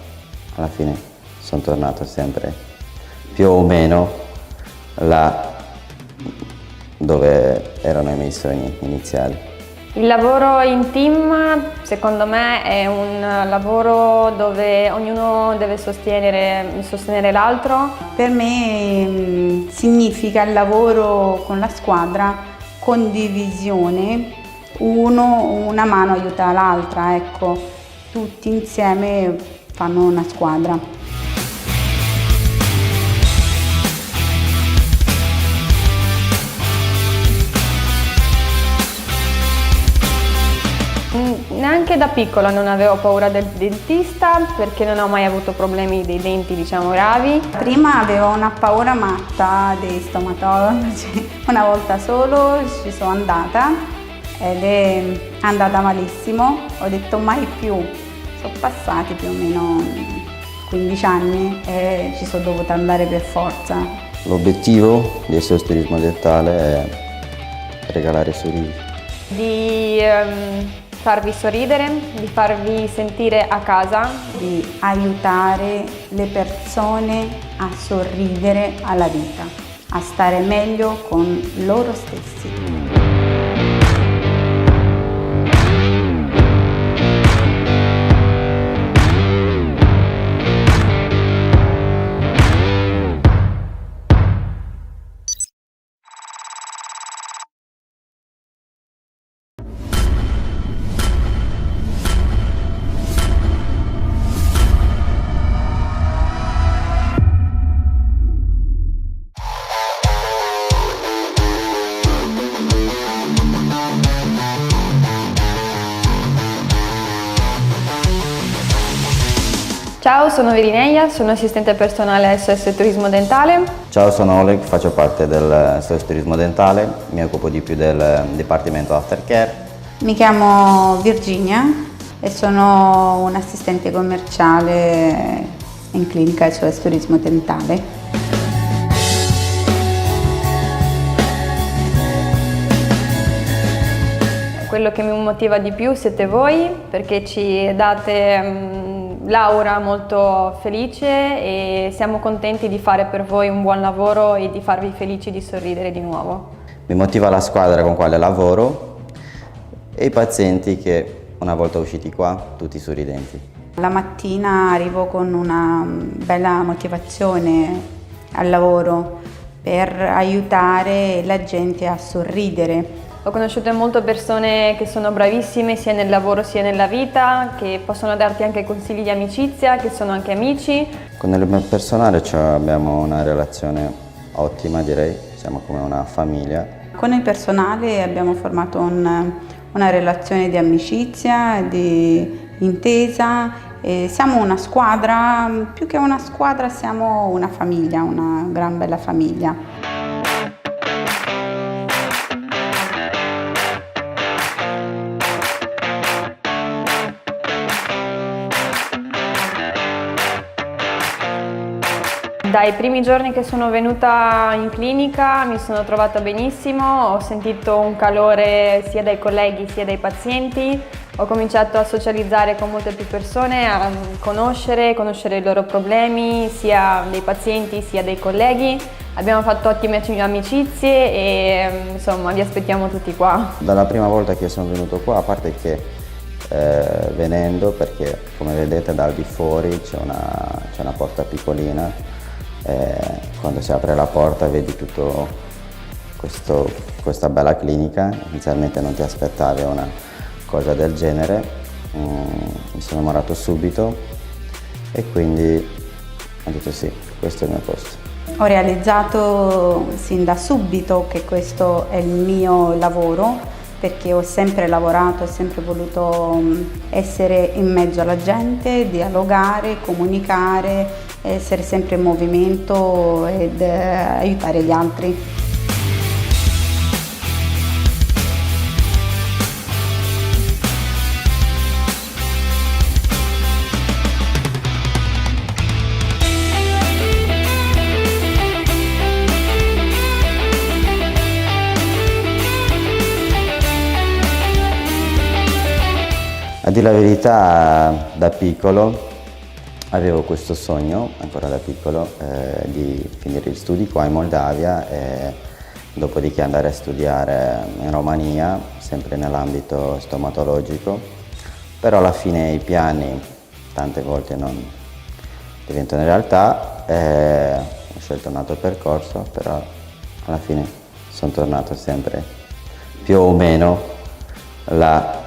alla fine sono tornato sempre più o meno là dove erano i miei sogni iniziali. Il lavoro in team secondo me è un lavoro dove ognuno deve sostenere l'altro. Per me significa il lavoro con la squadra, condivisione, una mano aiuta l'altra, ecco, tutti insieme fanno una squadra. Neanche da piccola non avevo paura del dentista perché non ho mai avuto problemi dei denti, diciamo, gravi. Prima avevo una paura matta dei stomatologi, una volta solo ci sono andata ed è andata malissimo, ho detto mai più. Sono passati più o meno 15 anni e ci sono dovuta andare per forza. L'obiettivo del SOS Turismo Dentale è regalare sorrisi. Di farvi sorridere, di farvi sentire a casa, di aiutare le persone a sorridere alla vita, a stare meglio con loro stessi. Ciao, sono Virineia, sono assistente personale SOS Turismo Dentale. Ciao, sono Oleg, faccio parte del SOS Turismo Dentale, mi occupo di più del Dipartimento Aftercare. Mi chiamo Virginia e sono un assistente commerciale in clinica SOS Turismo Dentale. Quello che mi motiva di più siete voi, perché ci date l'aura molto felice e siamo contenti di fare per voi un buon lavoro e di farvi felici di sorridere di nuovo. Mi motiva la squadra con quale lavoro e i pazienti che una volta usciti qua tutti sorridenti. La mattina arrivo con una bella motivazione al lavoro per aiutare la gente a sorridere. Ho conosciuto molte persone che sono bravissime sia nel lavoro sia nella vita, che possono darti anche consigli di amicizia, che sono anche amici. Con il personale abbiamo una relazione ottima, direi, siamo come una famiglia. Con il personale abbiamo formato una relazione di amicizia, di intesa. E siamo una squadra, più che una squadra siamo una famiglia, una gran bella famiglia. Dai primi giorni che sono venuta in clinica mi sono trovata benissimo, ho sentito un calore sia dai colleghi sia dai pazienti, ho cominciato a socializzare con molte più persone, a conoscere i loro problemi, sia dei pazienti sia dei colleghi. Abbiamo fatto ottime amicizie e insomma vi aspettiamo tutti qua. Dalla prima volta che sono venuto qua, a parte che venendo, perché come vedete dal di fuori c'è una porta piccolina, quando si apre la porta vedi tutto questa bella clinica. Inizialmente non ti aspettavi una cosa del genere, mi sono innamorato subito e quindi ho detto sì, questo è il mio posto. Ho realizzato sin da subito che questo è il mio lavoro, perché ho sempre lavorato, ho sempre voluto essere in mezzo alla gente, dialogare, comunicare, essere sempre in movimento ed aiutare gli altri. A dire la verità, da piccolo avevo questo sogno, ancora da piccolo, di finire gli studi qua in Moldavia e dopodiché andare a studiare in Romania, sempre nell'ambito stomatologico, però alla fine i piani tante volte non diventano realtà, ho scelto un altro percorso, però alla fine sono tornato sempre più o meno là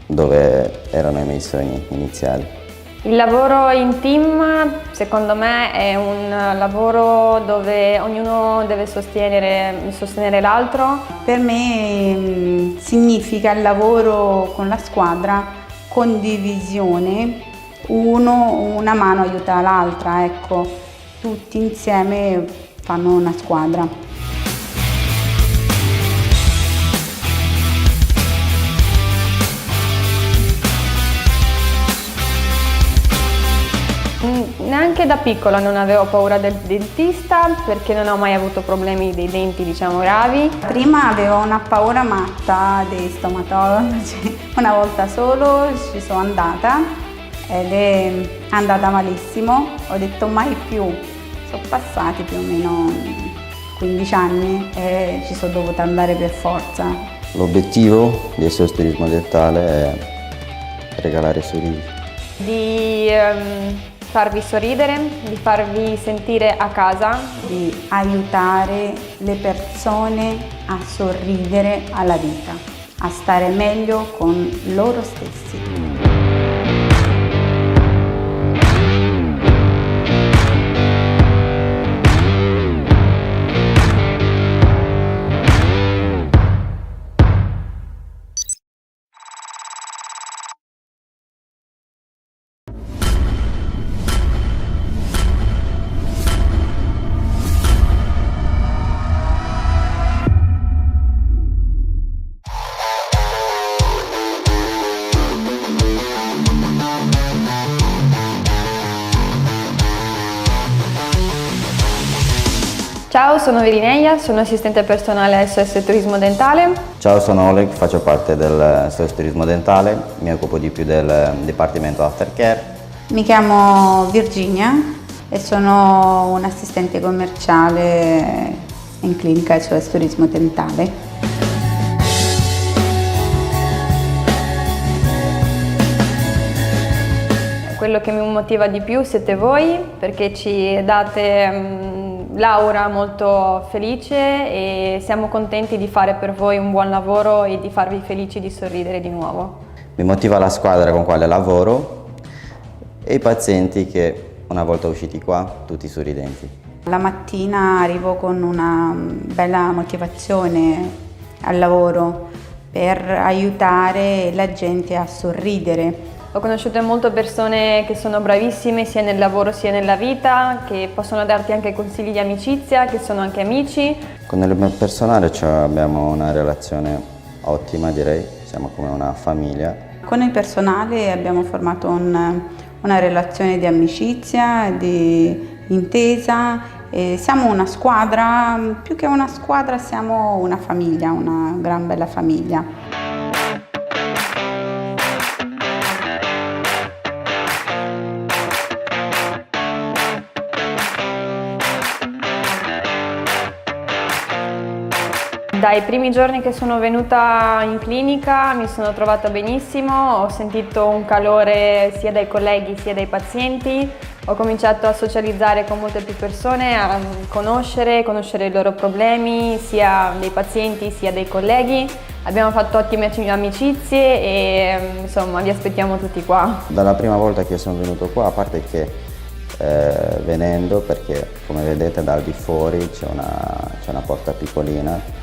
dove erano i miei sogni iniziali. Il lavoro in team secondo me è un lavoro dove ognuno deve sostenere l'altro. Per me significa il lavoro con la squadra, condivisione, una mano aiuta l'altra, ecco, tutti insieme fanno una squadra. Neanche da piccola non avevo paura del dentista perché non ho mai avuto problemi dei denti, diciamo, gravi. Prima avevo una paura matta dei stomatologi, una volta solo ci sono andata ed è andata malissimo, ho detto mai più, sono passati più o meno 15 anni e ci sono dovuta andare per forza. L'obiettivo del SOS Turismo Dentale è regalare sorrisi. Di farvi sorridere, di farvi sentire a casa, di aiutare le persone a sorridere alla vita, a stare meglio con loro stessi. sono Virineia, sono assistente personale SOS Turismo Dentale. Ciao, sono Oleg, faccio parte del SOS Turismo Dentale, mi occupo di più del Dipartimento Aftercare. Mi chiamo Virginia e sono un'assistente commerciale in clinica SOS Turismo Dentale. Quello che mi motiva di più siete voi, perché ci date l'aura molto felice e siamo contenti di fare per voi un buon lavoro e di farvi felici di sorridere di nuovo. Mi motiva la squadra con quale lavoro e i pazienti che una volta usciti qua tutti sorridenti. La mattina arrivo con una bella motivazione al lavoro per aiutare la gente a sorridere. Ho conosciuto molte persone che sono bravissime sia nel lavoro sia nella vita, che possono darti anche consigli di amicizia, che sono anche amici. Con il mio personale abbiamo una relazione ottima, direi, siamo come una famiglia. Con il personale abbiamo formato una relazione di amicizia, di intesa. E siamo una squadra, più che una squadra siamo una famiglia, una gran bella famiglia. Dai primi giorni che sono venuta in clinica mi sono trovata benissimo, ho sentito un calore sia dai colleghi sia dai pazienti, ho cominciato a socializzare con molte più persone, a conoscere i loro problemi, sia dei pazienti sia dei colleghi. Abbiamo fatto ottime amicizie e insomma vi aspettiamo tutti qua. Dalla prima volta che sono venuto qua, a parte che venendo, perché come vedete dal di fuori c'è una porta piccolina,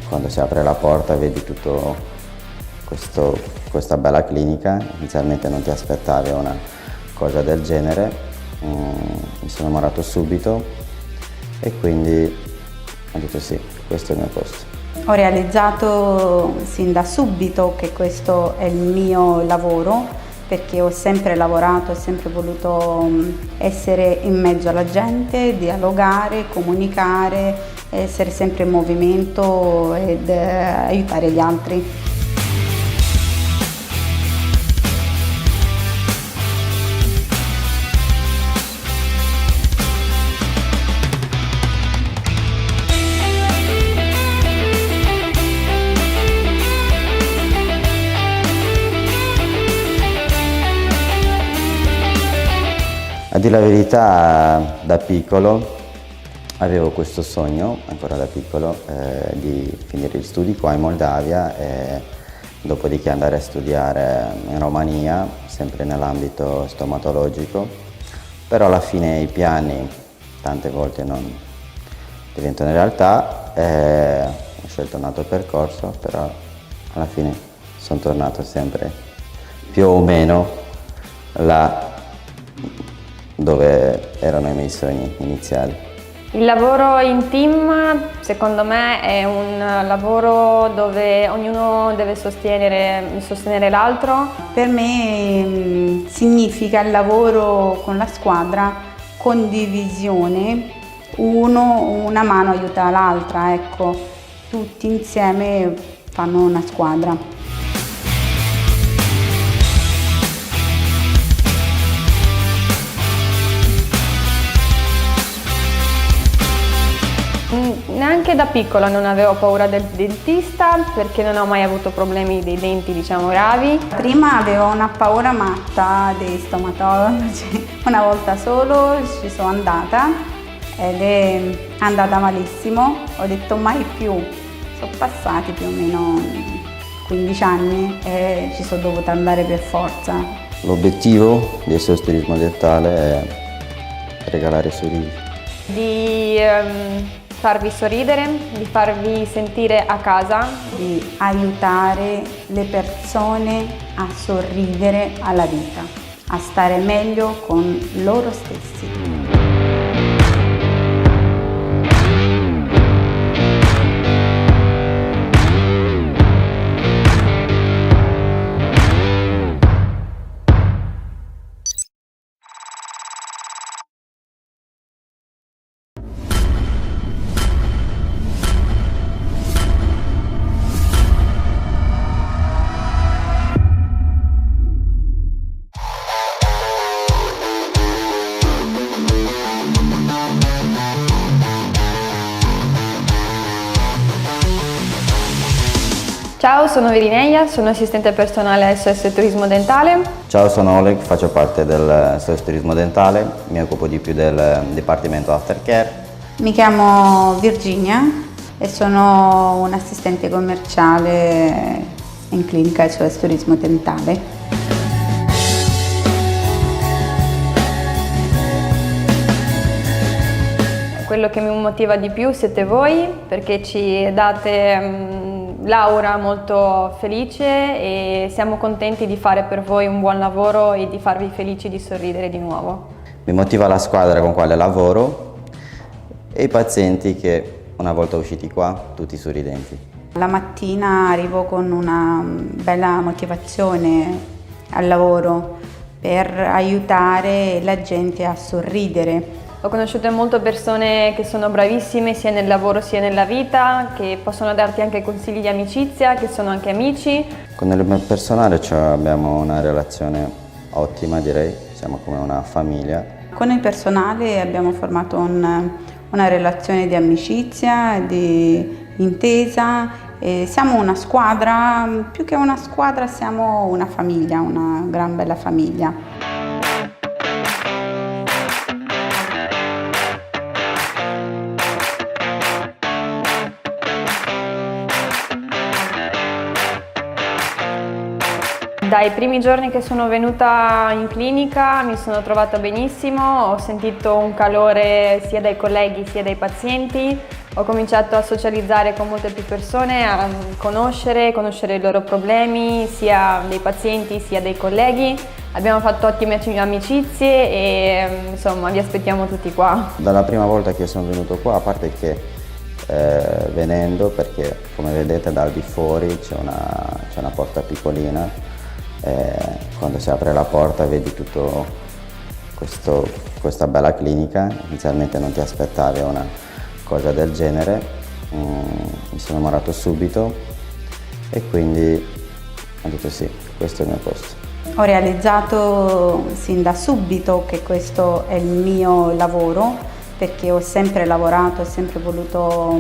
quando si apre la porta vedi tutto questa bella clinica. Inizialmente non ti aspettavi una cosa del genere, mi sono innamorato subito e quindi ho detto sì, questo è il mio posto. Ho realizzato sin da subito che questo è il mio lavoro, perché ho sempre lavorato, ho sempre voluto essere in mezzo alla gente, dialogare, comunicare, essere sempre in movimento ed aiutare gli altri. A dire la verità, da piccolo avevo questo sogno, ancora da piccolo, di finire gli studi qua in Moldavia e dopodiché andare a studiare in Romania, sempre nell'ambito stomatologico, però alla fine i piani tante volte non diventano realtà, ho scelto un altro percorso, però alla fine sono tornato sempre più o meno là dove erano i miei sogni iniziali. Il lavoro in team secondo me è un lavoro dove ognuno deve sostenere l'altro. Per me significa il lavoro con la squadra, condivisione, una mano aiuta l'altra, ecco, tutti insieme fanno una squadra. Neanche da piccola non avevo paura del dentista perché non ho mai avuto problemi dei denti, diciamo, gravi. Prima avevo una paura matta dei stomatologi, una volta solo ci sono andata ed è andata malissimo, ho detto mai più, sono passati più o meno 15 anni e ci sono dovuta andare per forza. L'obiettivo del SOS Turismo Dentale è regalare sorrisi. Di farvi sorridere, di farvi sentire a casa, di aiutare le persone a sorridere alla vita, a stare meglio con loro stessi. Ciao, sono Virineia, sono assistente personale SOS Turismo Dentale. Ciao, sono Oleg, faccio parte del SOS Turismo Dentale, mi occupo di più del Dipartimento Aftercare. Mi chiamo Virginia e sono un assistente commerciale in clinica SOS Turismo Dentale. Quello che mi motiva di più siete voi, perché ci date l'aura molto felice e siamo contenti di fare per voi un buon lavoro e di farvi felici di sorridere di nuovo. Mi motiva la squadra con quale lavoro e i pazienti che una volta usciti qua tutti sorridenti. La mattina arrivo con una bella motivazione al lavoro per aiutare la gente a sorridere. Ho conosciuto molte persone che sono bravissime sia nel lavoro sia nella vita, che possono darti anche consigli di amicizia, che sono anche amici. Con il personale abbiamo una relazione ottima, direi, siamo come una famiglia. Con il personale abbiamo formato una relazione di amicizia, di intesa. E siamo una squadra, più che una squadra siamo una famiglia, una gran bella famiglia. Dai primi giorni che sono venuta in clinica mi sono trovata benissimo, ho sentito un calore sia dai colleghi sia dai pazienti, ho cominciato a socializzare con molte più persone, a conoscere i loro problemi, sia dei pazienti sia dei colleghi. Abbiamo fatto ottime amicizie e insomma vi aspettiamo tutti qua. Dalla prima volta che sono venuto qua, a parte che venendo, perché come vedete dal di fuori c'è una porta piccolina, quando si apre la porta vedi tutto questa bella clinica. Inizialmente non ti aspettavi una cosa del genere, mi sono innamorato subito e quindi ho detto sì, questo è il mio posto. Ho realizzato sin da subito che questo è il mio lavoro, perché ho sempre lavorato, ho sempre voluto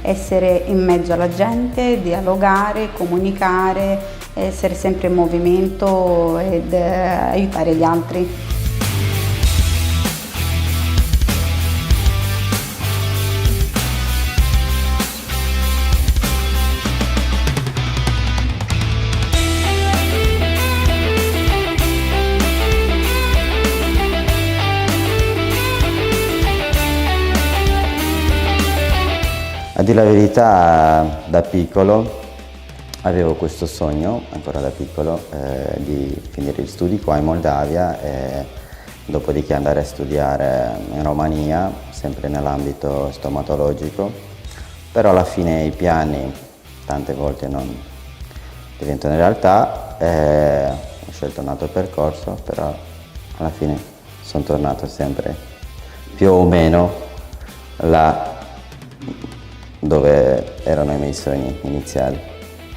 essere in mezzo alla gente, dialogare, comunicare, essere sempre in movimento ed aiutare gli altri. A dire la verità, da piccolo avevo questo sogno, ancora da piccolo, di finire gli studi qua in Moldavia e dopodiché andare a studiare in Romania, sempre nell'ambito stomatologico, però alla fine i piani tante volte non diventano realtà, ho scelto un altro percorso, però alla fine sono tornato sempre più o meno là dove erano i miei sogni iniziali.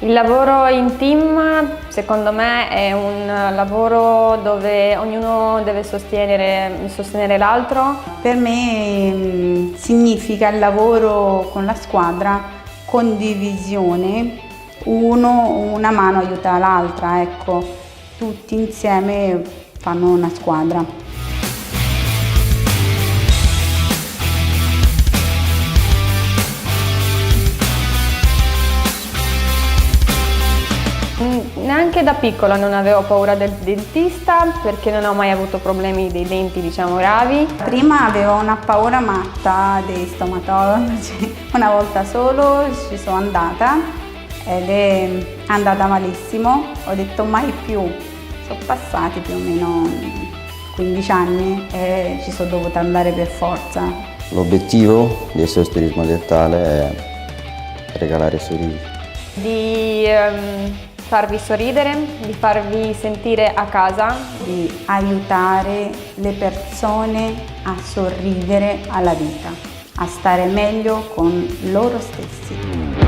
Il lavoro in team secondo me è un lavoro dove ognuno deve sostenere l'altro. Per me significa il lavoro con la squadra, condivisione, una mano aiuta l'altra, ecco, tutti insieme fanno una squadra. Neanche da piccola non avevo paura del dentista perché non ho mai avuto problemi dei denti, diciamo, gravi. Prima avevo una paura matta dei stomatologi, una volta solo ci sono andata ed è andata malissimo, ho detto mai più, sono passati più o meno 15 anni e ci sono dovuta andare per forza. L'obiettivo del SOS Turismo Dentale è regalare sorrisi. Di farvi sorridere, di farvi sentire a casa, di aiutare le persone a sorridere alla vita, a stare meglio con loro stessi.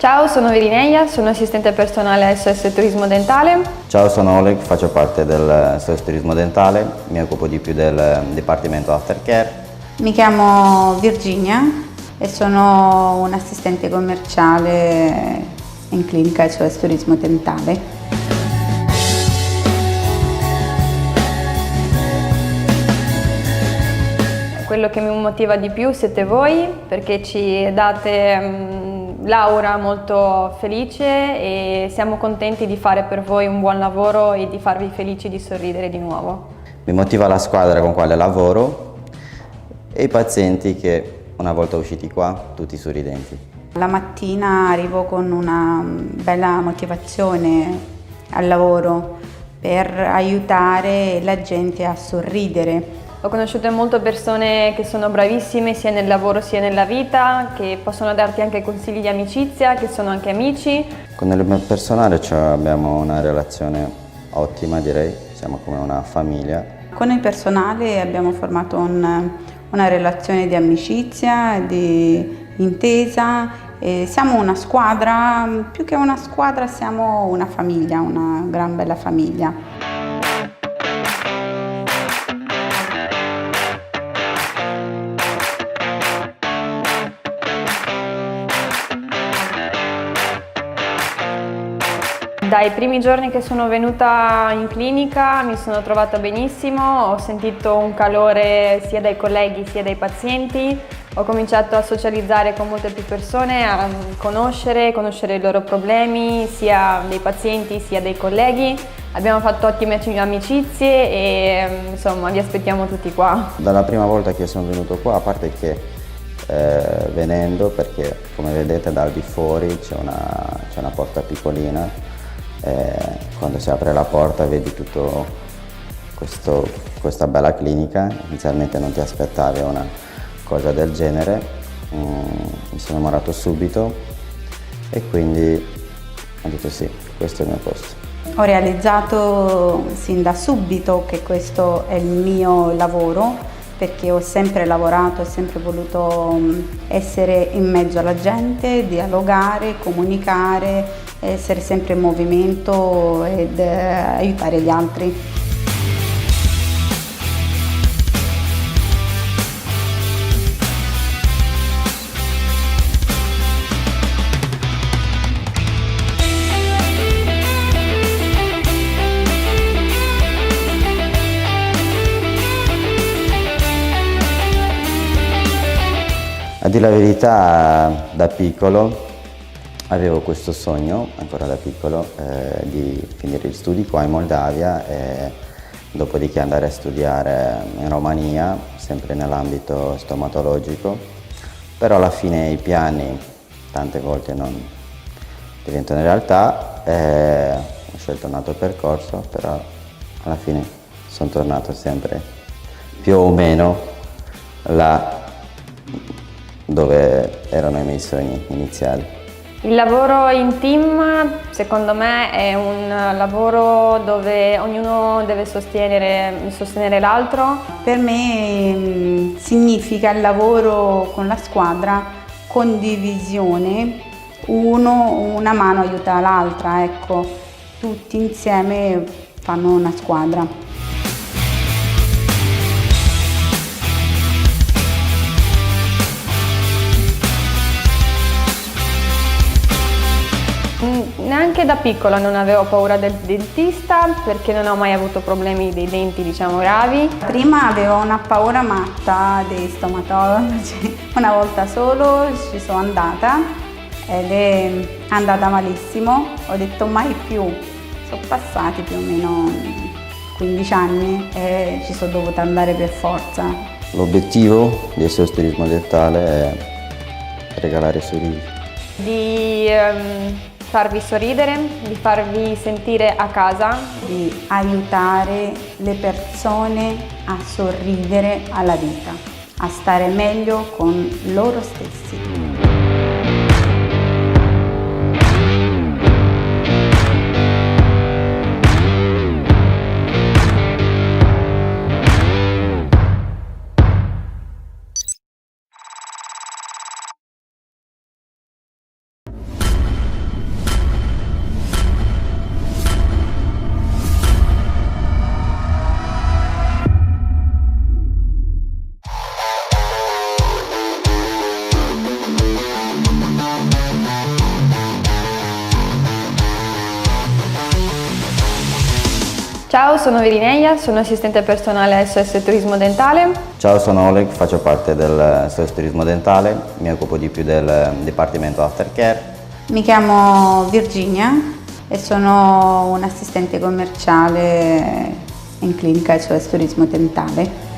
Ciao, sono Virineia, sono assistente personale SOS Turismo Dentale. Ciao, sono Oleg, faccio parte del SOS Turismo Dentale, mi occupo di più del Dipartimento Aftercare. Mi chiamo Virginia e sono un assistente commerciale in clinica SOS Turismo Dentale. Quello che mi motiva di più siete voi, perché ci date l'aura molto felice e siamo contenti di fare per voi un buon lavoro e di farvi felici di sorridere di nuovo. Mi motiva la squadra con quale lavoro e i pazienti che una volta usciti qua tutti sorridenti. La mattina arrivo con una bella motivazione al lavoro per aiutare la gente a sorridere. Ho conosciuto molte persone che sono bravissime sia nel lavoro sia nella vita, che possono darti anche consigli di amicizia, che sono anche amici. Con il mio personale abbiamo una relazione ottima, direi, siamo come una famiglia. Con il personale abbiamo formato una relazione di amicizia, di intesa. E siamo una squadra, più che una squadra siamo una famiglia, una gran bella famiglia. Dai primi giorni che sono venuta in clinica mi sono trovata benissimo, ho sentito un calore sia dai colleghi sia dai pazienti, ho cominciato a socializzare con molte più persone, a conoscere i loro problemi, sia dei pazienti sia dei colleghi. Abbiamo fatto ottime amicizie e insomma vi aspettiamo tutti qua. Dalla prima volta che sono venuto qua, a parte che venendo, perché come vedete dal di fuori c'è una porta piccolina, quando si apre la porta vedi tutto questa bella clinica. Inizialmente non ti aspettavi una cosa del genere, mi sono innamorato subito e quindi ho detto sì, questo è il mio posto. Ho realizzato sin da subito che questo è il mio lavoro, perché ho sempre lavorato, ho sempre voluto essere in mezzo alla gente, dialogare, comunicare, essere sempre in movimento ed aiutare gli altri. A dire la verità, da piccolo avevo questo sogno, ancora da piccolo, di finire gli studi qua in Moldavia e dopodiché andare a studiare in Romania, sempre nell'ambito stomatologico, però alla fine i piani tante volte non diventano realtà, ho scelto un altro percorso, però alla fine sono tornato sempre più o meno là dove erano i miei sogni iniziali. Il lavoro in team secondo me è un lavoro dove ognuno deve sostenere l'altro. Per me significa il lavoro con la squadra, condivisione, una mano aiuta l'altra, ecco, tutti insieme fanno una squadra. Neanche da piccola non avevo paura del dentista perché non ho mai avuto problemi dei denti, diciamo, gravi. Prima avevo una paura matta dei stomatologi, una volta solo ci sono andata ed è andata malissimo, ho detto mai più, sono passati più o meno 15 anni e ci sono dovuta andare per forza. L'obiettivo del SOS Turismo Dentale è regalare sorrisi. Di farvi sorridere, di farvi sentire a casa, di aiutare le persone a sorridere alla vita, a stare meglio con loro stessi. Ciao, sono Virineia, sono assistente personale SOS Turismo Dentale. Ciao, sono Oleg, faccio parte del SOS Turismo Dentale, mi occupo di più del Dipartimento Aftercare. Mi chiamo Virginia e sono un assistente commerciale in clinica SOS Turismo Dentale.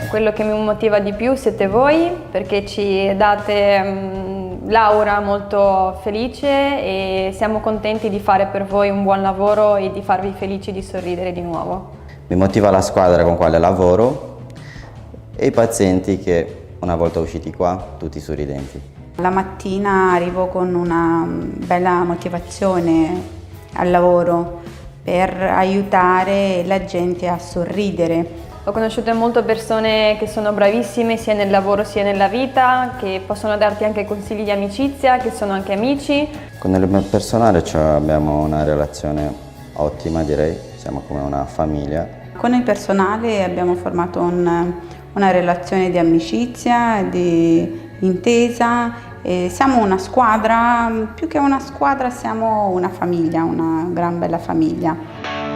Quello che mi motiva di più siete voi, perché ci date l'aura molto felice e siamo contenti di fare per voi un buon lavoro e di farvi felici di sorridere di nuovo. Mi motiva la squadra con quale lavoro e i pazienti che una volta usciti qua tutti sorridenti. La mattina arrivo con una bella motivazione al lavoro per aiutare la gente a sorridere. Ho conosciuto molte persone che sono bravissime sia nel lavoro sia nella vita, che possono darti anche consigli di amicizia, che sono anche amici. Con il personale abbiamo una relazione ottima, direi, siamo come una famiglia. Con il personale abbiamo formato una relazione di amicizia, di intesa. E siamo una squadra, più che una squadra siamo una famiglia, una gran bella famiglia.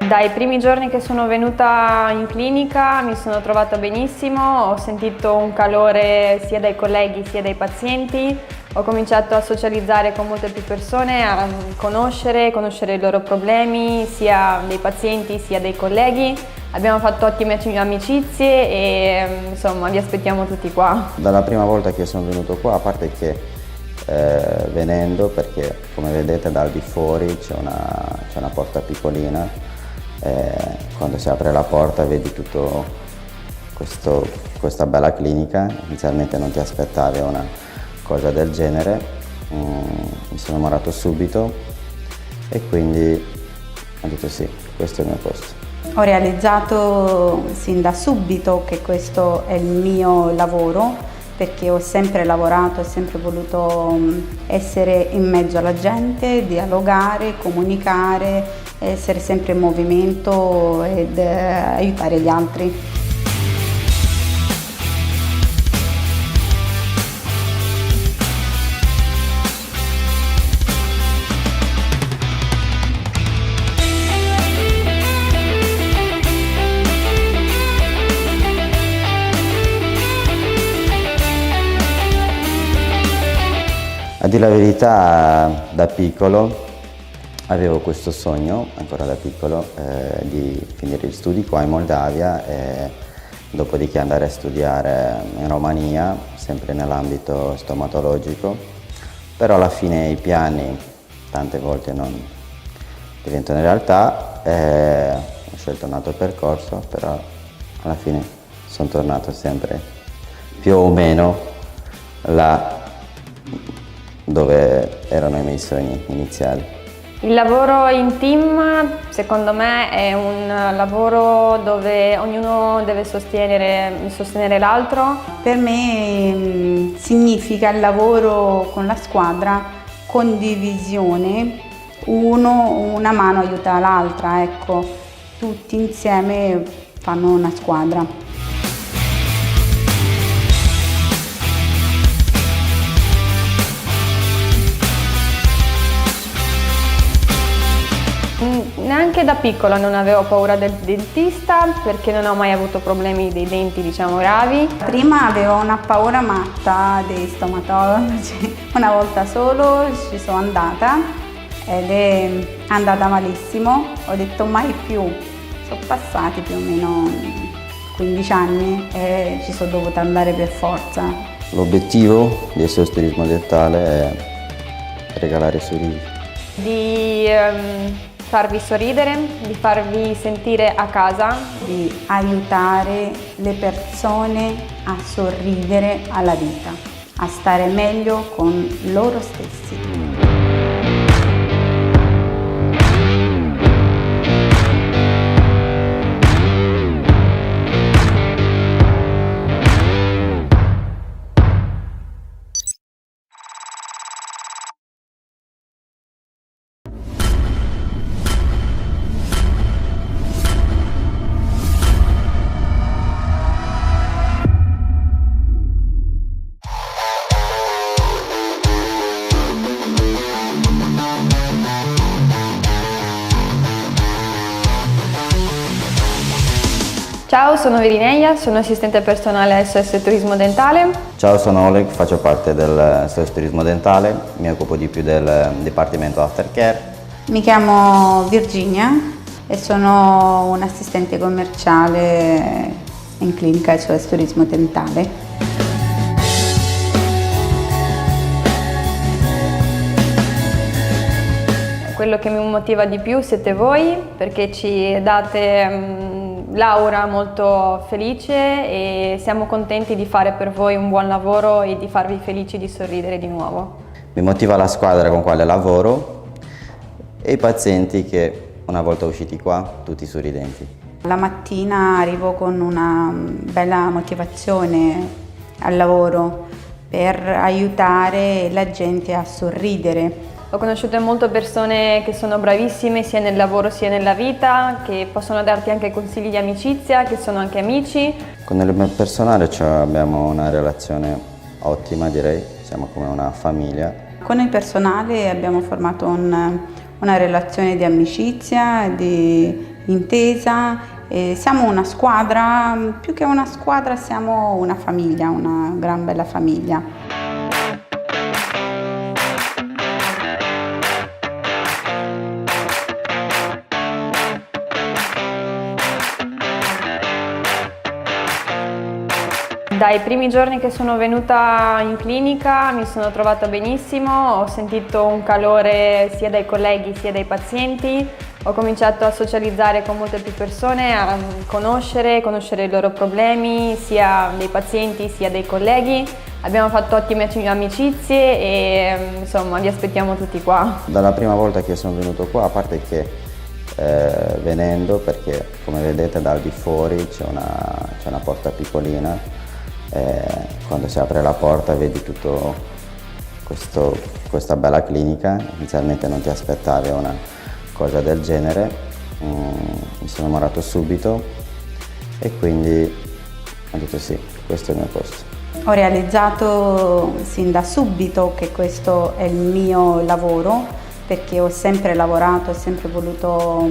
Dai primi giorni che sono venuta in clinica mi sono trovata benissimo, ho sentito un calore sia dai colleghi sia dai pazienti, ho cominciato a socializzare con molte più persone, a conoscere i loro problemi, sia dei pazienti sia dei colleghi. Abbiamo fatto ottime amicizie e insomma vi aspettiamo tutti qua. Dalla prima volta che sono venuto qua, a parte che venendo, perché come vedete dal di fuori c'è una porta piccolina, quando si apre la porta vedi tutto questa bella clinica. Inizialmente non ti aspettavi una cosa del genere, mi sono innamorato subito e quindi ho detto sì, questo è il mio posto. Ho realizzato sin da subito che questo è il mio lavoro, perché ho sempre lavorato, ho sempre voluto essere in mezzo alla gente, dialogare, comunicare, essere sempre in movimento ed aiutare gli altri. A dire la verità, da piccolo avevo questo sogno, ancora da piccolo, di finire gli studi qua in Moldavia e dopodiché andare a studiare in Romania, sempre nell'ambito stomatologico, però alla fine i piani tante volte non diventano realtà, ho scelto un altro percorso, però alla fine sono tornato sempre più o meno là dove erano i miei sogni iniziali. Il lavoro in team secondo me è un lavoro dove ognuno deve sostenere l'altro. Per me significa il lavoro con la squadra, condivisione, una mano aiuta l'altra, ecco, tutti insieme fanno una squadra. Neanche da piccola non avevo paura del dentista perché non ho mai avuto problemi dei denti, diciamo, gravi. Prima avevo una paura matta dei stomatologi, una volta solo ci sono andata ed è andata malissimo, ho detto mai più, sono passati più o meno 15 anni e ci sono dovuta andare per forza. L'obiettivo del SOS Turismo Dentale è regalare sorrisi. Di farvi sorridere, di farvi sentire a casa, di aiutare le persone a sorridere alla vita, a stare meglio con loro stessi. Ciao, sono Virineia, sono assistente personale SOS Turismo Dentale. Ciao, sono Oleg, faccio parte del SOS Turismo Dentale, mi occupo di più del Dipartimento Aftercare. Mi chiamo Virginia e sono un assistente commerciale in clinica SOS Turismo Dentale. Quello che mi motiva di più siete voi, perché ci date l'aura molto felice e siamo contenti di fare per voi un buon lavoro e di farvi felici di sorridere di nuovo. Mi motiva la squadra con quale lavoro e i pazienti che una volta usciti qua tutti sorridenti. La mattina arrivo con una bella motivazione al lavoro per aiutare la gente a sorridere. Ho conosciuto molte persone che sono bravissime sia nel lavoro sia nella vita, che possono darti anche consigli di amicizia, che sono anche amici. Con il personale abbiamo una relazione ottima, direi, siamo come una famiglia. Con il personale abbiamo formato una relazione di amicizia, di intesa. E siamo una squadra, più che una squadra siamo una famiglia, una gran bella famiglia. Dai primi giorni che sono venuta in clinica mi sono trovata benissimo, ho sentito un calore sia dai colleghi sia dai pazienti, ho cominciato a socializzare con molte più persone, a conoscere i loro problemi, sia dei pazienti sia dei colleghi. Abbiamo fatto ottime amicizie e insomma vi aspettiamo tutti qua. Dalla prima volta che sono venuto qua, a parte che venendo, perché come vedete dal di fuori c'è una porta piccolina, quando si apre la porta vedi tutto questa bella clinica. Inizialmente non ti aspettavi una cosa del genere, mi sono innamorato subito e quindi ho detto sì, questo è il mio posto. Ho realizzato sin da subito che questo è il mio lavoro, perché ho sempre lavorato, ho sempre voluto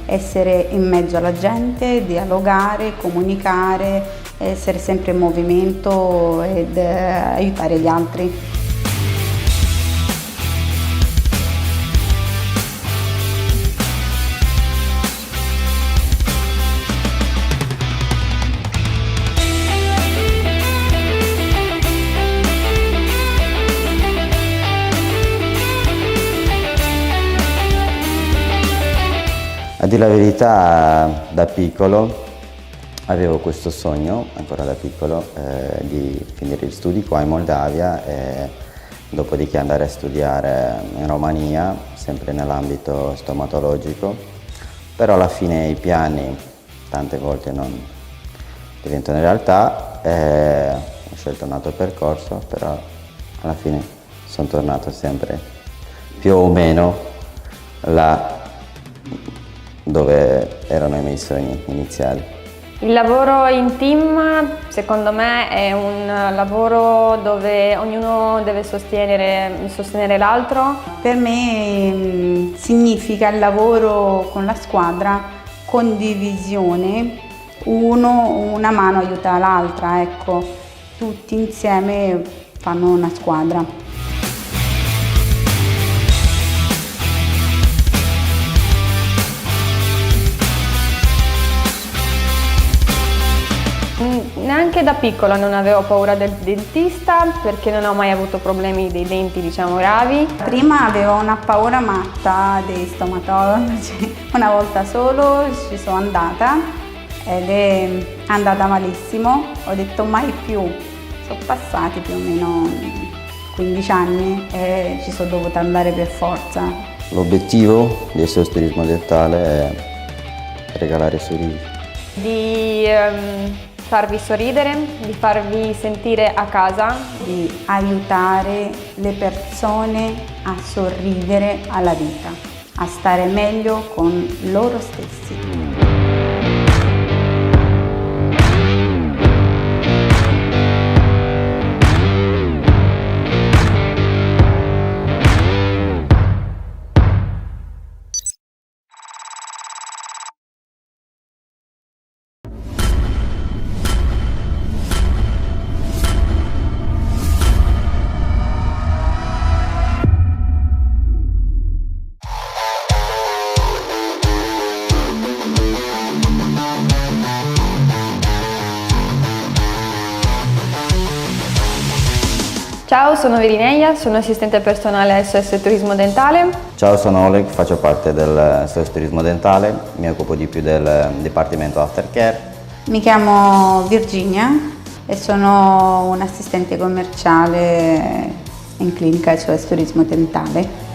essere in mezzo alla gente, dialogare, comunicare, essere sempre in movimento ed aiutare gli altri. A dire la verità, da piccolo avevo questo sogno, ancora da piccolo, di finire gli studi qua in Moldavia e dopodiché andare a studiare in Romania, sempre nell'ambito stomatologico, però alla fine i piani tante volte non diventano realtà, ho scelto un altro percorso, però alla fine sono tornato sempre più o meno là dove erano i miei sogni iniziali. Il lavoro in team secondo me è un lavoro dove ognuno deve sostenere l'altro. Per me significa il lavoro con la squadra, condivisione, una mano aiuta l'altra, ecco, tutti insieme fanno una squadra. Neanche da piccola non avevo paura del dentista perché non ho mai avuto problemi dei denti, diciamo, gravi. Prima avevo una paura matta dei stomatologi, una volta solo ci sono andata ed è andata malissimo, ho detto mai più, sono passati più o meno 15 anni e ci sono dovuta andare per forza. L'obiettivo del SOS Turismo Dentale è regalare sorrisi. Di farvi sorridere, di farvi sentire a casa, di aiutare le persone a sorridere alla vita, a stare meglio con loro stessi. Ciao, sono Virineia, sono assistente personale SOS Turismo Dentale. Ciao, sono Oleg, faccio parte del SOS Turismo Dentale, mi occupo di più del Dipartimento Aftercare. Mi chiamo Virginia e sono un assistente commerciale in clinica SOS Turismo Dentale.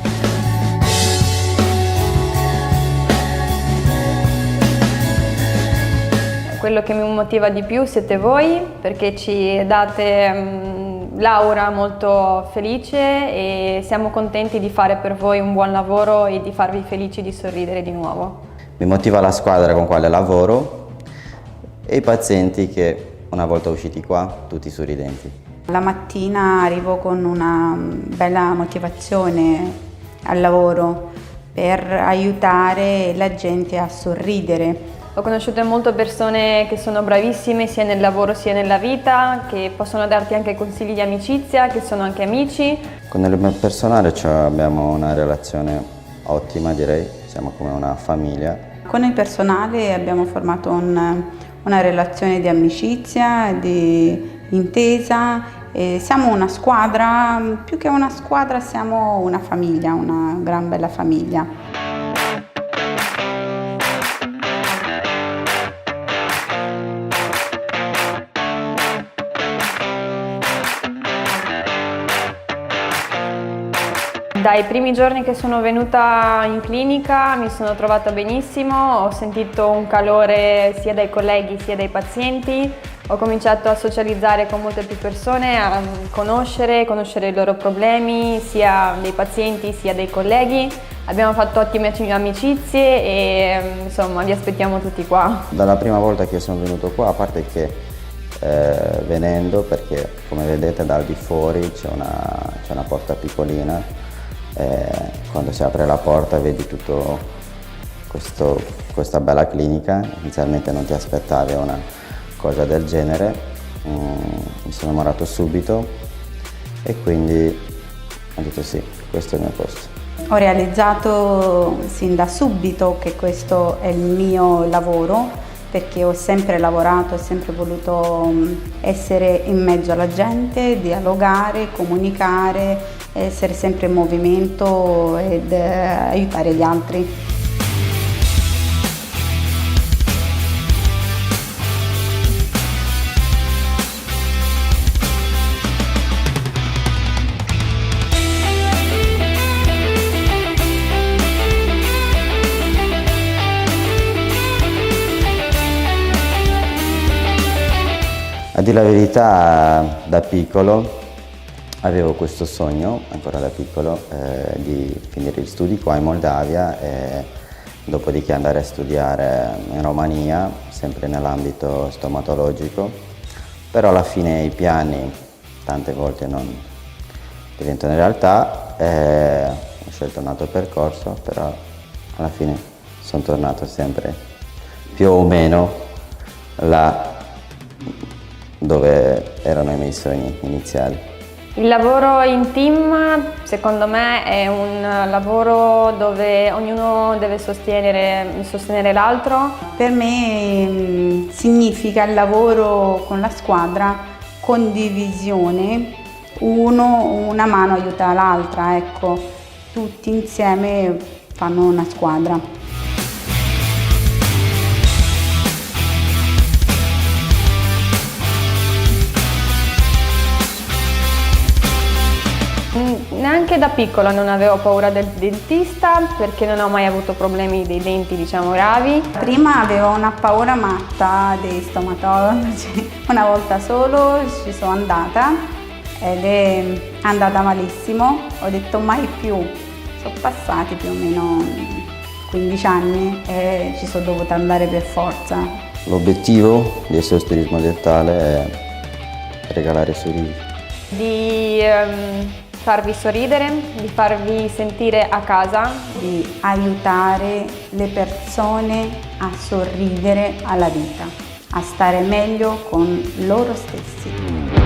Quello che mi motiva di più siete voi, perché ci date l'aura molto felice e siamo contenti di fare per voi un buon lavoro e di farvi felici di sorridere di nuovo. Mi motiva la squadra con quale lavoro e i pazienti che una volta usciti qua tutti sorridenti. La mattina arrivo con una bella motivazione al lavoro per aiutare la gente a sorridere. Ho conosciuto molte persone che sono bravissime sia nel lavoro sia nella vita, che possono darti anche consigli di amicizia, che sono anche amici. Con il mio personale abbiamo una relazione ottima, direi, siamo come una famiglia. Con il personale abbiamo formato una relazione di amicizia, di intesa. E siamo una squadra, più che una squadra siamo una famiglia, una gran bella famiglia. Dai primi giorni che sono venuta in clinica mi sono trovata benissimo, ho sentito un calore sia dai colleghi sia dai pazienti, ho cominciato a socializzare con molte più persone, a conoscere i loro problemi, sia dei pazienti sia dei colleghi. Abbiamo fatto ottime amicizie e insomma vi aspettiamo tutti qua. Dalla prima volta che sono venuto qua, a parte che venendo, perché come vedete dal di fuori c'è una porta piccolina, quando si apre la porta vedi tutto questa bella clinica. Inizialmente non ti aspettavi una cosa del genere, mi sono innamorato subito e quindi ho detto sì, questo è il mio posto. Ho realizzato sin da subito che questo è il mio lavoro, perché ho sempre lavorato, ho sempre voluto essere in mezzo alla gente, dialogare, comunicare, essere sempre in movimento ed aiutare gli altri. A dire la verità, da piccolo avevo questo sogno, ancora da piccolo, di finire gli studi qua in Moldavia e dopodiché andare a studiare in Romania, sempre nell'ambito stomatologico, però alla fine i piani tante volte non diventano realtà, ho scelto un altro percorso, però alla fine sono tornato sempre più o meno là dove erano i miei sogni iniziali. Il lavoro in team secondo me è un lavoro dove ognuno deve sostenere l'altro. Per me significa il lavoro con la squadra, condivisione, una mano aiuta l'altra, ecco, tutti insieme fanno una squadra. Neanche da piccola non avevo paura del dentista perché non ho mai avuto problemi dei denti, diciamo, gravi. Prima avevo una paura matta dei stomatologi, una volta solo ci sono andata ed è andata malissimo, ho detto mai più, sono passati più o meno 15 anni e ci sono dovuta andare per forza. L'obiettivo del SOS Turismo Dentale è regalare sorrisi. Di farvi sorridere, di farvi sentire a casa, di aiutare le persone a sorridere alla vita, a stare meglio con loro stessi.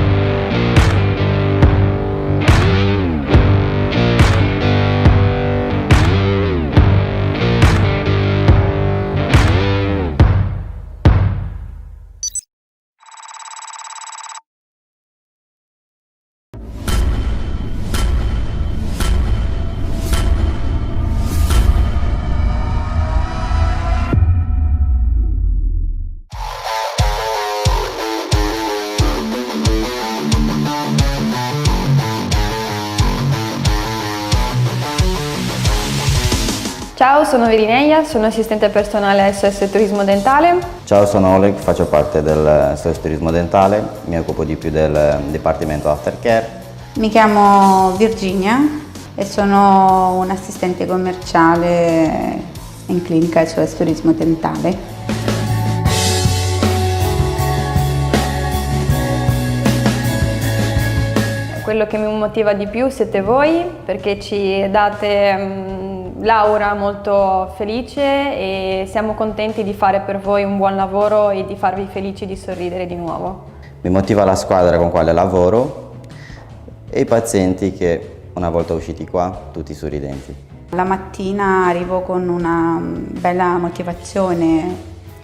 Ciao, sono Virineia, sono assistente personale SOS Turismo Dentale. Ciao, sono Oleg, faccio parte del SOS Turismo Dentale, mi occupo di più del Dipartimento Aftercare. Mi chiamo Virginia e sono un assistente commerciale in clinica SOS Turismo Dentale. Quello che mi motiva di più siete voi, perché ci date l'aura molto felice e siamo contenti di fare per voi un buon lavoro e di farvi felici di sorridere di nuovo. Mi motiva la squadra con quale lavoro e i pazienti che una volta usciti qua tutti sorridenti. La mattina arrivo con una bella motivazione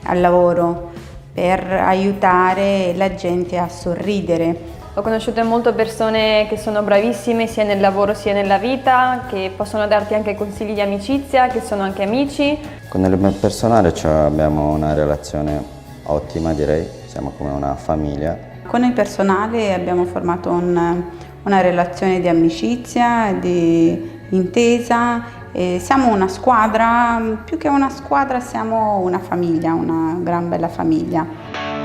al lavoro per aiutare la gente a sorridere. Ho conosciuto molte persone che sono bravissime sia nel lavoro sia nella vita, che possono darti anche consigli di amicizia, che sono anche amici. Con il personale abbiamo una relazione ottima, direi, siamo come una famiglia. Con il personale abbiamo formato una relazione di amicizia, di intesa. E siamo una squadra, più che una squadra siamo una famiglia, una gran bella famiglia.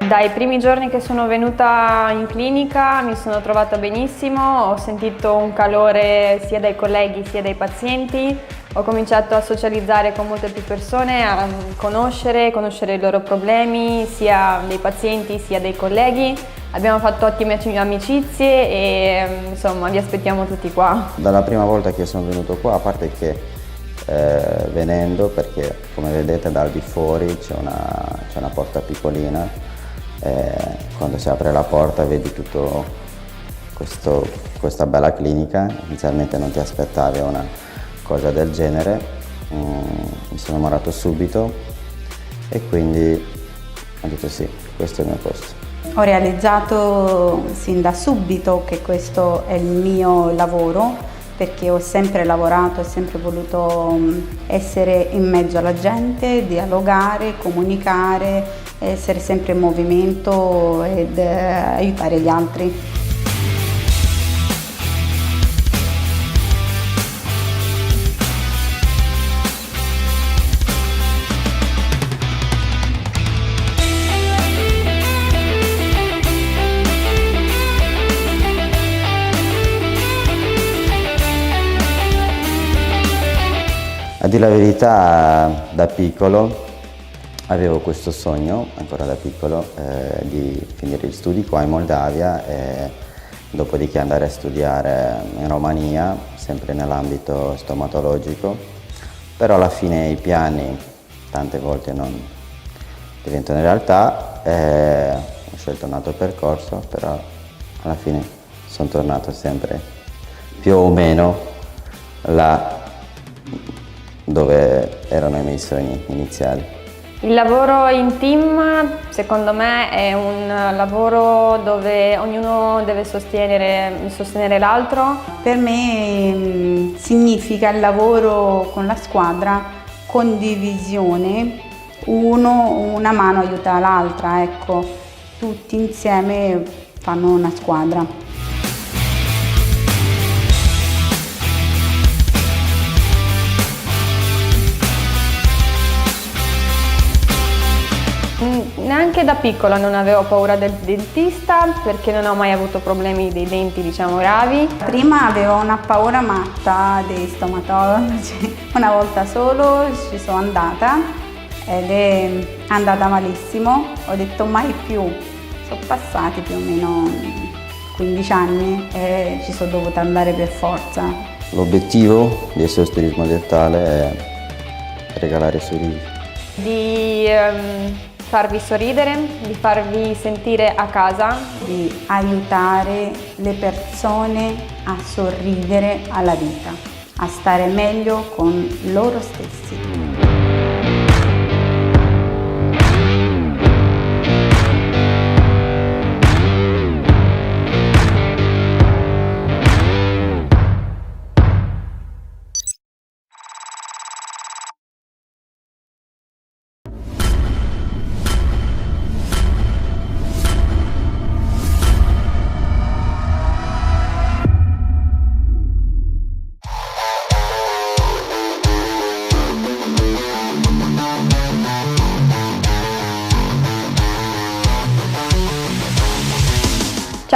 Dai primi giorni che sono venuta in clinica mi sono trovata benissimo, ho sentito un calore sia dai colleghi sia dai pazienti, ho cominciato a socializzare con molte più persone, a conoscere i loro problemi, sia dei pazienti sia dei colleghi. Abbiamo fatto ottime amicizie e insomma vi aspettiamo tutti qua. Dalla prima volta che sono venuto qua, a parte che venendo, perché come vedete dal di fuori c'è una porta piccolina, quando si apre la porta vedi tutto questa bella clinica. Inizialmente non ti aspettavi una cosa del genere, mi sono innamorato subito e quindi ho detto sì, questo è il mio posto. Ho realizzato sin da subito che questo è il mio lavoro, perché ho sempre lavorato, ho sempre voluto essere in mezzo alla gente, dialogare, comunicare, essere sempre in movimento ed aiutare gli altri. A dire la verità, da piccolo avevo questo sogno, ancora da piccolo, di finire gli studi qua in Moldavia e dopodiché andare a studiare in Romania, sempre nell'ambito stomatologico, però alla fine i piani tante volte non diventano realtà, ho scelto un altro percorso, però alla fine sono tornato sempre più o meno là dove erano i miei sogni iniziali. Il lavoro in team secondo me è un lavoro dove ognuno deve sostenere l'altro. Per me significa il lavoro con la squadra, condivisione, una mano aiuta l'altra, ecco, tutti insieme fanno una squadra. Neanche da piccola non avevo paura del dentista perché non ho mai avuto problemi dei denti, diciamo, gravi. Prima avevo una paura matta dei stomatologi, una volta solo ci sono andata ed è andata malissimo, ho detto mai più, sono passati più o meno 15 anni e ci sono dovuta andare per forza. L'obiettivo del SOS Turismo Dentale è regalare sorrisi. Di farvi sorridere, di farvi sentire a casa, di aiutare le persone a sorridere alla vita, a stare meglio con loro stessi.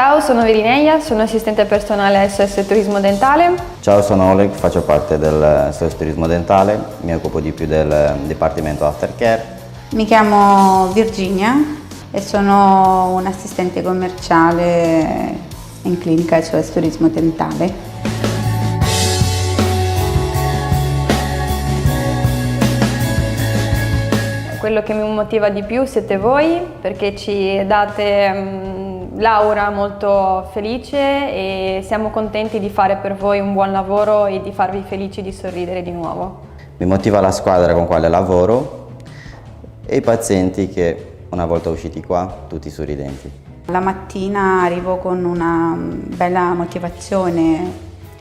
Ciao, sono Virineia, sono assistente personale SOS Turismo Dentale. Ciao, sono Oleg, faccio parte del SOS Turismo Dentale, mi occupo di più del Dipartimento Aftercare. Mi chiamo Virginia e sono un assistente commerciale in clinica SOS Turismo Dentale. Quello che mi motiva di più siete voi, perché ci date l'aura molto felice e siamo contenti di fare per voi un buon lavoro e di farvi felici di sorridere di nuovo. Mi motiva la squadra con quale lavoro e i pazienti che una volta usciti qua tutti sorridenti. La mattina arrivo con una bella motivazione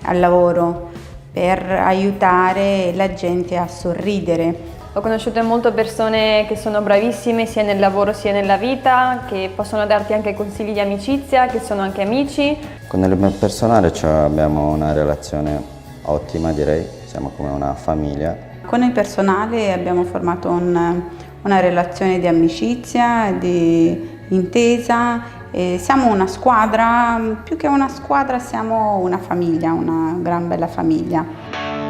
al lavoro per aiutare la gente a sorridere. Ho conosciuto molte persone che sono bravissime sia nel lavoro sia nella vita, che possono darti anche consigli di amicizia, che sono anche amici. Con il mio personale abbiamo una relazione ottima, direi, siamo come una famiglia. Con il personale abbiamo formato una relazione di amicizia, di intesa. E siamo una squadra, più che una squadra siamo una famiglia, una gran bella famiglia.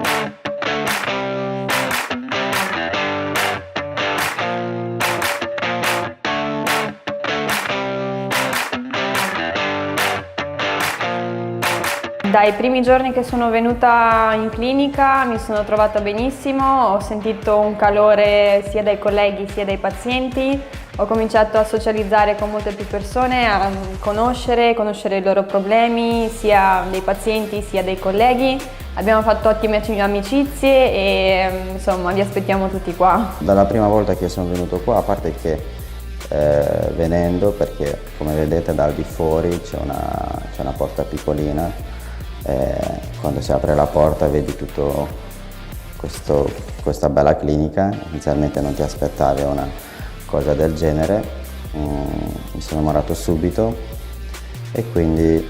Dai primi giorni che sono venuta in clinica mi sono trovata benissimo, ho sentito un calore sia dai colleghi sia dai pazienti, ho cominciato a socializzare con molte più persone, a conoscere i loro problemi, sia dei pazienti sia dei colleghi. Abbiamo fatto ottime amicizie e insomma vi aspettiamo tutti qua. Dalla prima volta che sono venuto qua, a parte che venendo, perché come vedete dal di fuori c'è una porta piccolina, quando si apre la porta vedi tutto questa bella clinica. Inizialmente non ti aspettavi una cosa del genere, mi sono innamorato subito e quindi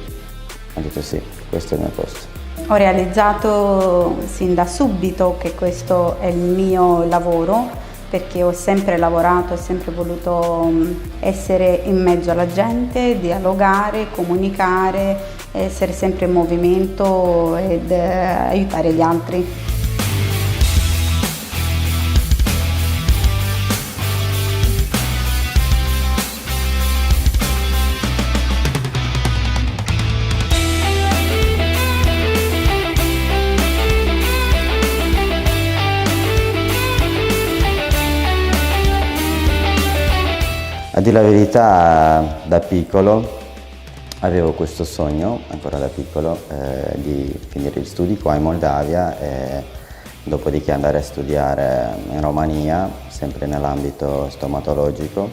ho detto sì, questo è il mio posto. Ho realizzato sin da subito che questo è il mio lavoro, perché ho sempre lavorato, ho sempre voluto essere in mezzo alla gente, dialogare, comunicare, essere sempre in movimento ed aiutare gli altri. A dire la verità, da piccolo avevo questo sogno, ancora da piccolo, di finire gli studi qua in Moldavia e dopodiché andare a studiare in Romania, sempre nell'ambito stomatologico,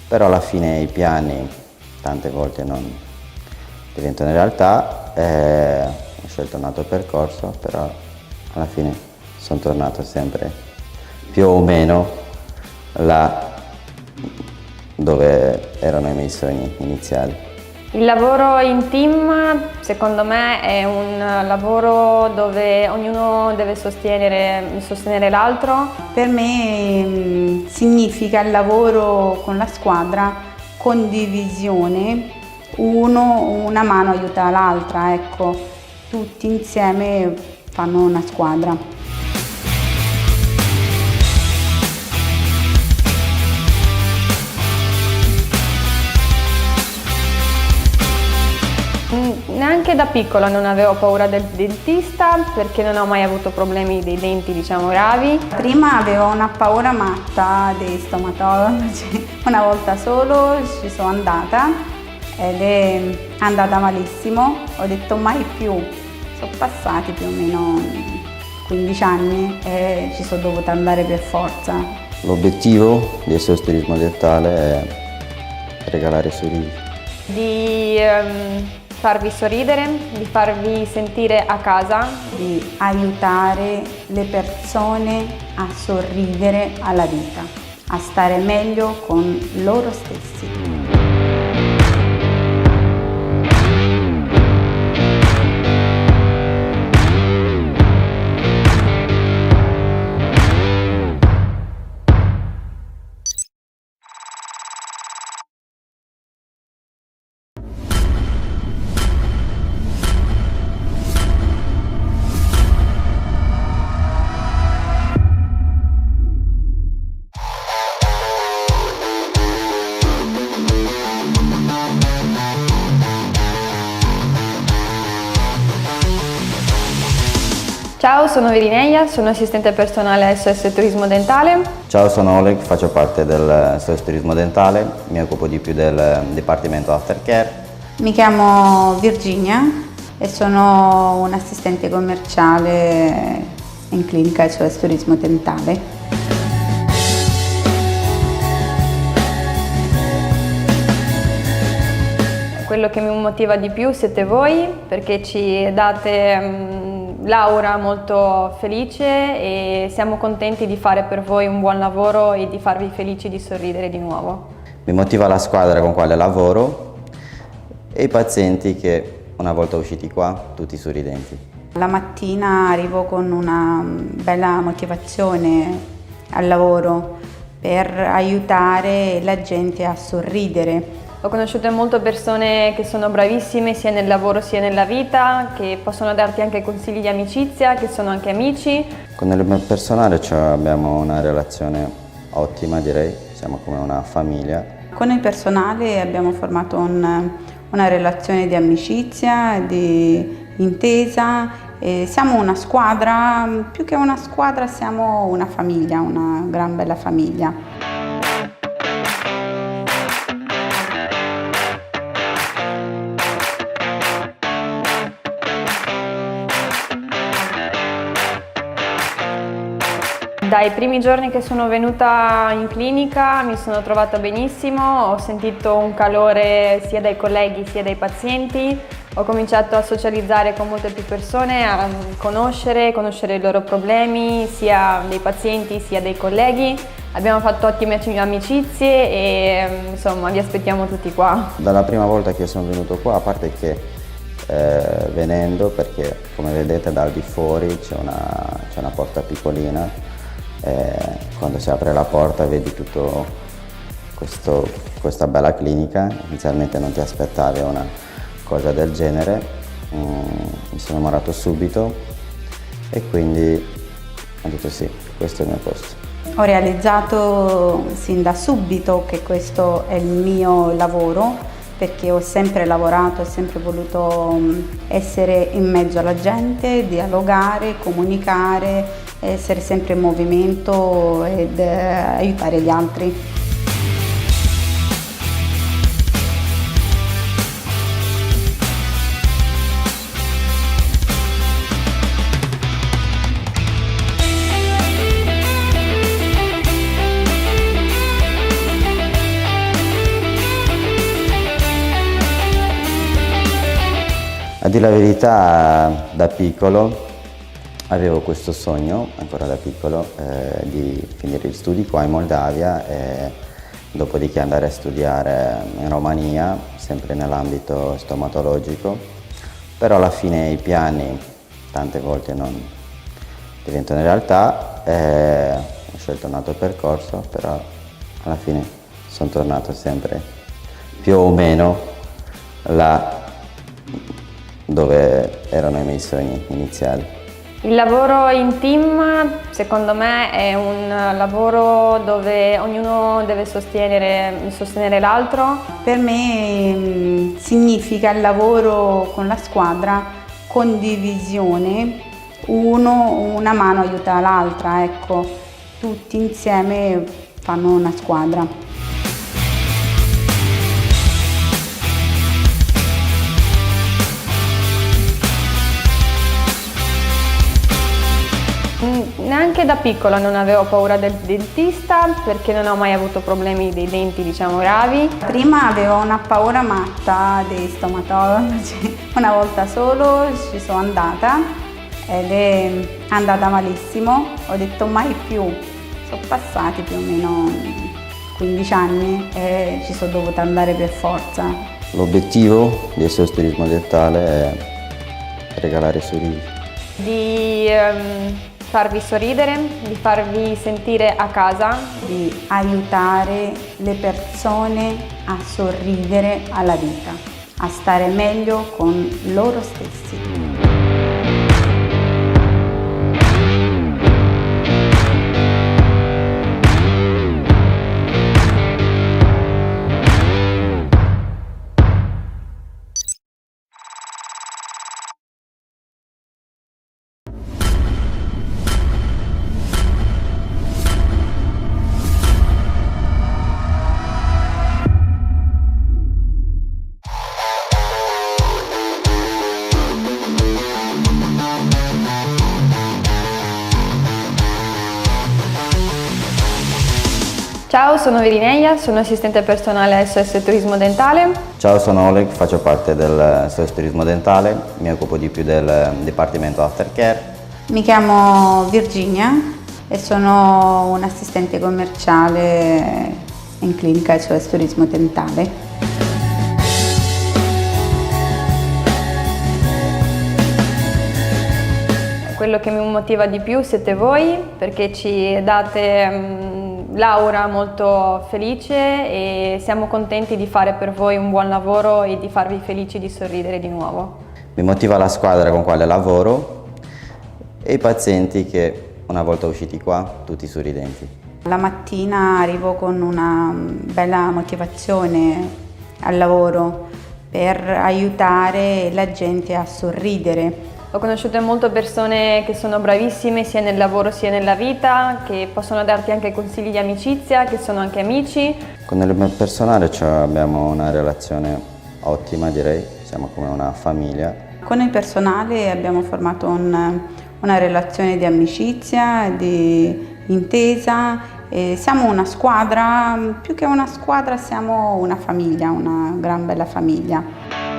però alla fine i piani tante volte non diventano realtà, ho scelto un altro percorso, però alla fine sono tornato sempre più o meno là dove erano i miei sogni iniziali. Il lavoro in team secondo me è un lavoro dove ognuno deve sostenere l'altro. Per me significa il lavoro con la squadra, condivisione, una mano aiuta l'altra, ecco, tutti insieme fanno una squadra. Neanche da piccola non avevo paura del dentista perché non ho mai avuto problemi dei denti, diciamo, gravi. Prima avevo una paura matta dei stomatologi, una volta solo ci sono andata ed è andata malissimo, ho detto mai più. Sono passati più o meno 15 anni e ci sono dovuta andare per forza. L'obiettivo del SOS Turismo Dentale è regalare sorrisi. Di farvi sorridere, di farvi sentire a casa, di aiutare le persone a sorridere alla vita, a stare meglio con loro stessi. sono Virineia, sono assistente personale SOS Turismo Dentale. Ciao, sono Oleg, faccio parte del SOS Turismo Dentale, mi occupo di più del Dipartimento Aftercare. Mi chiamo Virginia e sono un'assistente commerciale in clinica SOS Turismo Dentale. Quello che mi motiva di più siete voi, perché ci date l'aura molto felice e siamo contenti di fare per voi un buon lavoro e di farvi felici di sorridere di nuovo. Mi motiva la squadra con quale lavoro e i pazienti che una volta usciti qua tutti sorridenti. La mattina arrivo con una bella motivazione al lavoro per aiutare la gente a sorridere. Ho conosciuto molte persone che sono bravissime sia nel lavoro sia nella vita, che possono darti anche consigli di amicizia, che sono anche amici. Con il personale abbiamo una relazione ottima, direi, siamo come una famiglia. Con il personale abbiamo formato una relazione di amicizia, di intesa. E siamo una squadra, più che una squadra siamo una famiglia, una gran bella famiglia. Dai primi giorni che sono venuta in clinica mi sono trovata benissimo, ho sentito un calore sia dai colleghi sia dai pazienti, ho cominciato a socializzare con molte più persone, a conoscere i loro problemi, sia dei pazienti sia dei colleghi. Abbiamo fatto ottime amicizie e insomma vi aspettiamo tutti qua. Dalla prima volta che sono venuto qua, a parte che venendo, perché come vedete dal di fuori c'è una porta piccolina, quando si apre la porta vedi tutto questa bella clinica. Inizialmente non ti aspettavi una cosa del genere, mi sono innamorato subito e quindi ho detto sì, questo è il mio posto. Ho realizzato sin da subito che questo è il mio lavoro, perché ho sempre lavorato, ho sempre voluto essere in mezzo alla gente, dialogare, comunicare, essere sempre in movimento ed aiutare gli altri. A dire la verità, da piccolo avevo questo sogno, ancora da piccolo, di finire gli studi qua in Moldavia e dopodiché andare a studiare in Romania, sempre nell'ambito stomatologico, però alla fine i piani tante volte non diventano realtà, ho scelto un altro percorso, però alla fine sono tornato sempre più o meno là dove erano i miei sogni iniziali. Il lavoro in team secondo me è un lavoro dove ognuno deve sostenere l'altro. Per me significa il lavoro con la squadra, condivisione, una mano aiuta l'altra, ecco, tutti insieme fanno una squadra. Neanche da piccola non avevo paura del dentista perché non ho mai avuto problemi dei denti, diciamo, gravi. Prima avevo una paura matta dei stomatologi, una volta solo ci sono andata ed è andata malissimo, ho detto mai più, sono passati più o meno 15 anni e ci sono dovuta andare per forza. L'obiettivo del SOS Turismo Dentale è regalare sorrisi. Di farvi sorridere, di farvi sentire a casa, di aiutare le persone a sorridere alla vita, a stare meglio con loro stessi. Ciao, sono Virineia, sono assistente personale SOS Turismo Dentale. Ciao, sono Oleg, faccio parte del SOS Turismo Dentale, mi occupo di più del Dipartimento Aftercare. Mi chiamo Virginia e sono un assistente commerciale in clinica SOS Turismo Dentale. Quello che mi motiva di più siete voi, perché ci date l'aura molto felice e siamo contenti di fare per voi un buon lavoro e di farvi felici di sorridere di nuovo. Mi motiva la squadra con quale lavoro e i pazienti che una volta usciti qua tutti sorridenti. La mattina arrivo con una bella motivazione al lavoro per aiutare la gente a sorridere. Ho conosciuto molte persone che sono bravissime sia nel lavoro sia nella vita, che possono darti anche consigli di amicizia, che sono anche amici. Con il personale abbiamo una relazione ottima, direi, siamo come una famiglia. Con il personale abbiamo formato una relazione di amicizia, di intesa. E siamo una squadra, più che una squadra siamo una famiglia, una gran bella famiglia.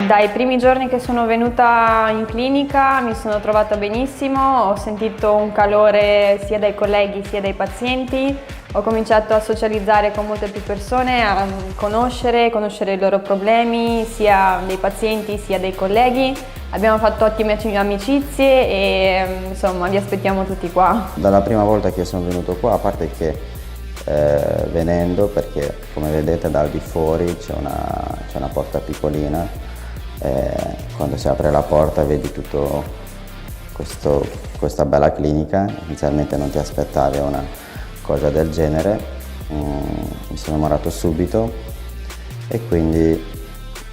Dai primi giorni che sono venuta in clinica mi sono trovata benissimo, ho sentito un calore sia dai colleghi sia dai pazienti, ho cominciato a socializzare con molte più persone, a conoscere i loro problemi, sia dei pazienti sia dei colleghi. Abbiamo fatto ottime amicizie e insomma vi aspettiamo tutti qua. Dalla prima volta che sono venuto qua, a parte che venendo, perché come vedete dal di fuori c'è una porta piccolina, quando si apre la porta vedi tutto questa bella clinica. Inizialmente non ti aspettavi una cosa del genere, mi sono innamorato subito e quindi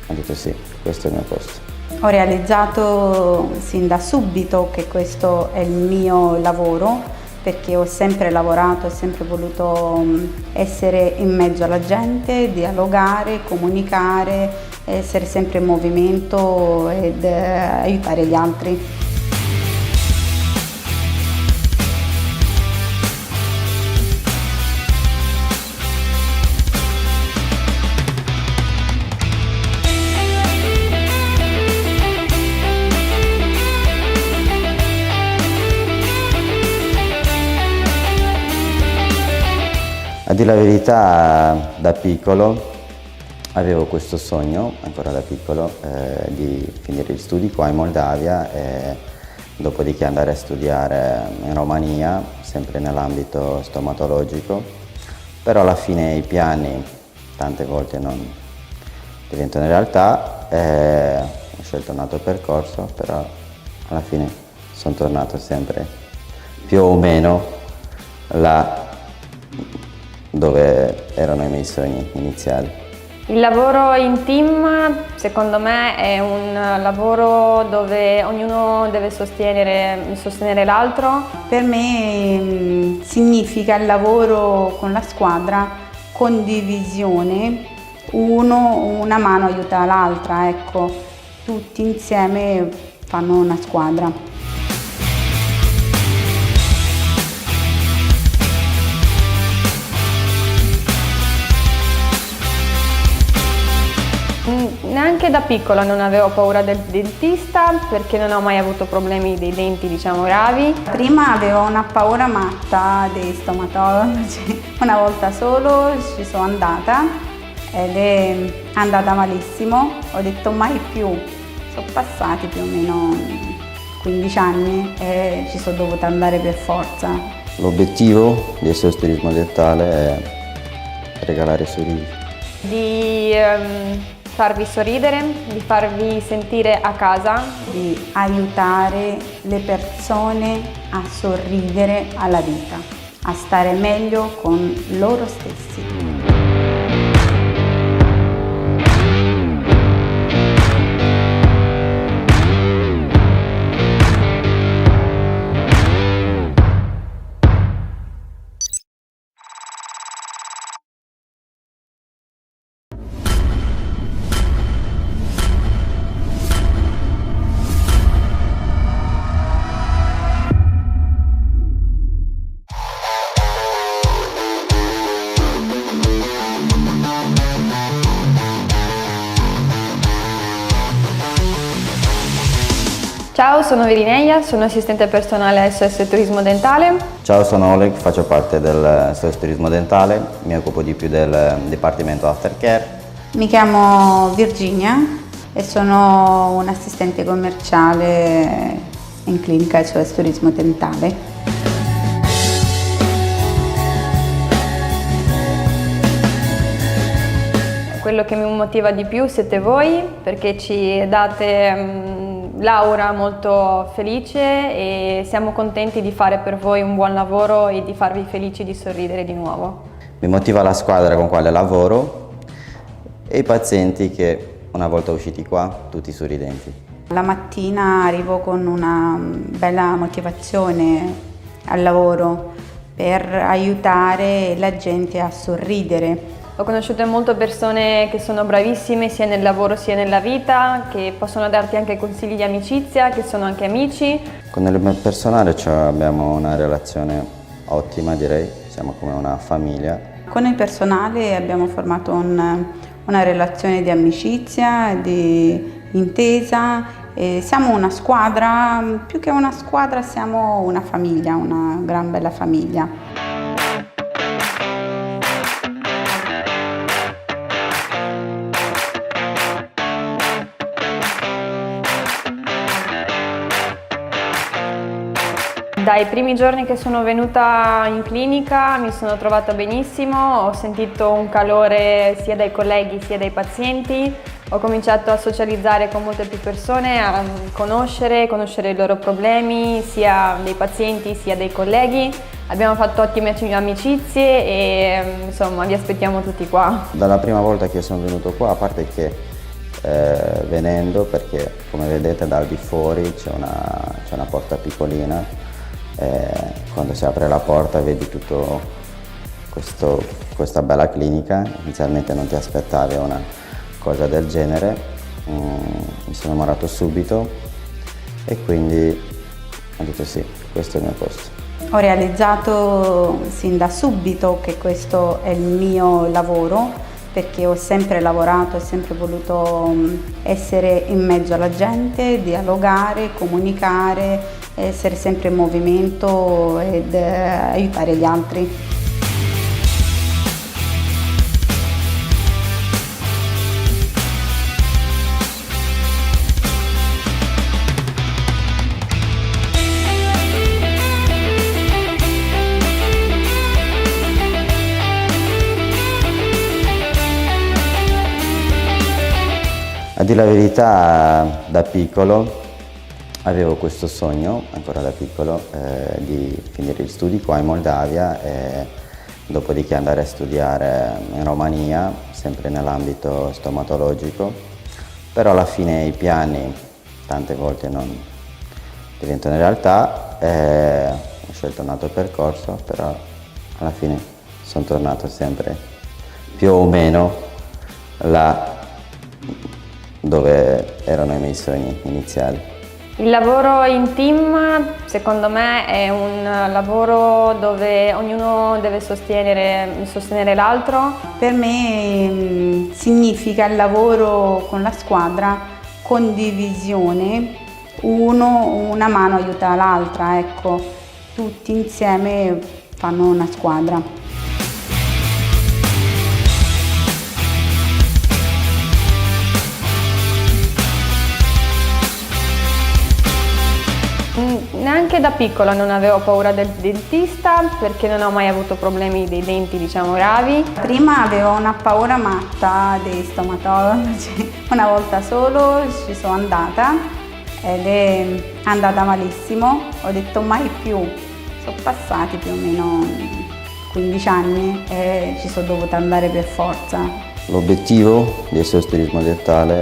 ho detto sì, questo è il mio posto. Ho realizzato sin da subito che questo è il mio lavoro, perché ho sempre lavorato, ho sempre voluto essere in mezzo alla gente, dialogare, comunicare, essere sempre in movimento ed aiutare gli altri. A dire la verità, da piccolo avevo questo sogno, ancora da piccolo, di finire gli studi qua in Moldavia e dopodiché andare a studiare in Romania, sempre nell'ambito stomatologico, però alla fine i piani tante volte non diventano realtà, ho scelto un altro percorso, però alla fine sono tornato sempre più o meno là dove erano i miei sogni iniziali. Il lavoro in team secondo me è un lavoro dove ognuno deve sostenere l'altro. Per me significa il lavoro con la squadra, condivisione, una mano aiuta l'altra, ecco, tutti insieme fanno una squadra. Neanche da piccola non avevo paura del dentista perché non ho mai avuto problemi dei denti, diciamo, gravi. Prima avevo una paura matta dei stomatologi, una volta solo ci sono andata ed è andata malissimo, ho detto mai più, sono passati più o meno 15 anni e ci sono dovuta andare per forza. L'obiettivo del SOS Turismo Dentale è regalare sorrisi. Di farvi sorridere, di farvi sentire a casa, di aiutare le persone a sorridere alla vita, a stare meglio con loro stessi. Ciao, sono Virineia, sono assistente personale SOS Turismo Dentale. Ciao, sono Oleg, faccio parte del SOS Turismo Dentale, mi occupo di più del Dipartimento Aftercare. Mi chiamo Virginia e sono un assistente commerciale in clinica SOS Turismo Dentale. Quello che mi motiva di più siete voi, perché ci date l'aura molto felice e siamo contenti di fare per voi un buon lavoro e di farvi felici di sorridere di nuovo. Mi motiva la squadra con quale lavoro e i pazienti che una volta usciti qua tutti sorridenti. La mattina arrivo con una bella motivazione al lavoro per aiutare la gente a sorridere. Ho conosciuto molte persone che sono bravissime sia nel lavoro sia nella vita, che possono darti anche consigli di amicizia, che sono anche amici. Con il personale abbiamo una relazione ottima, direi, siamo come una famiglia. Con il personale abbiamo formato una relazione di amicizia, di intesa. E siamo una squadra, più che una squadra siamo una famiglia, una gran bella famiglia. Dai primi giorni che sono venuta in clinica mi sono trovata benissimo, ho sentito un calore sia dai colleghi sia dai pazienti, ho cominciato a socializzare con molte più persone, a conoscere i loro problemi, sia dei pazienti sia dei colleghi. Abbiamo fatto ottime amicizie e insomma vi aspettiamo tutti qua. Dalla prima volta che sono venuto qua, a parte che venendo, perché come vedete dal di fuori c'è una porta piccolina, quando si apre la porta vedi tutto questa bella clinica. Inizialmente non ti aspettavi una cosa del genere, mi sono innamorato subito e quindi ho detto sì, questo è il mio posto. Ho realizzato sin da subito che questo è il mio lavoro, perché ho sempre lavorato, ho sempre voluto essere in mezzo alla gente, dialogare, comunicare, essere sempre in movimento ed aiutare gli altri. A dire la verità, da piccolo avevo questo sogno, ancora da piccolo, di finire gli studi qua in Moldavia e dopodiché andare a studiare in Romania, sempre nell'ambito stomatologico, però alla fine i piani tante volte non diventano realtà, ho scelto un altro percorso, però alla fine sono tornato sempre più o meno là dove erano i miei sogni iniziali. Il lavoro in team secondo me è un lavoro dove ognuno deve sostenere l'altro. Per me significa il lavoro con la squadra, condivisione, una mano aiuta l'altra, ecco, tutti insieme fanno una squadra. Neanche da piccola non avevo paura del dentista perché non ho mai avuto problemi dei denti, diciamo, gravi. Prima avevo una paura matta dei stomatologi, una volta solo ci sono andata ed è andata malissimo, ho detto mai più, sono passati più o meno 15 anni e ci sono dovuta andare per forza. L'obiettivo del SOS Turismo Dentale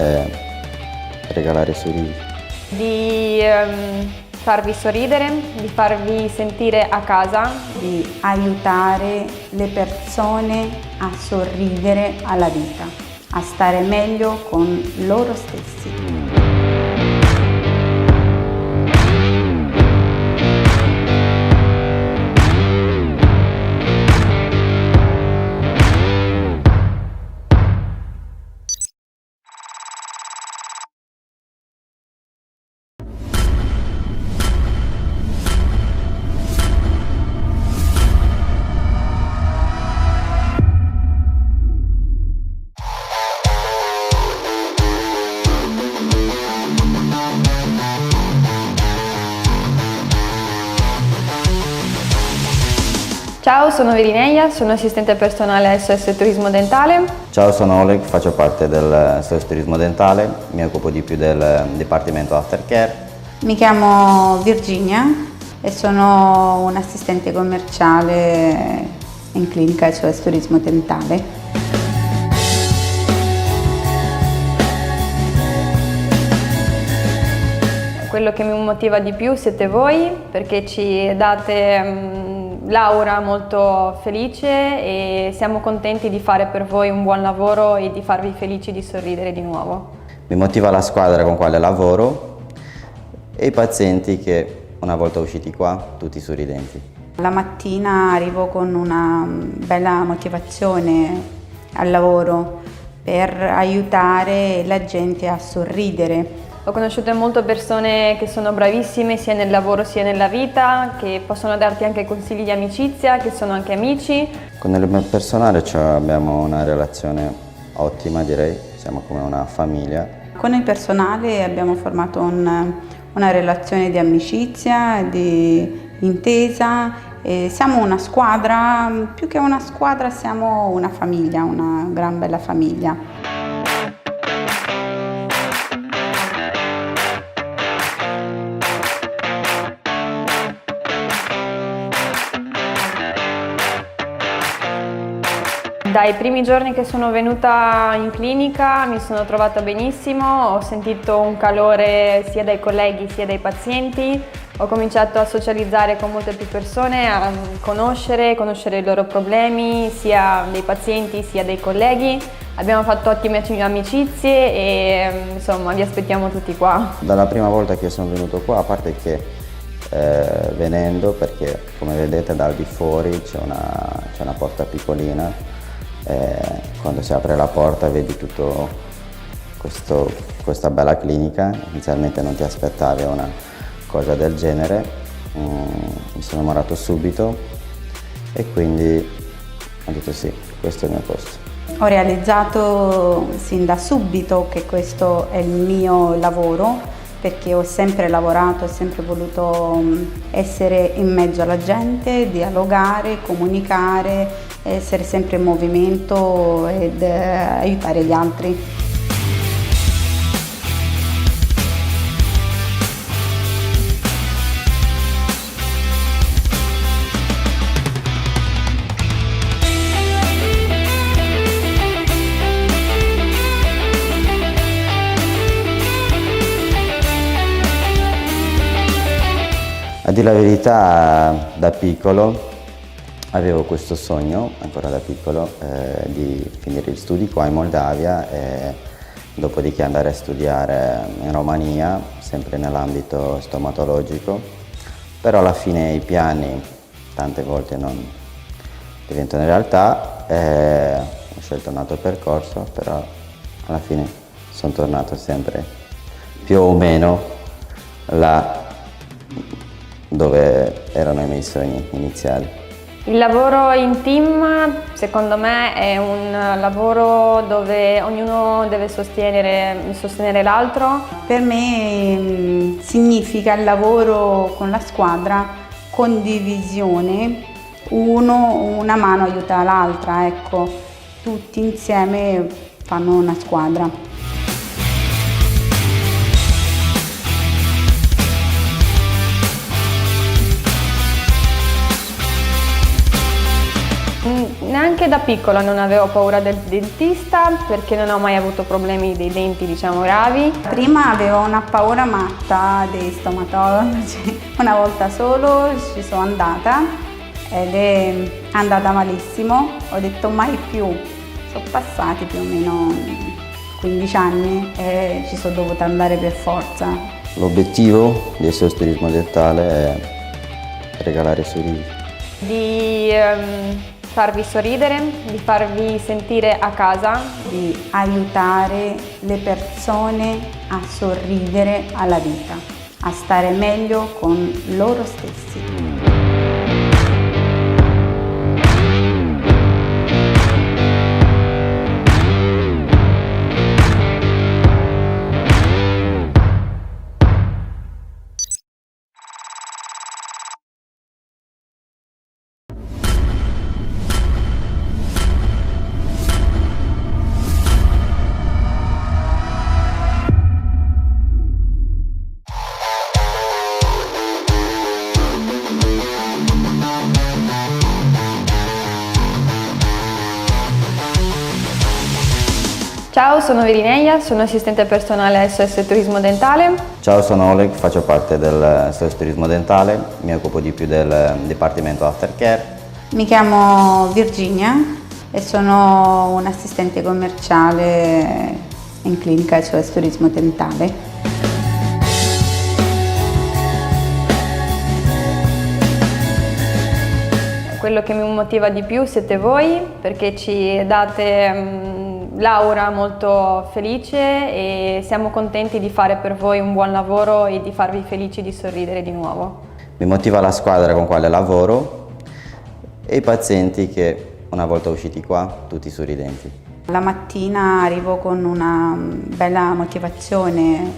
è regalare sorrisi. Di farvi sorridere, di farvi sentire a casa, di aiutare le persone a sorridere alla vita, a stare meglio con loro stessi. sono Virineia, sono assistente personale SOS Turismo Dentale. Ciao, sono Oleg, faccio parte del SOS Turismo Dentale, mi occupo di più del Dipartimento Aftercare. Mi chiamo Virginia e sono un'assistente commerciale in clinica SOS Turismo Dentale. Quello che mi motiva di più siete voi, perché ci date l'aura molto felice e siamo contenti di fare per voi un buon lavoro e di farvi felici di sorridere di nuovo. Mi motiva la squadra con quale lavoro e i pazienti che una volta usciti qua tutti sorridenti. La mattina arrivo con una bella motivazione al lavoro per aiutare la gente a sorridere. Ho conosciuto molte persone che sono bravissime sia nel lavoro sia nella vita, che possono darti anche consigli di amicizia, che sono anche amici. Con il personale abbiamo una relazione ottima, direi, siamo come una famiglia. Con il personale abbiamo formato una relazione di amicizia, di intesa. E siamo una squadra, più che una squadra siamo una famiglia, una gran bella famiglia. Dai primi giorni che sono venuta in clinica mi sono trovata benissimo, ho sentito un calore sia dai colleghi sia dai pazienti, ho cominciato a socializzare con molte più persone, a conoscere i loro problemi, sia dei pazienti sia dei colleghi. Abbiamo fatto ottime amicizie e insomma vi aspettiamo tutti qua. Dalla prima volta che sono venuto qua, a parte che venendo, perché come vedete dal di fuori c'è una porta piccolina, quando si apre la porta vedi tutto questa bella clinica. Inizialmente non ti aspettavi una cosa del genere, mi sono innamorato subito e quindi ho detto sì, questo è il mio posto. Ho realizzato sin da subito che questo è il mio lavoro, perché ho sempre lavorato, ho sempre voluto essere in mezzo alla gente, dialogare, comunicare, essere sempre in movimento ed aiutare gli altri. A dire la verità, da piccolo avevo questo sogno, ancora da piccolo, di finire gli studi qua in Moldavia e dopodiché andare a studiare in Romania, sempre nell'ambito stomatologico, però alla fine i piani tante volte non diventano realtà, ho scelto un altro percorso, però alla fine sono tornato sempre più o meno là dove erano i miei sogni iniziali. Il lavoro in team secondo me è un lavoro dove ognuno deve sostenere l'altro. Per me significa il lavoro con la squadra, condivisione, una mano aiuta l'altra, ecco, tutti insieme fanno una squadra. Neanche da piccola non avevo paura del dentista perché non ho mai avuto problemi dei denti, diciamo, gravi. Prima avevo una paura matta dei stomatologi, una volta solo ci sono andata ed è andata malissimo, ho detto mai più, sono passati più o meno 15 anni e ci sono dovuta andare per forza. L'obiettivo del SOS Turismo Dentale è regalare sorrisi. Di farvi sorridere, di farvi sentire a casa, di aiutare le persone a sorridere alla vita, a stare meglio con loro stessi. Ciao, sono Virineia, sono assistente personale SOS Turismo Dentale. Ciao, sono Oleg, faccio parte del SOS Turismo Dentale, mi occupo di più del Dipartimento Aftercare. Mi chiamo Virginia e sono un assistente commerciale in clinica SOS Turismo Dentale. Quello che mi motiva di più siete voi, perché ci date l'aura molto felice e siamo contenti di fare per voi un buon lavoro e di farvi felici di sorridere di nuovo. Mi motiva la squadra con quale lavoro e i pazienti che una volta usciti qua tutti sorridenti. La mattina arrivo con una bella motivazione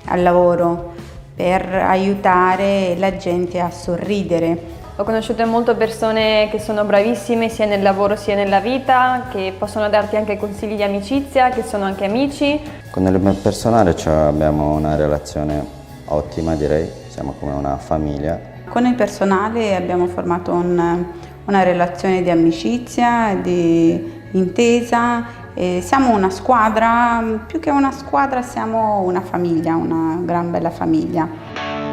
al lavoro per aiutare la gente a sorridere. Ho conosciuto molte persone che sono bravissime sia nel lavoro sia nella vita, che possono darti anche consigli di amicizia, che sono anche amici. Con il mio personale abbiamo una relazione ottima, direi, siamo come una famiglia. Con il personale abbiamo formato una relazione di amicizia, di intesa. E siamo una squadra, più che una squadra siamo una famiglia, una gran bella famiglia.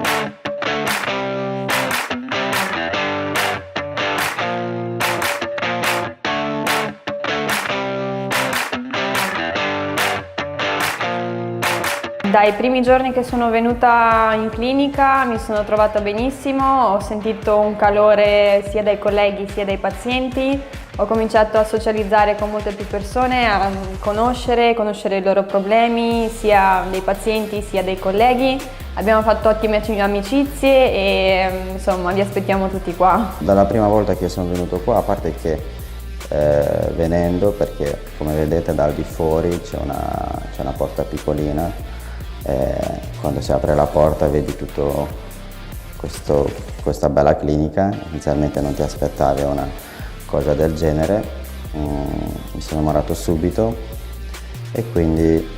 Dai primi giorni che sono venuta in clinica mi sono trovata benissimo, ho sentito un calore sia dai colleghi sia dai pazienti, ho cominciato a socializzare con molte più persone, a conoscere i loro problemi, sia dei pazienti sia dei colleghi. Abbiamo fatto ottime amicizie e insomma vi aspettiamo tutti qua. Dalla prima volta che sono venuto qua, a parte che venendo, perché come vedete dal di fuori c'è una porta piccolina, quando si apre la porta vedi tutto questa bella clinica. Inizialmente non ti aspettavi una cosa del genere, mi sono innamorato subito e quindi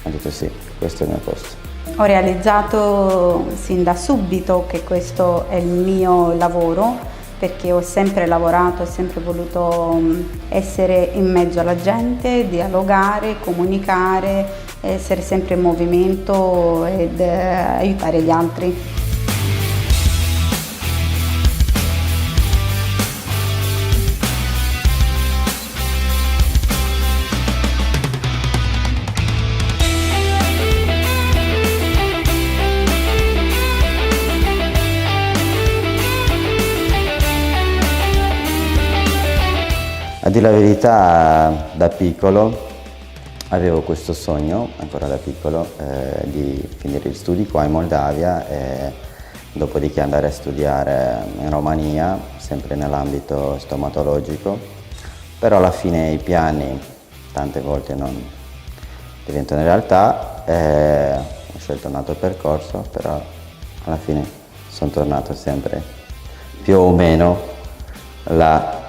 ho detto sì, questo è il mio posto. Ho realizzato sin da subito che questo è il mio lavoro, perché ho sempre lavorato, ho sempre voluto essere in mezzo alla gente, dialogare, comunicare, essere sempre in movimento ed aiutare gli altri. A dire la verità, da piccolo avevo questo sogno, ancora da piccolo, di finire gli studi qua in Moldavia e dopodiché andare a studiare in Romania, sempre nell'ambito stomatologico, però alla fine i piani tante volte non diventano realtà, ho scelto un altro percorso, però alla fine sono tornato sempre più o meno là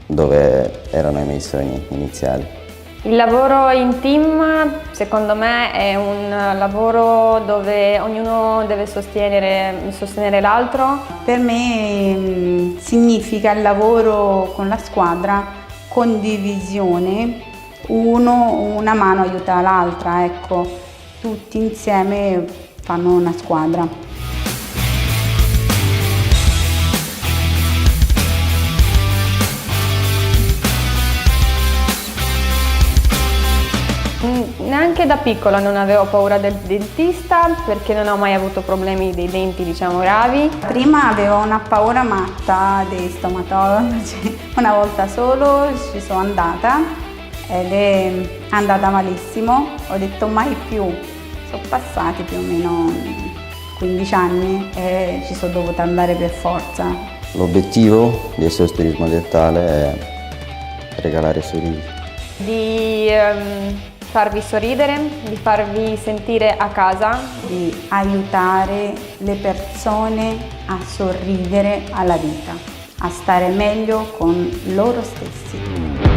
dove erano i miei sogni iniziali. Il lavoro in team secondo me è un lavoro dove ognuno deve sostenere l'altro. Per me significa il lavoro con la squadra, condivisione, una mano aiuta l'altra, ecco, tutti insieme fanno una squadra. Neanche da piccola non avevo paura del dentista perché non ho mai avuto problemi dei denti, diciamo, gravi. Prima avevo una paura matta dei stomatologi, una volta solo ci sono andata ed è andata malissimo, ho detto mai più, sono passati più o meno 15 anni e ci sono dovuta andare per forza. L'obiettivo del SOS Turismo Dentale è regalare sorrisi. Di farvi sorridere, di farvi sentire a casa, di aiutare le persone a sorridere alla vita, a stare meglio con loro stessi.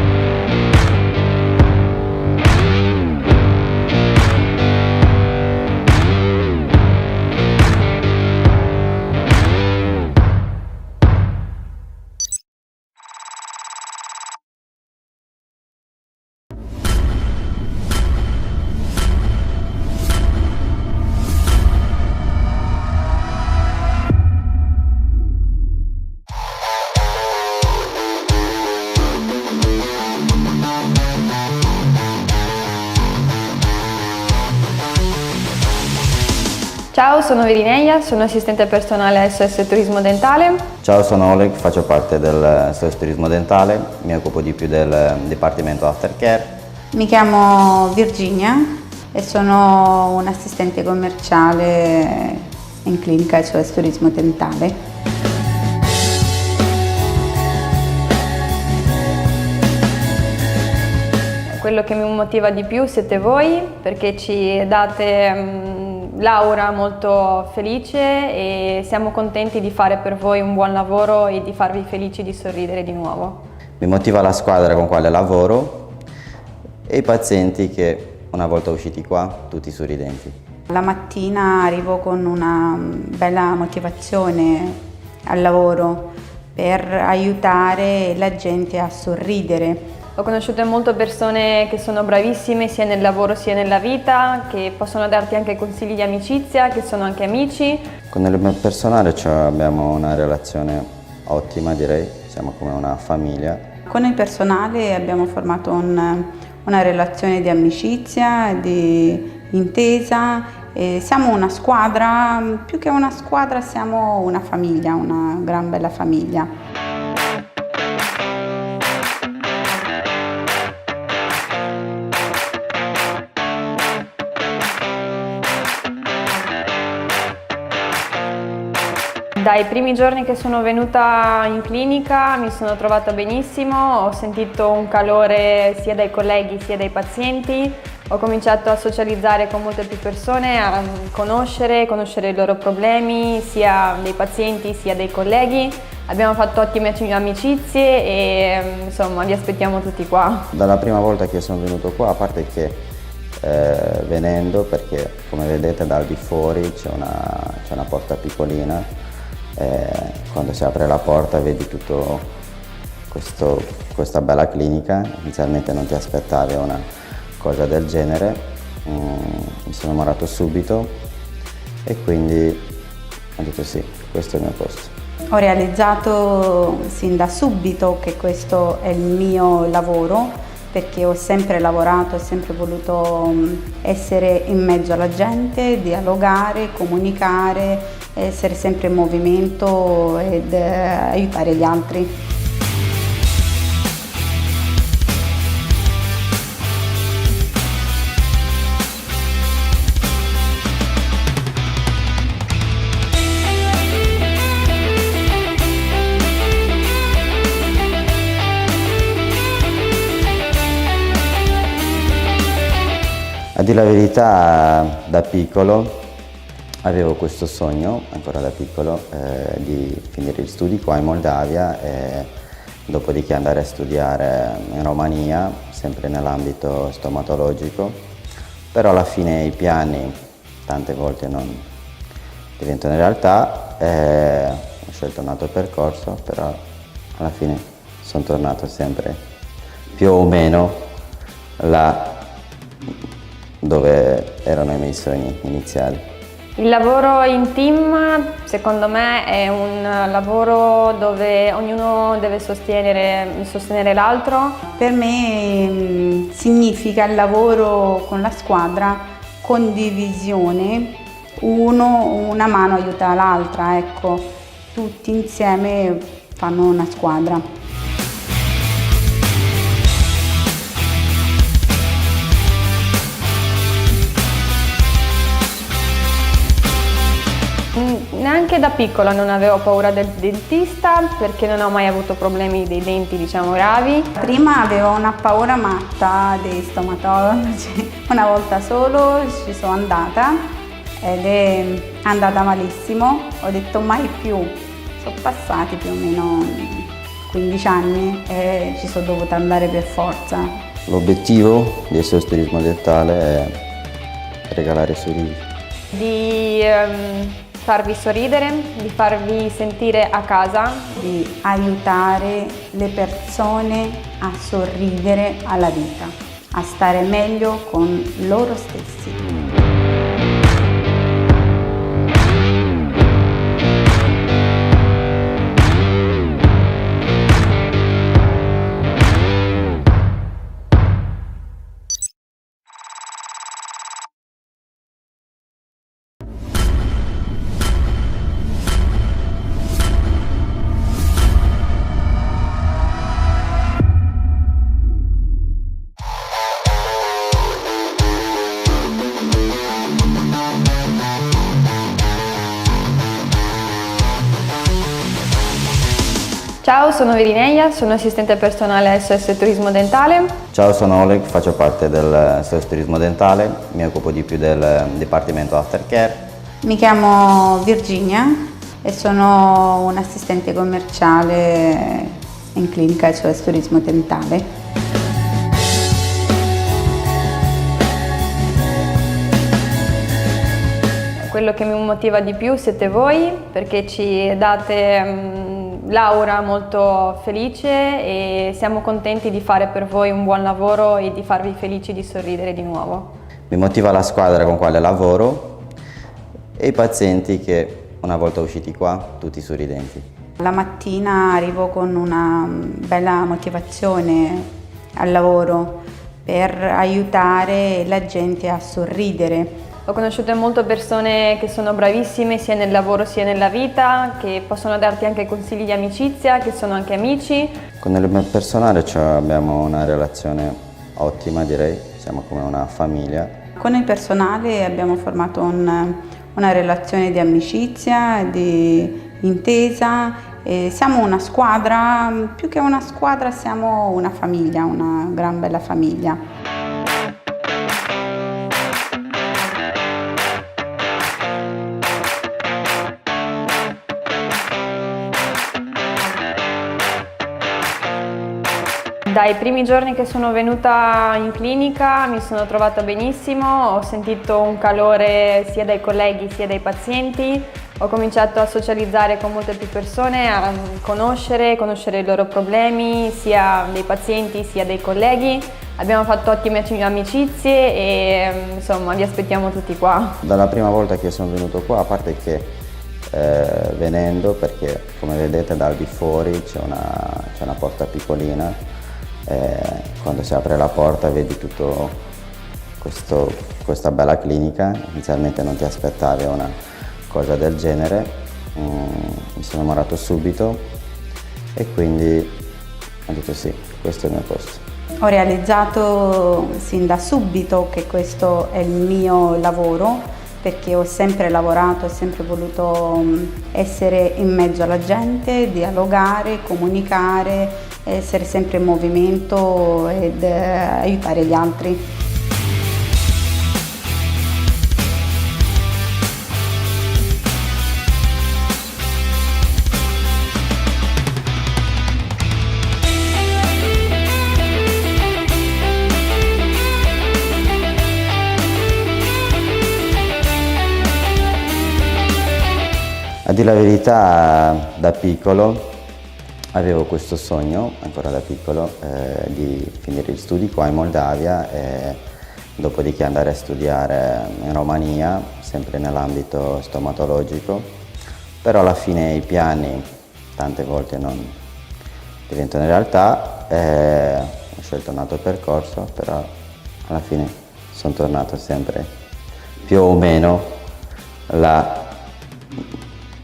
sono Virineia, sono assistente personale SOS Turismo Dentale. Ciao, sono Oleg, faccio parte del SOS Turismo Dentale, mi occupo di più del Dipartimento Aftercare. Mi chiamo Virginia e sono un'assistente commerciale in clinica SOS Turismo Dentale. Quello che mi motiva di più siete voi, perché ci date l'aura molto felice e siamo contenti di fare per voi un buon lavoro e di farvi felici di sorridere di nuovo. Mi motiva la squadra con quale lavoro e i pazienti che una volta usciti qua tutti sorridenti. La mattina arrivo con una bella motivazione al lavoro per aiutare la gente a sorridere. Ho conosciuto molte persone che sono bravissime sia nel lavoro sia nella vita, che possono darti anche consigli di amicizia, che sono anche amici. Con il personale abbiamo una relazione ottima, direi, siamo come una famiglia. Con il personale abbiamo formato una relazione di amicizia, di intesa. E siamo una squadra, più che una squadra siamo una famiglia, una gran bella famiglia. Dai primi giorni che sono venuta in clinica mi sono trovata benissimo, ho sentito un calore sia dai colleghi sia dai pazienti, ho cominciato a socializzare con molte più persone, a conoscere i loro problemi, sia dei pazienti sia dei colleghi. Abbiamo fatto ottime amicizie e insomma vi aspettiamo tutti qua. Dalla prima volta che sono venuto qua, a parte che venendo, perché come vedete dal di fuori c'è una porta piccolina, quando si apre la porta vedi tutto questa bella clinica. Inizialmente non ti aspettavi una cosa del genere, mi sono innamorato subito e quindi ho detto sì, questo è il mio posto. Ho realizzato sin da subito che questo è il mio lavoro, perché ho sempre lavorato, ho sempre voluto essere in mezzo alla gente, dialogare, comunicare, essere sempre in movimento ed aiutare gli altri. A dire la verità, da piccolo avevo questo sogno, ancora da piccolo, di finire gli studi qua in Moldavia e dopodiché andare a studiare in Romania, sempre nell'ambito stomatologico, però alla fine i piani tante volte non diventano realtà, ho scelto un altro percorso, però alla fine sono tornato sempre più o meno là dove erano i miei sogni iniziali. Il lavoro in team secondo me è un lavoro dove ognuno deve sostenere l'altro. Per me significa il lavoro con la squadra, condivisione, una mano aiuta l'altra, ecco, tutti insieme fanno una squadra. Neanche da piccola non avevo paura del dentista perché non ho mai avuto problemi dei denti, diciamo, gravi. Prima avevo una paura matta dei stomatologi, una volta solo ci sono andata ed è andata malissimo, ho detto mai più, sono passati più o meno 15 anni e ci sono dovuta andare per forza. L'obiettivo del SOS Turismo Dentale è regalare sorrisi. Di farvi sorridere, di farvi sentire a casa, di aiutare le persone a sorridere alla vita, a stare meglio con loro stessi. Ciao, sono Virineia, sono assistente personale SOS Turismo Dentale. Ciao, sono Oleg, faccio parte del SOS Turismo Dentale, mi occupo di più del Dipartimento Aftercare. Mi chiamo Virginia e sono un assistente commerciale in clinica SOS Turismo Dentale. Quello che mi motiva di più siete voi, perché ci date l'aura molto felice e siamo contenti di fare per voi un buon lavoro e di farvi felici di sorridere di nuovo. Mi motiva la squadra con quale lavoro e i pazienti che una volta usciti qua tutti sorridenti. La mattina arrivo con una bella motivazione al lavoro per aiutare la gente a sorridere. Ho conosciuto molte persone che sono bravissime sia nel lavoro sia nella vita, che possono darti anche consigli di amicizia, che sono anche amici. Con il mio personale abbiamo una relazione ottima, direi, siamo come una famiglia. Con il personale abbiamo formato una relazione di amicizia, di intesa. E siamo una squadra, più che una squadra siamo una famiglia, una gran bella famiglia. Dai primi giorni che sono venuta in clinica mi sono trovata benissimo, ho sentito un calore sia dai colleghi sia dai pazienti, ho cominciato a socializzare con molte più persone, a conoscere i loro problemi, sia dei pazienti sia dei colleghi. Abbiamo fatto ottime amicizie e insomma vi aspettiamo tutti qua. Dalla prima volta che sono venuto qua, a parte che venendo, perché come vedete dal di fuori c'è una porta piccolina, quando si apre la porta vedi tutto questa bella clinica. Inizialmente non ti aspettavi una cosa del genere, mi sono innamorato subito e quindi ho detto sì, questo è il mio posto. Ho realizzato sin da subito che questo è il mio lavoro, perché ho sempre lavorato, ho sempre voluto essere in mezzo alla gente, dialogare, comunicare, essere sempre in movimento ed aiutare gli altri. A dire la verità, da piccolo avevo questo sogno, ancora da piccolo, di finire gli studi qua in Moldavia e dopodiché andare a studiare in Romania, sempre nell'ambito stomatologico, però alla fine i piani tante volte non diventano realtà, ho scelto un altro percorso, però alla fine sono tornato sempre più o meno là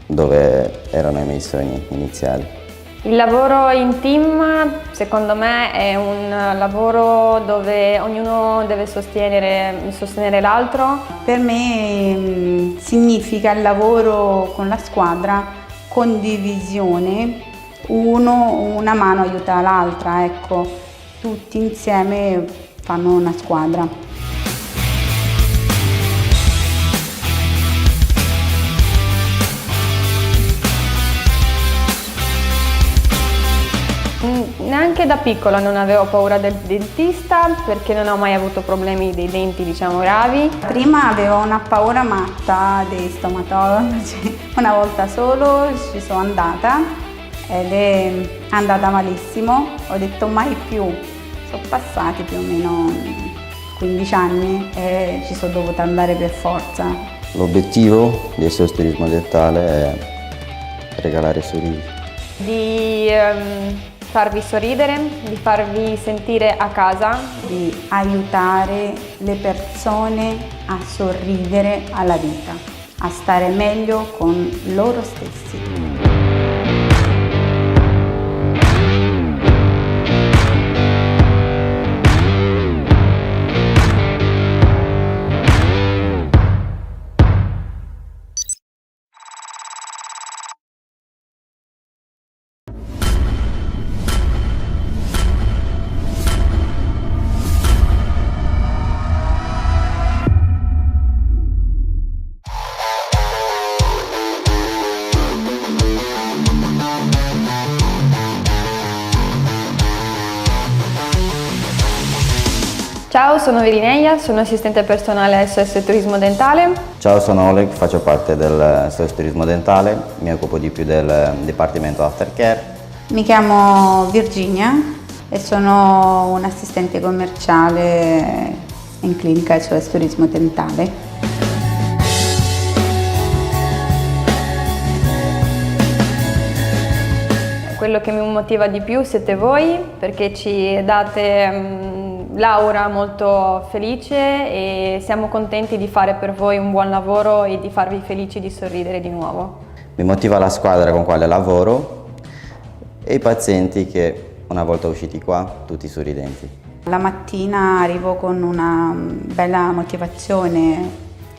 dove erano i miei sogni iniziali. Il lavoro in team secondo me è un lavoro dove ognuno deve sostenere l'altro. Per me significa il lavoro con la squadra, condivisione, una mano aiuta l'altra, ecco, tutti insieme fanno una squadra. Neanche da piccola non avevo paura del dentista perché non ho mai avuto problemi dei denti, diciamo, gravi. Prima avevo una paura matta dei stomatologi, una volta solo ci sono andata ed è andata malissimo, ho detto mai più. Sono passati più o meno 15 anni e ci sono dovuta andare per forza. L'obiettivo del SOS Turismo Dentale è regalare sorrisi. Di farvi sorridere, di farvi sentire a casa, di aiutare le persone a sorridere alla vita, a stare meglio con loro stessi. Ciao, sono Virineia, sono assistente personale SOS Turismo Dentale. Ciao, sono Oleg, faccio parte del SOS Turismo Dentale, mi occupo di più del Dipartimento Aftercare. Mi chiamo Virginia e sono un assistente commerciale in clinica SOS Turismo Dentale. Quello che mi motiva di più siete voi, perché ci date l'aura molto felice e siamo contenti di fare per voi un buon lavoro e di farvi felici di sorridere di nuovo. Mi motiva la squadra con quale lavoro e i pazienti che una volta usciti qua tutti sorridenti. La mattina arrivo con una bella motivazione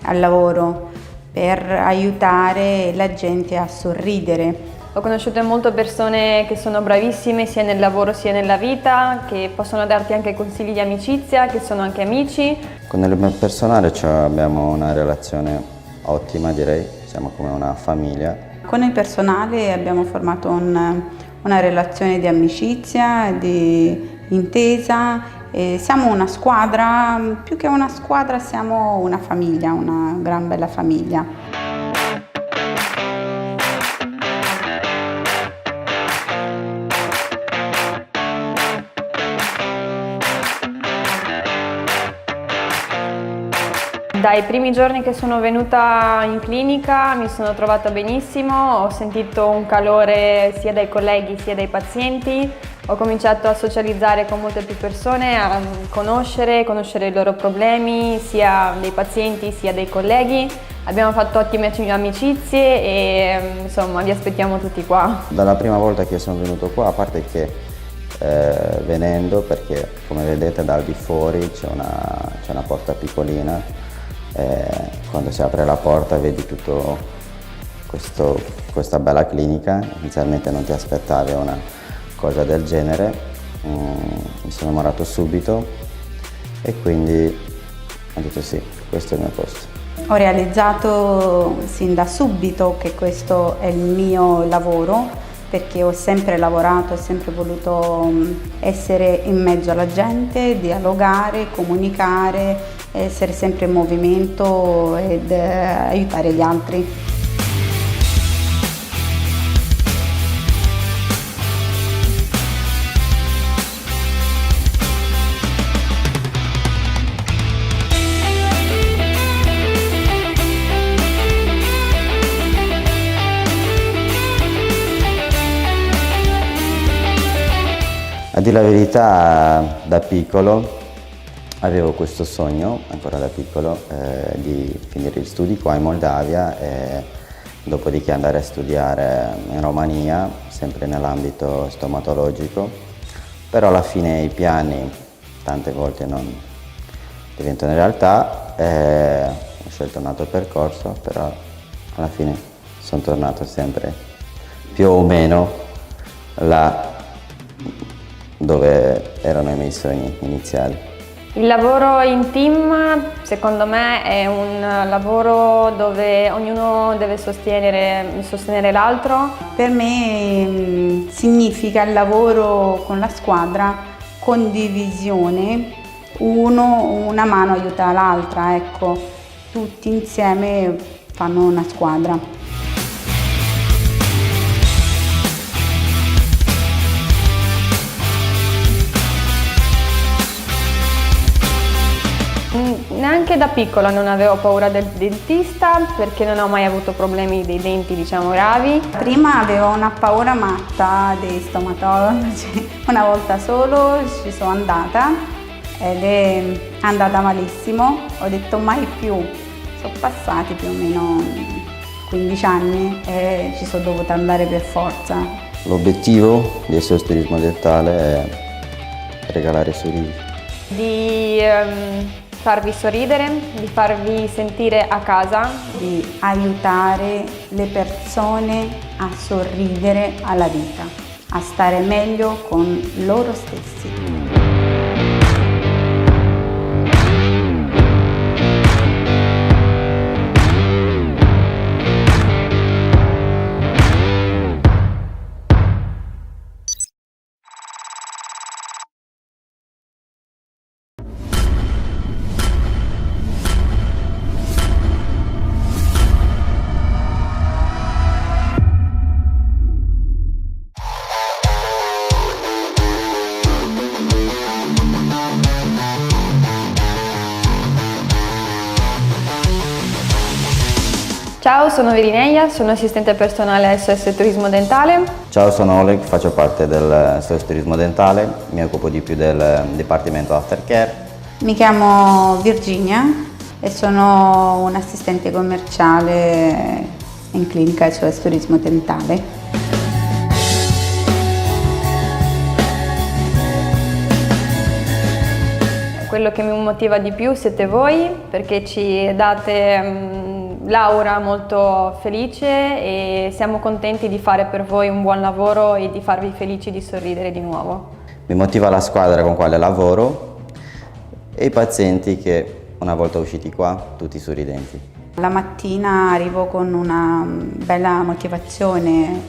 al lavoro per aiutare la gente a sorridere. Ho conosciuto molte persone che sono bravissime sia nel lavoro sia nella vita, che possono darti anche consigli di amicizia, che sono anche amici. Con il personale abbiamo una relazione ottima, direi, siamo come una famiglia. Con il personale abbiamo formato una relazione di amicizia, di intesa. E siamo una squadra, più che una squadra siamo una famiglia, una gran bella famiglia. Dai primi giorni che sono venuta in clinica mi sono trovata benissimo, ho sentito un calore sia dai colleghi sia dai pazienti, ho cominciato a socializzare con molte più persone, a conoscere i loro problemi, sia dei pazienti sia dei colleghi. Abbiamo fatto ottime amicizie e insomma vi aspettiamo tutti qua. Dalla prima volta che sono venuto qua, a parte che venendo, perché come vedete dal di fuori c'è una porta piccolina, quando si apre la porta vedi tutto questa bella clinica. Inizialmente non ti aspettavi una cosa del genere, mi sono innamorato subito e quindi ho detto sì, questo è il mio posto. Ho realizzato sin da subito che questo è il mio lavoro, perché ho sempre lavorato, ho sempre voluto essere in mezzo alla gente, dialogare, comunicare, essere sempre in movimento ed aiutare gli altri. A dire la verità, da piccolo avevo questo sogno, ancora da piccolo, di finire gli studi qua in Moldavia e dopodiché andare a studiare in Romania, sempre nell'ambito stomatologico, però alla fine i piani tante volte non diventano realtà, ho scelto un altro percorso, però alla fine sono tornato sempre più o meno là dove erano i miei sogni iniziali. Il lavoro in team secondo me è un lavoro dove ognuno deve sostenere l'altro. Per me significa il lavoro con la squadra, condivisione, una mano aiuta l'altra, ecco, tutti insieme fanno una squadra. Neanche da piccola non avevo paura del dentista perché non ho mai avuto problemi dei denti, diciamo, gravi. Prima avevo una paura matta dei stomatologi, una volta solo ci sono andata ed è andata malissimo, ho detto mai più, sono passati più o meno 15 anni e ci sono dovuta andare per forza. L'obiettivo del SOS Turismo Dentale è regalare sorrisi. Di farvi sorridere, di farvi sentire a casa, di aiutare le persone a sorridere alla vita, a stare meglio con loro stessi. sono Virineia, sono assistente personale SOS Turismo Dentale. Ciao, sono Oleg, faccio parte del SOS Turismo Dentale, mi occupo di più del Dipartimento Aftercare. Mi chiamo Virginia e sono un'assistente commerciale in clinica SOS Turismo Dentale. Quello che mi motiva di più siete voi, perché ci date l'aura molto felice e siamo contenti di fare per voi un buon lavoro e di farvi felici di sorridere di nuovo. Mi motiva la squadra con quale lavoro e i pazienti che una volta usciti qua tutti sorridenti. La mattina arrivo con una bella motivazione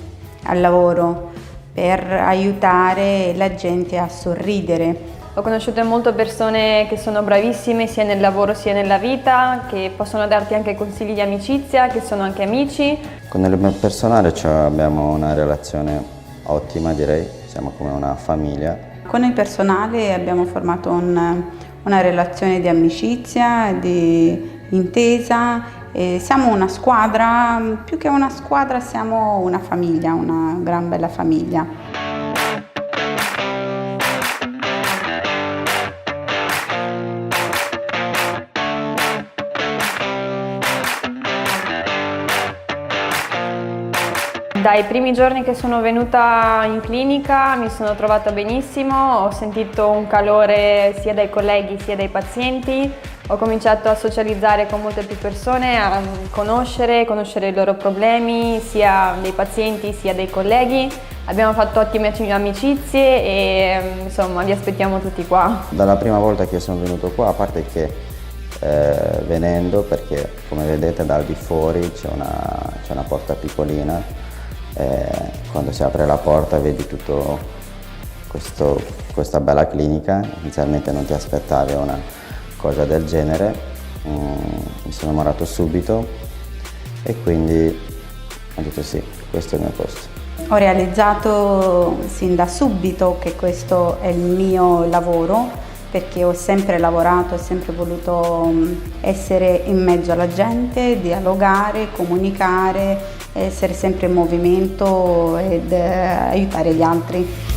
al lavoro per aiutare la gente a sorridere. Ho conosciuto molte persone che sono bravissime sia nel lavoro sia nella vita, che possono darti anche consigli di amicizia, che sono anche amici. Con il mio personale abbiamo una relazione ottima, direi, siamo come una famiglia. Con il personale abbiamo formato una relazione di amicizia, di intesa. E siamo una squadra, più che una squadra siamo una famiglia, una gran bella famiglia. Dai primi giorni che sono venuta in clinica mi sono trovata benissimo, ho sentito un calore sia dai colleghi sia dai pazienti, ho cominciato a socializzare con molte più persone, a conoscere i loro problemi, sia dei pazienti sia dei colleghi. Abbiamo fatto ottime amicizie e insomma vi aspettiamo tutti qua. Dalla prima volta che sono venuto qua, a parte che venendo, perché come vedete dal di fuori c'è una porta piccolina, quando si apre la porta vedi tutto questa bella clinica. Inizialmente non ti aspettavi una cosa del genere, mi sono innamorato subito e quindi ho detto sì, questo è il mio posto. Ho realizzato sin da subito che questo è il mio lavoro, perché ho sempre lavorato, ho sempre voluto essere in mezzo alla gente, dialogare, comunicare, essere sempre in movimento ed aiutare gli altri.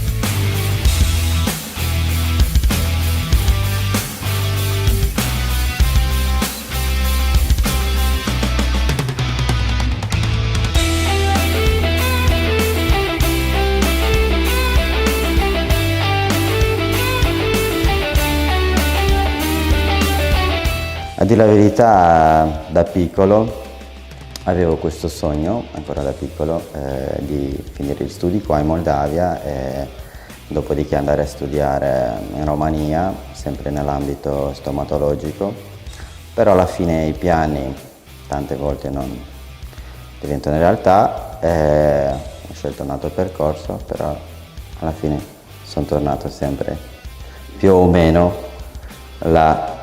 A dire la verità, da piccolo avevo questo sogno, ancora da piccolo, di finire gli studi qua in Moldavia e dopodiché andare a studiare in Romania, sempre nell'ambito stomatologico, però alla fine i piani tante volte non diventano realtà, ho scelto un altro percorso, però alla fine sono tornato sempre più o meno là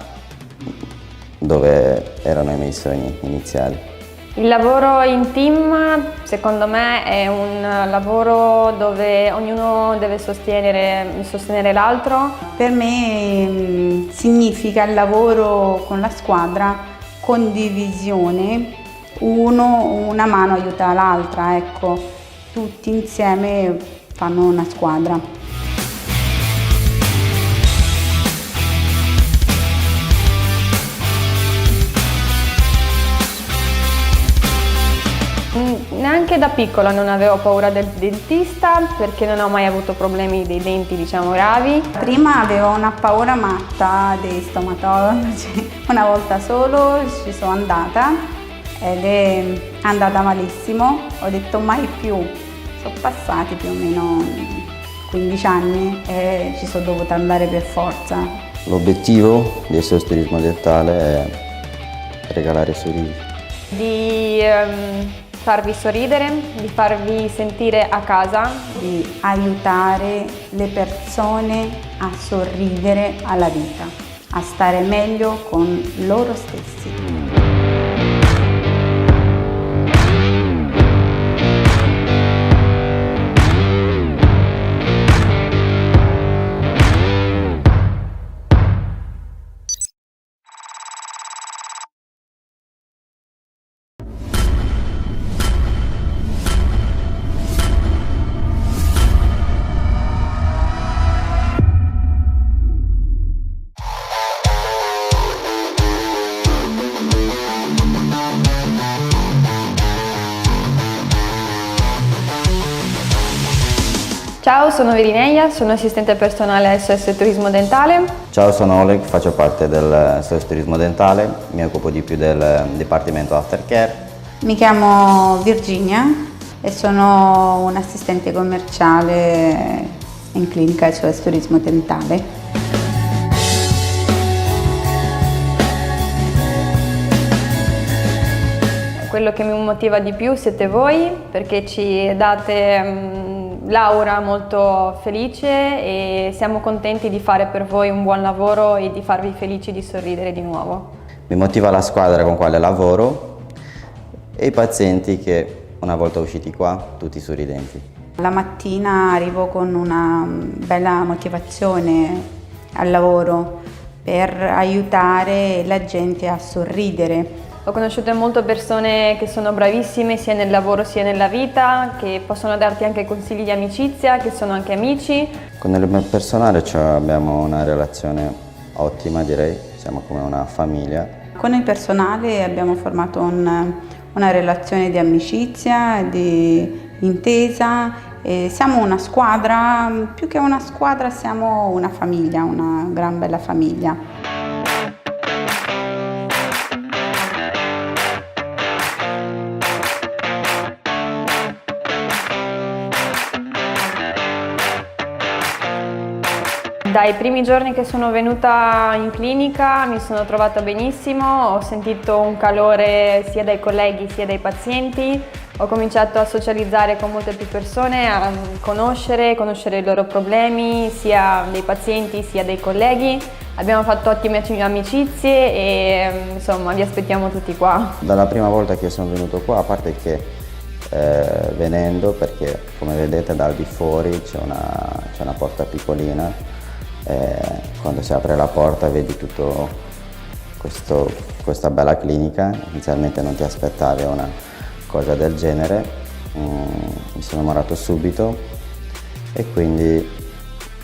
dove erano i miei sogni iniziali. Il lavoro in team secondo me è un lavoro dove ognuno deve sostenere l'altro. Per me significa il lavoro con la squadra, condivisione, una mano aiuta l'altra, ecco, tutti insieme fanno una squadra. Neanche da piccola non avevo paura del dentista perché non ho mai avuto problemi dei denti, diciamo, gravi. Prima avevo una paura matta dei stomatologi, una volta solo ci sono andata ed è andata malissimo, ho detto mai più. Sono passati più o meno 15 anni e ci sono dovuta andare per forza. L'obiettivo del SOS Turismo Dentale è regalare sorrisi. Di farvi sorridere, di farvi sentire a casa, di aiutare le persone a sorridere alla vita, a stare meglio con loro stessi. Ciao, sono Virineia, sono assistente personale SOS Turismo Dentale. Ciao, sono Oleg, faccio parte del SOS Turismo Dentale, mi occupo di più del Dipartimento Aftercare. Mi chiamo Virginia e sono un assistente commerciale in clinica SOS Turismo Dentale. Quello che mi motiva di più siete voi, perché ci date l'aura molto felice e siamo contenti di fare per voi un buon lavoro e di farvi felici di sorridere di nuovo. Mi motiva la squadra con quale lavoro e i pazienti che una volta usciti qua tutti sorridenti. La mattina arrivo con una bella motivazione al lavoro per aiutare la gente a sorridere. Ho conosciuto molte persone che sono bravissime sia nel lavoro sia nella vita, che possono darti anche consigli di amicizia, che sono anche amici. Con il personale abbiamo una relazione ottima, direi, siamo come una famiglia. Con il personale abbiamo formato una relazione di amicizia, di intesa. E siamo una squadra, più che una squadra siamo una famiglia, una gran bella famiglia. Dai primi giorni che sono venuta in clinica mi sono trovata benissimo, ho sentito un calore sia dai colleghi sia dai pazienti, ho cominciato a socializzare con molte più persone, a conoscere i loro problemi, sia dei pazienti sia dei colleghi. Abbiamo fatto ottime amicizie e insomma vi aspettiamo tutti qua. Dalla prima volta che sono venuto qua, a parte che venendo, perché come vedete dal di fuori c'è una porta piccolina, quando si apre la porta vedi tutto questa bella clinica. Inizialmente non ti aspettavi una cosa del genere, mi sono innamorato subito e quindi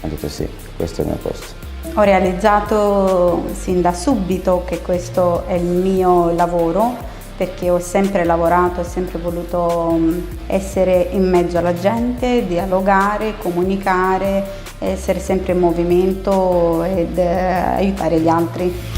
ho detto sì, questo è il mio posto. Ho realizzato sin da subito che questo è il mio lavoro, perché ho sempre lavorato, ho sempre voluto essere in mezzo alla gente, dialogare, comunicare, essere sempre in movimento ed aiutare gli altri.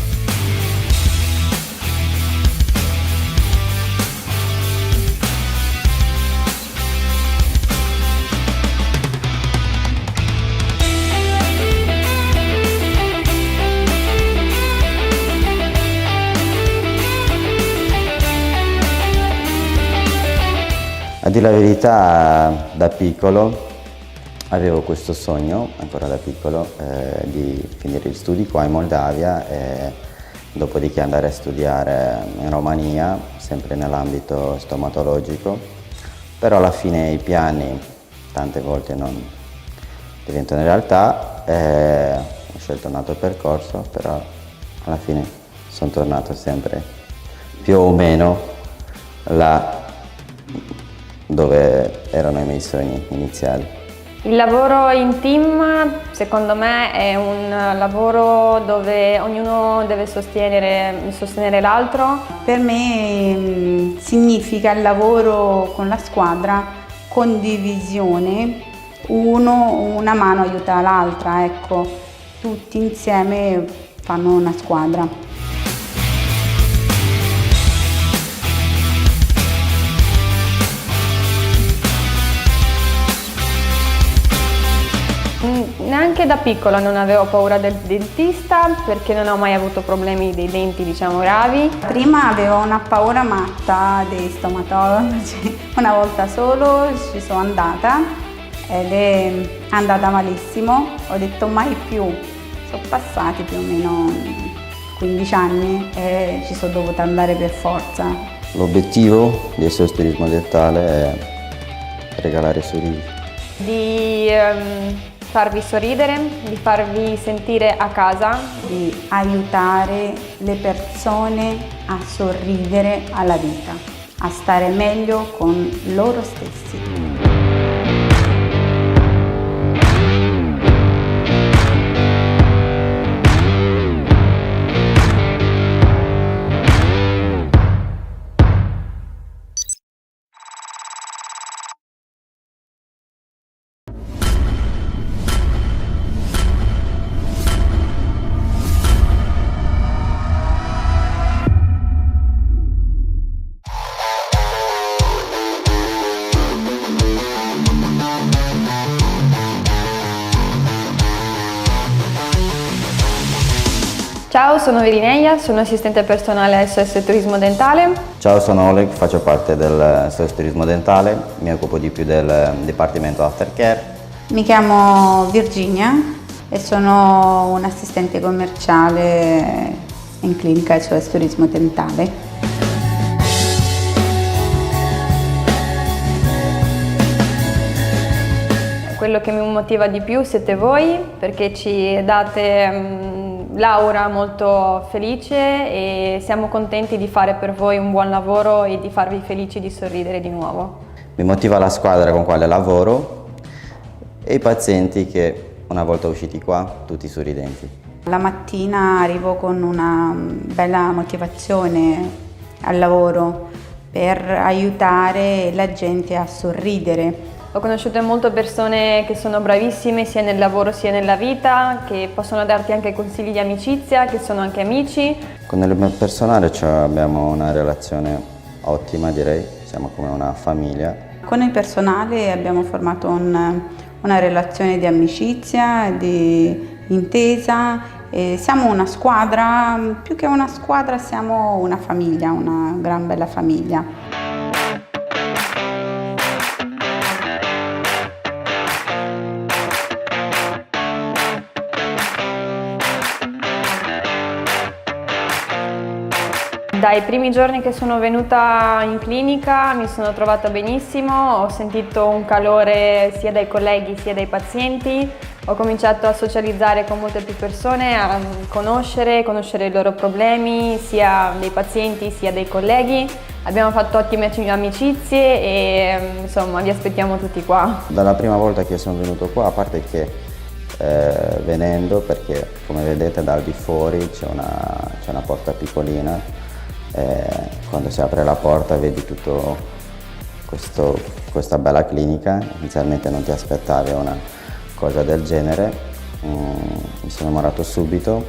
A dire la verità, da piccolo avevo questo sogno, ancora da piccolo, di finire gli studi qua in Moldavia e dopodiché andare a studiare in Romania, sempre nell'ambito stomatologico, però alla fine i piani tante volte non diventano realtà, ho scelto un altro percorso, però alla fine sono tornato sempre più o meno là dove erano i miei sogni iniziali. Il lavoro in team secondo me è un lavoro dove ognuno deve sostenere l'altro. Per me significa il lavoro con la squadra, condivisione, una mano aiuta l'altra, ecco, tutti insieme fanno una squadra. Neanche da piccola non avevo paura del dentista perché non ho mai avuto problemi dei denti, diciamo, gravi. Prima avevo una paura matta dei stomatologi, una volta solo ci sono andata ed è andata malissimo, ho detto mai più, sono passati più o meno 15 anni e ci sono dovuta andare per forza. L'obiettivo del SOS Turismo Dentale è regalare sorrisi. Di farvi sorridere, di farvi sentire a casa, di aiutare le persone a sorridere alla vita, a stare meglio con loro stessi. Ciao, sono Virineia, sono assistente personale SOS Turismo Dentale. Ciao, sono Oleg, faccio parte del SOS Turismo Dentale, mi occupo di più del Dipartimento Aftercare. Mi chiamo Virginia e sono un assistente commerciale in clinica SOS Turismo Dentale. Quello che mi motiva di più siete voi, perché ci date l'aura molto felice e siamo contenti di fare per voi un buon lavoro e di farvi felici di sorridere di nuovo. Mi motiva la squadra con quale lavoro e i pazienti che una volta usciti qua tutti sorridenti. La mattina arrivo con una bella motivazione al lavoro per aiutare la gente a sorridere. Ho conosciuto molte persone che sono bravissime sia nel lavoro sia nella vita, che possono darti anche consigli di amicizia, che sono anche amici. Con il mio personale abbiamo una relazione ottima, direi, siamo come una famiglia. Con il personale abbiamo formato una relazione di amicizia, di intesa. E siamo una squadra, più che una squadra siamo una famiglia, una gran bella famiglia. Dai primi giorni che sono venuta in clinica mi sono trovata benissimo, ho sentito un calore sia dai colleghi sia dai pazienti, ho cominciato a socializzare con molte più persone, a conoscere i loro problemi, sia dei pazienti sia dei colleghi. Abbiamo fatto ottime amicizie e insomma vi aspettiamo tutti qua. Dalla prima volta che sono venuto qua, a parte che venendo, perché come vedete dal di fuori c'è una porta piccolina, quando si apre la porta vedi tutto questa bella clinica. Inizialmente non ti aspettavi una cosa del genere, mi sono innamorato subito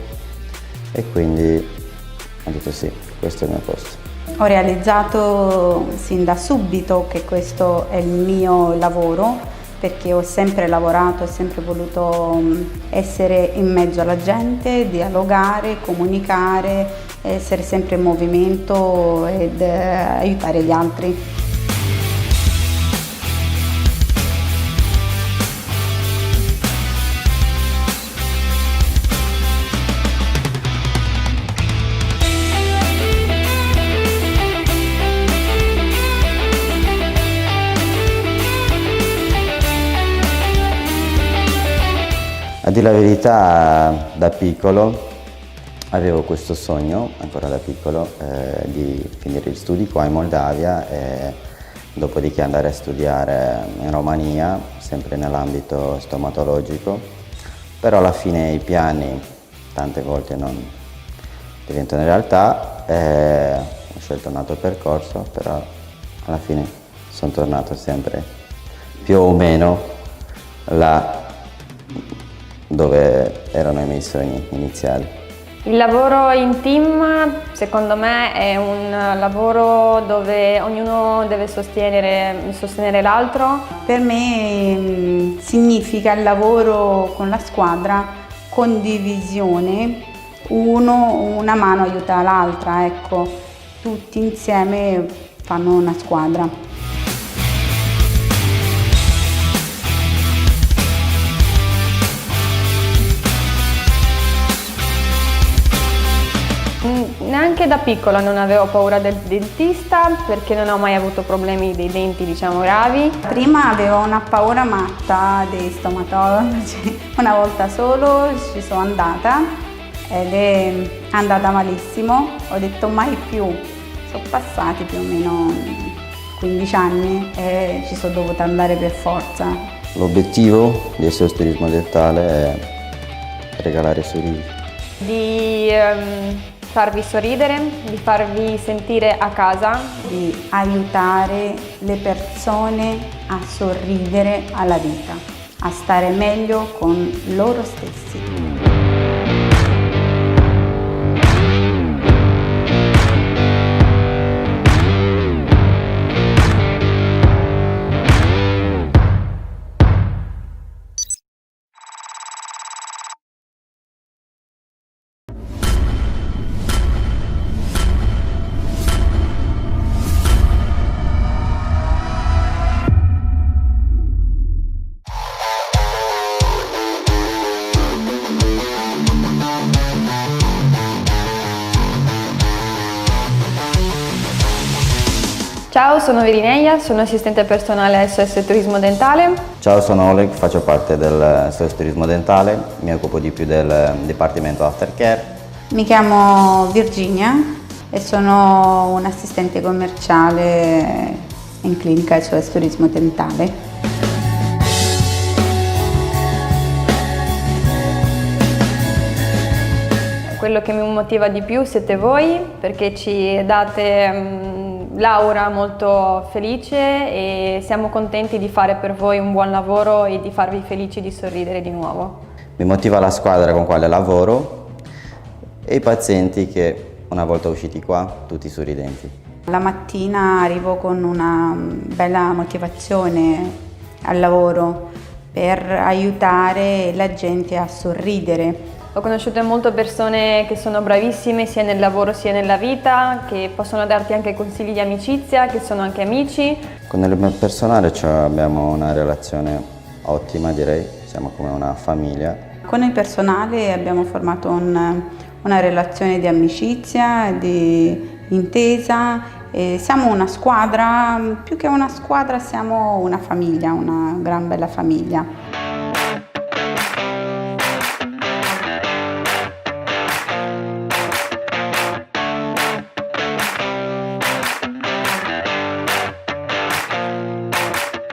e quindi ho detto sì, questo è il mio posto. Ho realizzato sin da subito che questo è il mio lavoro, perché ho sempre lavorato, ho sempre voluto essere in mezzo alla gente, dialogare, comunicare, essere sempre in movimento ed aiutare gli altri. A dire la verità, da piccolo avevo questo sogno, ancora da piccolo, di finire gli studi qua in Moldavia e dopodiché andare a studiare in Romania, sempre nell'ambito stomatologico, però alla fine i piani tante volte non diventano realtà, ho scelto un altro percorso, però alla fine sono tornato sempre più o meno là dove erano i miei sogni iniziali. Il lavoro in team secondo me è un lavoro dove ognuno deve sostenere l'altro. Per me significa il lavoro con la squadra, condivisione, una mano aiuta l'altra, ecco, tutti insieme fanno una squadra. Neanche da piccola non avevo paura del dentista perché non ho mai avuto problemi dei denti, diciamo, gravi. Prima avevo una paura matta dei stomatologi, una volta solo ci sono andata ed è andata malissimo, ho detto mai più, sono passati più o meno 15 anni e ci sono dovuta andare per forza. L'obiettivo del SOS Turismo Dentale è regalare sorrisi. Di farvi sorridere, di farvi sentire a casa, di aiutare le persone a sorridere alla vita, a stare meglio con loro stessi. Ciao, sono Virineia, sono assistente personale SOS Turismo Dentale. Ciao, sono Oleg, faccio parte del SOS Turismo Dentale, mi occupo di più del Dipartimento Aftercare. Mi chiamo Virginia e sono un assistente commerciale in clinica SOS Turismo Dentale. Quello che mi motiva di più siete voi, perché ci date l'aura molto felice e siamo contenti di fare per voi un buon lavoro e di farvi felici di sorridere di nuovo. Mi motiva la squadra con quale lavoro e i pazienti che una volta usciti qua tutti sorridenti. La mattina arrivo con una bella motivazione al lavoro per aiutare la gente a sorridere. Ho conosciuto molte persone che sono bravissime sia nel lavoro sia nella vita, che possono darti anche consigli di amicizia, che sono anche amici. Con il personale abbiamo una relazione ottima, direi, siamo come una famiglia. Con il personale abbiamo formato una relazione di amicizia, di intesa. E siamo una squadra, più che una squadra siamo una famiglia, una gran bella famiglia.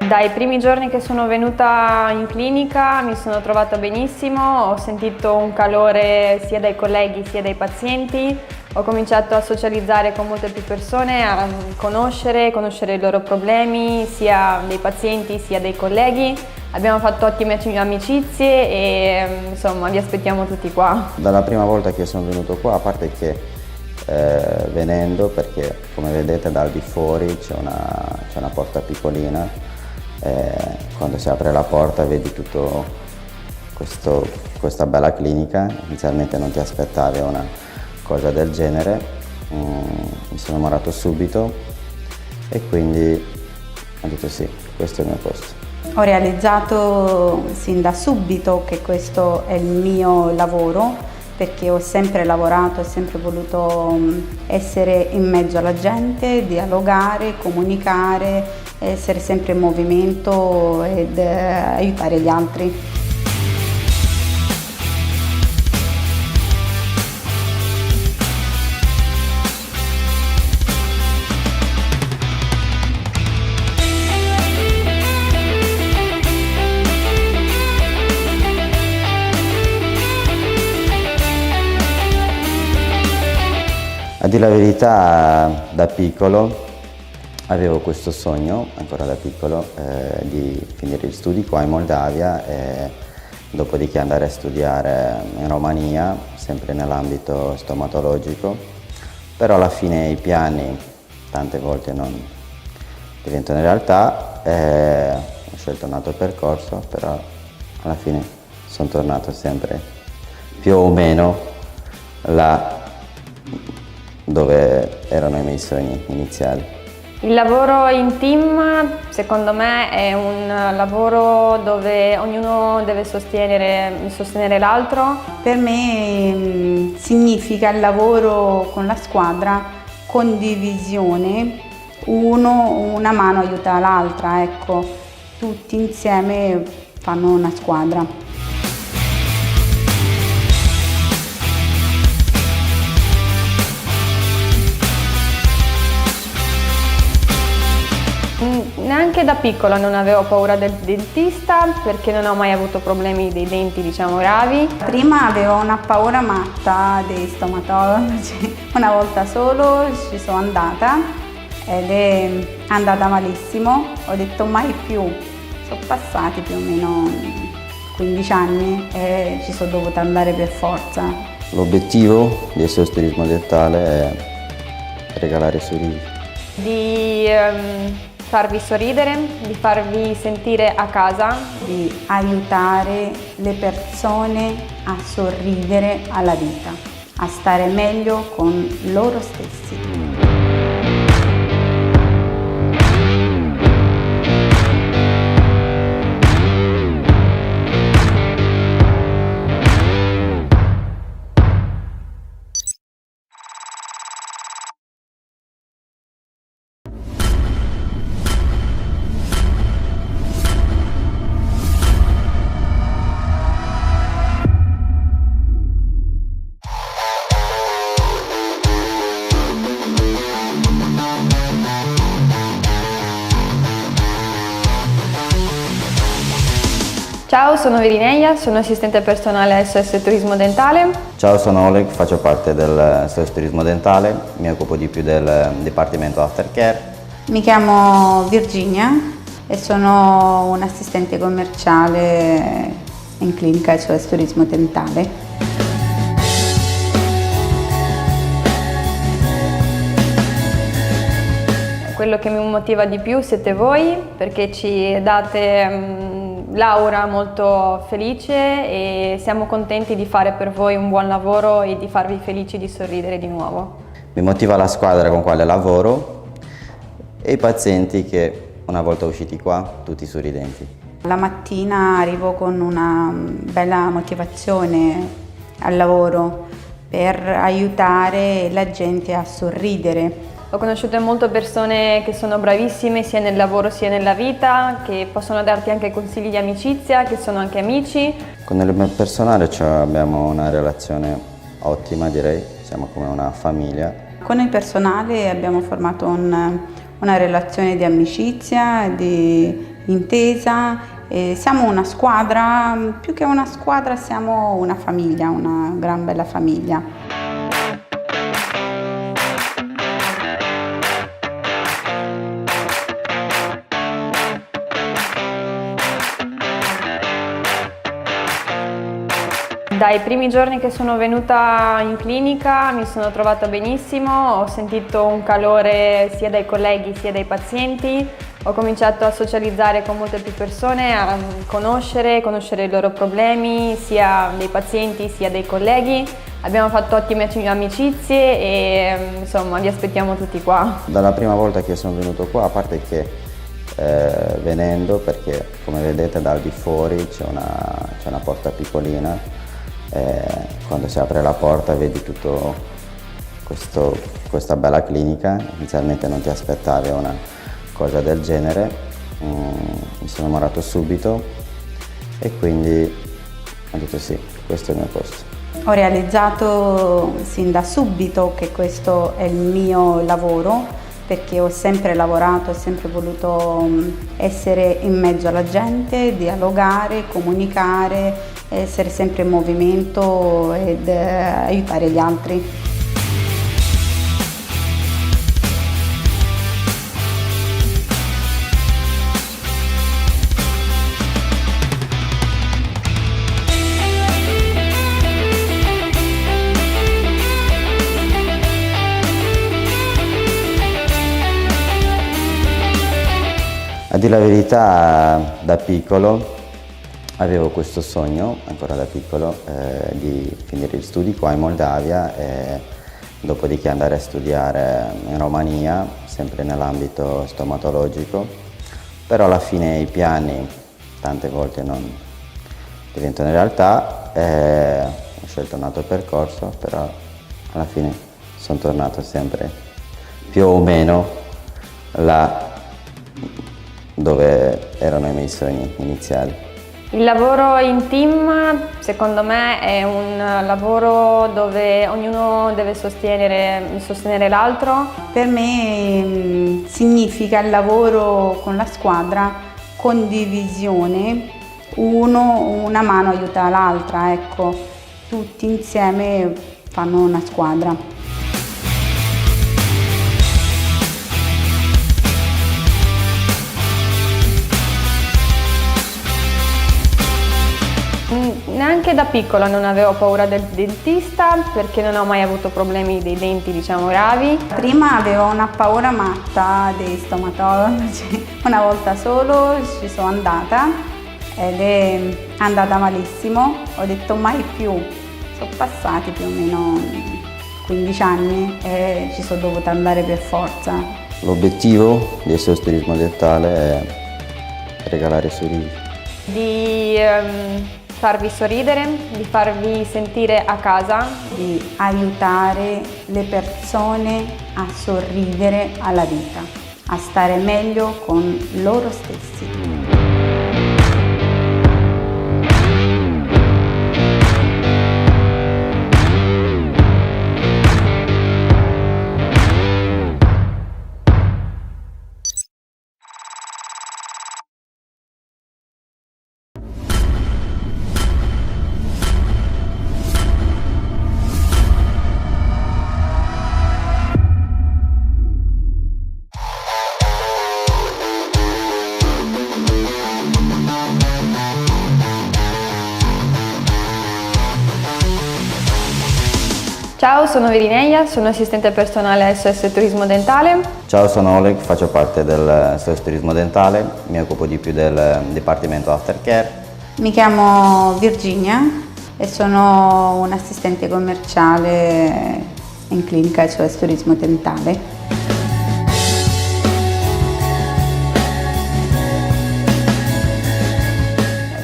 Dai primi giorni che sono venuta in clinica mi sono trovata benissimo, ho sentito un calore sia dai colleghi sia dai pazienti, ho cominciato a socializzare con molte più persone, a conoscere i loro problemi, sia dei pazienti sia dei colleghi. Abbiamo fatto ottime amicizie e insomma vi aspettiamo tutti qua. Dalla prima volta che sono venuto qua, a parte che venendo, perché come vedete dal di fuori c'è una porta piccolina, quando si apre la porta vedi tutto questa bella clinica. Inizialmente non ti aspettavi una cosa del genere, mi sono innamorato subito e quindi ho detto sì, questo è il mio posto. Ho realizzato sin da subito che questo è il mio lavoro, perché ho sempre lavorato, ho sempre voluto essere in mezzo alla gente, dialogare, comunicare, essere sempre in movimento ed aiutare gli altri. A dire la verità, da piccolo avevo questo sogno, ancora da piccolo, di finire gli studi qua in Moldavia e dopodiché andare a studiare in Romania, sempre nell'ambito stomatologico, però alla fine i piani tante volte non diventano realtà, ho scelto un altro percorso, però alla fine sono tornato sempre più o meno là dove erano i miei sogni iniziali. Il lavoro in team secondo me è un lavoro dove ognuno deve sostenere l'altro. Per me significa il lavoro con la squadra, condivisione, una mano aiuta l'altra, ecco, tutti insieme fanno una squadra. Neanche da piccola non avevo paura del dentista perché non ho mai avuto problemi dei denti, diciamo, gravi. Prima avevo una paura matta dei stomatologi, una volta solo ci sono andata ed è andata malissimo, ho detto mai più, sono passati più o meno 15 anni e ci sono dovuta andare per forza. L'obiettivo del SOS Turismo Dentale è regalare sorrisi. Di farvi sorridere, di farvi sentire a casa, di aiutare le persone a sorridere alla vita, a stare meglio con loro stessi. Ciao, sono Virineia, sono assistente personale SOS Turismo Dentale. Ciao, sono Oleg, faccio parte del SOS Turismo Dentale, mi occupo di più del Dipartimento Aftercare. Mi chiamo Virginia e sono un assistente commerciale in clinica SOS Turismo Dentale. Quello che mi motiva di più siete voi, perché ci date l'aura molto felice e siamo contenti di fare per voi un buon lavoro e di farvi felici di sorridere di nuovo. Mi motiva la squadra con quale lavoro e i pazienti che una volta usciti qua tutti sorridenti. La mattina arrivo con una bella motivazione al lavoro per aiutare la gente a sorridere. Ho conosciuto molte persone che sono bravissime sia nel lavoro sia nella vita, che possono darti anche consigli di amicizia, che sono anche amici. Con il personale abbiamo una relazione ottima, direi, siamo come una famiglia. Con il personale abbiamo formato una relazione di amicizia, di intesa. E siamo una squadra, più che una squadra siamo una famiglia, una gran bella famiglia. Dai primi giorni che sono venuta in clinica mi sono trovata benissimo, ho sentito un calore sia dai colleghi sia dai pazienti, ho cominciato a socializzare con molte più persone, a conoscere i loro problemi, sia dei pazienti sia dei colleghi. Abbiamo fatto ottime amicizie e insomma vi aspettiamo tutti qua. Dalla prima volta che sono venuto qua, a parte che venendo, perché come vedete dal di fuori c'è una porta piccolina, quando si apre la porta vedi tutto questa bella clinica. Inizialmente non ti aspettavi una cosa del genere, mi sono innamorato subito e quindi ho detto sì, questo è il mio posto. Ho realizzato sin da subito che questo è il mio lavoro, perché ho sempre lavorato, ho sempre voluto essere in mezzo alla gente, dialogare, comunicare, essere sempre in movimento ed aiutare gli altri. A dire la verità, da piccolo avevo questo sogno, ancora da piccolo, di finire gli studi qua in Moldavia e dopodiché andare a studiare in Romania, sempre nell'ambito stomatologico, però alla fine i piani tante volte non diventano realtà, ho scelto un altro percorso, però alla fine sono tornato sempre più o meno là dove erano i miei sogni iniziali. Il lavoro in team secondo me è un lavoro dove ognuno deve sostenere l'altro. Per me significa il lavoro con la squadra, condivisione, una mano aiuta l'altra, ecco, tutti insieme fanno una squadra. Neanche da piccola non avevo paura del dentista perché non ho mai avuto problemi dei denti, diciamo, gravi. Prima avevo una paura matta dei stomatologi, una volta solo ci sono andata ed è andata malissimo, ho detto mai più, sono passati più o meno 15 anni e ci sono dovuta andare per forza. L'obiettivo del SOS Turismo Dentale è regalare sorrisi. Di farvi sorridere, di farvi sentire a casa, di aiutare le persone a sorridere alla vita, a stare meglio con loro stessi. Ciao, sono Virineia, sono assistente personale SOS Turismo Dentale. Ciao, sono Oleg, faccio parte del SOS Turismo Dentale, mi occupo di più del Dipartimento Aftercare. Mi chiamo Virginia e sono un assistente commerciale in clinica SOS Turismo Dentale.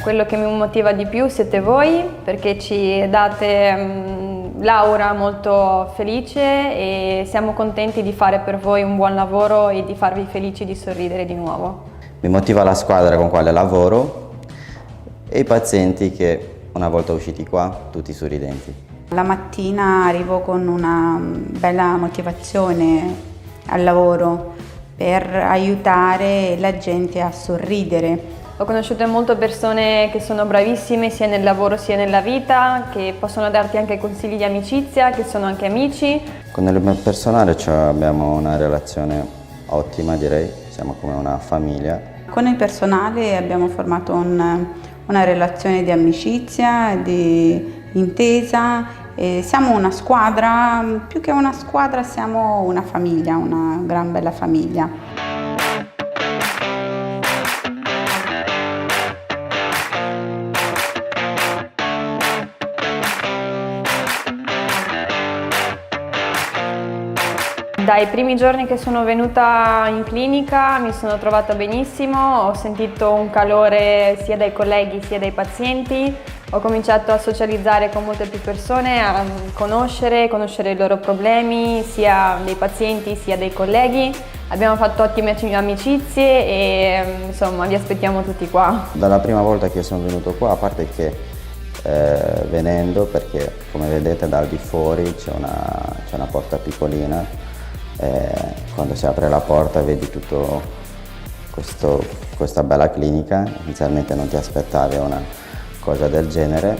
Quello che mi motiva di più siete voi, perché ci date l'aura molto felice e siamo contenti di fare per voi un buon lavoro e di farvi felici di sorridere di nuovo. Mi motiva la squadra con quale lavoro e i pazienti che una volta usciti qua tutti sorridenti. La mattina arrivo con una bella motivazione al lavoro per aiutare la gente a sorridere. Ho conosciuto molte persone che sono bravissime sia nel lavoro sia nella vita, che possono darti anche consigli di amicizia, che sono anche amici. Con il mio personale abbiamo una relazione ottima, direi, siamo come una famiglia. Con il personale abbiamo formato una relazione di amicizia, di intesa. E siamo una squadra, più che una squadra siamo una famiglia, una gran bella famiglia. Dai primi giorni che sono venuta in clinica mi sono trovata benissimo, ho sentito un calore sia dai colleghi sia dai pazienti, ho cominciato a socializzare con molte più persone, a conoscere i loro problemi, sia dei pazienti sia dei colleghi. Abbiamo fatto ottime amicizie e insomma vi aspettiamo tutti qua. Dalla prima volta che sono venuto qua, a parte che venendo, perché come vedete dal di fuori c'è una porta piccolina, quando si apre la porta vedi tutto questa bella clinica. Inizialmente non ti aspettavi una cosa del genere,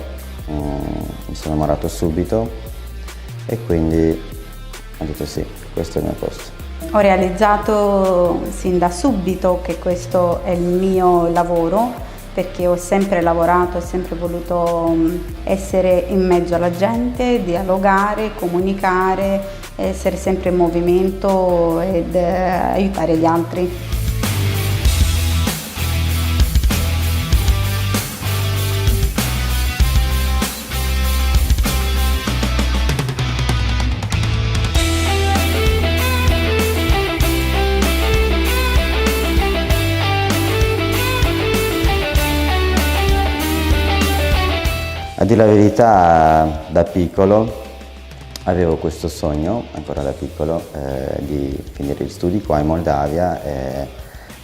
mi sono innamorato subito e quindi ho detto sì, questo è il mio posto. Ho realizzato sin da subito che questo è il mio lavoro, perché ho sempre lavorato, ho sempre voluto essere in mezzo alla gente, dialogare, comunicare, essere sempre in movimento ed aiutare gli altri. A dire la verità, da piccolo avevo questo sogno, ancora da piccolo, di finire gli studi qua in Moldavia e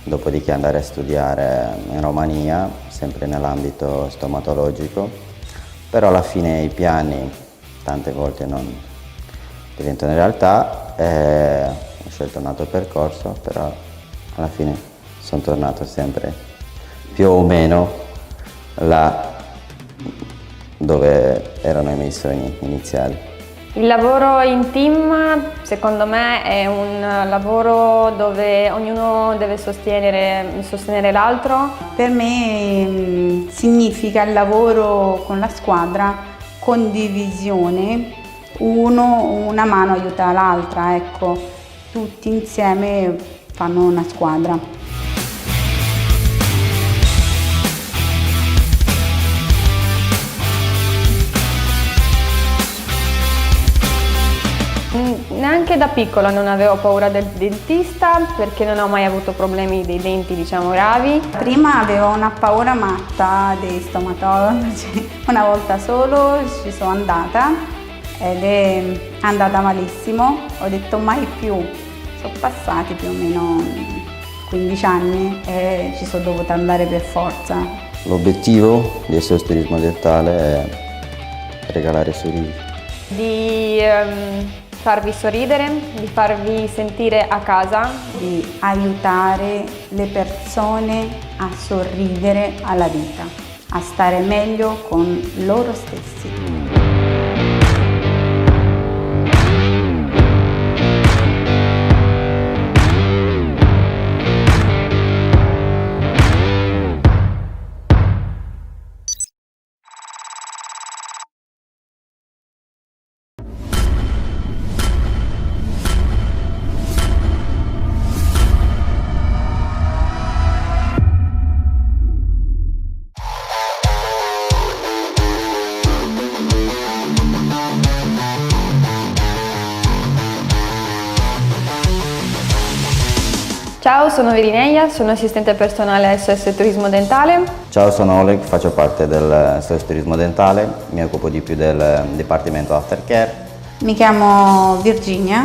dopodiché andare a studiare in Romania, sempre nell'ambito stomatologico, però alla fine i piani tante volte non diventano realtà, ho scelto un altro percorso, però alla fine sono tornato sempre più o meno là dove erano i miei sogni iniziali. Il lavoro in team secondo me è un lavoro dove ognuno deve sostenere l'altro. Per me significa il lavoro con la squadra, condivisione, una mano aiuta l'altra, ecco, tutti insieme fanno una squadra. Neanche da piccola non avevo paura del dentista perché non ho mai avuto problemi dei denti, diciamo, gravi. Prima avevo una paura matta dei stomatologi, una volta solo ci sono andata ed è andata malissimo, ho detto mai più, sono passati più o meno 15 anni e ci sono dovuta andare per forza. L'obiettivo del SOS Turismo Dentale è regalare sorrisi. Di farvi sorridere, di farvi sentire a casa, di aiutare le persone a sorridere alla vita, a stare meglio con loro stessi. Ciao, sono Virineia, sono assistente personale SOS Turismo Dentale. Ciao, sono Oleg, faccio parte del SOS Turismo Dentale, mi occupo di più del Dipartimento Aftercare. Mi chiamo Virginia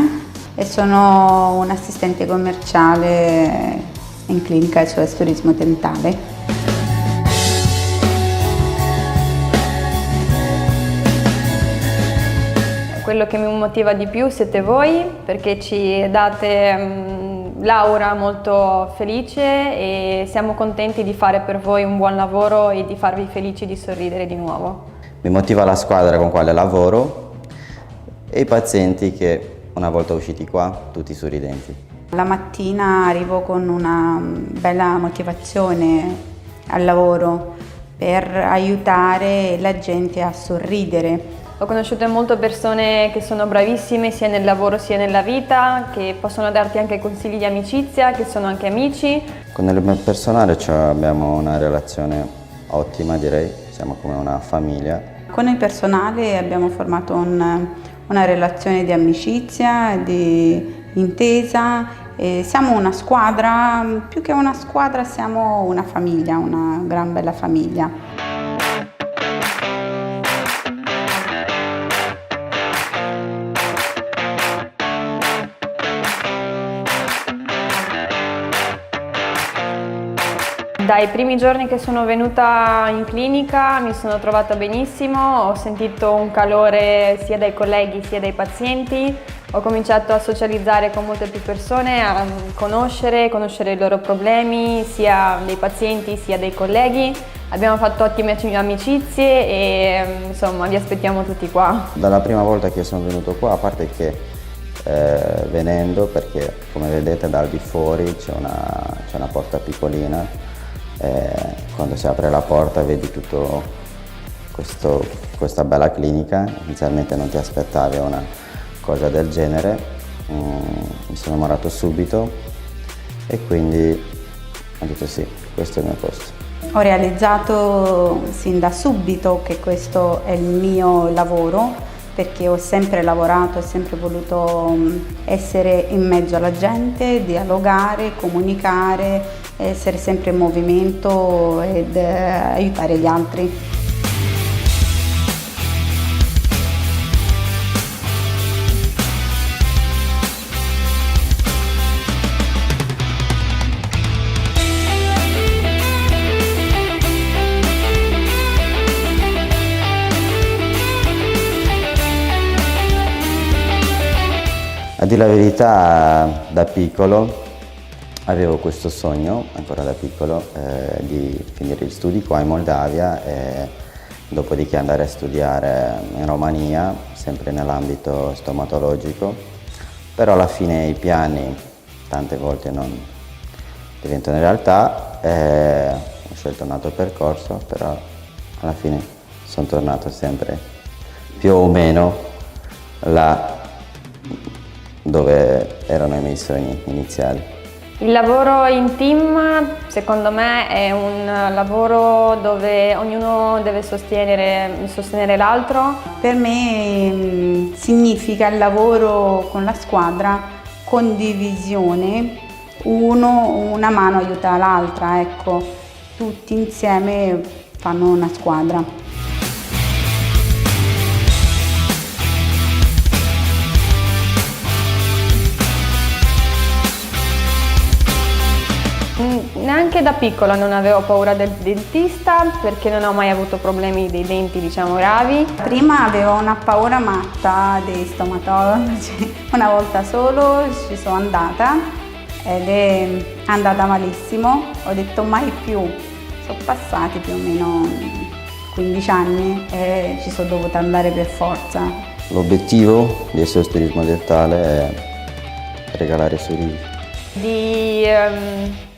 e sono un assistente commerciale in clinica SOS Turismo Dentale. Quello che mi motiva di più siete voi, perché ci date l'aura molto felice e siamo contenti di fare per voi un buon lavoro e di farvi felici di sorridere di nuovo. Mi motiva la squadra con quale lavoro e i pazienti che una volta usciti qua tutti sorridenti. La mattina arrivo con una bella motivazione al lavoro per aiutare la gente a sorridere. Ho conosciuto molte persone che sono bravissime sia nel lavoro sia nella vita, che possono darti anche consigli di amicizia, che sono anche amici. Con il personale abbiamo una relazione ottima, direi, siamo come una famiglia. Con il personale abbiamo formato una relazione di amicizia, di intesa. E siamo una squadra, più che una squadra siamo una famiglia, una gran bella famiglia. Dai primi giorni che sono venuta in clinica mi sono trovata benissimo, ho sentito un calore sia dai colleghi sia dai pazienti, ho cominciato a socializzare con molte più persone, a conoscere i loro problemi, sia dei pazienti sia dei colleghi. Abbiamo fatto ottime amicizie e insomma vi aspettiamo tutti qua. Dalla prima volta che sono venuto qua, a parte che venendo, perché come vedete dal di fuori c'è una porta piccolina, quando si apre la porta vedi tutto questa bella clinica. Inizialmente non ti aspettavi una cosa del genere, mi sono innamorato subito e quindi ho detto sì, questo è il mio posto. Ho realizzato sin da subito che questo è il mio lavoro, perché ho sempre lavorato, ho sempre voluto essere in mezzo alla gente, dialogare, comunicare, essere sempre in movimento ed aiutare gli altri. A dire la verità, da piccolo avevo questo sogno, ancora da piccolo, di finire gli studi qua in Moldavia e dopodiché andare a studiare in Romania, sempre nell'ambito stomatologico, però alla fine i piani tante volte non diventano realtà, ho scelto un altro percorso, però alla fine sono tornato sempre più o meno là dove erano i miei sogni iniziali. Il lavoro in team secondo me è un lavoro dove ognuno deve sostenere l'altro. Per me significa il lavoro con la squadra, condivisione, una mano aiuta l'altra, ecco, tutti insieme fanno una squadra. Neanche da piccola non avevo paura del dentista perché non ho mai avuto problemi dei denti, diciamo, gravi. Prima avevo una paura matta dei stomatologi, una volta solo ci sono andata ed è andata malissimo, ho detto mai più, sono passati più o meno 15 anni e ci sono dovuta andare per forza. L'obiettivo del SOS Turismo Dentale è regalare sorrisi. Di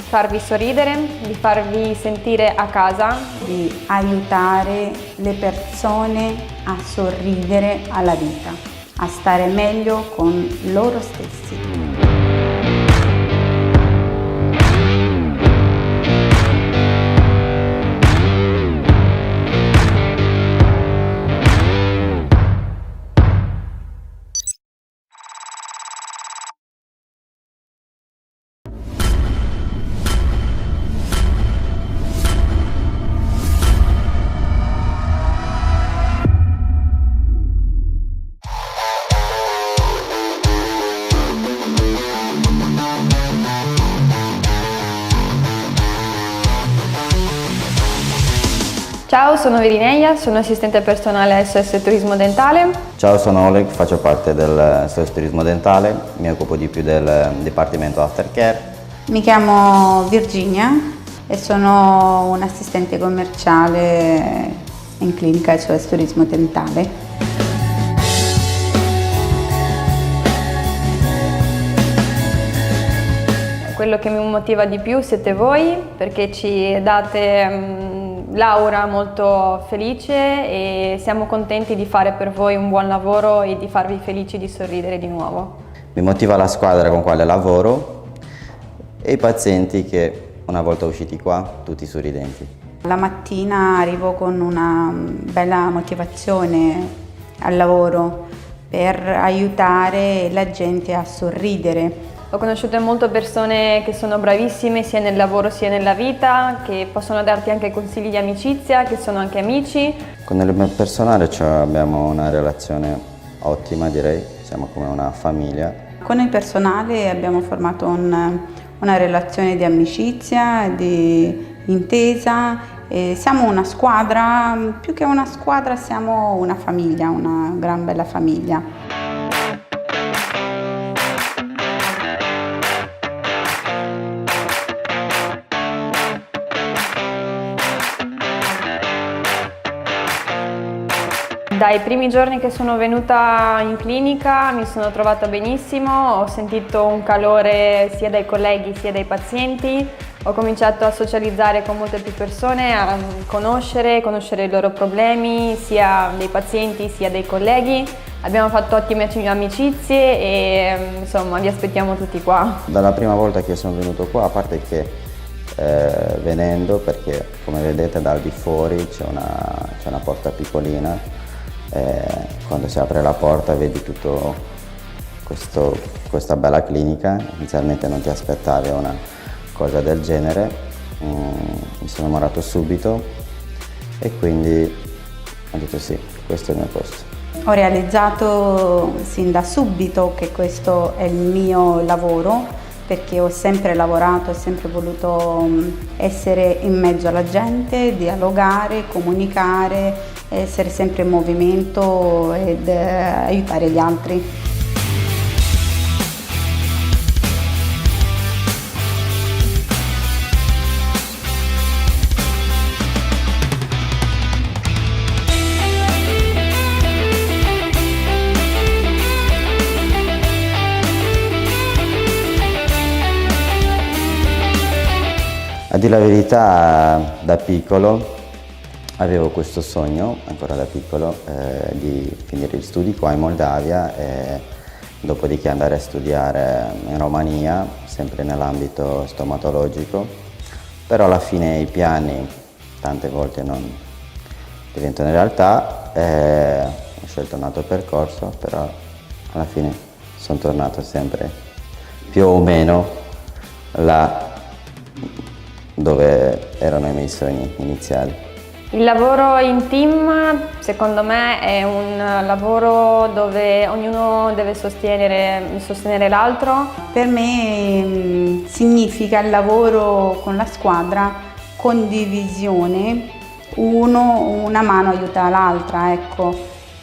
farvi sorridere, di farvi sentire a casa, di aiutare le persone a sorridere alla vita, a stare meglio con loro stessi. Ciao, sono Virineia, sono assistente personale SOS Turismo Dentale. Ciao, sono Oleg, faccio parte del SOS Turismo Dentale, mi occupo di più del Dipartimento Aftercare. Mi chiamo Virginia e sono un assistente commerciale in clinica SOS Turismo Dentale. Quello che mi motiva di più siete voi, perché ci date l'aura molto felice e siamo contenti di fare per voi un buon lavoro e di farvi felici di sorridere di nuovo. Mi motiva la squadra con quale lavoro e i pazienti che una volta usciti qua tutti sorridenti. La mattina arrivo con una bella motivazione al lavoro per aiutare la gente a sorridere. Ho conosciuto molte persone che sono bravissime sia nel lavoro sia nella vita, che possono darti anche consigli di amicizia, che sono anche amici. Con il mio personale abbiamo una relazione ottima, direi, siamo come una famiglia. Con il personale abbiamo formato una relazione di amicizia, di intesa. E siamo una squadra, più che una squadra siamo una famiglia, una gran bella famiglia. Dai primi giorni che sono venuta in clinica mi sono trovata benissimo, ho sentito un calore sia dai colleghi sia dai pazienti, ho cominciato a socializzare con molte più persone, a conoscere i loro problemi, sia dei pazienti sia dei colleghi. Abbiamo fatto ottime amicizie e insomma vi aspettiamo tutti qua. Dalla prima volta che sono venuto qua, a parte che venendo, perché come vedete dal di fuori c'è una porta piccolina, quando si apre la porta vedi tutto questa bella clinica. Inizialmente non ti aspettavi una cosa del genere, mi sono innamorato subito e quindi ho detto sì, questo è il mio posto. Ho realizzato sin da subito che questo è il mio lavoro, perché ho sempre lavorato, ho sempre voluto essere in mezzo alla gente, dialogare, comunicare, essere sempre in movimento ed aiutare gli altri. A dire la verità, da piccolo avevo questo sogno, ancora da piccolo, di finire gli studi qua in Moldavia e dopodiché andare a studiare in Romania, sempre nell'ambito stomatologico, però alla fine i piani tante volte non diventano realtà, ho scelto un altro percorso, però alla fine sono tornato sempre più o meno là dove erano i miei sogni iniziali. Il lavoro in team secondo me è un lavoro dove ognuno deve sostenere l'altro. Per me significa il lavoro con la squadra, condivisione, una mano aiuta l'altra, ecco,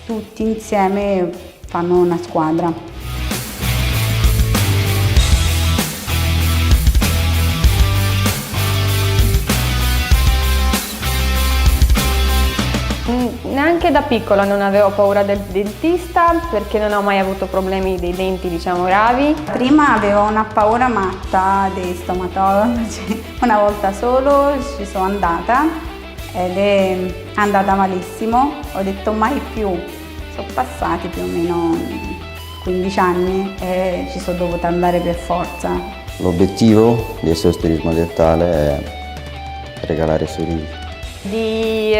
tutti insieme fanno una squadra. Neanche da piccola non avevo paura del dentista perché non ho mai avuto problemi dei denti, diciamo, gravi. Prima avevo una paura matta dei stomatologi, una volta solo ci sono andata ed è andata malissimo, ho detto mai più. Sono passati più o meno 15 anni e ci sono dovuta andare per forza. L'obiettivo del SOS Turismo Dentale è regalare sorrisi. Di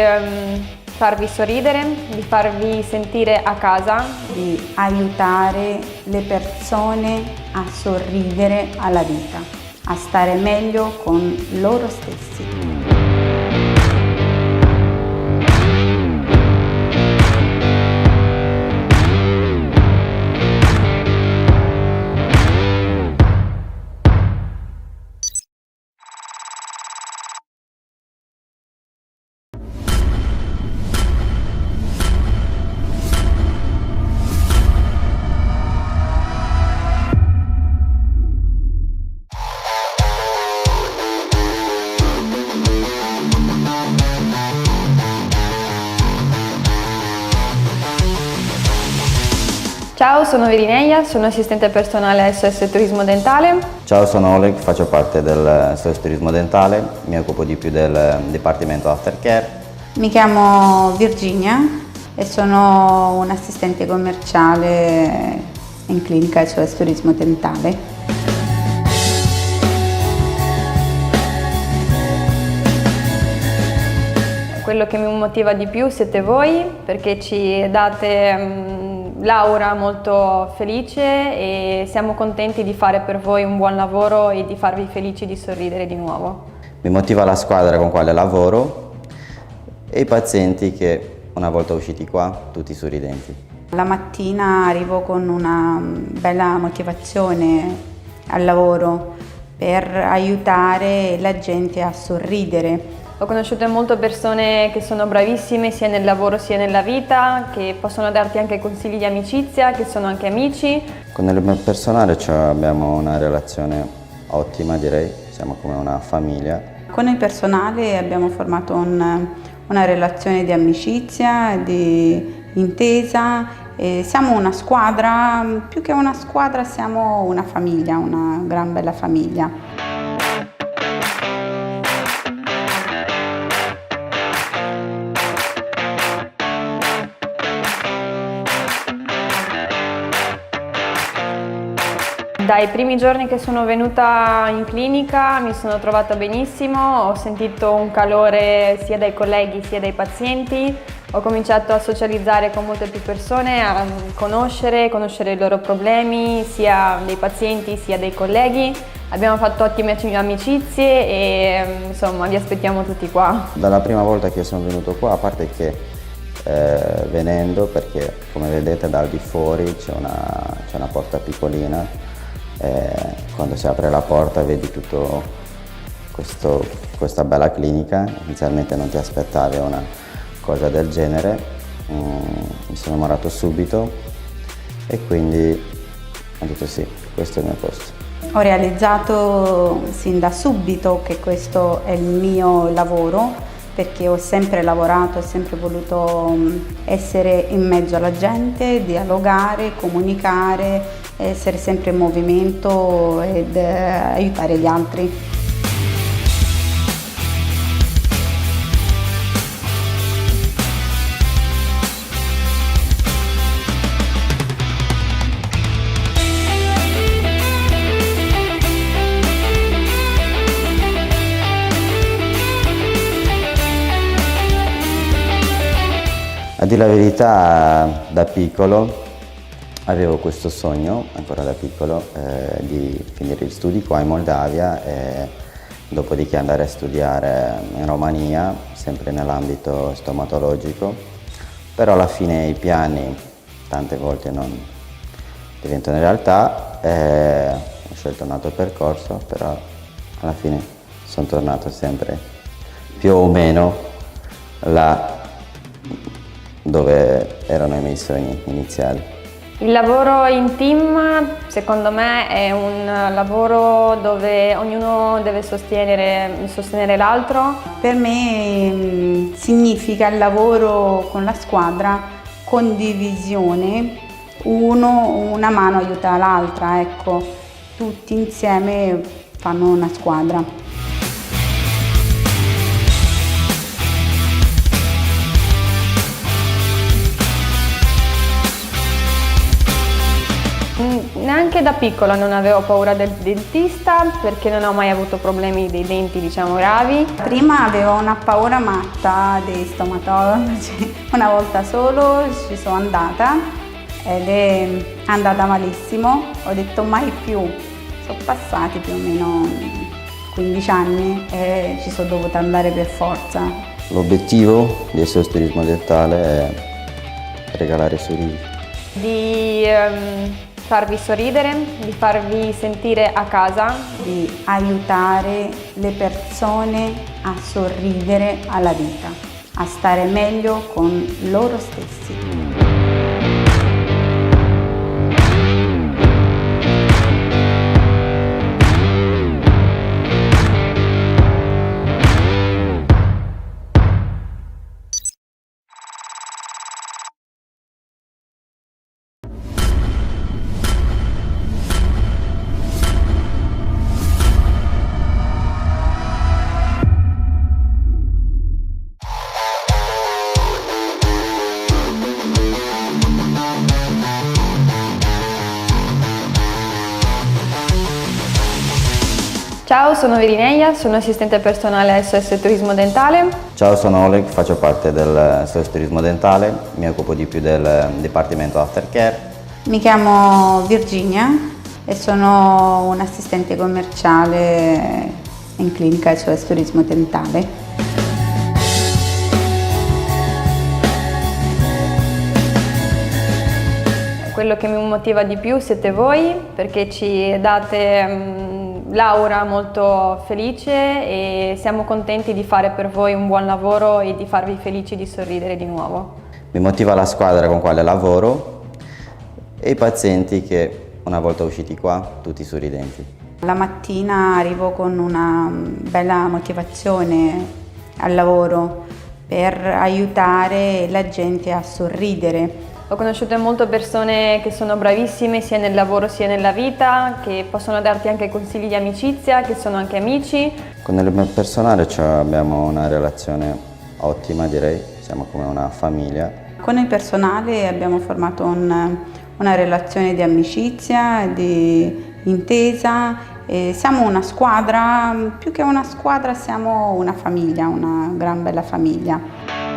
farvi sorridere, di farvi sentire a casa, di aiutare le persone a sorridere alla vita, a stare meglio con loro stessi. sono Virineia, sono assistente personale SOS Turismo Dentale. Ciao, sono Oleg, faccio parte del SOS Turismo Dentale, mi occupo di più del Dipartimento Aftercare. Mi chiamo Virginia e sono un'assistente commerciale in clinica SOS Turismo Dentale. Quello che mi motiva di più siete voi, perché ci date l'aura molto felice e siamo contenti di fare per voi un buon lavoro e di farvi felici di sorridere di nuovo. Mi motiva la squadra con quale lavoro e i pazienti che una volta usciti qua tutti sorridenti. La mattina arrivo con una bella motivazione al lavoro per aiutare la gente a sorridere. Ho conosciuto molte persone che sono bravissime sia nel lavoro sia nella vita, che possono darti anche consigli di amicizia, che sono anche amici. Con il personale abbiamo una relazione ottima, direi, siamo come una famiglia. Con il personale abbiamo formato una relazione di amicizia, di intesa. E siamo una squadra, più che una squadra siamo una famiglia, una gran bella famiglia. Dai primi giorni che sono venuta in clinica mi sono trovata benissimo, ho sentito un calore sia dai colleghi sia dai pazienti, ho cominciato a socializzare con molte più persone, a conoscere i loro problemi, sia dei pazienti sia dei colleghi. Abbiamo fatto ottime amicizie e insomma vi aspettiamo tutti qua. Dalla prima volta che sono venuto qua, a parte che venendo, perché come vedete dal di fuori c'è una porta piccolina, quando si apre la porta vedi tutto questa bella clinica. Inizialmente non ti aspettavi una cosa del genere, mi sono innamorato subito e quindi ho detto sì, questo è il mio posto. Ho realizzato sin da subito che questo è il mio lavoro, perché ho sempre lavorato, ho sempre voluto essere in mezzo alla gente, dialogare, comunicare, essere sempre in movimento ed aiutare gli altri. A dire la verità, da piccolo avevo questo sogno, ancora da piccolo, di finire gli studi qua in Moldavia e dopodiché andare a studiare in Romania, sempre nell'ambito stomatologico, però alla fine i piani tante volte non diventano realtà, ho scelto un altro percorso, però alla fine sono tornato sempre più o meno là dove erano i miei sogni iniziali. Il lavoro in team secondo me è un lavoro dove ognuno deve sostenere l'altro. Per me significa il lavoro con la squadra, condivisione, una mano aiuta l'altra, ecco, tutti insieme fanno una squadra. Neanche da piccola non avevo paura del dentista perché non ho mai avuto problemi dei denti, diciamo, gravi. Prima avevo una paura matta dei stomatologi, una volta solo ci sono andata ed è andata malissimo, ho detto mai più, sono passati più o meno 15 anni e ci sono dovuta andare per forza. L'obiettivo del SOS Turismo Dentale è regalare sorrisi. Di farvi sorridere, di farvi sentire a casa, di aiutare le persone a sorridere alla vita, a stare meglio con loro stessi. Ciao, sono Virineia, sono assistente personale SOS Turismo Dentale. Ciao, sono Oleg, faccio parte del SOS Turismo Dentale, mi occupo di più del Dipartimento Aftercare. Mi chiamo Virginia e sono un assistente commerciale in clinica SOS Turismo Dentale. Quello che mi motiva di più siete voi, perché ci date l'aura molto felice e siamo contenti di fare per voi un buon lavoro e di farvi felici di sorridere di nuovo. Mi motiva la squadra con quale lavoro e i pazienti che una volta usciti qua tutti sorridenti. La mattina arrivo con una bella motivazione al lavoro per aiutare la gente a sorridere. Ho conosciuto molte persone che sono bravissime sia nel lavoro sia nella vita, che possono darti anche consigli di amicizia, che sono anche amici. Con il personale abbiamo una relazione ottima, direi, siamo come una famiglia. Con il personale abbiamo formato una relazione di amicizia, di intesa. E siamo una squadra, più che una squadra siamo una famiglia, una gran bella famiglia.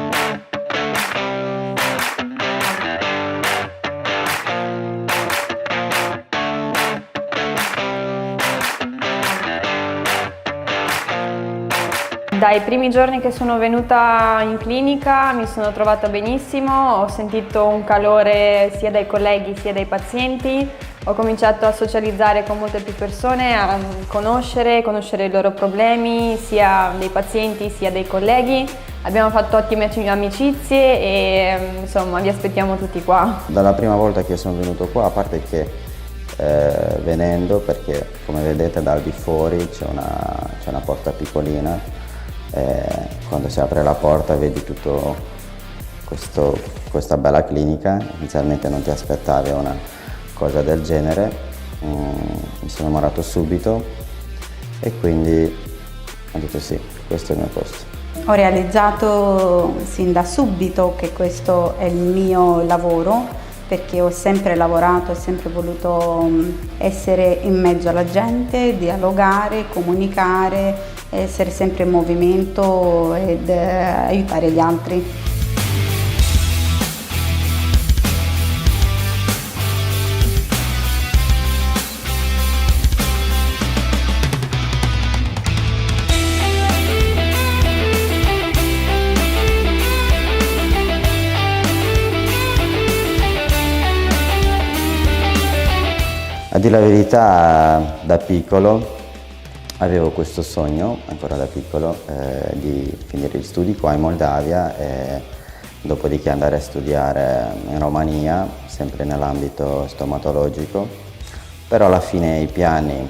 Dai primi giorni che sono venuta in clinica mi sono trovata benissimo, ho sentito un calore sia dai colleghi sia dai pazienti, ho cominciato a socializzare con molte più persone, a conoscere i loro problemi, sia dei pazienti sia dei colleghi. Abbiamo fatto ottime amicizie e insomma vi aspettiamo tutti qua. Dalla prima volta che sono venuto qua, a parte che venendo, perché come vedete dal di fuori c'è una porta piccolina, quando si apre la porta vedi tutto questa bella clinica. Inizialmente non ti aspettavi una cosa del genere, mi sono innamorato subito e quindi ho detto sì, questo è il mio posto. Ho realizzato sin da subito che questo è il mio lavoro, perché ho sempre lavorato, ho sempre voluto essere in mezzo alla gente, dialogare, comunicare, essere sempre in movimento ed aiutare gli altri. A dire la verità, da piccolo avevo questo sogno, ancora da piccolo, di finire gli studi qua in Moldavia e dopodiché andare a studiare in Romania, sempre nell'ambito stomatologico, però alla fine i piani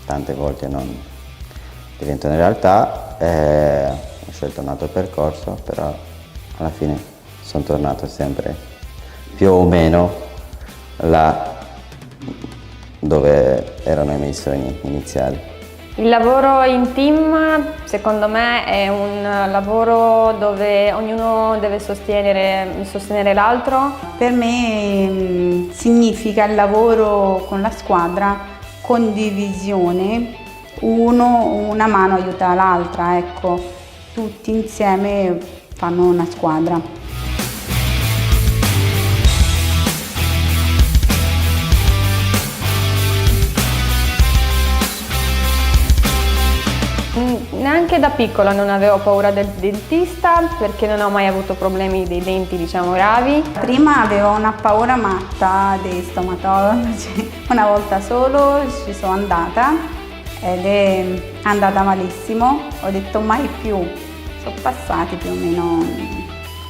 tante volte non diventano realtà, ho scelto un altro percorso, però alla fine sono tornato sempre più o meno là dove erano i miei sogni iniziali. Il lavoro in team secondo me è un lavoro dove ognuno deve sostenere l'altro. Per me significa il lavoro con la squadra, condivisione, una mano aiuta l'altra, ecco, tutti insieme fanno una squadra. Neanche da piccola non avevo paura del dentista perché non ho mai avuto problemi dei denti, diciamo, gravi. Prima avevo una paura matta dei stomatologi, una volta solo ci sono andata ed è andata malissimo, ho detto mai più, sono passati più o meno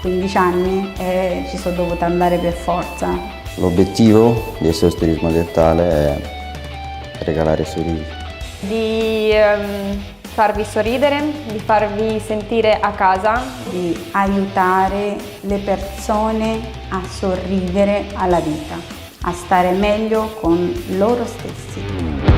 15 anni e ci sono dovuta andare per forza. L'obiettivo del SOS Turismo Dentale è regalare sorrisi. Di farvi sorridere, di farvi sentire a casa, di aiutare le persone a sorridere alla vita, a stare meglio con loro stessi.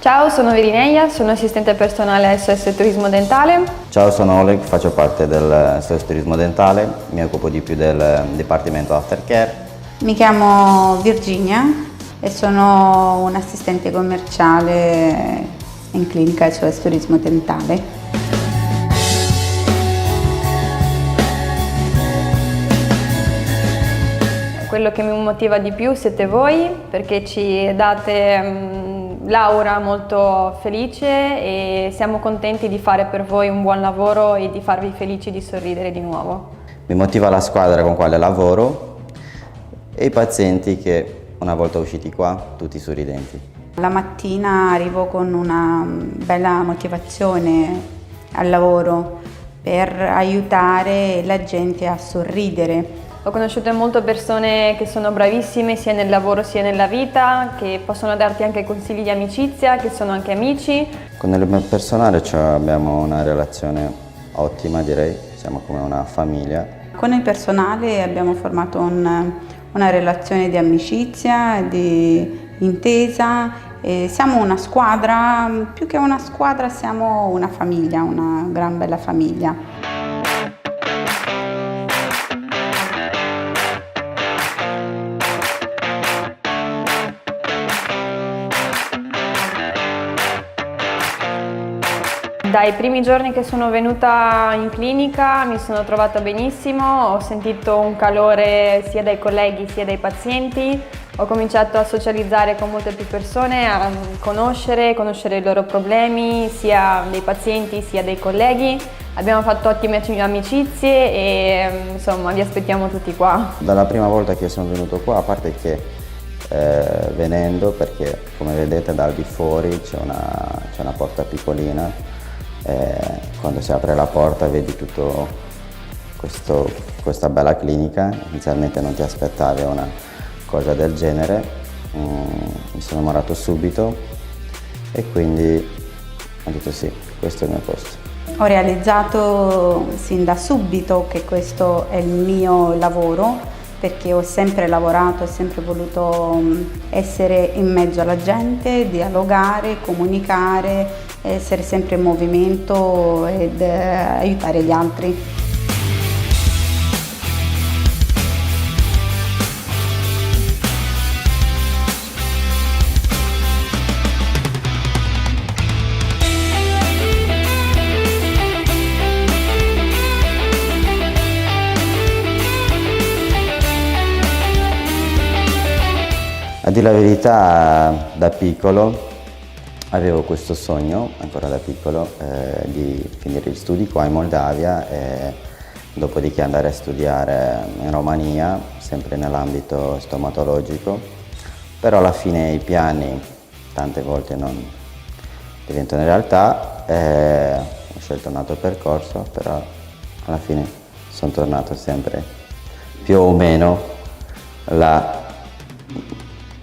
Ciao, sono Virineia, sono assistente personale SOS Turismo Dentale. Ciao, sono Oleg, faccio parte del SOS Turismo Dentale, mi occupo di più del Dipartimento Aftercare. Mi chiamo Virginia e sono un assistente commerciale in clinica SOS Turismo Dentale. Quello che mi motiva di più siete voi, perché ci date l'aura molto felice e siamo contenti di fare per voi un buon lavoro e di farvi felici di sorridere di nuovo. Mi motiva la squadra con quale lavoro e i pazienti che una volta usciti qua tutti sorridenti. La mattina arrivo con una bella motivazione al lavoro per aiutare la gente a sorridere. Ho conosciuto molte persone che sono bravissime sia nel lavoro sia nella vita, che possono darti anche consigli di amicizia, che sono anche amici. Con il personale abbiamo una relazione ottima, direi, siamo come una famiglia. Con il personale abbiamo formato una relazione di amicizia, di intesa. E siamo una squadra, più che una squadra siamo una famiglia, una gran bella famiglia. Dai primi giorni che sono venuta in clinica mi sono trovata benissimo, ho sentito un calore sia dai colleghi sia dai pazienti, ho cominciato a socializzare con molte più persone, a conoscere i loro problemi, sia dei pazienti sia dei colleghi. Abbiamo fatto ottime amicizie e insomma vi aspettiamo tutti qua. Dalla prima volta che sono venuto qua, a parte che venendo, perché come vedete dal di fuori c'è una porta piccolina, quando si apre la porta vedi tutto questa bella clinica. Inizialmente non ti aspettavi una cosa del genere, mi sono innamorato subito e quindi ho detto sì, questo è il mio posto. Ho realizzato sin da subito che questo è il mio lavoro, perché ho sempre lavorato, ho sempre voluto essere in mezzo alla gente, dialogare, comunicare, essere sempre in movimento ed aiutare gli altri. A dire la verità, da piccolo avevo questo sogno, ancora da piccolo, di finire gli studi qua in Moldavia e dopodiché andare a studiare in Romania, sempre nell'ambito stomatologico, però alla fine i piani tante volte non diventano realtà, ho scelto un altro percorso, però alla fine sono tornato sempre più o meno là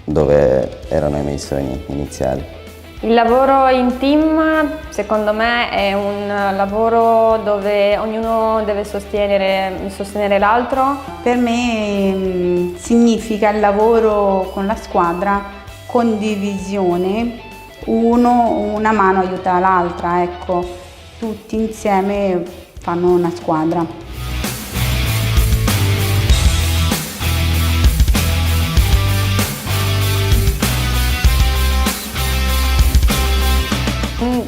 dove erano i miei sogni iniziali. Il lavoro in team secondo me è un lavoro dove ognuno deve sostenere l'altro. Per me significa il lavoro con la squadra, condivisione, una mano aiuta l'altra, ecco, tutti insieme fanno una squadra.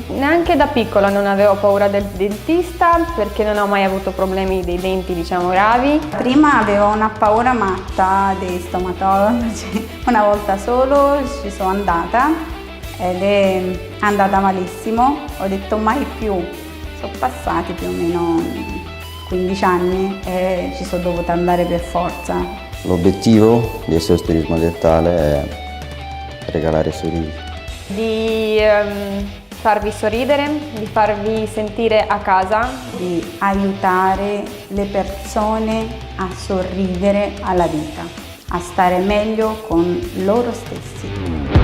Neanche da piccola non avevo paura del dentista perché non ho mai avuto problemi dei denti, diciamo, gravi. Prima avevo una paura matta dei stomatologi, una volta solo ci sono andata ed è andata malissimo, ho detto mai più, sono passati più o meno 15 anni e ci sono dovuta andare per forza. L'obiettivo di SOS Turismo Dentale è regalare sorrisi. Di farvi sorridere, di farvi sentire a casa, di aiutare le persone a sorridere alla vita, a stare meglio con loro stessi.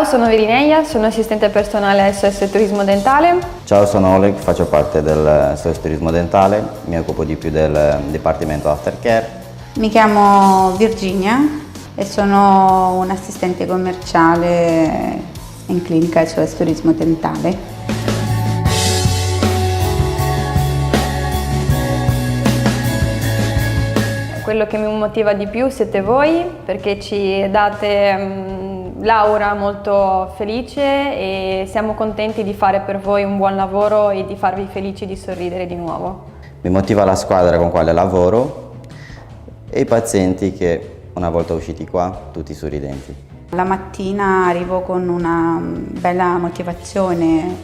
sono Virineia, sono assistente personale SOS Turismo Dentale. Ciao, sono Oleg, faccio parte del SOS Turismo Dentale, mi occupo di più del Dipartimento Aftercare. Mi chiamo Virginia e sono un'assistente commerciale in clinica SOS Turismo Dentale. Quello che mi motiva di più siete voi, perché ci date l'aura molto felice e siamo contenti di fare per voi un buon lavoro e di farvi felici di sorridere di nuovo. Mi motiva la squadra con quale lavoro e i pazienti che una volta usciti qua tutti sorridenti. La mattina arrivo con una bella motivazione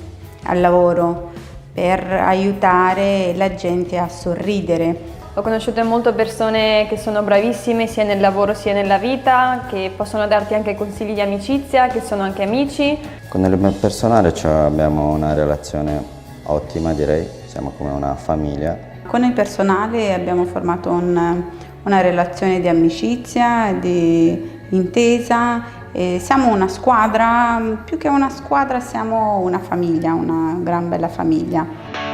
al lavoro per aiutare la gente a sorridere. Ho conosciuto molte persone che sono bravissime sia nel lavoro sia nella vita, che possono darti anche consigli di amicizia, che sono anche amici. Con il personale abbiamo una relazione ottima, direi, siamo come una famiglia. Con il personale abbiamo formato una relazione di amicizia, di intesa. E siamo una squadra, più che una squadra siamo una famiglia, una gran bella famiglia.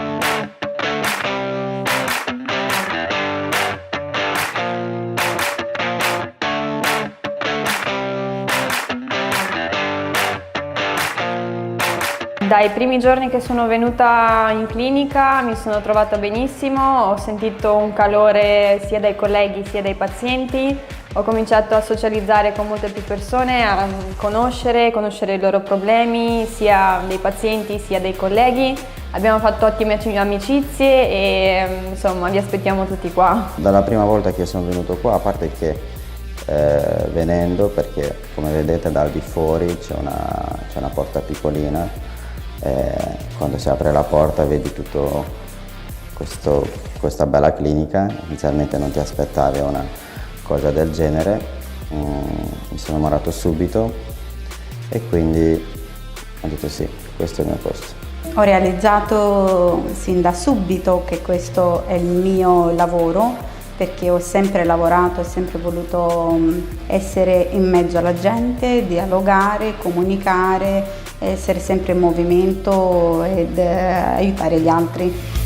Dai primi giorni che sono venuta in clinica mi sono trovata benissimo, ho sentito un calore sia dai colleghi sia dai pazienti, ho cominciato a socializzare con molte più persone, a conoscere i loro problemi, sia dei pazienti sia dei colleghi. Abbiamo fatto ottime amicizie e insomma vi aspettiamo tutti qua. Dalla prima volta che sono venuto qua, a parte che venendo, perché come vedete dal di fuori c'è una porta piccolina, quando si apre la porta vedi tutto questa bella clinica. Inizialmente non ti aspettavi una cosa del genere, mi sono innamorato subito e quindi ho detto sì, questo è il mio posto. Ho realizzato sin da subito che questo è il mio lavoro, perché ho sempre lavorato, ho sempre voluto essere in mezzo alla gente, dialogare, comunicare, essere sempre in movimento ed aiutare gli altri.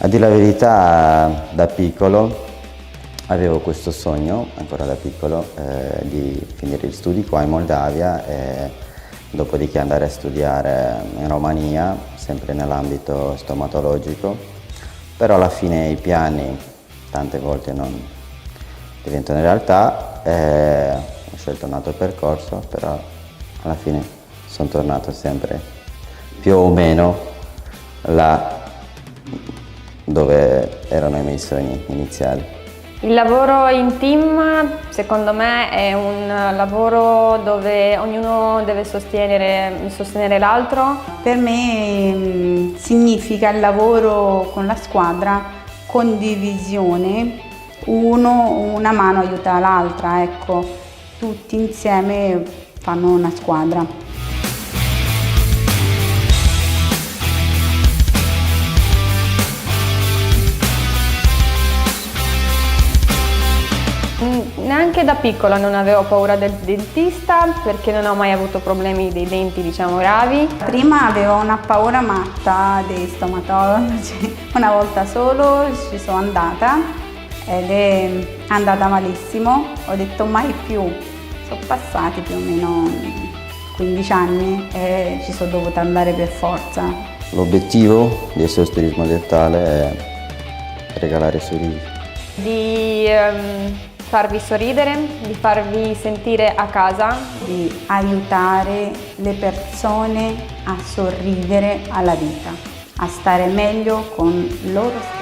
A dire la verità, da piccolo avevo questo sogno, ancora da piccolo, di finire gli studi qua in Moldavia e dopodiché andare a studiare in Romania, sempre nell'ambito stomatologico, però alla fine i piani tante volte non diventano realtà, ho scelto un altro percorso, però alla fine sono tornato sempre più o meno là dove erano i miei sogni iniziali. Il lavoro in team secondo me è un lavoro dove ognuno deve sostenere l'altro. Per me significa il lavoro con la squadra, condivisione, una mano aiuta l'altra, ecco, tutti insieme fanno una squadra. Neanche da piccola non avevo paura del dentista perché non ho mai avuto problemi dei denti, diciamo, gravi. Prima avevo una paura matta dei stomatologi, una volta solo ci sono andata ed è andata malissimo, ho detto mai più, sono passati più o meno 15 anni e ci sono dovuta andare per forza. L'obiettivo del SOS Turismo Dentale è regalare sorrisi. Di farvi sorridere, di farvi sentire a casa, di aiutare le persone a sorridere alla vita, a stare meglio con loro stessi.